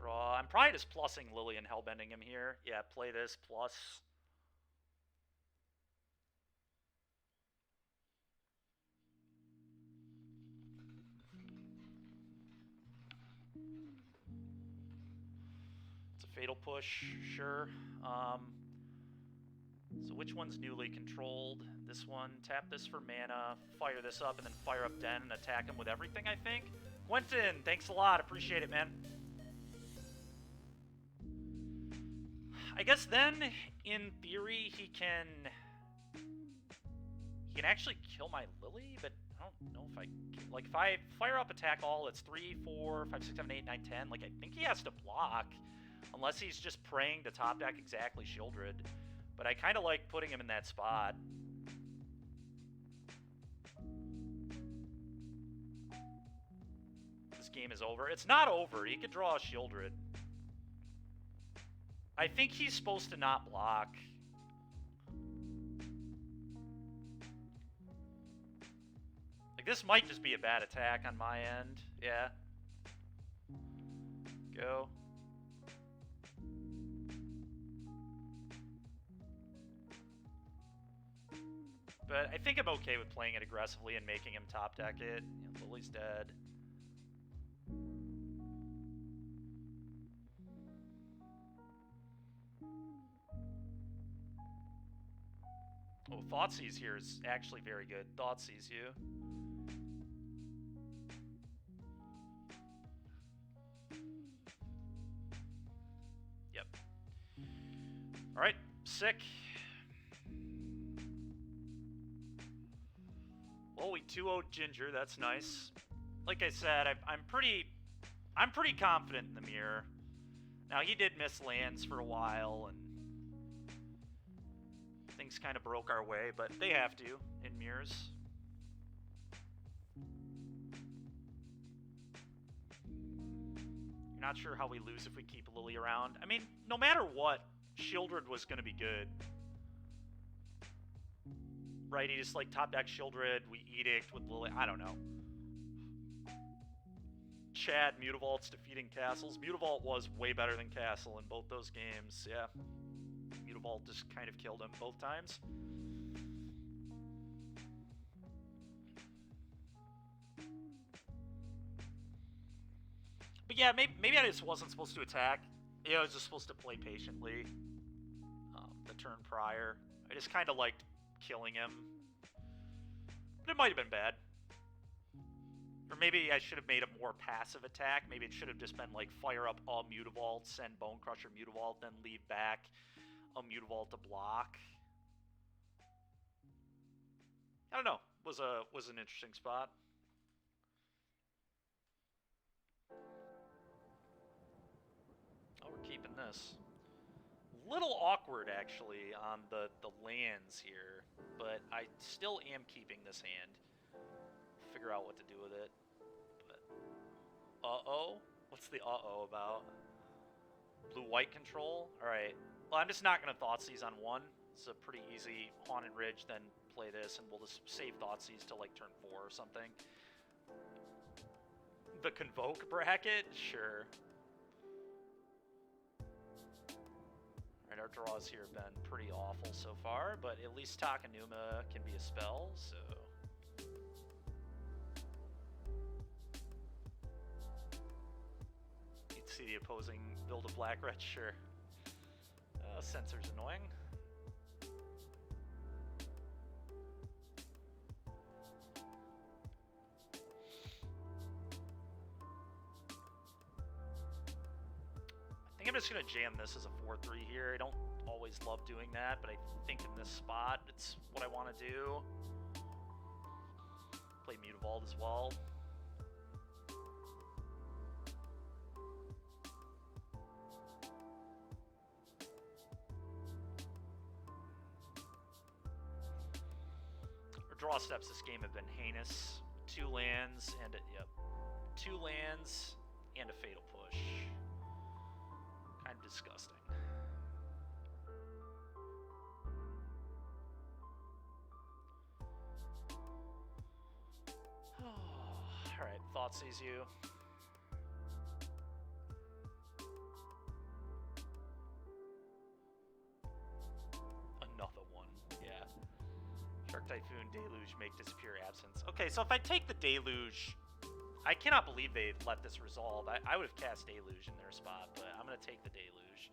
Draw. I'm probably just plussing Lily and hellbending him here. Yeah, play this plus. It's a fatal push, sure. So which one's newly controlled? This one. Tap this for mana, fire this up, and then fire up Den and attack him with everything, I think. Quentin, thanks a lot. Appreciate it, man. I guess then, in theory, he can actually kill my Lily, but I don't know if I can. Like, if I fire up attack all, it's 3, 4, 5, 6, 7, 8, 9, 10. Like, I think he has to block, unless he's just praying to top deck exactly Shieldred. But I kind of like putting him in that spot. This game is over. It's not over. He could draw a Shieldred. I think he's supposed to not block. Like, this might just be a bad attack on my end. Yeah. Go. But I think I'm okay with playing it aggressively and making him top deck it. You know, Lily's dead. Oh, Thoughtseize here is actually very good. Thoughtseize you. Yep. Alright, sick. Well, we 2-0'd Ginger, that's nice. Like I said, I'm pretty confident in the mirror. Now, he did miss lands for a while, and things kind of broke our way, but they have to in mirrors. Not sure how we lose if we keep Lily around. I mean, no matter what, Shieldred was going to be good. Right, he just like top deck Shieldred, we Edict with Lily, I don't know. Chad, Mutavault's defeating Castles. Mutavault was way better than Castle in both those games, yeah. Mutavault just kind of killed him both times. But yeah, maybe I just wasn't supposed to attack. Yeah, I was just supposed to play patiently. The turn prior. I just kind of liked killing him. But it might have been bad. Or maybe I should have made a more passive attack. Maybe it should have just been like fire up a Mutavault, send Bone Crusher Mutavault, then leave back a Mutavault to block. I don't know. Was an interesting spot. Oh, we're keeping this. Little awkward, actually, on the lands here, but I still am keeping this hand. Figure out what to do with it. But uh-oh? What's the uh-oh about? Blue-white control? Alright. Well, I'm just not going to Thoughtseize on one. It's a pretty easy Haunted Ridge, then play this, and we'll just save Thoughtseize till, like, turn 4 or something. The Convoke bracket? Sure. Alright, our draws here have been pretty awful so far, but at least Takenuma can be a spell, so... You'd see the opposing build a black-red, sure. Sensor's annoying. I think I'm just going to jam this as a 4-3 here. I don't always love doing that, but I think in this spot, it's what I want to do. Play Mutavault as well. Our draw steps this game have been heinous. 2 lands and 2 lands and a Fatal Push. Kind of disgusting. Alright, Thoughtseize you. Another one, yeah. Shark Typhoon, Deluge, make disappear absence. Okay, so if I take the Deluge... I cannot believe they let this resolve. I would have cast Deluge in their spot, but I'm going to take the Deluge.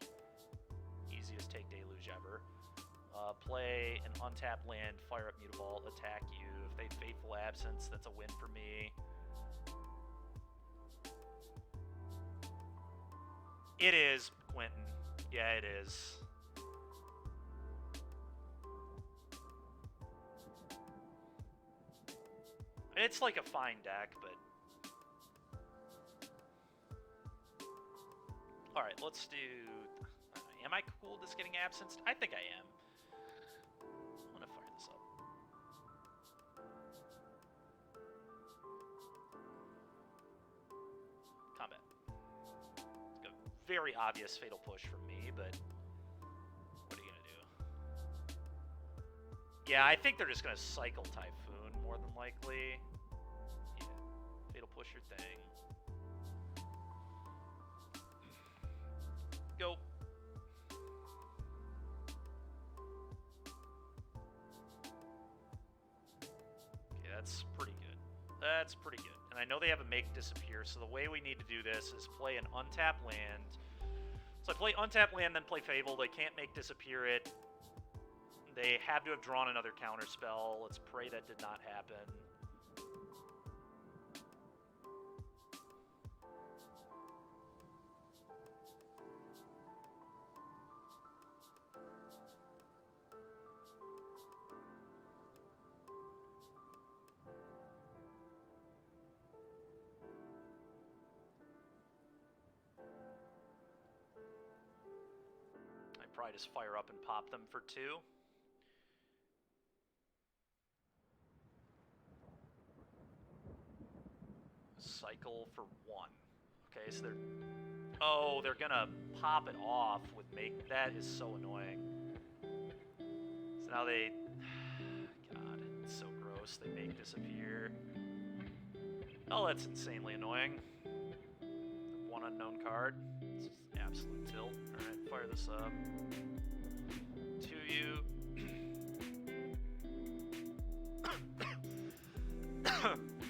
Easiest take Deluge ever. Play an untapped land, fire up Mutavault, attack you. If they Fateful Absence, that's a win for me. It is, Quentin. Yeah, it is. It's like a fine deck, but... Alright, let's do... Am I cool with this getting absenced? I think I am. I'm gonna fire this up. Combat. It's a very obvious Fatal Push from me, but... What are you gonna do? Yeah, I think they're just gonna cycle Typhoon, more than likely. Yeah. Fatal Push your thing. Go. Okay, that's pretty good. That's pretty good. And I know they have a make disappear, so the way we need to do this is play an untapped land. So I play untapped land, then play Fable. They can't make disappear it. They have to have drawn another counter spell. Let's pray that did not happen. Probably just fire up and pop them for 2. cycle for 1. Okay, so they're... Oh, they're gonna pop it off with make... That is so annoying. So now they... God, it's so gross. They make disappear. Oh, that's insanely annoying. 1 unknown card. This is absolute tilt. Alright, fire this up. To you.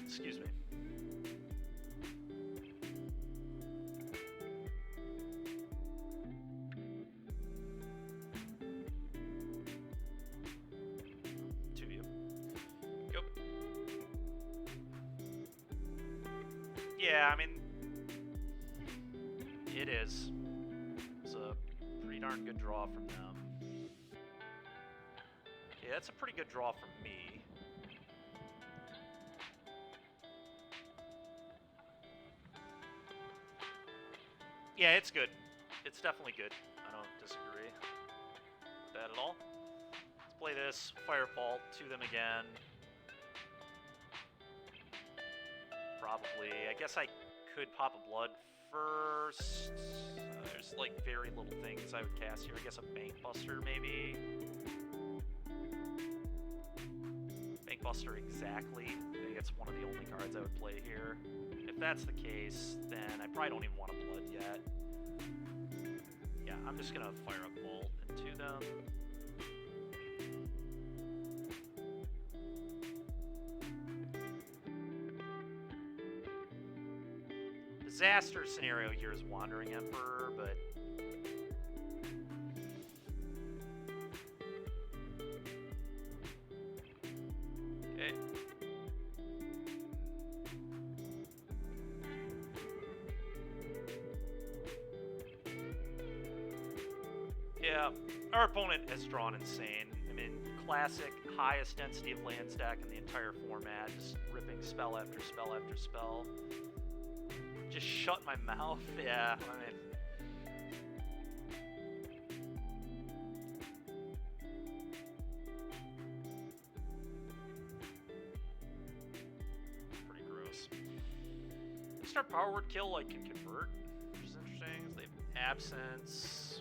Excuse me. To you. Go. Yeah, I mean, it is. It's a pretty darn good draw from them. Yeah, that's a pretty good draw from me. Yeah, it's good. It's definitely good. I don't disagree with that at all. Let's play this. Firebolt to them again. Probably. I guess I could pop a blood first. There's like very little things I would cast here. I guess a Bank Buster maybe. Bank Buster exactly. I think it's one of the only cards I would play here. If that's the case, then I probably don't even want a blood yet. Yeah, I'm just gonna fire a bolt into them. Disaster scenario here is Wandering Emperor, but... Okay. Yeah, our opponent has drawn insane. I mean, classic, highest density of land stack in the entire format, just ripping spell after spell after spell. Just shut my mouth. Yeah, I mean... Pretty gross. Start Power Word Kill, like, can convert, which is interesting. They have Absence.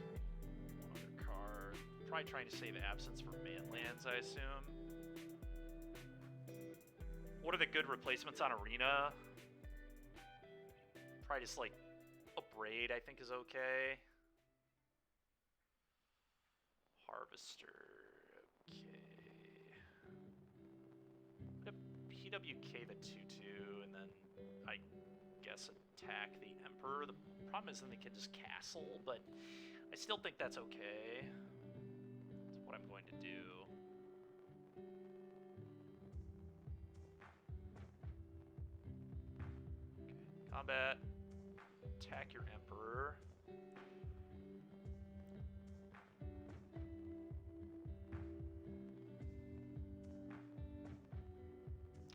One other card. Probably trying to save Absence for man lands, I assume. What are the good replacements on Arena? Probably just, like, a Braid, I think, is okay. Harvester, okay. PWK the 2/2, and then I guess attack the Emperor. The problem is then they can just castle, but I still think that's okay. That's what I'm going to do. Okay, combat. Attack your Emperor.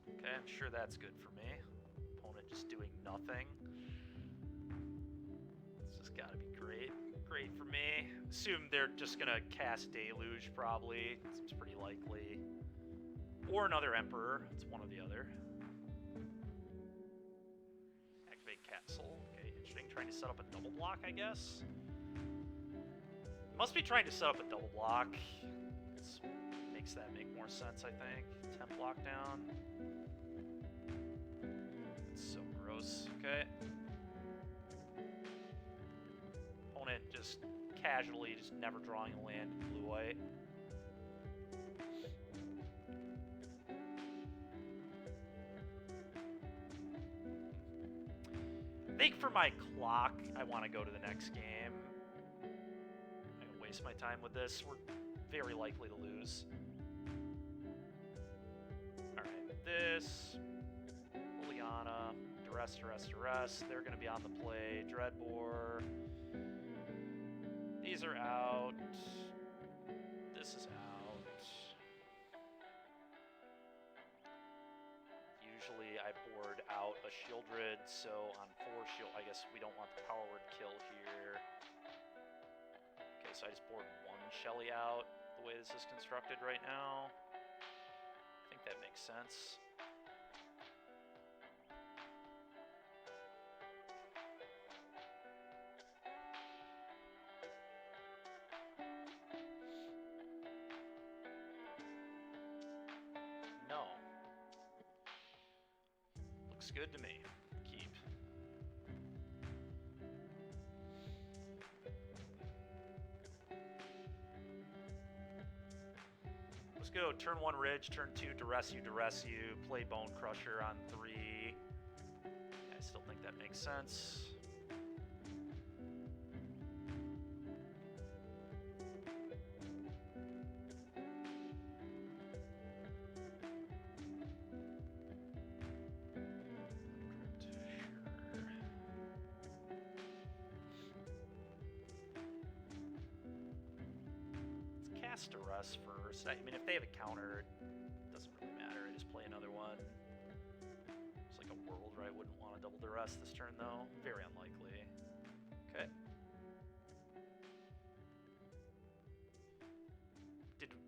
Okay, I'm sure that's good for me. Opponent just doing nothing. This has got to be great. Great for me. Assume they're just going to cast Deluge, probably. Seems pretty likely. Or another Emperor. It's one or the other. Activate Castle. Okay, interesting. Trying to set up a double block, I guess. Must be trying to set up a double block. This makes that make more sense, I think. 10 block down. It's so gross. Okay. Opponent just casually, just never drawing a land, blue-white. I think for my clock, I want to go to the next game. I'm going to waste my time with this. We're very likely to lose. Alright, this. Liliana. Duress. They're going to be on the play. Dreadbore. These are out. This is out. Usually I board out a Shieldred, so on 4 shield, I guess we don't want the Power Word Kill here. Okay, so I just board 1 Shelly out, the way this is constructed right now. I think that makes sense. Looks good to me. Keep. Let's go. Turn 1 Ridge, turn 2 Duress you, play Bone Crusher on 3. I still think that makes sense. Cast Duress first. I mean, if they have a counter, it doesn't really matter. I just play another one. It's like a world where I wouldn't want to double Duress this turn, though. Very unlikely. Okay.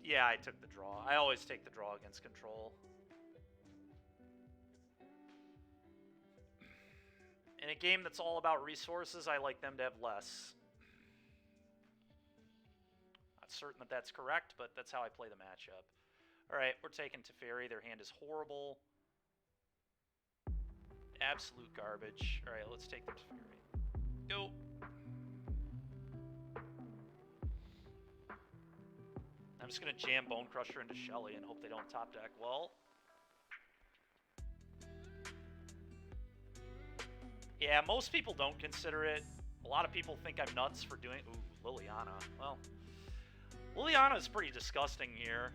Yeah, I took the draw. I always take the draw against control. In a game that's all about resources, I like them to have less. Not certain that that's correct, but that's how I play the matchup. Alright, we're taking Teferi. Their hand is horrible. Absolute garbage. Alright, let's take the Teferi. Go! I'm just going to jam Bone Crusher into Shelly and hope they don't top deck well. Yeah, most people don't consider it. A lot of people think I'm nuts for doing... Ooh, Liliana. Well, Liliana is pretty disgusting here.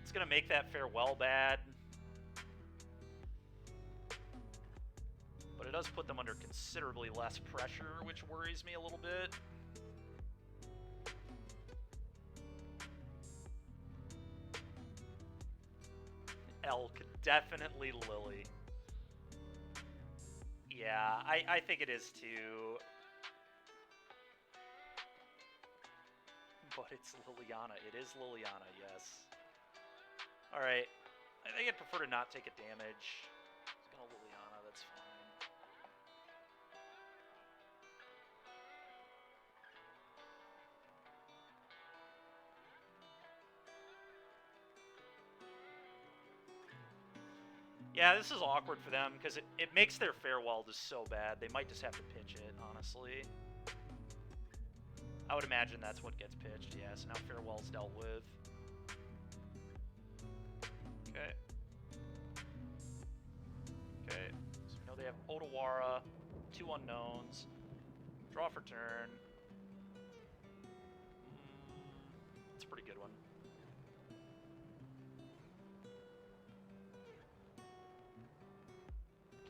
It's going to make that Farewell bad. But it does put them under considerably less pressure, which worries me a little bit. Elk, definitely Lily. Yeah, I think it is too. But it's Liliana. It is Liliana, yes. Alright. I think I'd prefer to not take a damage. It's gonna Liliana, that's fine. Yeah, this is awkward for them, because it makes their Farewell just so bad. They might just have to pitch it, honestly. I would imagine that's what gets pitched, yeah. So now Farewell's dealt with. Okay. Okay, so we know they have Otawara, 2 unknowns, draw for turn. It's a pretty good one.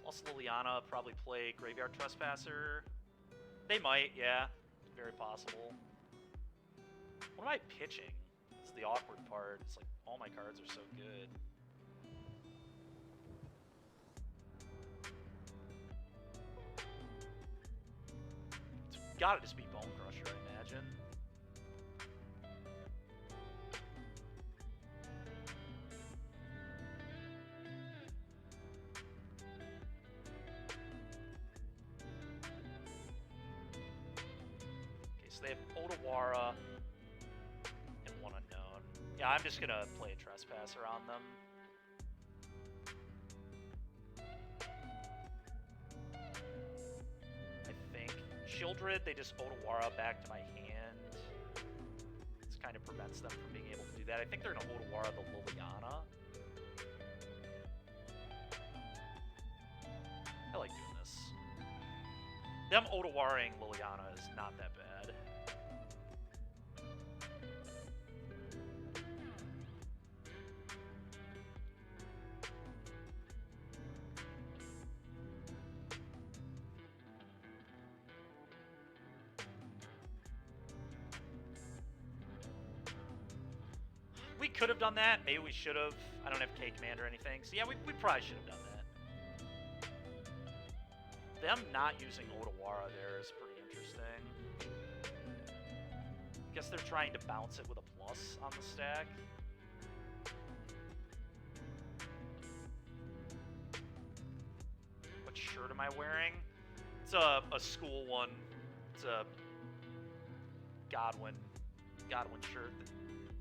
Plus Liliana, probably play Graveyard Trespasser. They might, yeah. Very possible. What am I pitching? This is the awkward part. It's like, all my cards are so good. It's gotta just be Bone Crusher, I imagine. So they have Otawara and 1 unknown. Yeah, I'm just gonna play a Trespasser on them. I think. Childred, they just Otawara back to my hand. This kind of prevents them from being able to do that. I think they're gonna Otawara the Liliana. I like doing this. Them Otawaring Liliana is not that bad. We could have done that. Maybe we should have. I don't have K-Command or anything. So yeah, we probably should have done that. Them not using Otawara there is pretty interesting. I guess they're trying to bounce it with a plus on the stack. What shirt am I wearing? It's a school one. It's a Godwin shirt.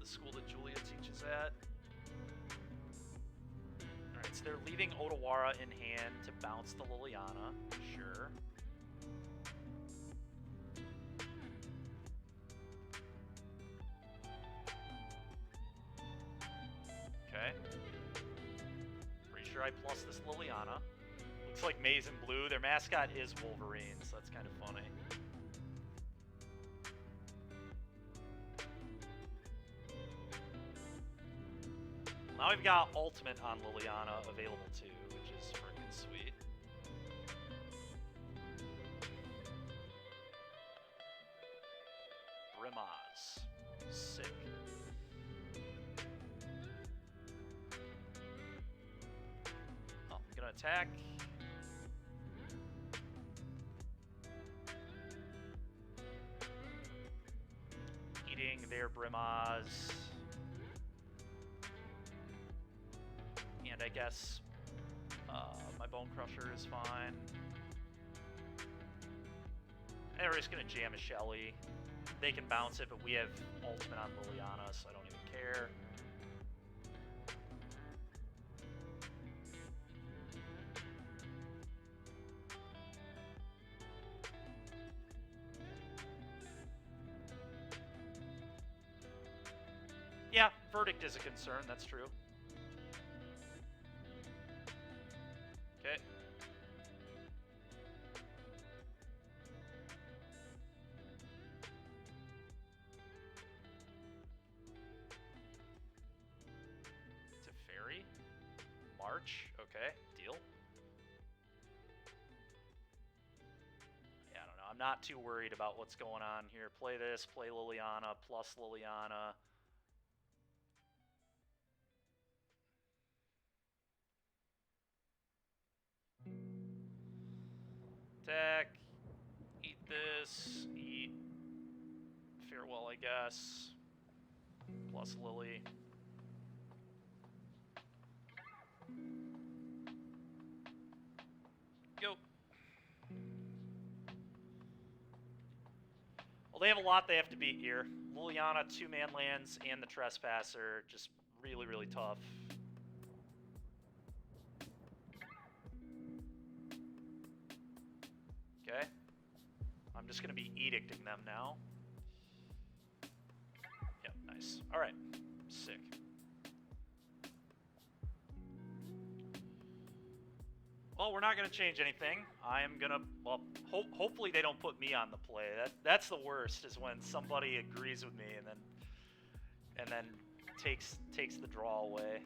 The school that Julia teaches at. Alright, cards. They're leaving Otawara in hand to bounce the Liliana. Sure. Okay. Pretty sure I plus this Liliana. Looks like maize and blue. Their mascot is Wolverine, so that's kind of funny. Now we've got Ultimate on Liliana available too, which is freaking sweet. Brimaz. Sick. Oh, I'm gonna attack. Eating their Brimaz. And I guess my Bone Crusher is fine. And we're just gonna jam a Shelly. They can bounce it, but we have Ultimate on Liliana, so I don't even care. Yeah, Verdict is a concern, that's true. Okay. Teferi? March? Okay, deal. Yeah, I don't know. I'm not too worried about what's going on here. Play this, play Liliana, plus Liliana. Attack. Eat this. Eat. Farewell, I guess. Plus Lily. Go. Well, they have a lot they have to beat here. Liliana, 2-man lands, and the Trespasser. Just really, really tough. Okay. I'm just going to be edicting them now. Yep, nice. Alright. Sick. Well, we're not going to change anything. I am going to... Well, hopefully they don't put me on the play. That's the worst, is when somebody agrees with me and then takes the draw away.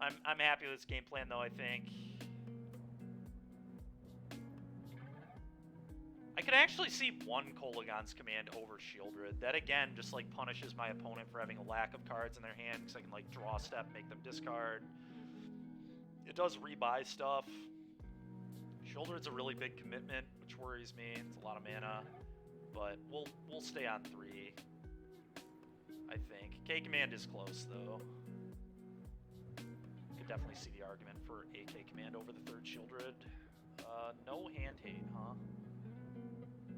I'm happy with this game plan, though, I think. I could actually see one Kolaghan's Command over Shieldred. That, again, just, like, punishes my opponent for having a lack of cards in their hand, because I can, like, draw a step, make them discard. It does rebuy stuff. Shieldred's a really big commitment, which worries me. It's a lot of mana. But we'll stay on 3, I think. K-Command is close, though. Could definitely see the argument for a K-Command over the 3rd Shieldred. No hand hate, huh?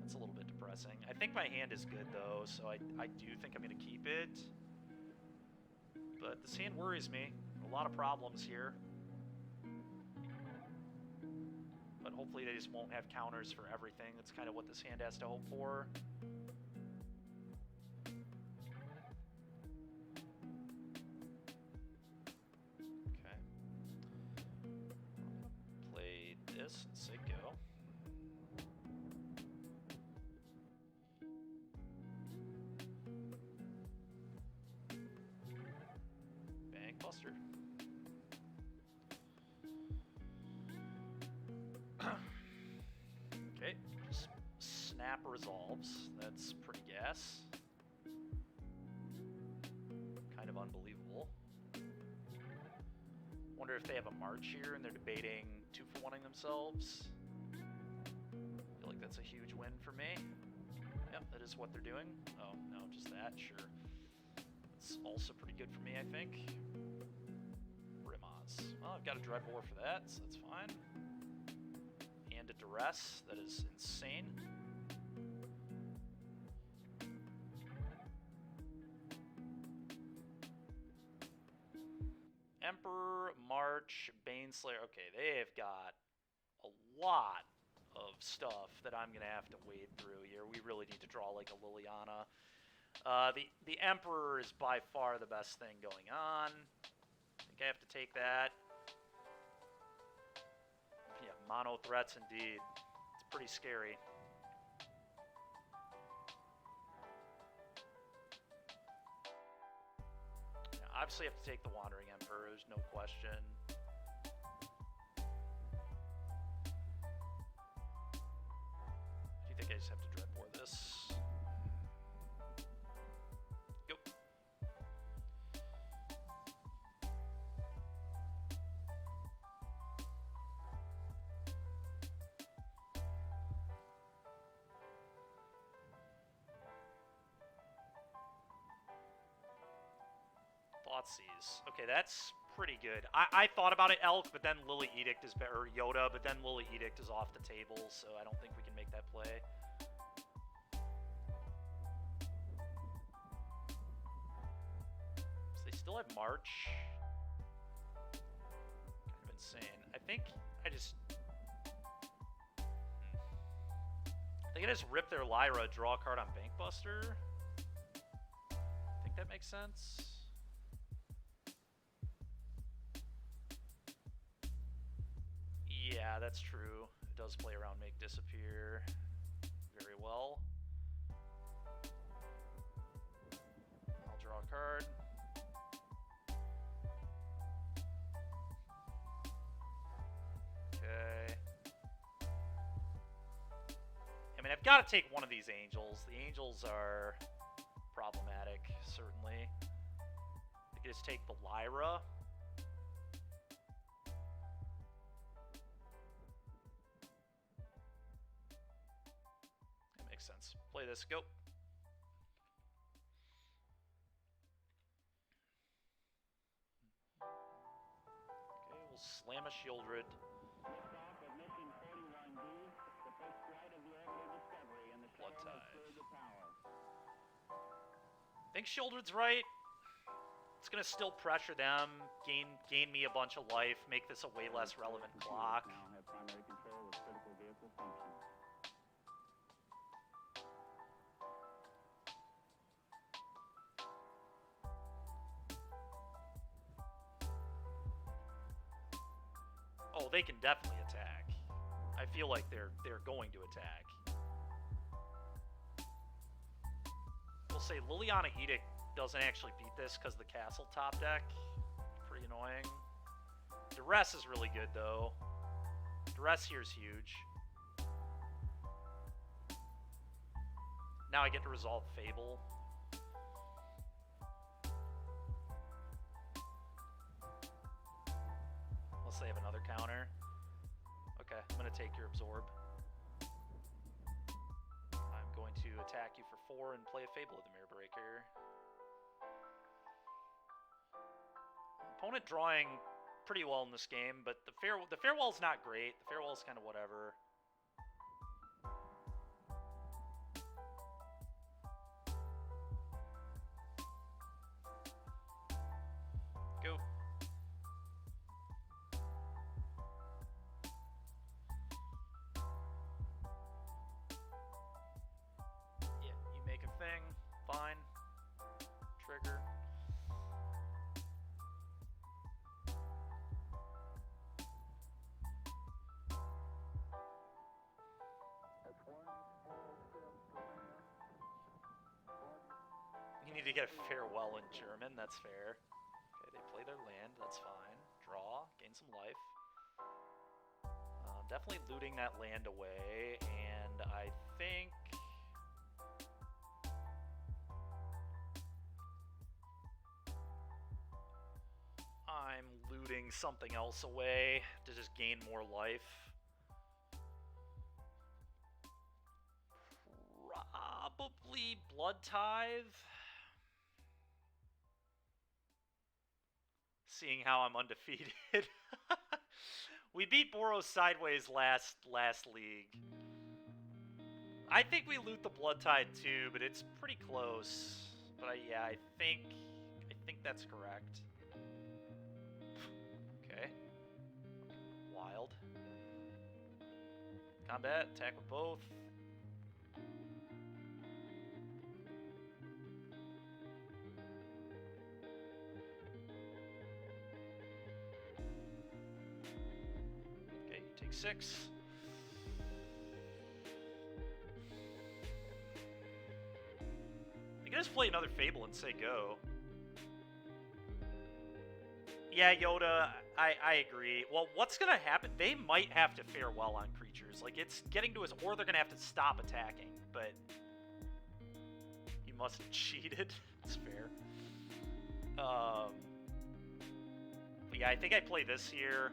That's a little bit depressing. I think my hand is good, though, so I do think I'm going to keep it. But this hand worries me. A lot of problems here. But hopefully they just won't have counters for everything. That's kind of what this hand has to hope for. Okay. Play this and say go. Bang Buster. Okay, just snap resolves. That's pretty gas. Kind of unbelievable. Wonder if they have a March here and they're debating 2-for-1ing themselves. Feel like that's a huge win for me. Yep, that is what they're doing. Oh, no, just that, sure. It's also pretty good for me, I think. Brimaz. Well, I've got a Dreadbore for that, so that's fine. And a Duress, that is insane. Emperor, March, Baneslayer. Okay, they have got a lot of stuff that I'm gonna have to wade through here. We really need to draw like a Liliana. The Emperor is by far the best thing going on. I think I have to take that. Yeah, mono threats indeed. It's pretty scary. Yeah, obviously have to take the Wandering Emperor, there's no question. Do you think I just have to Dreadbore this? Go. Thoughtseize. Okay, that's pretty good. I thought about it, Elk, but then Lily Edict is better, or Yoda, but then Lily Edict is off the table, so I don't think we can make that play. So they still have March. Kind of insane. I think I just... They can just rip their Lyra, draw a card on Bankbuster. I think that makes sense. Yeah, that's true. It does play around Make Disappear very well. I'll draw a card. Okay. I mean, I've got to take one of these Angels. The Angels are problematic, certainly. I could just take the Lyra. That makes sense. Play this. Go. Okay, we'll slam a Shieldred. Liftoff of mission 41B, the first flight of the orbital Discovery, and the Blood shuttle has Tide. cleared the tower. Think Shieldred's right. It's gonna still pressure them, gain me a bunch of life, make this a way less relevant clock. Now have primary control of critical vehicle functions. Oh, they can definitely attack. I feel like they're going to attack. We'll say Liliana Edict doesn't actually beat this because the castle top deck. Pretty annoying. Duress is really good though. Duress here is huge. Now I get to resolve Fable. Unless they have another counter. Okay, I'm going to take your Absorb. I'm going to attack you for 4 and play a Fable of the Mirror Breaker. Opponent drawing pretty well in this game, but the Farewell's not great. The Farewell's kind of whatever. Go. Yeah, you make a thing. Fine. Trigger. You need to get Farewell in German, that's fair. Okay, they play their land, that's fine. Draw, gain some life. Definitely looting that land away, and I think... I'm looting something else away to just gain more life. Probably Blood Tithe. Seeing how I'm undefeated. We beat Boros sideways last league. I think we loot the Blood Tithe too, but it's pretty close. But yeah, I think that's correct. Combat, attack with both. Okay, you take 6. You can just play another Fable and say go. Yeah, Yoda, I agree. Well, what's going to happen? They might have to fare well on creatures. Like, it's getting to us, or they're going to have to stop attacking. But you must have cheated. It's fair. But yeah, I think I play this here.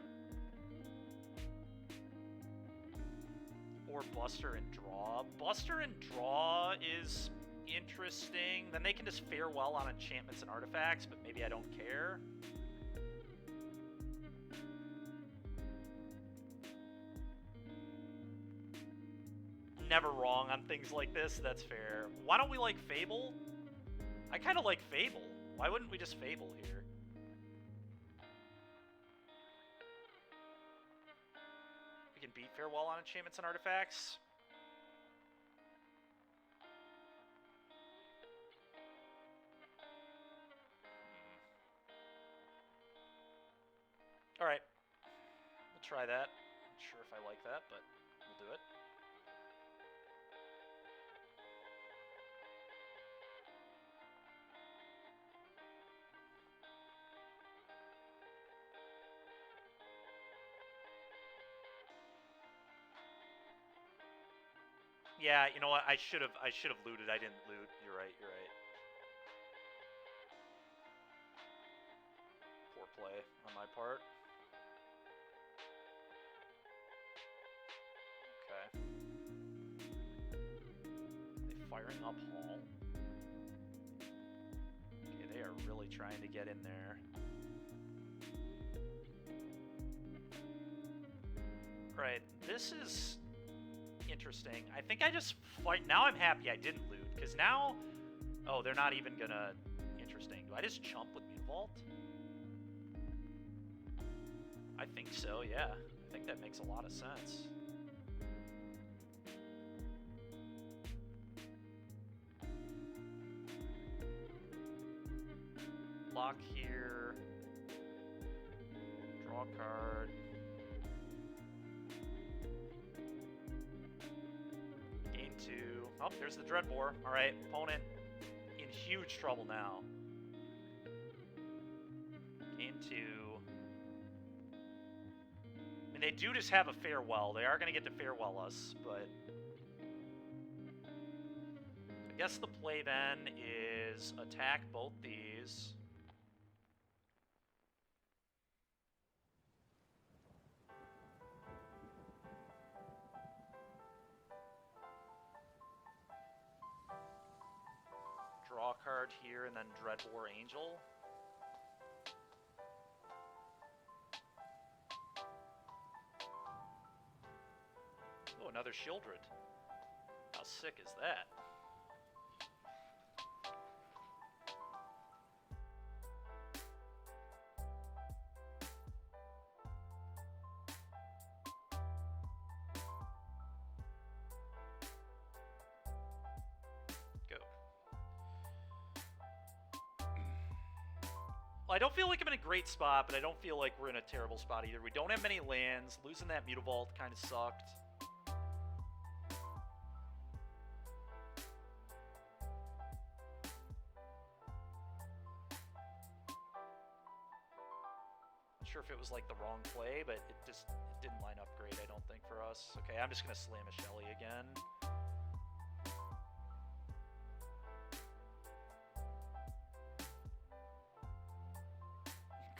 Or Buster and Draw. Buster and Draw is interesting. Then they can just fare well on enchantments and artifacts, but maybe I don't care. Never wrong on things like this, that's fair. Why don't we like Fable? I kind of like Fable. Why wouldn't we just Fable here? We can beat Farewell on enchantments and artifacts. Alright. We'll try that. Not sure if I like that, but we'll do it. Yeah, you know what? I should have looted. I didn't loot. You're right. You're right. Poor play on my part. Okay. They firing up Hall. Okay, they are really trying to get in there. Right. This is interesting. I think I just fight. Now I'm happy I didn't loot, because now... Oh, they're not even gonna... Interesting. Do I just chump with Mutavault? I think so, yeah. I think that makes a lot of sense. Lock here. Draw a card. Oh, there's the Dreadbore. Alright, opponent in huge trouble now. Game 2. I mean, they do just have a Farewell. They are going to get to Farewell us, but... I guess the play then is attack both these. Draw a card here, and then Dreadbore Angel. Oh, another Shieldred. How sick is that? I don't feel like I'm in a great spot, but I don't feel like we're in a terrible spot either. We don't have many lands. Losing that Mutavault kind of sucked. Not sure if it was like the wrong play, but it didn't line up great, I don't think, for us. Okay, I'm just going to slam a Shelly again.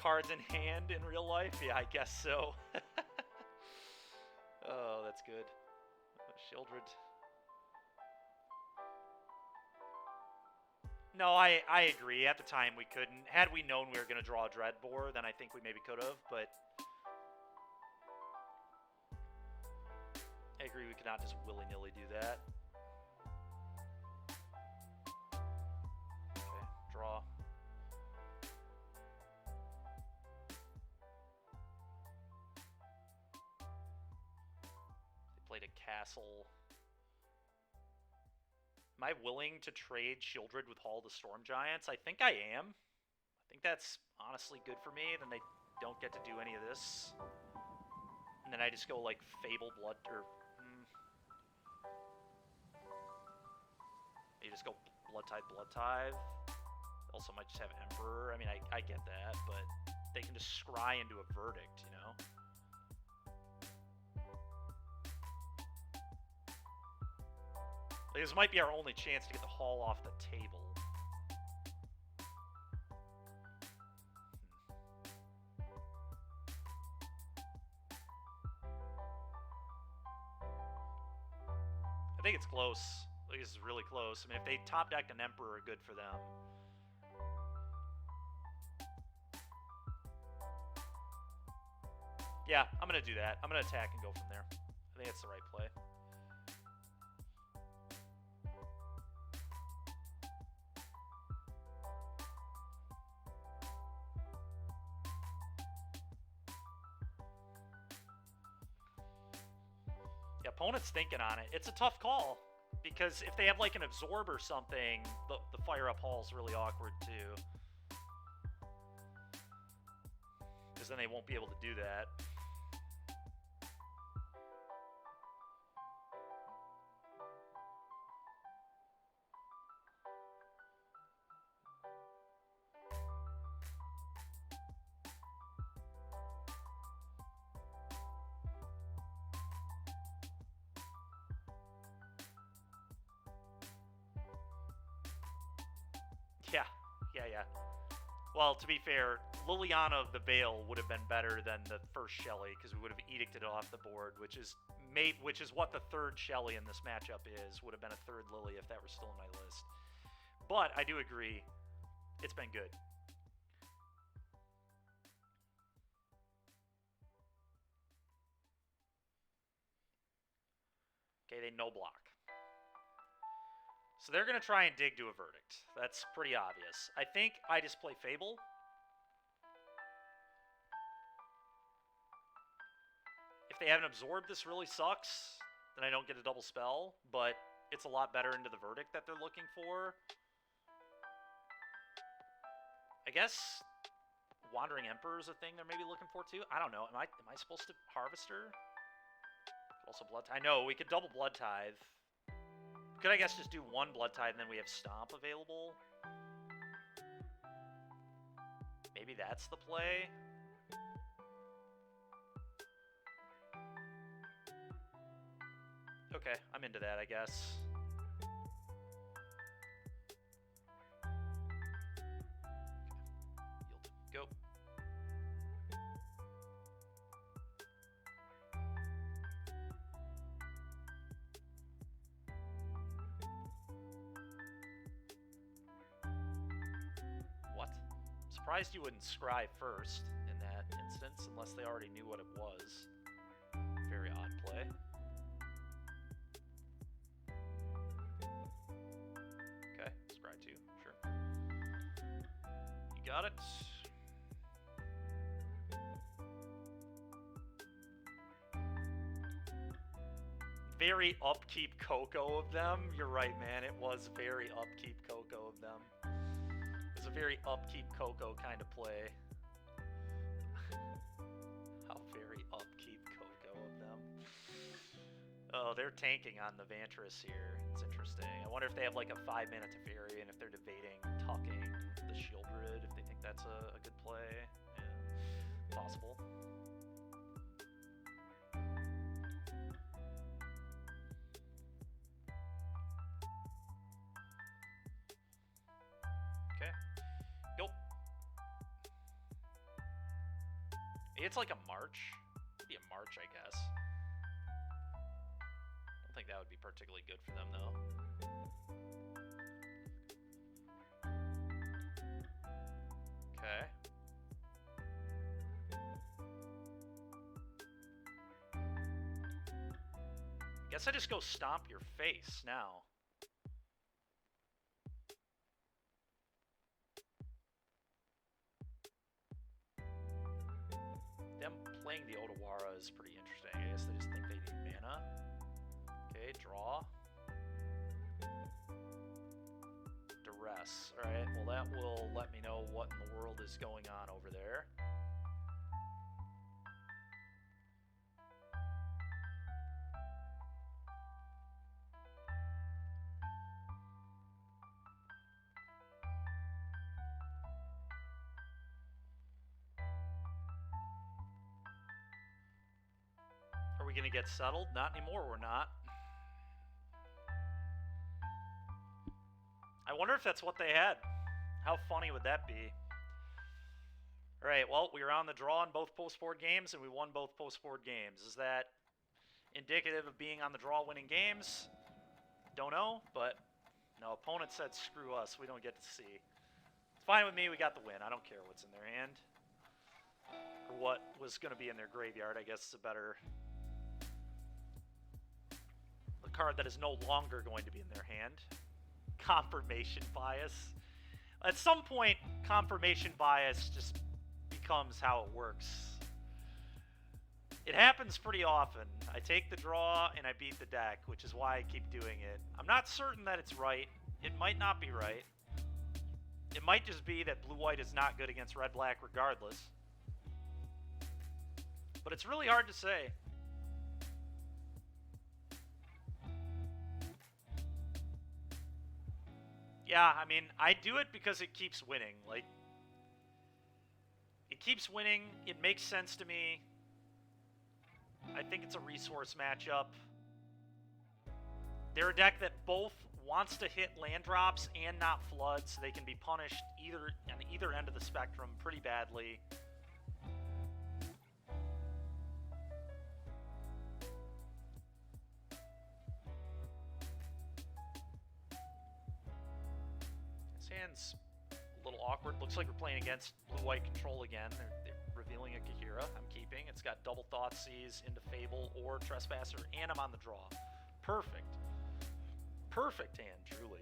Cards in hand in real life? Yeah, I guess so. Oh, that's good. Shieldred. No, I agree. At the time, we couldn't. Had we known we were going to draw a Dreadbore, then I think we maybe could have, but... I agree, we could not just willy-nilly do that. Okay, draw. Play played a castle. Am I willing to trade Shieldred with Hall of the Storm Giants? I think I am. I think that's honestly good for me. Then they don't get to do any of this. And then I just go like Fable Blood, or... you just go Blood Tithe. Also might just have Emperor. I mean, I get that, but they can just scry into a verdict, you know? Like, this might be our only chance to get the Hall off the table. I think it's close. I think this is really close. I mean, if they top decked an Emperor, good for them. Yeah, I'm going to do that. I'm going to attack and go from there. I think that's the right play. The opponent's thinking on it. It's a tough call, because if they have like an Absorb or something, the Fire Up Hall is really awkward too. Because then they won't be able to do that. Yeah. Well, to be fair, Liliana of the Veil would have been better than the first Shelly, because we would have edicted it off the board, which is what the third Shelly in this matchup is. Would have been a third Lily if that were still in my list. But I do agree, it's been good. Okay, they no block. So they're going to try and dig to a verdict. That's pretty obvious. I think I just play Fable. If they haven't absorbed, this really sucks. Then I don't get a double spell, but it's a lot better into the verdict that they're looking for. I guess Wandering Emperor is a thing they're maybe looking for too. I don't know. Am I supposed to Harvester? Also Blood Tithe. I know, we could double Blood Tithe. Could I guess just do one Blood Tithe and then we have Stomp available? Maybe that's the play. Okay, I'm into that, I guess. Yield. Go. What? I'm surprised you wouldn't scry first in that instance, unless they already knew what it was. Very odd play. Okay, scry 2, sure. You got it. Very upkeep Coco of them. You're right, man. It was very upkeep Coco of them. It was a very upkeep Coco kind of play. How very upkeep Coco of them. Oh, they're tanking on the Vantress here. It's interesting. I wonder if they have like a 5-mana Teferi and if they're debating tucking the Shieldred, if they think that's a good play. Yeah, possible. Okay. Go. It's like a March. It'd be a March, I guess. I don't think that would be particularly good for them, though. Okay. Guess I just go stomp your face now. Them playing the Otawara is pretty interesting. I guess they just think they need mana. Pass. Alright, well that will let me know what in the world is going on over there. Are we gonna get settled? Not anymore, we're not. I wonder if that's what they had. How funny would that be? Alright, well, we were on the draw in both post-board games, and we won both post-board games. Is that indicative of being on the draw winning games? Don't know, but no, opponent said screw us, we don't get to see. It's fine with me, we got the win. I don't care what's in their hand. Or what was going to be in their graveyard, I guess is a better... The card that is no longer going to be in their hand. Confirmation bias. At some point, confirmation bias just becomes how it works. It happens pretty often. I take the draw and I beat the deck, which is why I keep doing it. I'm not certain that it's right. It might not be right. It might just be that blue-white is not good against red-black regardless. But it's really hard to say. Yeah, I mean, I do it because it keeps winning. Like, it keeps winning. It makes sense to me. I think it's a resource matchup. They're a deck that both wants to hit land drops and not flood, so they can be punished on either end of the spectrum pretty badly. This hand's a little awkward. Looks like we're playing against blue-white control again. They're revealing a Kahira. I'm keeping. It's got double Thoughtseize into Fable or Trespasser, and I'm on the draw. Perfect. Perfect hand, truly.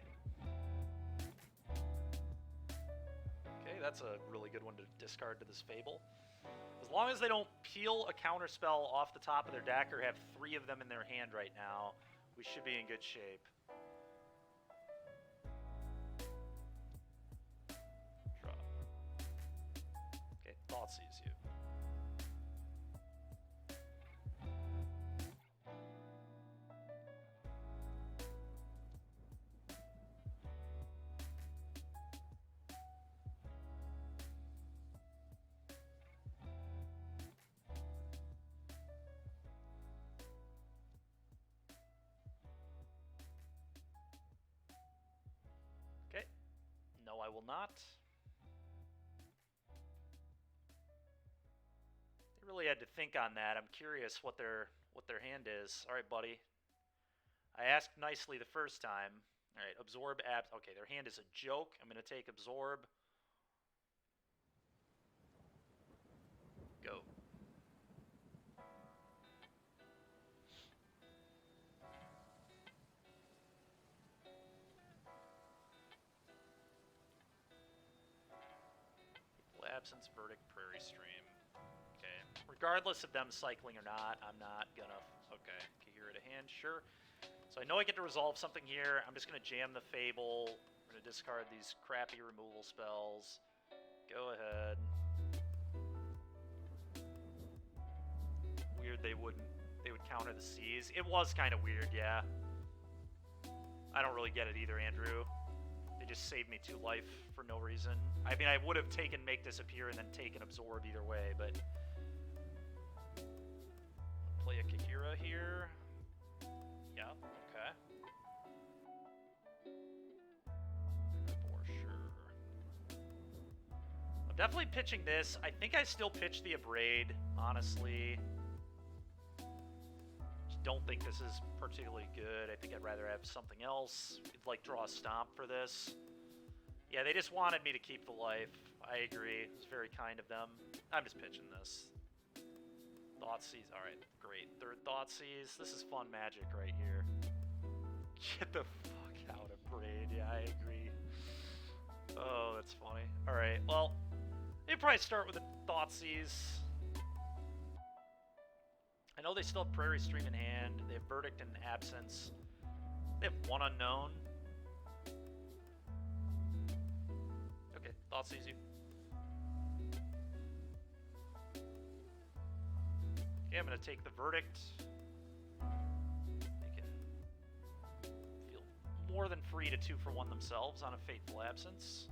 Okay, that's a really good one to discard to this Fable. As long as they don't peel a counterspell off the top of their deck or have 3 of them in their hand right now, we should be in good shape. Draw. Okay, Thoughtseize you. Okay. No, I will not. They really had to think on that. I'm curious what their hand is. All right, buddy. I asked nicely the first time. All right, absorb abs. Okay, their hand is a joke. I'm going to take absorb. Go. Absence, Verdict, Prairie Stream. Okay. Regardless of them cycling or not, I'm not gonna... Okay. Kahira to hand, sure. So I know I get to resolve something here. I'm just gonna jam the Fable. I'm gonna discard these crappy removal spells. Go ahead. Weird they would counter the Seize. It was kind of weird, yeah. I don't really get it either, Andrew. They just saved me 2 life for no reason. I mean, I would have taken Make Disappear and then taken Absorb either way, but... Play a Kahira here. Yeah, okay. For sure. I'm definitely pitching this. I think I still pitch the Abrade, honestly. Just don't think this is particularly good. I think I'd rather have something else. Like, draw a Stomp for this. Yeah, they just wanted me to keep the life. I agree. It was very kind of them. I'm just pitching this. Thoughtseize. Alright, great. 3rd Thoughtseize. This is fun magic right here. Get the fuck out of Braid. Yeah, I agree. Oh, that's funny. Alright, well, they probably start with a Thoughtseize. I know they still have Prairie Stream in hand. They have Verdict and Absence. They have 1 unknown. Okay, thoughts easy. Okay, I'm gonna take the verdict. They can feel more than free to 2-for-1 themselves on a Fateful Absence.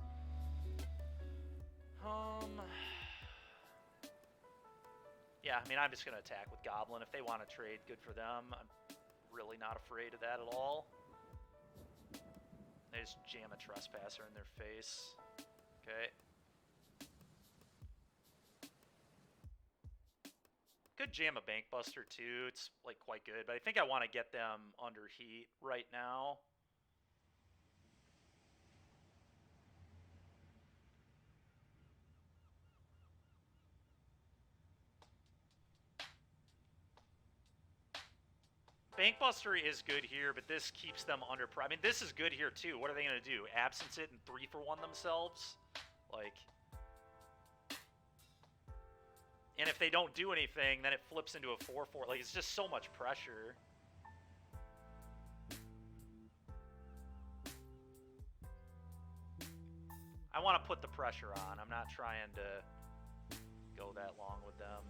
Yeah, I mean, I'm just gonna attack with Goblin. If they want to trade, good for them. I'm really not afraid of that at all. They just jam a Trespasser in their face. Okay. Could jam a Bankbuster too. It's like quite good, but I think I want to get them under heat right now. Bankbuster is good here, but this keeps them under I mean, this is good here too. What are they going to do? Absence it and 3-for-1 themselves? Like... And if they don't do anything, then it flips into a 4-4. Like, it's just so much pressure. I want to put the pressure on. I'm not trying to go that long with them.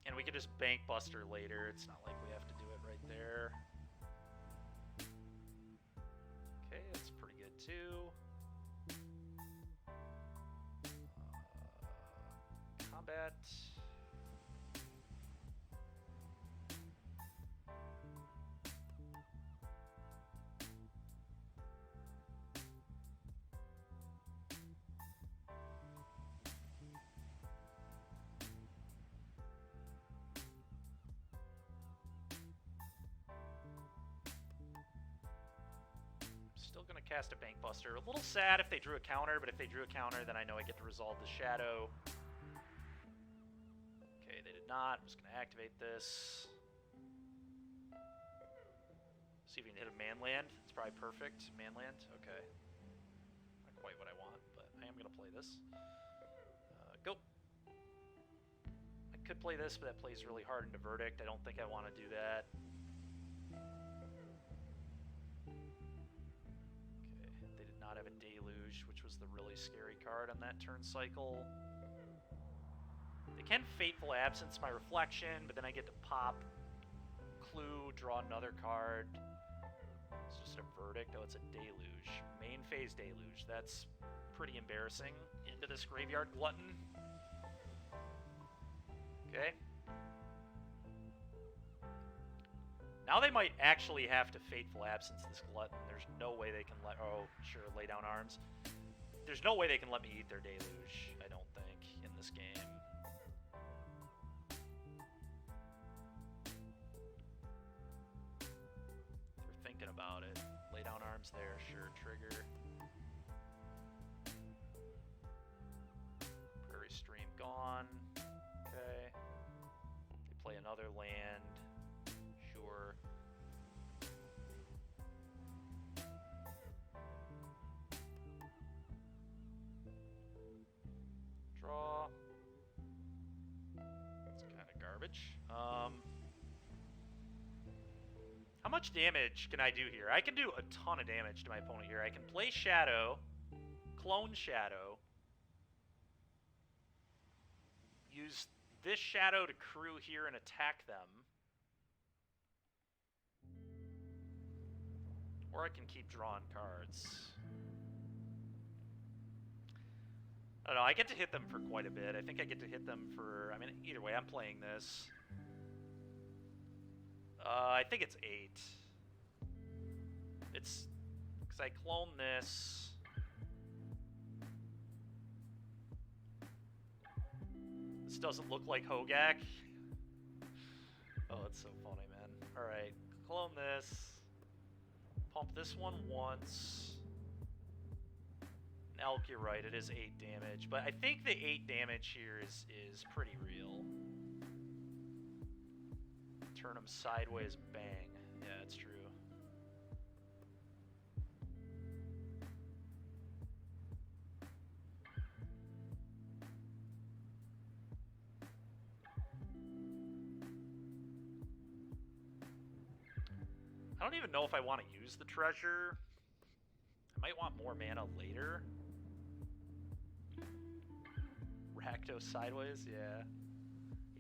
And we could just Bankbuster later. It's not like we have to do it right there. Okay, that's pretty good too. Combat. Still going to cast a Bankbuster. A little sad if they drew a counter, but if they drew a counter, then I know I get to resolve the Shadow. Okay, they did not. I'm just going to activate this. See if we can hit a Manland. It's probably perfect. Manland? Okay. Not quite what I want, but I am going to play this. Go. I could play this, but that plays really hard into Verdict. I don't think I want to do that. Not have a Deluge, which was the really scary card on that turn cycle. They can Fateful Absence my Reflection, but then I get to pop Clue, draw another card. It's just a Verdict. Oh, it's a Deluge. Main phase Deluge. That's pretty embarrassing. Into this Graveyard Glutton. Okay. Now they might actually have to Fateful Absence this Glutton. There's no way they can let... Oh, sure, lay down arms. There's no way they can let me eat their Deluge, I don't think, in this game. They're thinking about it. Lay down arms there, sure, trigger. Prairie Stream gone. Okay. They play another land. Sure. Draw. That's kind of garbage. How much damage can I do here? I can do a ton of damage to my opponent here. I can play Shadow, clone Shadow, use this Shadow to crew here and attack them. Or I can keep drawing cards. I don't know, I get to hit them for quite a bit. I think I get to hit them for... I mean, either way, I'm playing this. I think it's 8. It's... because I clone this. This doesn't look like Hogak. Oh, it's so funny, man. Alright, clone this. Pump this one once. Elk, you're right, it is 8 damage. But I think the 8 damage here is pretty real. Turn them sideways, bang. Yeah, that's true. I don't even know if I want to use the treasure. I might want more mana later. Rakdos sideways, yeah.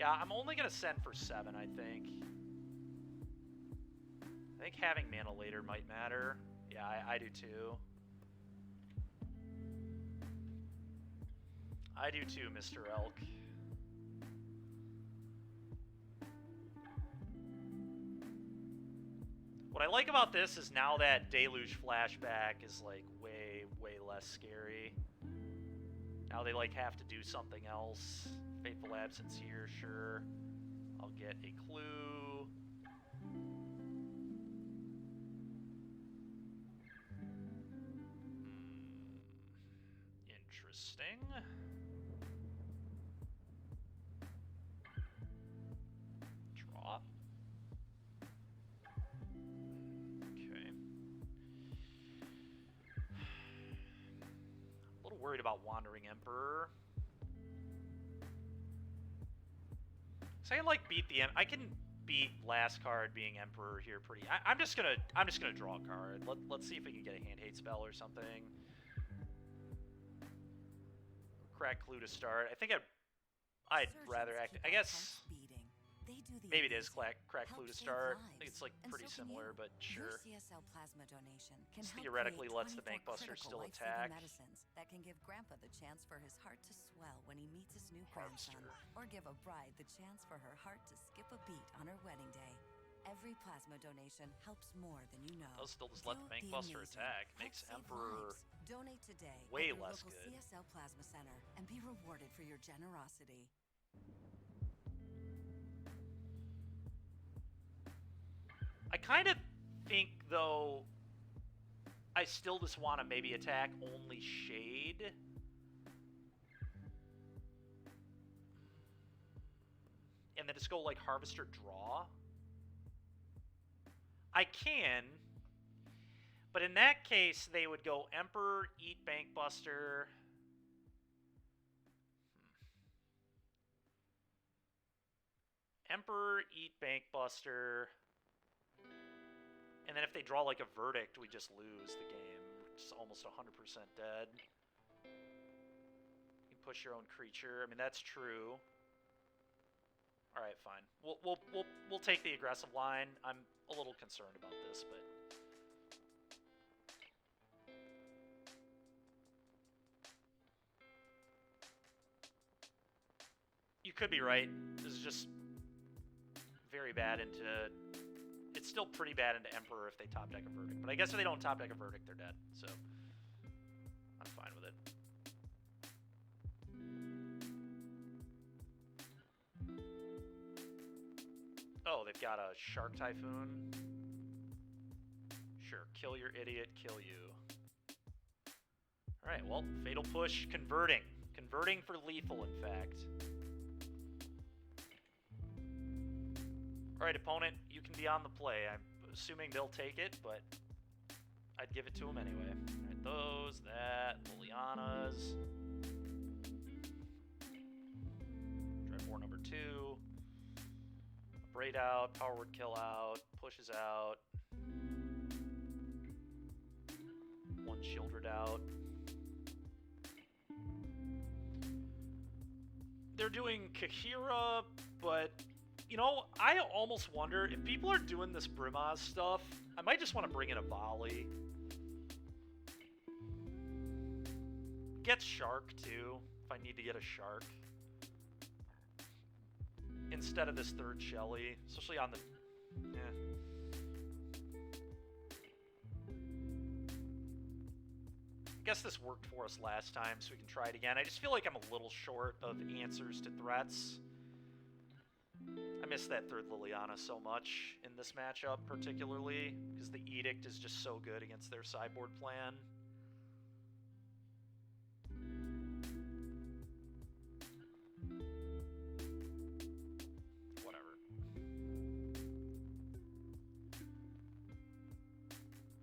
Yeah, I'm only going to send for 7, I think. I think having mana later might matter. Yeah, I do too. I do too, Mr. Elk. What I like about this is now that Deluge flashback is like way, way less scary. Now they like have to do something else. Fateful Absence here, sure. I'll get a clue. Interesting. Draw. Okay. A little worried about Wandering Emperor. So I can like beat the I can beat last card being Emperor here pretty. I'm just gonna draw a card. Let's see if we can get a hand hate spell or something. Crack clue to start. I think I'd rather act. I guess maybe it is crack clue to start. I think it's like pretty similar, but sure. CSL plasma donation can This help theoretically create lets the 24 Bankbuster critical still life-saving attack. medicines that can give Grandpa the chance for his heart to swell when he meets his new grandson, Harvester. or give a bride the chance for her heart to skip a beat on her wedding day. Every plasma donation helps more than you know. Does still just let the Do Bankbuster amazing. attack. Help Makes save Emperor lives. Donate today way at your less local good. CSL Plasma Center and be rewarded for your generosity. I kind of think, though, I still just want to maybe attack only Shade. And then just go, like, Harvester draw. I can. But in that case, they would go Emperor, eat Bankbuster. Emperor, eat Bankbuster. And then if they draw like a Verdict, we just lose the game. It's almost 100% dead. You can push your own creature. I mean, that's true. All right, fine. We'll take the aggressive line. I'm a little concerned about this, but you could be right. This is just very bad into. It's still pretty bad into Emperor if they top deck a Verdict. But I guess if they don't top deck a Verdict, they're dead. So I'm fine with it. Oh, they've got a Shark Typhoon. Sure, kill your idiot, kill you. Alright, well, Fatal Push, converting. Converting for lethal, in fact. Alright, opponent, you can be on the play. I'm assuming they'll take it, but I'd give it to them anyway. Alright, those, that, Liliana's. Dreadbore number 2. Braid out, Power Word Kill out, pushes out. One Shieldred out. They're doing Kahira, but you know, I almost wonder if people are doing this Brimaz stuff, I might just want to bring in a volley. Get Shark too, if I need to get a Shark. Instead of this third Shelly, especially on the... I guess this worked for us last time, so we can try it again. I just feel like I'm a little short of answers to threats. I miss that third Liliana so much in this matchup, particularly, because the Edict is just so good against their sideboard plan. Whatever.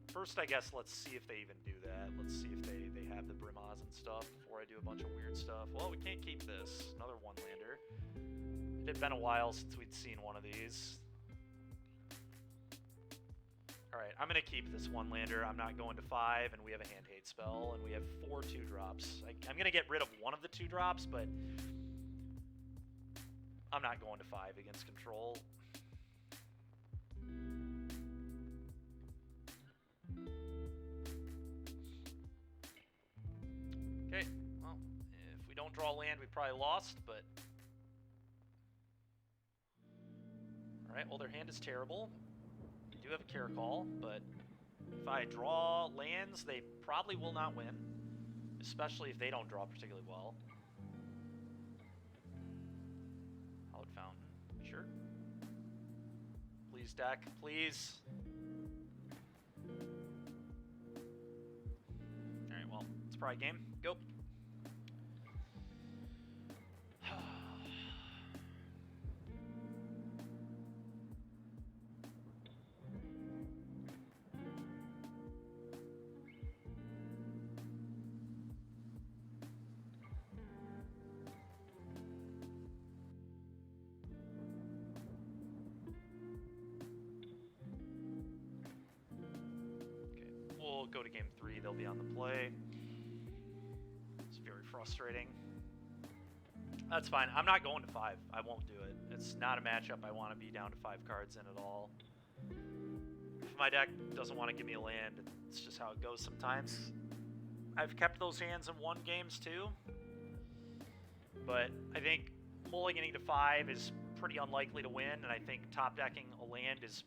First, I guess, let's see if they even do that. Let's see if they have the Brimaz and stuff before I do a bunch of weird stuff. Well, we can't keep this. Another one-lander. It had been a while since we'd seen one of these. Alright, I'm going to keep this one lander. I'm not going to 5, and we have a hand hate spell, and we have 4 2-drops. I'm going to get rid of one of the 2-drops, but I'm not going to 5 against control. Okay, well, if we don't draw land, we probably lost, but... Alright, well, their hand is terrible. They do have a care call, but if I draw lands, they probably will not win. Especially if they don't draw particularly well. Hallowed Fountain, sure. Please, deck, please. Alright, well, it's probably game. Go. We'll go to game 3. They'll be on the play. It's very frustrating. That's fine. I'm not going to 5. I won't do it. It's not a matchup I want to be down to 5 cards in at all. If my deck doesn't want to give me a land, it's just how it goes sometimes. I've kept those hands in 1 games too. But I think mulliganing to 5 is pretty unlikely to win, and I think top decking a land is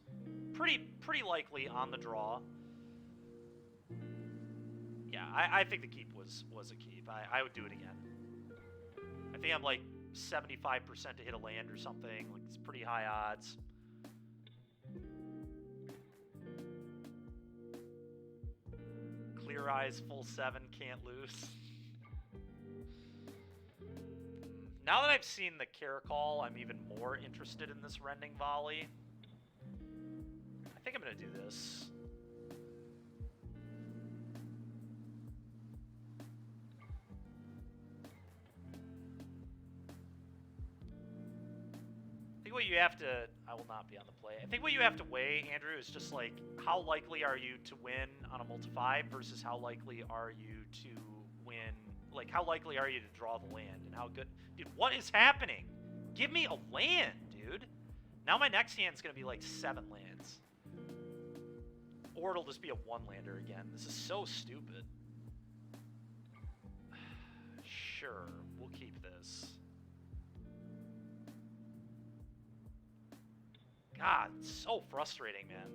pretty likely on the draw. Yeah, I think the keep was a keep. I would do it again. I think I'm like 75% to hit a land or something. Like, it's pretty high odds. Clear eyes, full 7, can't lose. Now that I've seen the care call, I'm even more interested in this rending volley. I think I'm going to do this. What you have to... I will not be on the play. I think what you have to weigh, Andrew, is just like, how likely are you to win on a multi-5 versus how likely are you to win... Like, how likely are you to draw the land and how good... Dude, what is happening? Give me a land, dude. Now my next hand's going to be like 7 lands. Or it'll just be a 1-lander again. This is so stupid. Sure, we'll keep this. God, it's so frustrating, man.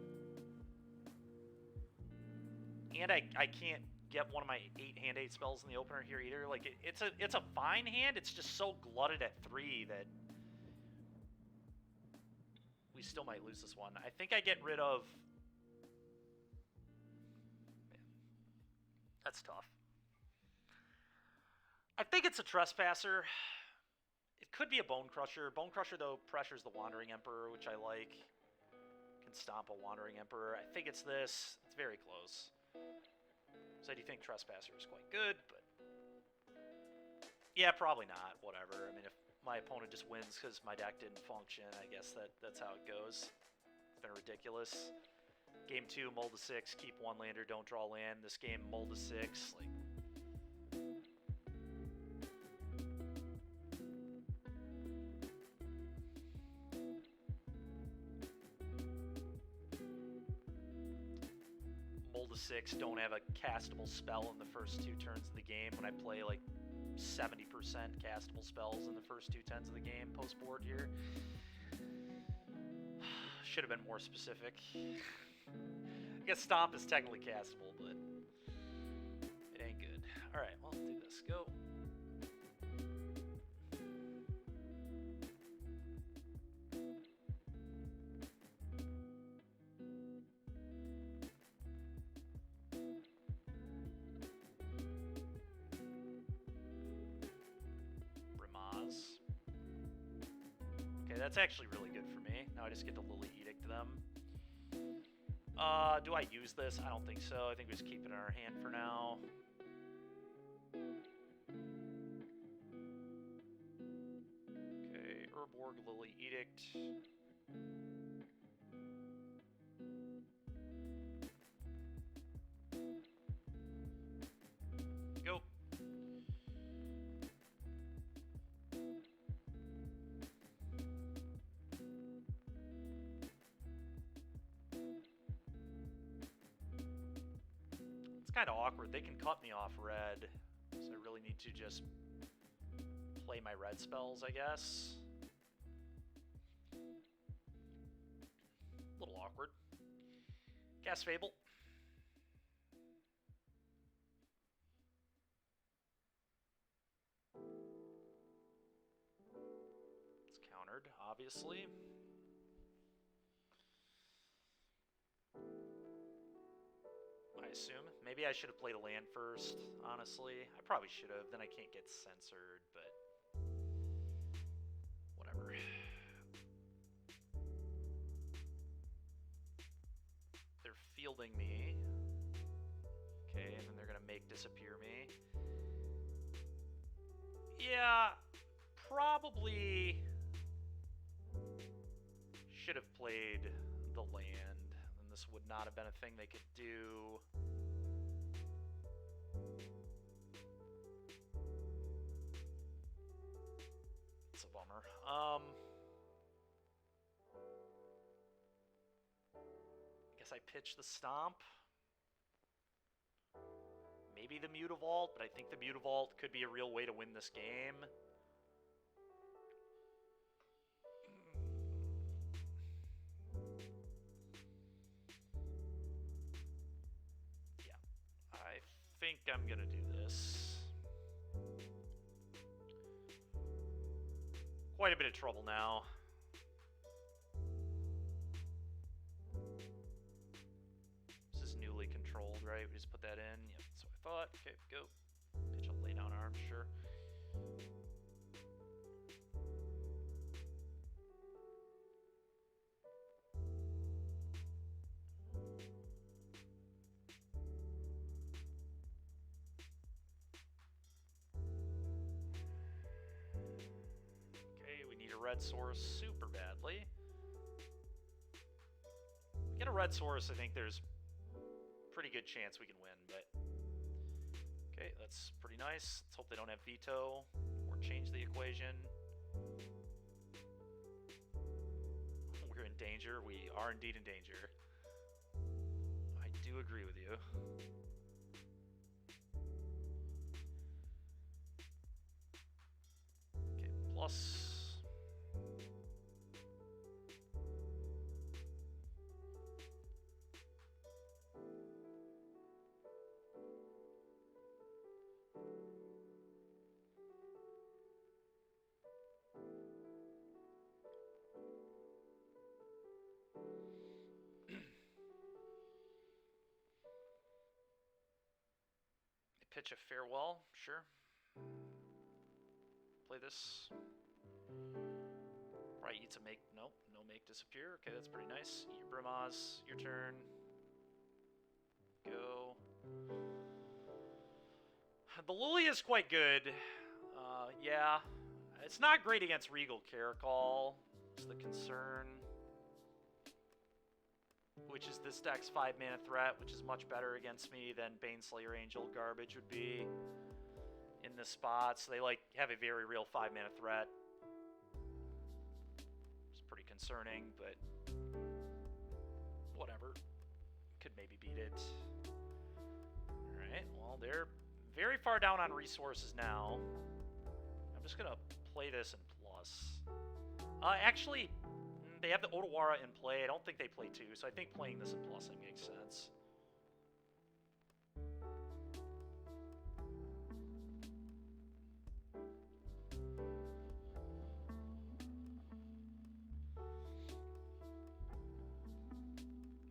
And I can't get one of my 8 hand 8 spells in the opener here either. Like, it's a fine hand. It's just so glutted at 3 that we still might lose this one. I think I get rid of... Man, that's tough. I think it's a Trespasser. It could be a Bone Crusher. Bone Crusher, though, pressures the Wandering Emperor, which I like. Can stomp a Wandering Emperor. I think it's this. It's very close. So I do think Trespasser is quite good, but... Yeah, probably not. Whatever. I mean, if my opponent just wins because my deck didn't function, I guess that's how it goes. It's been ridiculous. Game 2, mull to 6, keep 1 lander, don't draw land. This game, mull to 6, like... to 6, don't have a castable spell in the first 2 turns of the game when I play like 70% castable spells in the first 2 turns of the game post-board here. Should have been more specific. I guess Stomp is technically castable, but it ain't good. Alright, well, let's do this. Go. That's actually really good for me. Now I just get to Lily Edict them. Do I use this? I don't think so. I think we just keep it in our hand for now. Okay, Urborg, Lily Edict. kind of awkward. They can cut me off red, so I really need to just play my red spells, I guess. A little awkward. Cast Fable. It's countered, obviously. I assume. Maybe I should have played a land first, honestly. I probably should have, then I can't get censored, but whatever. They're fielding me. Okay, and then they're gonna make disappear me. Yeah, probably should have played the land, and this would not have been a thing they could do. It's a bummer. Guess I pitch the Stomp. Maybe the Mutavault, but I think the Mutavault could be a real way to win this game. Yeah, I think I'm gonna do this. Quite a bit of trouble now. This is newly controlled, right? We just put that in. Yep, that's what I thought. Okay, go. Pitch a lay down arm, sure. Okay, we need a red source super badly. Get a red source, I think there's pretty good chance we can win, but okay, that's pretty nice. Let's hope they don't have veto or change the equation. We're in danger. We are indeed in danger. I do agree with you. Okay, plus. Pitch a farewell, sure. Play this. Right, eats a make. Nope, no make disappear. Okay, that's pretty nice. Eat your Brimaz, your turn. Go. The Lily is quite good. Yeah. It's not great against Regal Caracol. It's the concern. Which is this deck's 5-mana threat, which is much better against me than Baneslayer Angel garbage would be in this spot. So they like have a very real 5-mana threat. It's pretty concerning, but whatever. Could maybe beat it. Alright, well, they're very far down on resources now. I'm just gonna play this in plus. Actually, they have the Otawara in play. I don't think they play 2, so I think playing this in plus makes sense.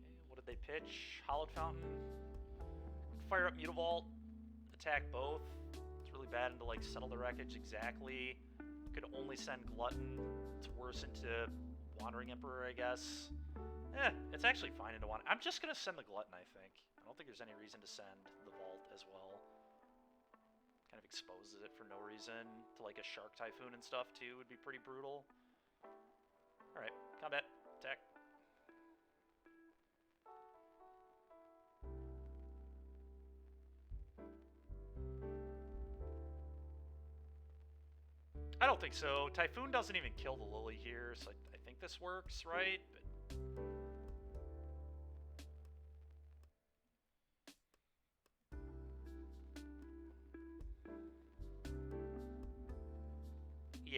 Okay, what did they pitch? Hollowed Fountain. Fire up Mutavault. Attack both. It's really bad into like Settle the Wreckage exactly. Could only send Glutton. It's worse into Wandering Emperor, I guess. It's actually fine into Wandering. I'm just going to send the Glutton, I think. I don't think there's any reason to send the Vault as well. Kind of exposes it for no reason to like a Shark Typhoon and stuff, too, would be pretty brutal. Alright, combat, attack. I don't think so. Typhoon doesn't even kill the Lily here, so I think this works, right? But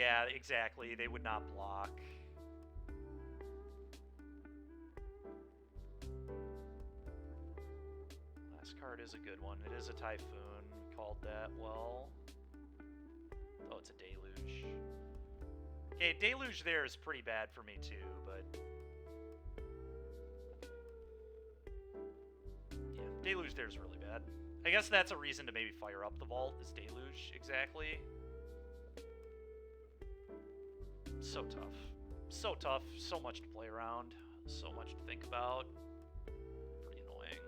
Yeah, exactly. They would not block. Last card is a good one. It is a Typhoon. We called that well. Oh, it's a Deluge. Okay, Deluge there is pretty bad for me too, but... yeah, Deluge there is really bad. I guess that's a reason to maybe fire up the vault, is Deluge, exactly. So tough. So tough. So much to play around. So much to think about. Pretty annoying.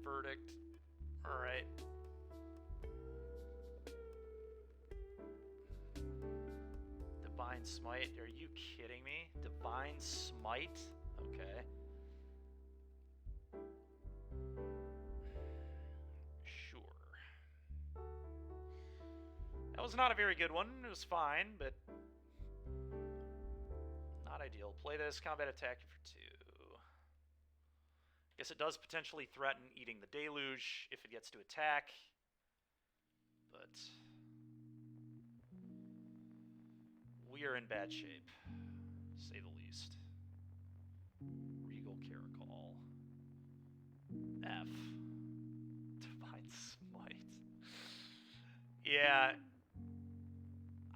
Verdict. Alright. Divine Smite? Are you kidding me? Divine Smite? Okay. Sure. That was not a very good one. It was fine, but not ideal. Play this, combat attack for 2. Guess it does potentially threaten eating the Deluge if it gets to attack, but we are in bad shape, to say the least. Regal Caracol. F. Divine Smite. Yeah.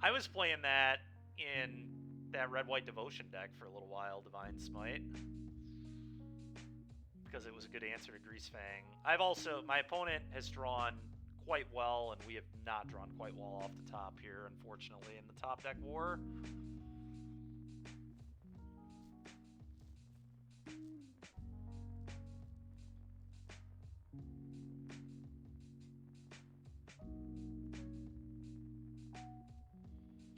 I was playing that in that Red-White Devotion deck for a little while, Divine Smite. Because it was a good answer to Grease Fang. I've also... my opponent has drawn quite well, and we have not drawn quite well off the top here, unfortunately, in the top deck war.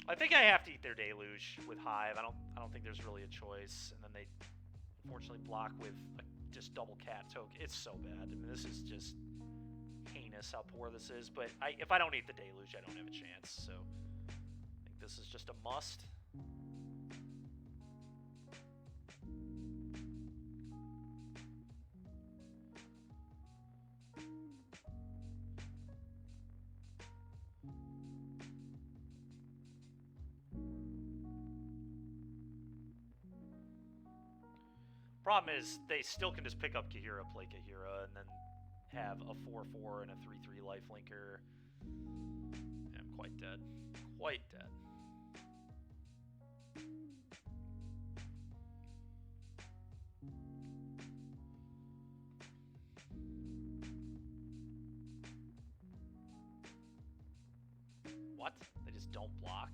I think I have to eat their Deluge with Hive. I don't think there's really a choice. And then they unfortunately block with just double cat token. It's so bad. I mean, this is just heinous how poor this is. But if I don't eat the Deluge, I don't have a chance. So I think this is just a must. Problem is, they still can just pick up Kahira, play Kahira, and then have a 4/4 and a 3/3 lifelinker. I'm quite dead. Quite dead. What? They just don't block?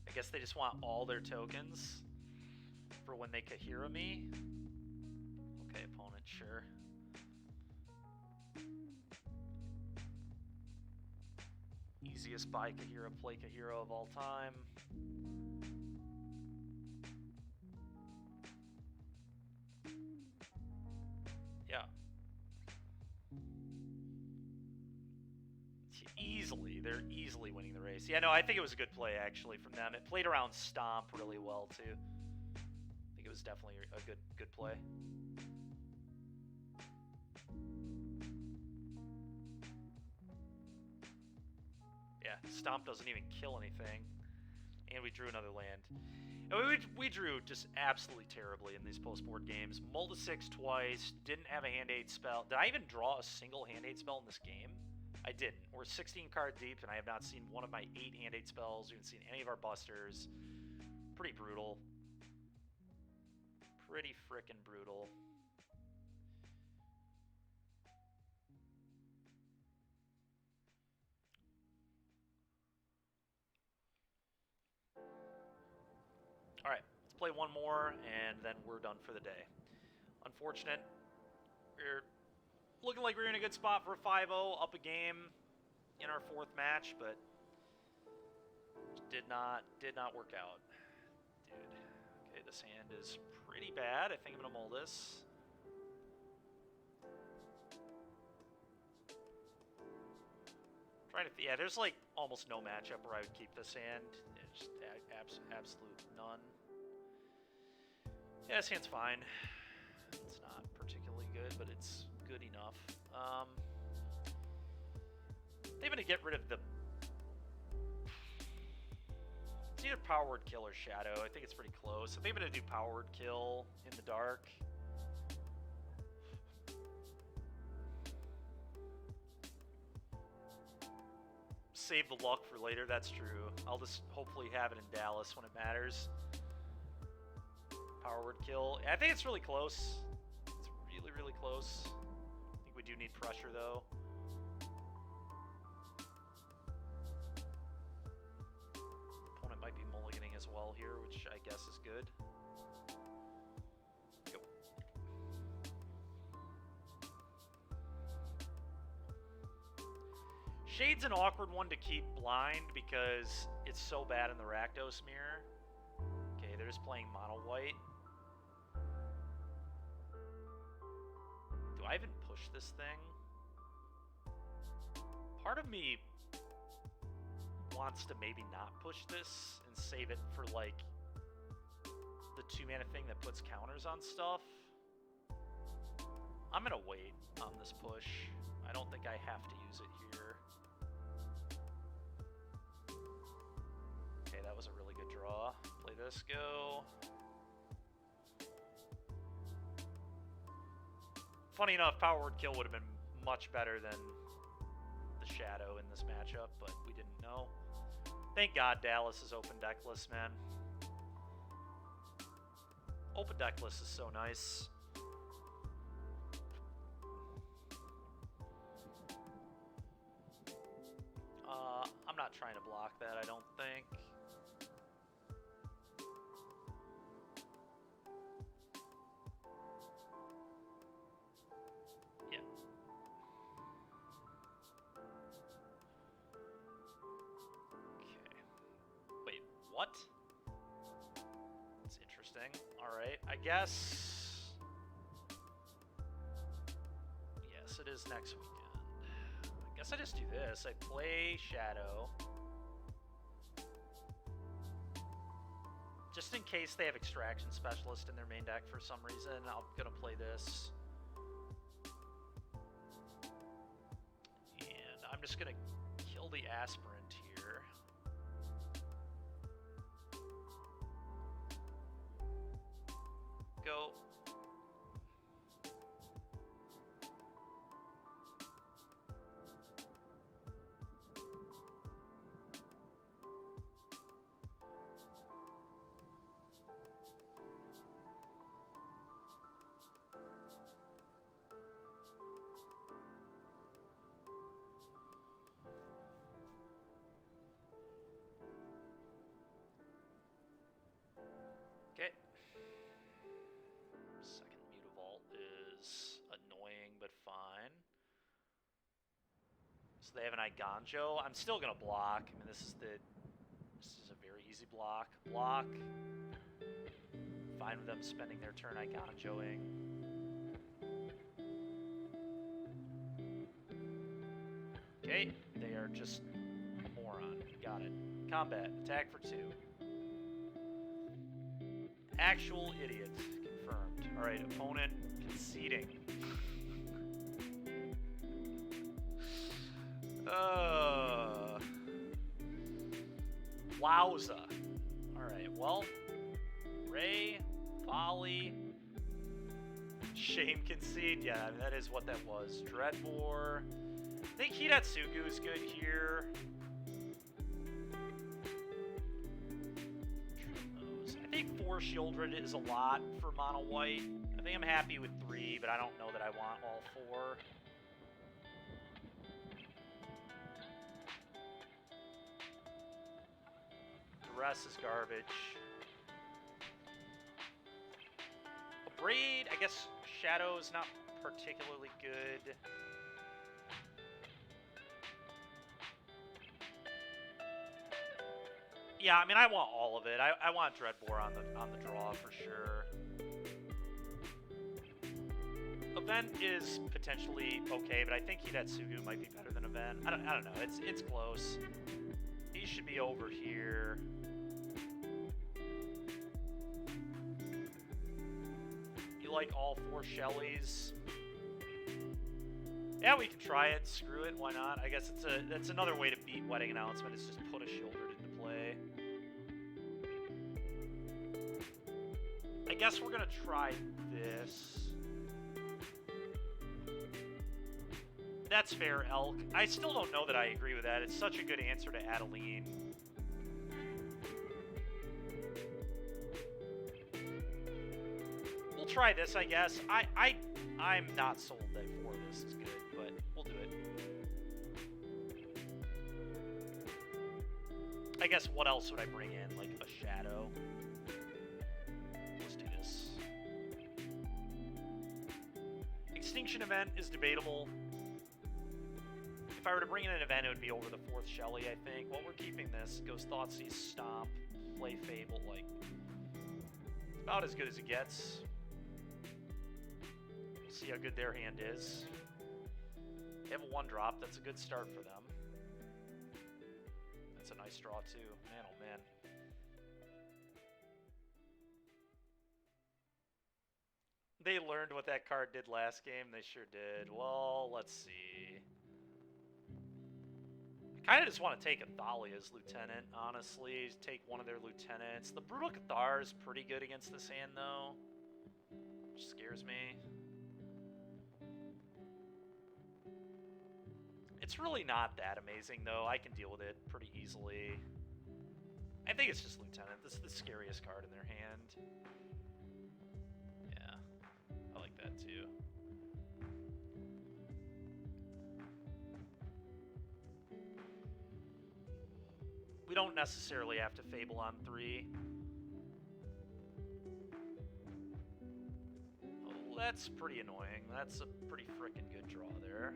I guess they just want all their tokens for when they Kahira me? Okay, opponent, sure. Easiest buy Kahira, play Kahira of all time. Yeah. Easily, they're easily winning the race. Yeah, no, I think it was a good play, actually, from them. It played around Stomp really well, too. I think it was definitely a good play. Yeah, Stomp doesn't even kill anything. And we drew another land. And we drew just absolutely terribly in these post-board games. Mull to 6 twice, didn't have a hand 8 spell. Did I even draw a single hand 8 spell in this game? I didn't. We're 16 card deep, and I have not seen one of my 8 hand 8 spells. We haven't seen any of our busters. Pretty brutal. Pretty frickin' brutal. Alright, let's play one more, and then we're done for the day. Unfortunate. We're looking like we're in a good spot for a 5-0, up a game in our 4th match, but did not work out. Dude. Okay, this hand is pretty bad. I think I'm going to mull this. Yeah, there's like almost no matchup where I would keep this hand. It's just absolute none. Yeah, this hand's fine. It's not particularly good, but it's good enough. They're gonna get rid of the. It's either Power Word Kill or Shadow. I think it's pretty close. I think I'm gonna do Power Word Kill in the dark. Save the luck for later, that's true. I'll just hopefully have it in Dallas when it matters. Power Word Kill. I think it's really close. It's really, really close. I think we do need pressure, though. Opponent might be mulliganing as well here, which I guess is good. Yep. Shade's an awkward one to keep blind because it's so bad in the Rakdos mirror. Okay, they're just playing mono white. Do I even push this thing? Part of me wants to maybe not push this and save it for like the 2-mana thing that puts counters on stuff. I'm gonna wait on this push. I don't think I have to use it here. Okay, that was a really good draw. Play this, go. Funny enough, Power Word Kill would have been much better than the Shadow in this matchup, but we didn't know. Thank God Dallas is open deckless, man. Open deckless is so nice. I'm not trying to block that, I don't think. Yeah. Okay. Wait, what? That's interesting. Alright, I guess... Yes, it is next weekend. I guess I just do this. I play Shadow. Just in case they have Extraction Specialist in their main deck for some reason, I'm gonna play this. And I'm just gonna kill the Aspirant here. Go. Okay. Second Mutavault is annoying, but fine. So they have an Iganjo. I'm still gonna block. I mean, this is a very easy block. Block. Fine with them spending their turn Iganjoing. Okay, they are just a moron. Got it. Combat. Attack for 2. Actual idiot. Confirmed. Alright, opponent conceding. Wowza. Alright, well. Ray, Volley, Shame Concede. Yeah, I mean, that is what that was. Dreadbore. I think Hidatsugu is good here. I think 4 Shieldred is a lot for mono white. I think I'm happy with 3, but I don't know that I want all 4. The rest is garbage. A Braid, I guess Shadow's not particularly good. Yeah, I mean, I want all of it. I want Dreadbore on the draw for sure. Event is potentially okay, but I think Hidatsugu might be better than Event. I don't know. It's close. He should be over here. You like all 4 Shellys? Yeah, we can try it. Screw it. Why not? I guess that's another way to beat wedding announcement. Is just put a shouldered into play. I guess we're gonna try this. That's fair, Elk. I still don't know that I agree with that. It's such a good answer to Adeline. We'll try this, I guess. I'm not sold that 4 of this is good, but we'll do it. I guess what else would I bring in? Like a shadow? Let's do this. Extinction event is debatable. If I were to bring in an event, it would be over the 4th Shelly, I think. Well, we're keeping this. Goes Thoughtseize, Stomp, Play Fable, like... It's about as good as it gets. We'll see how good their hand is. They have a 1-drop. That's a good start for them. That's a nice draw, too. Man, oh man. They learned what that card did last game. They sure did. Well, let's see. I kind of just want to take Athalia's lieutenant, honestly. Take one of their lieutenants. The Brutal Cathar is pretty good against this hand, though. Which scares me. It's really not that amazing, though. I can deal with it pretty easily. I think it's just lieutenant. This is the scariest card in their hand. Yeah, I like that, too. We don't necessarily have to Fable on 3. Oh, that's pretty annoying. That's a pretty frickin' good draw there.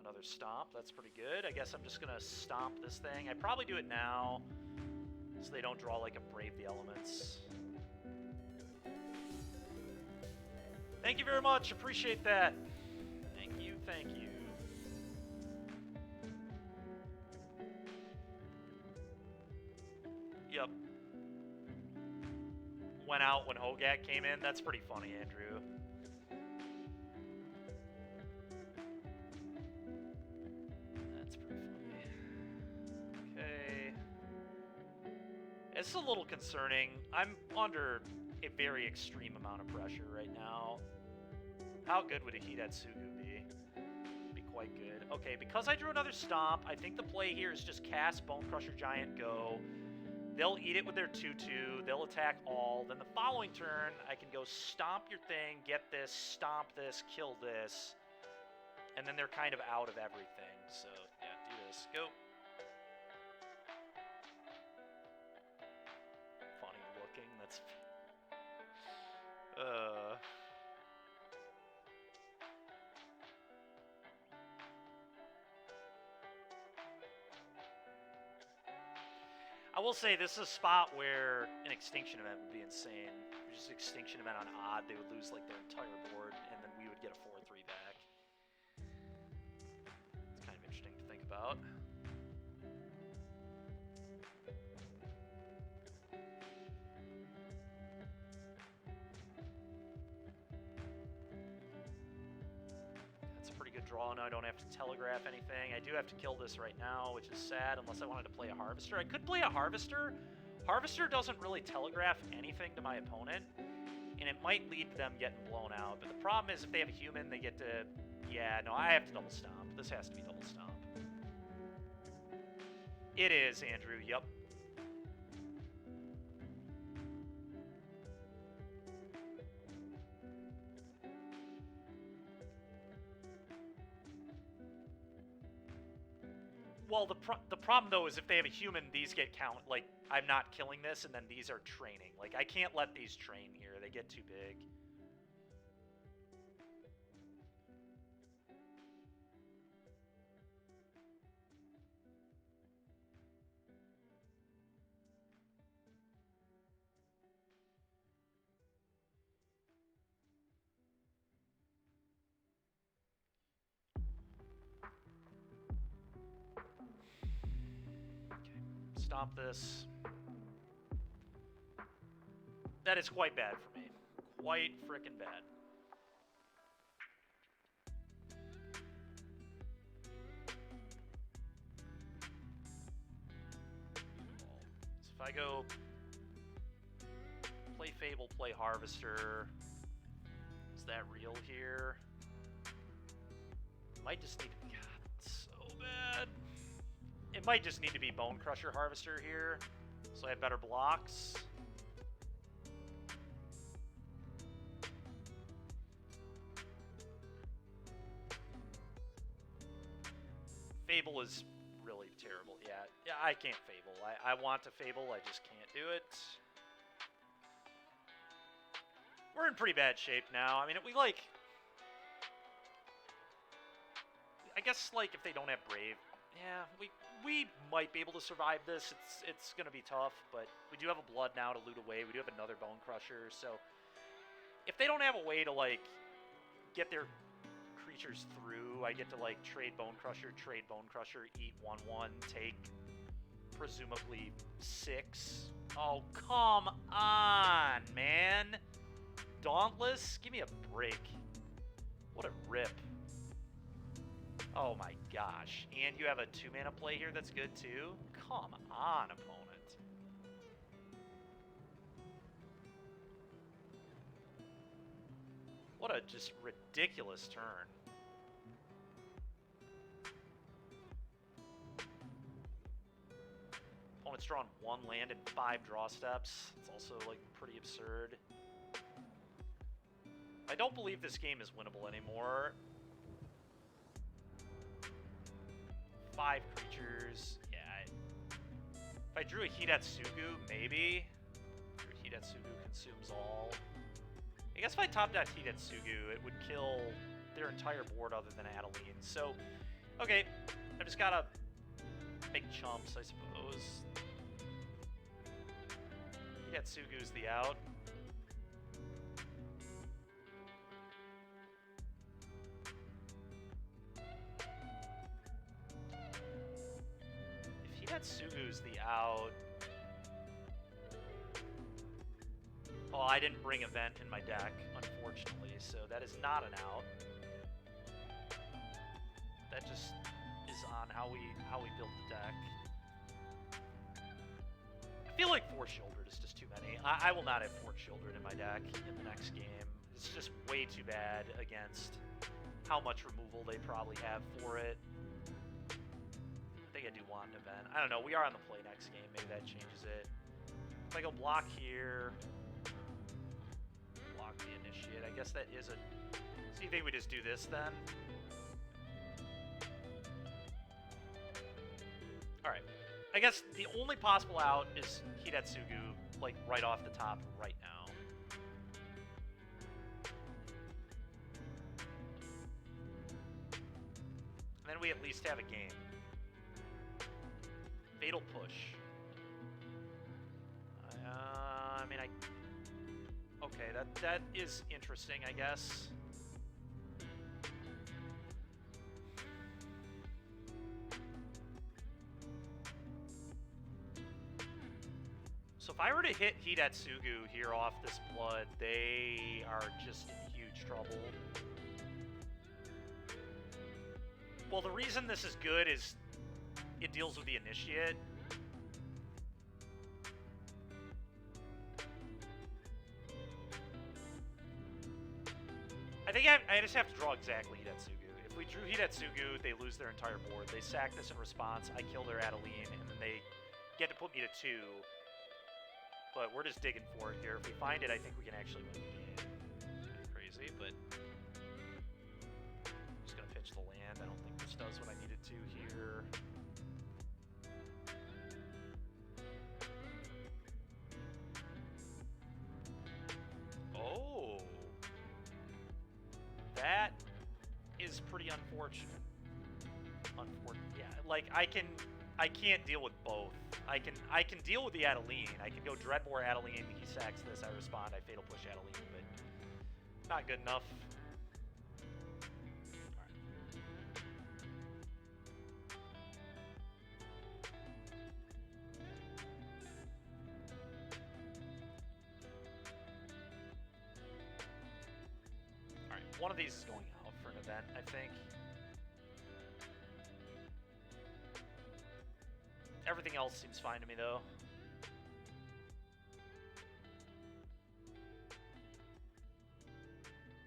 Another Stomp. That's pretty good. I guess I'm just going to Stomp this thing. I probably do it now so they don't draw like a Brave the Elements. Thank you very much. Appreciate that. Thank you. Thank you. Yep. Went out when Hogak came in. That's pretty funny, Andrew. That's pretty funny. Okay. It's a little concerning. I'm under a very extreme amount of pressure right now. How good would a Hidatsugu be? Be quite good. Okay, because I drew another Stomp, I think the play here is just cast Bone Crusher Giant, go. They'll eat it with their 2/2. They'll attack all. Then the following turn, I can go Stomp your thing, get this, Stomp this, kill this. And then they're kind of out of everything. So, yeah, do this. Go. Funny looking. That's... I will say this is a spot where an Extinction event would be insane. Just Extinction event on odd, they would lose like their entire board, and then we would get a 4/3 back. It's kind of interesting to think about. That's a pretty good draw. Now I don't have to telegraph anything. I do have to kill this right now, which is sad, unless I wanted to play a Harvester. I could play a Harvester. Harvester doesn't really telegraph anything to my opponent, and it might lead to them getting blown out. But the problem is if they have a human, they get to... Yeah, no, I have to double Stomp. This has to be double Stomp. It is, Andrew. Yep. Well, the problem, though, is if they have a human, these get count. Like, I'm not killing this, and then these are training. Like, I can't let these train here. They get too big. Stomp this. That is quite bad for me. quite frickin' bad. So if I go play Fable, play Harvester, is that real here? Might just need to be, God, it's so bad. It might just need to be Bone Crusher Harvester here, so I have better blocks. Fable is really terrible. Yeah, I can't Fable. I want to Fable, I just can't do it. We're in pretty bad shape now. I mean, we like... I guess, like, if they don't have Brave, yeah, we might be able to survive this. It's going to be tough, but we do have a Blood now to loot away. We do have another Bone Crusher, so if they don't have a way to, like, get their creatures through, I get to, like, trade Bone Crusher, eat 1/1, take presumably 6. Oh, come on, man. Dauntless? Give me a break. What a rip. Oh my gosh. And you have a 2-mana play here that's good too? Come on, opponent. What a just ridiculous turn. Opponent's drawn 1 land and 5 draw steps. It's also, like, pretty absurd. I don't believe this game is winnable anymore. 5 creatures. Yeah. If I drew a Hidatsugu, maybe. Drew Hidatsugu consumes all. I guess if I topped out Hidatsugu, it would kill their entire board other than Adeline. So, okay. I just gotta make chumps, I suppose. Hidatsugu's the out. Hitsugu's the out. Oh, I didn't bring Event in my deck, unfortunately, so that is not an out. That just is on how we build the deck. I feel like Force Shouldered is just too many. I will not have Force Shouldered in my deck in the next game. It's just way too bad against how much removal they probably have for it. I think I do want an Event. I don't know. We are on the play next game. Maybe that changes it. If I go block here, block the Initiate. I guess that is a... So you think we just do this then? Alright. I guess the only possible out is Hidatsugu, like, right off the top right now. And then we at least have a game. Fatal Push. I mean, okay, that is interesting, I guess. So if I were to hit Hidatsugu here off this blood, they are just in huge trouble. Well, the reason this is good is it deals with the Initiate. I think I just have to draw exactly Hidatsugu. If we drew Hidatsugu, they lose their entire board. They sack this in response, I kill their Adeline, and then they get to put me to 2. But we're just digging for it here. If we find it, I think we can actually win the game. It's crazy, but I'm just going to pitch the land. I don't think this does what I needed to here. Oh. That is pretty unfortunate. Yeah, like, I can't deal with both. I can deal with the Adeline. I can go Dreadbore Adeline, he sacks this, I respond, I Fatal Push Adeline, but not good enough. One of these is going out for an event, I think. Everything else seems fine to me, though.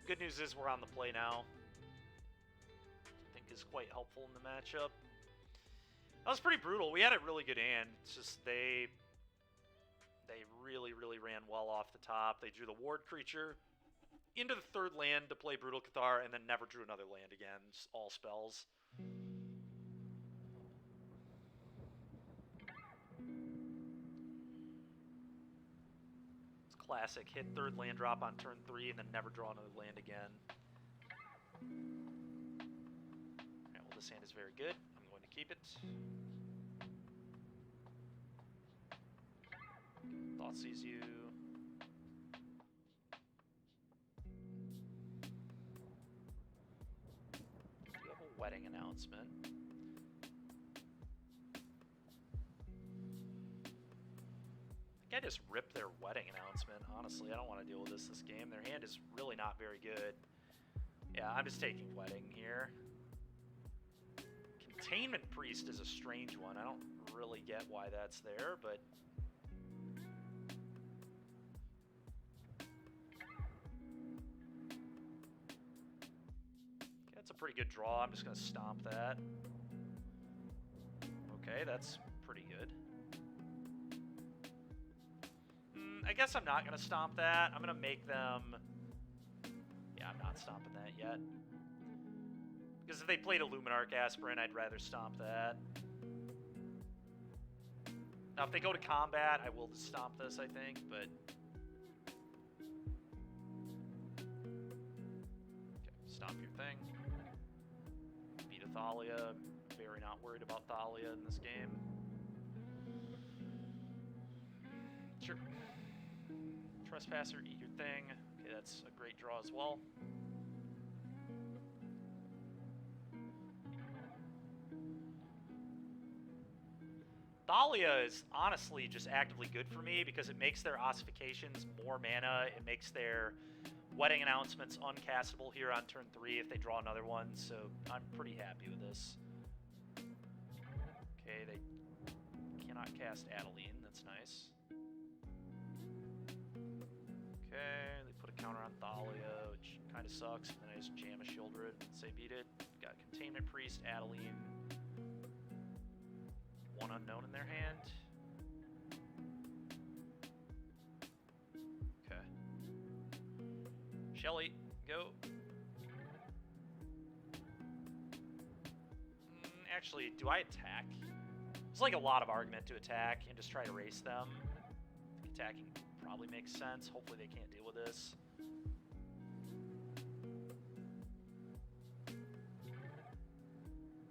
Good news is we're on the play now. I think is quite helpful in the matchup. That was pretty brutal. We had a really good hand. It's just they really, really ran well off the top. They drew the ward creature into the third land to play Brutal Cathar, and then never drew another land again. Just all spells. It's classic. Hit third land drop on turn 3, and then never draw another land again. Alright, well, this hand is very good. I'm going to keep it. Thought sees you. You have a wedding announcement. I think I just ripped their wedding announcement. Honestly, I don't want to deal with this game. Their hand is really not very good. Yeah, I'm just taking wedding here. Containment Priest is a strange one. I don't really get why that's there, but... that's a pretty good draw. I'm just going to stomp that. Okay, that's pretty good. I guess I'm not going to stomp that. I'm going to make them... yeah, I'm not stomping that yet. Because if they played a Luminarch Aspirant, I'd rather stomp that. Now, if they go to combat, I will just stomp this, I think, but... okay, stomp your thing. Beat a Thalia. Very not worried about Thalia in this game. Sure. Trespasser, eat your thing. Okay, that's a great draw as well. Thalia is honestly just actively good for me because it makes their ossifications more mana. It makes their wedding announcements uncastable here on turn 3 if they draw another one, so I'm pretty happy with this. Okay, they cannot cast Adeline. That's nice. Okay, they put a counter on Thalia, which kind of sucks, and then I just jam a Shieldred and say beat it. Got Containment Priest, Adeline. One unknown in their hand. Okay. Shelly, go. Actually, do I attack? There's like a lot of argument to attack and just try to race them. I think attacking probably makes sense. Hopefully they can't deal with this.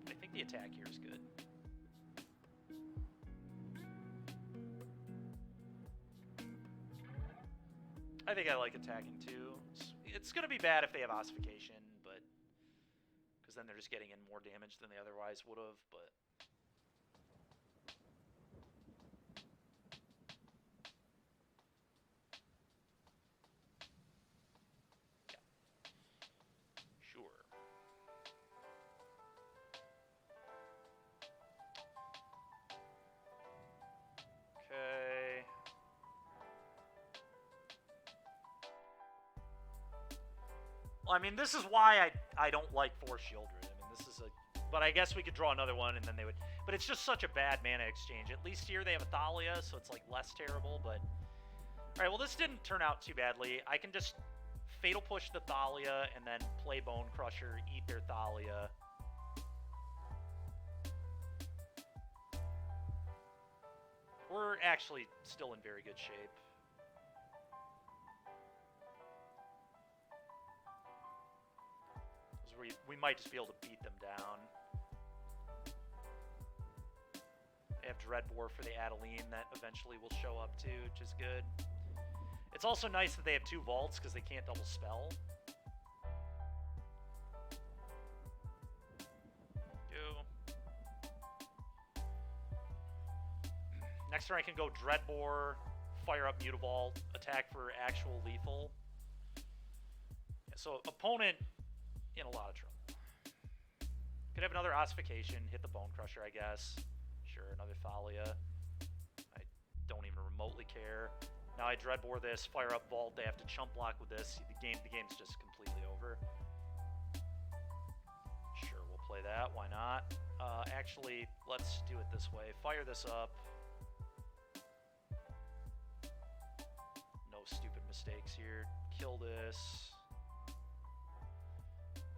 I think the attack here is good. I think I like attacking too. It's going to be bad if they have ossification, but because then they're just getting in more damage than they otherwise would have, but yeah. Sure. Okay. Well, I mean, this is why I don't like Force Shieldred. I mean, this is a... but I guess we could draw another one, and then they would... but it's just such a bad mana exchange. At least here they have a Thalia, so it's, like, less terrible, but... alright, well, this didn't turn out too badly. I can just Fatal Push the Thalia, and then play Bone Crusher, eat their Thalia. We're actually still in very good shape. We might just be able to beat them down. They have Dreadbore for the Adeline that eventually will show up too, which is good. It's also nice that they have 2 vaults because they can't double spell. Go. Next turn I can go Dreadbore, fire up Mutavault, attack for actual lethal. So opponent in a lot of trouble. Could have another ossification, hit the Bone Crusher, I guess. Sure, another Thalia. I don't even remotely care. Now I Dreadbore this, fire up Vault, they have to chump block with this. The game's just completely over. Sure, we'll play that, why not? Actually, let's do it this way. Fire this up. No stupid mistakes here. Kill this.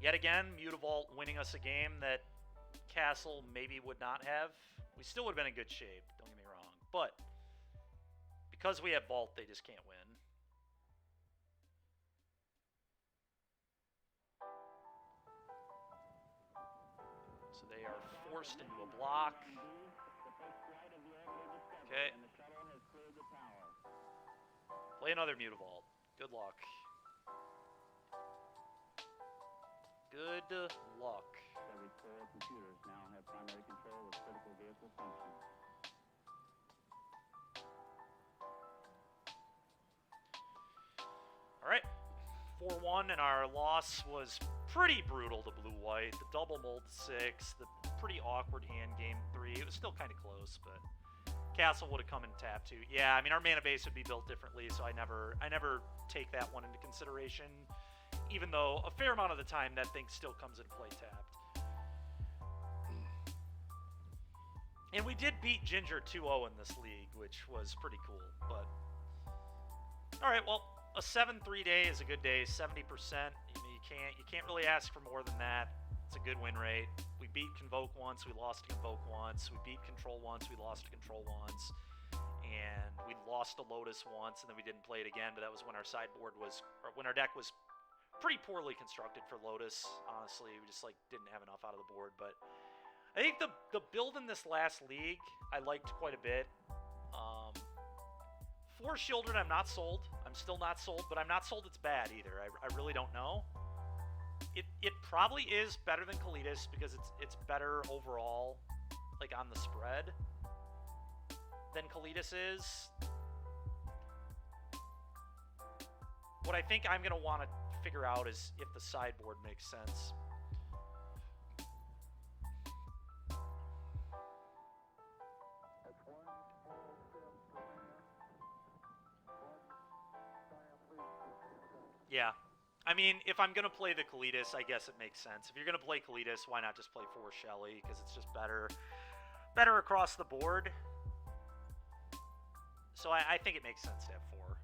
Yet again, Mutavault winning us a game that Castle maybe would not have. We still would have been in good shape, don't get me wrong. But because we have Vault, they just can't win. So they are forced into a block. Okay. Play another Mutavault. Good luck. Good luck. Every core computers now have primary control of critical vehicle functions. Alright. 4-1, and our loss was pretty brutal to Blue-White. The double mold 6, the pretty awkward hand game 3. It was still kind of close, but Castle would have come in tap 2. Yeah, I mean, our mana base would be built differently, so I never take that one into consideration. Even though a fair amount of the time that thing still comes into play tapped. And we did beat Ginger 2-0 in this league, which was pretty cool. But alright, well, a 7-3 day is a good day. 70%. I mean, you can't really ask for more than that. It's a good win rate. We beat Convoke once, we lost to Convoke once. We beat Control once, we lost to Control once. And we lost to Lotus once, and then we didn't play it again, but that was when our sideboard was, or when our deck was pretty poorly constructed for Lotus, honestly. We just, like, didn't have enough out of the board. But I think the build in this last league I liked quite a bit. For Shieldred, I'm not sold. I'm still not sold, but I'm not sold it's bad either. I really don't know. It probably is better than Kalitas because it's better overall, like, on the spread than Kalitas is. What I think I'm going to want to figure out is if the sideboard makes sense. Yeah. I mean, if I'm going to play the Kalitas, I guess it makes sense. If you're going to play Kalitas, why not just play 4 Shelly? Because it's just better across the board. So I think it makes sense to have 4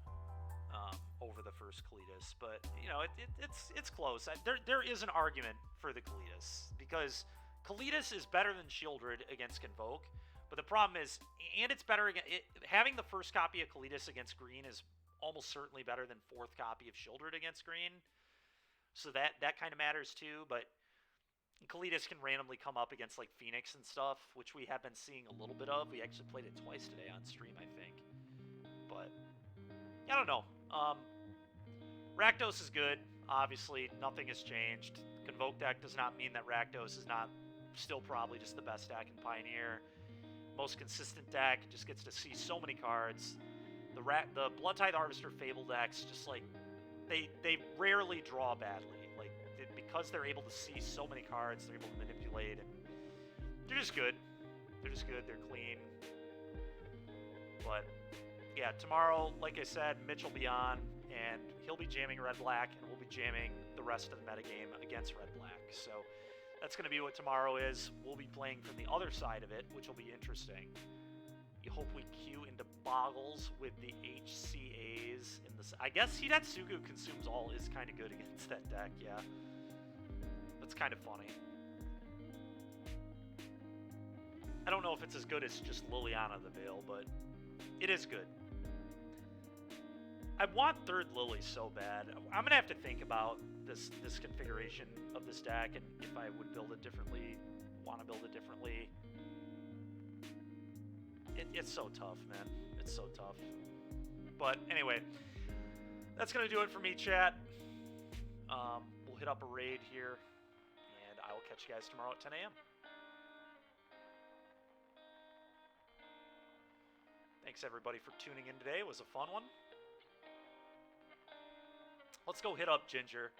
over the first Kalitas. But, you know, it's close. There is an argument for the Kalitas. Because Kalitas is better than Shieldred against Convoke. But the problem is, and it's better, having the first copy of Kalitas against green is almost certainly better than 4th copy of Shieldred against green. So that kind of matters too, but Kalitas can randomly come up against like Phoenix and stuff, which we have been seeing a little bit of. We actually played it twice today on stream, I think. But I don't know. Rakdos is good. Obviously, nothing has changed. Convoke deck does not mean that Rakdos is not still probably just the best deck in Pioneer. Most consistent deck, just gets to see so many cards. The Bloodtithe Harvester Fable decks, just like, they rarely draw badly. Like, because they're able to see so many cards, they're able to manipulate, and they're just good. They're just good, they're clean. But, yeah, tomorrow, like I said, Mitch will be on, and he'll be jamming Red-Black, and we'll be jamming the rest of the metagame against Red-Black. So, that's going to be what tomorrow is. We'll be playing from the other side of it, which will be interesting. You hope we queue into Boggles with the HCAs in this. I guess Hidatsugu Consumes All is kind of good against that deck, yeah. That's kind of funny. I don't know if it's as good as just Liliana the Veil, but it is good. I want 3rd Lily so bad. I'm going to have to think about this configuration of this deck and if I would build it differently, want to build it differently. It's so tough, man. It's so tough. But anyway, that's going to do it for me, chat. We'll hit up a raid here, and I will catch you guys tomorrow at 10 a.m. Thanks, everybody, for tuning in today. It was a fun one. Let's go hit up Ginger.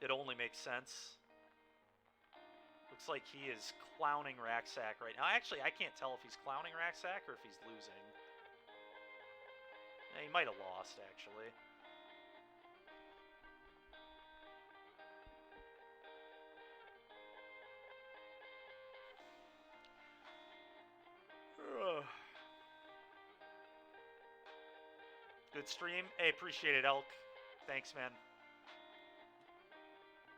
it only makes sense. Looks like he is clowning Racksack right now. Actually, I can't tell if he's clowning Racksack or if he's losing. He might have lost, actually. Good stream. Hey, appreciate it, Elk. Thanks, man.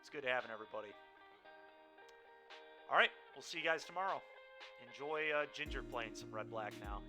It's good having everybody. All right, we'll see you guys tomorrow. Enjoy Ginger playing some red-black now.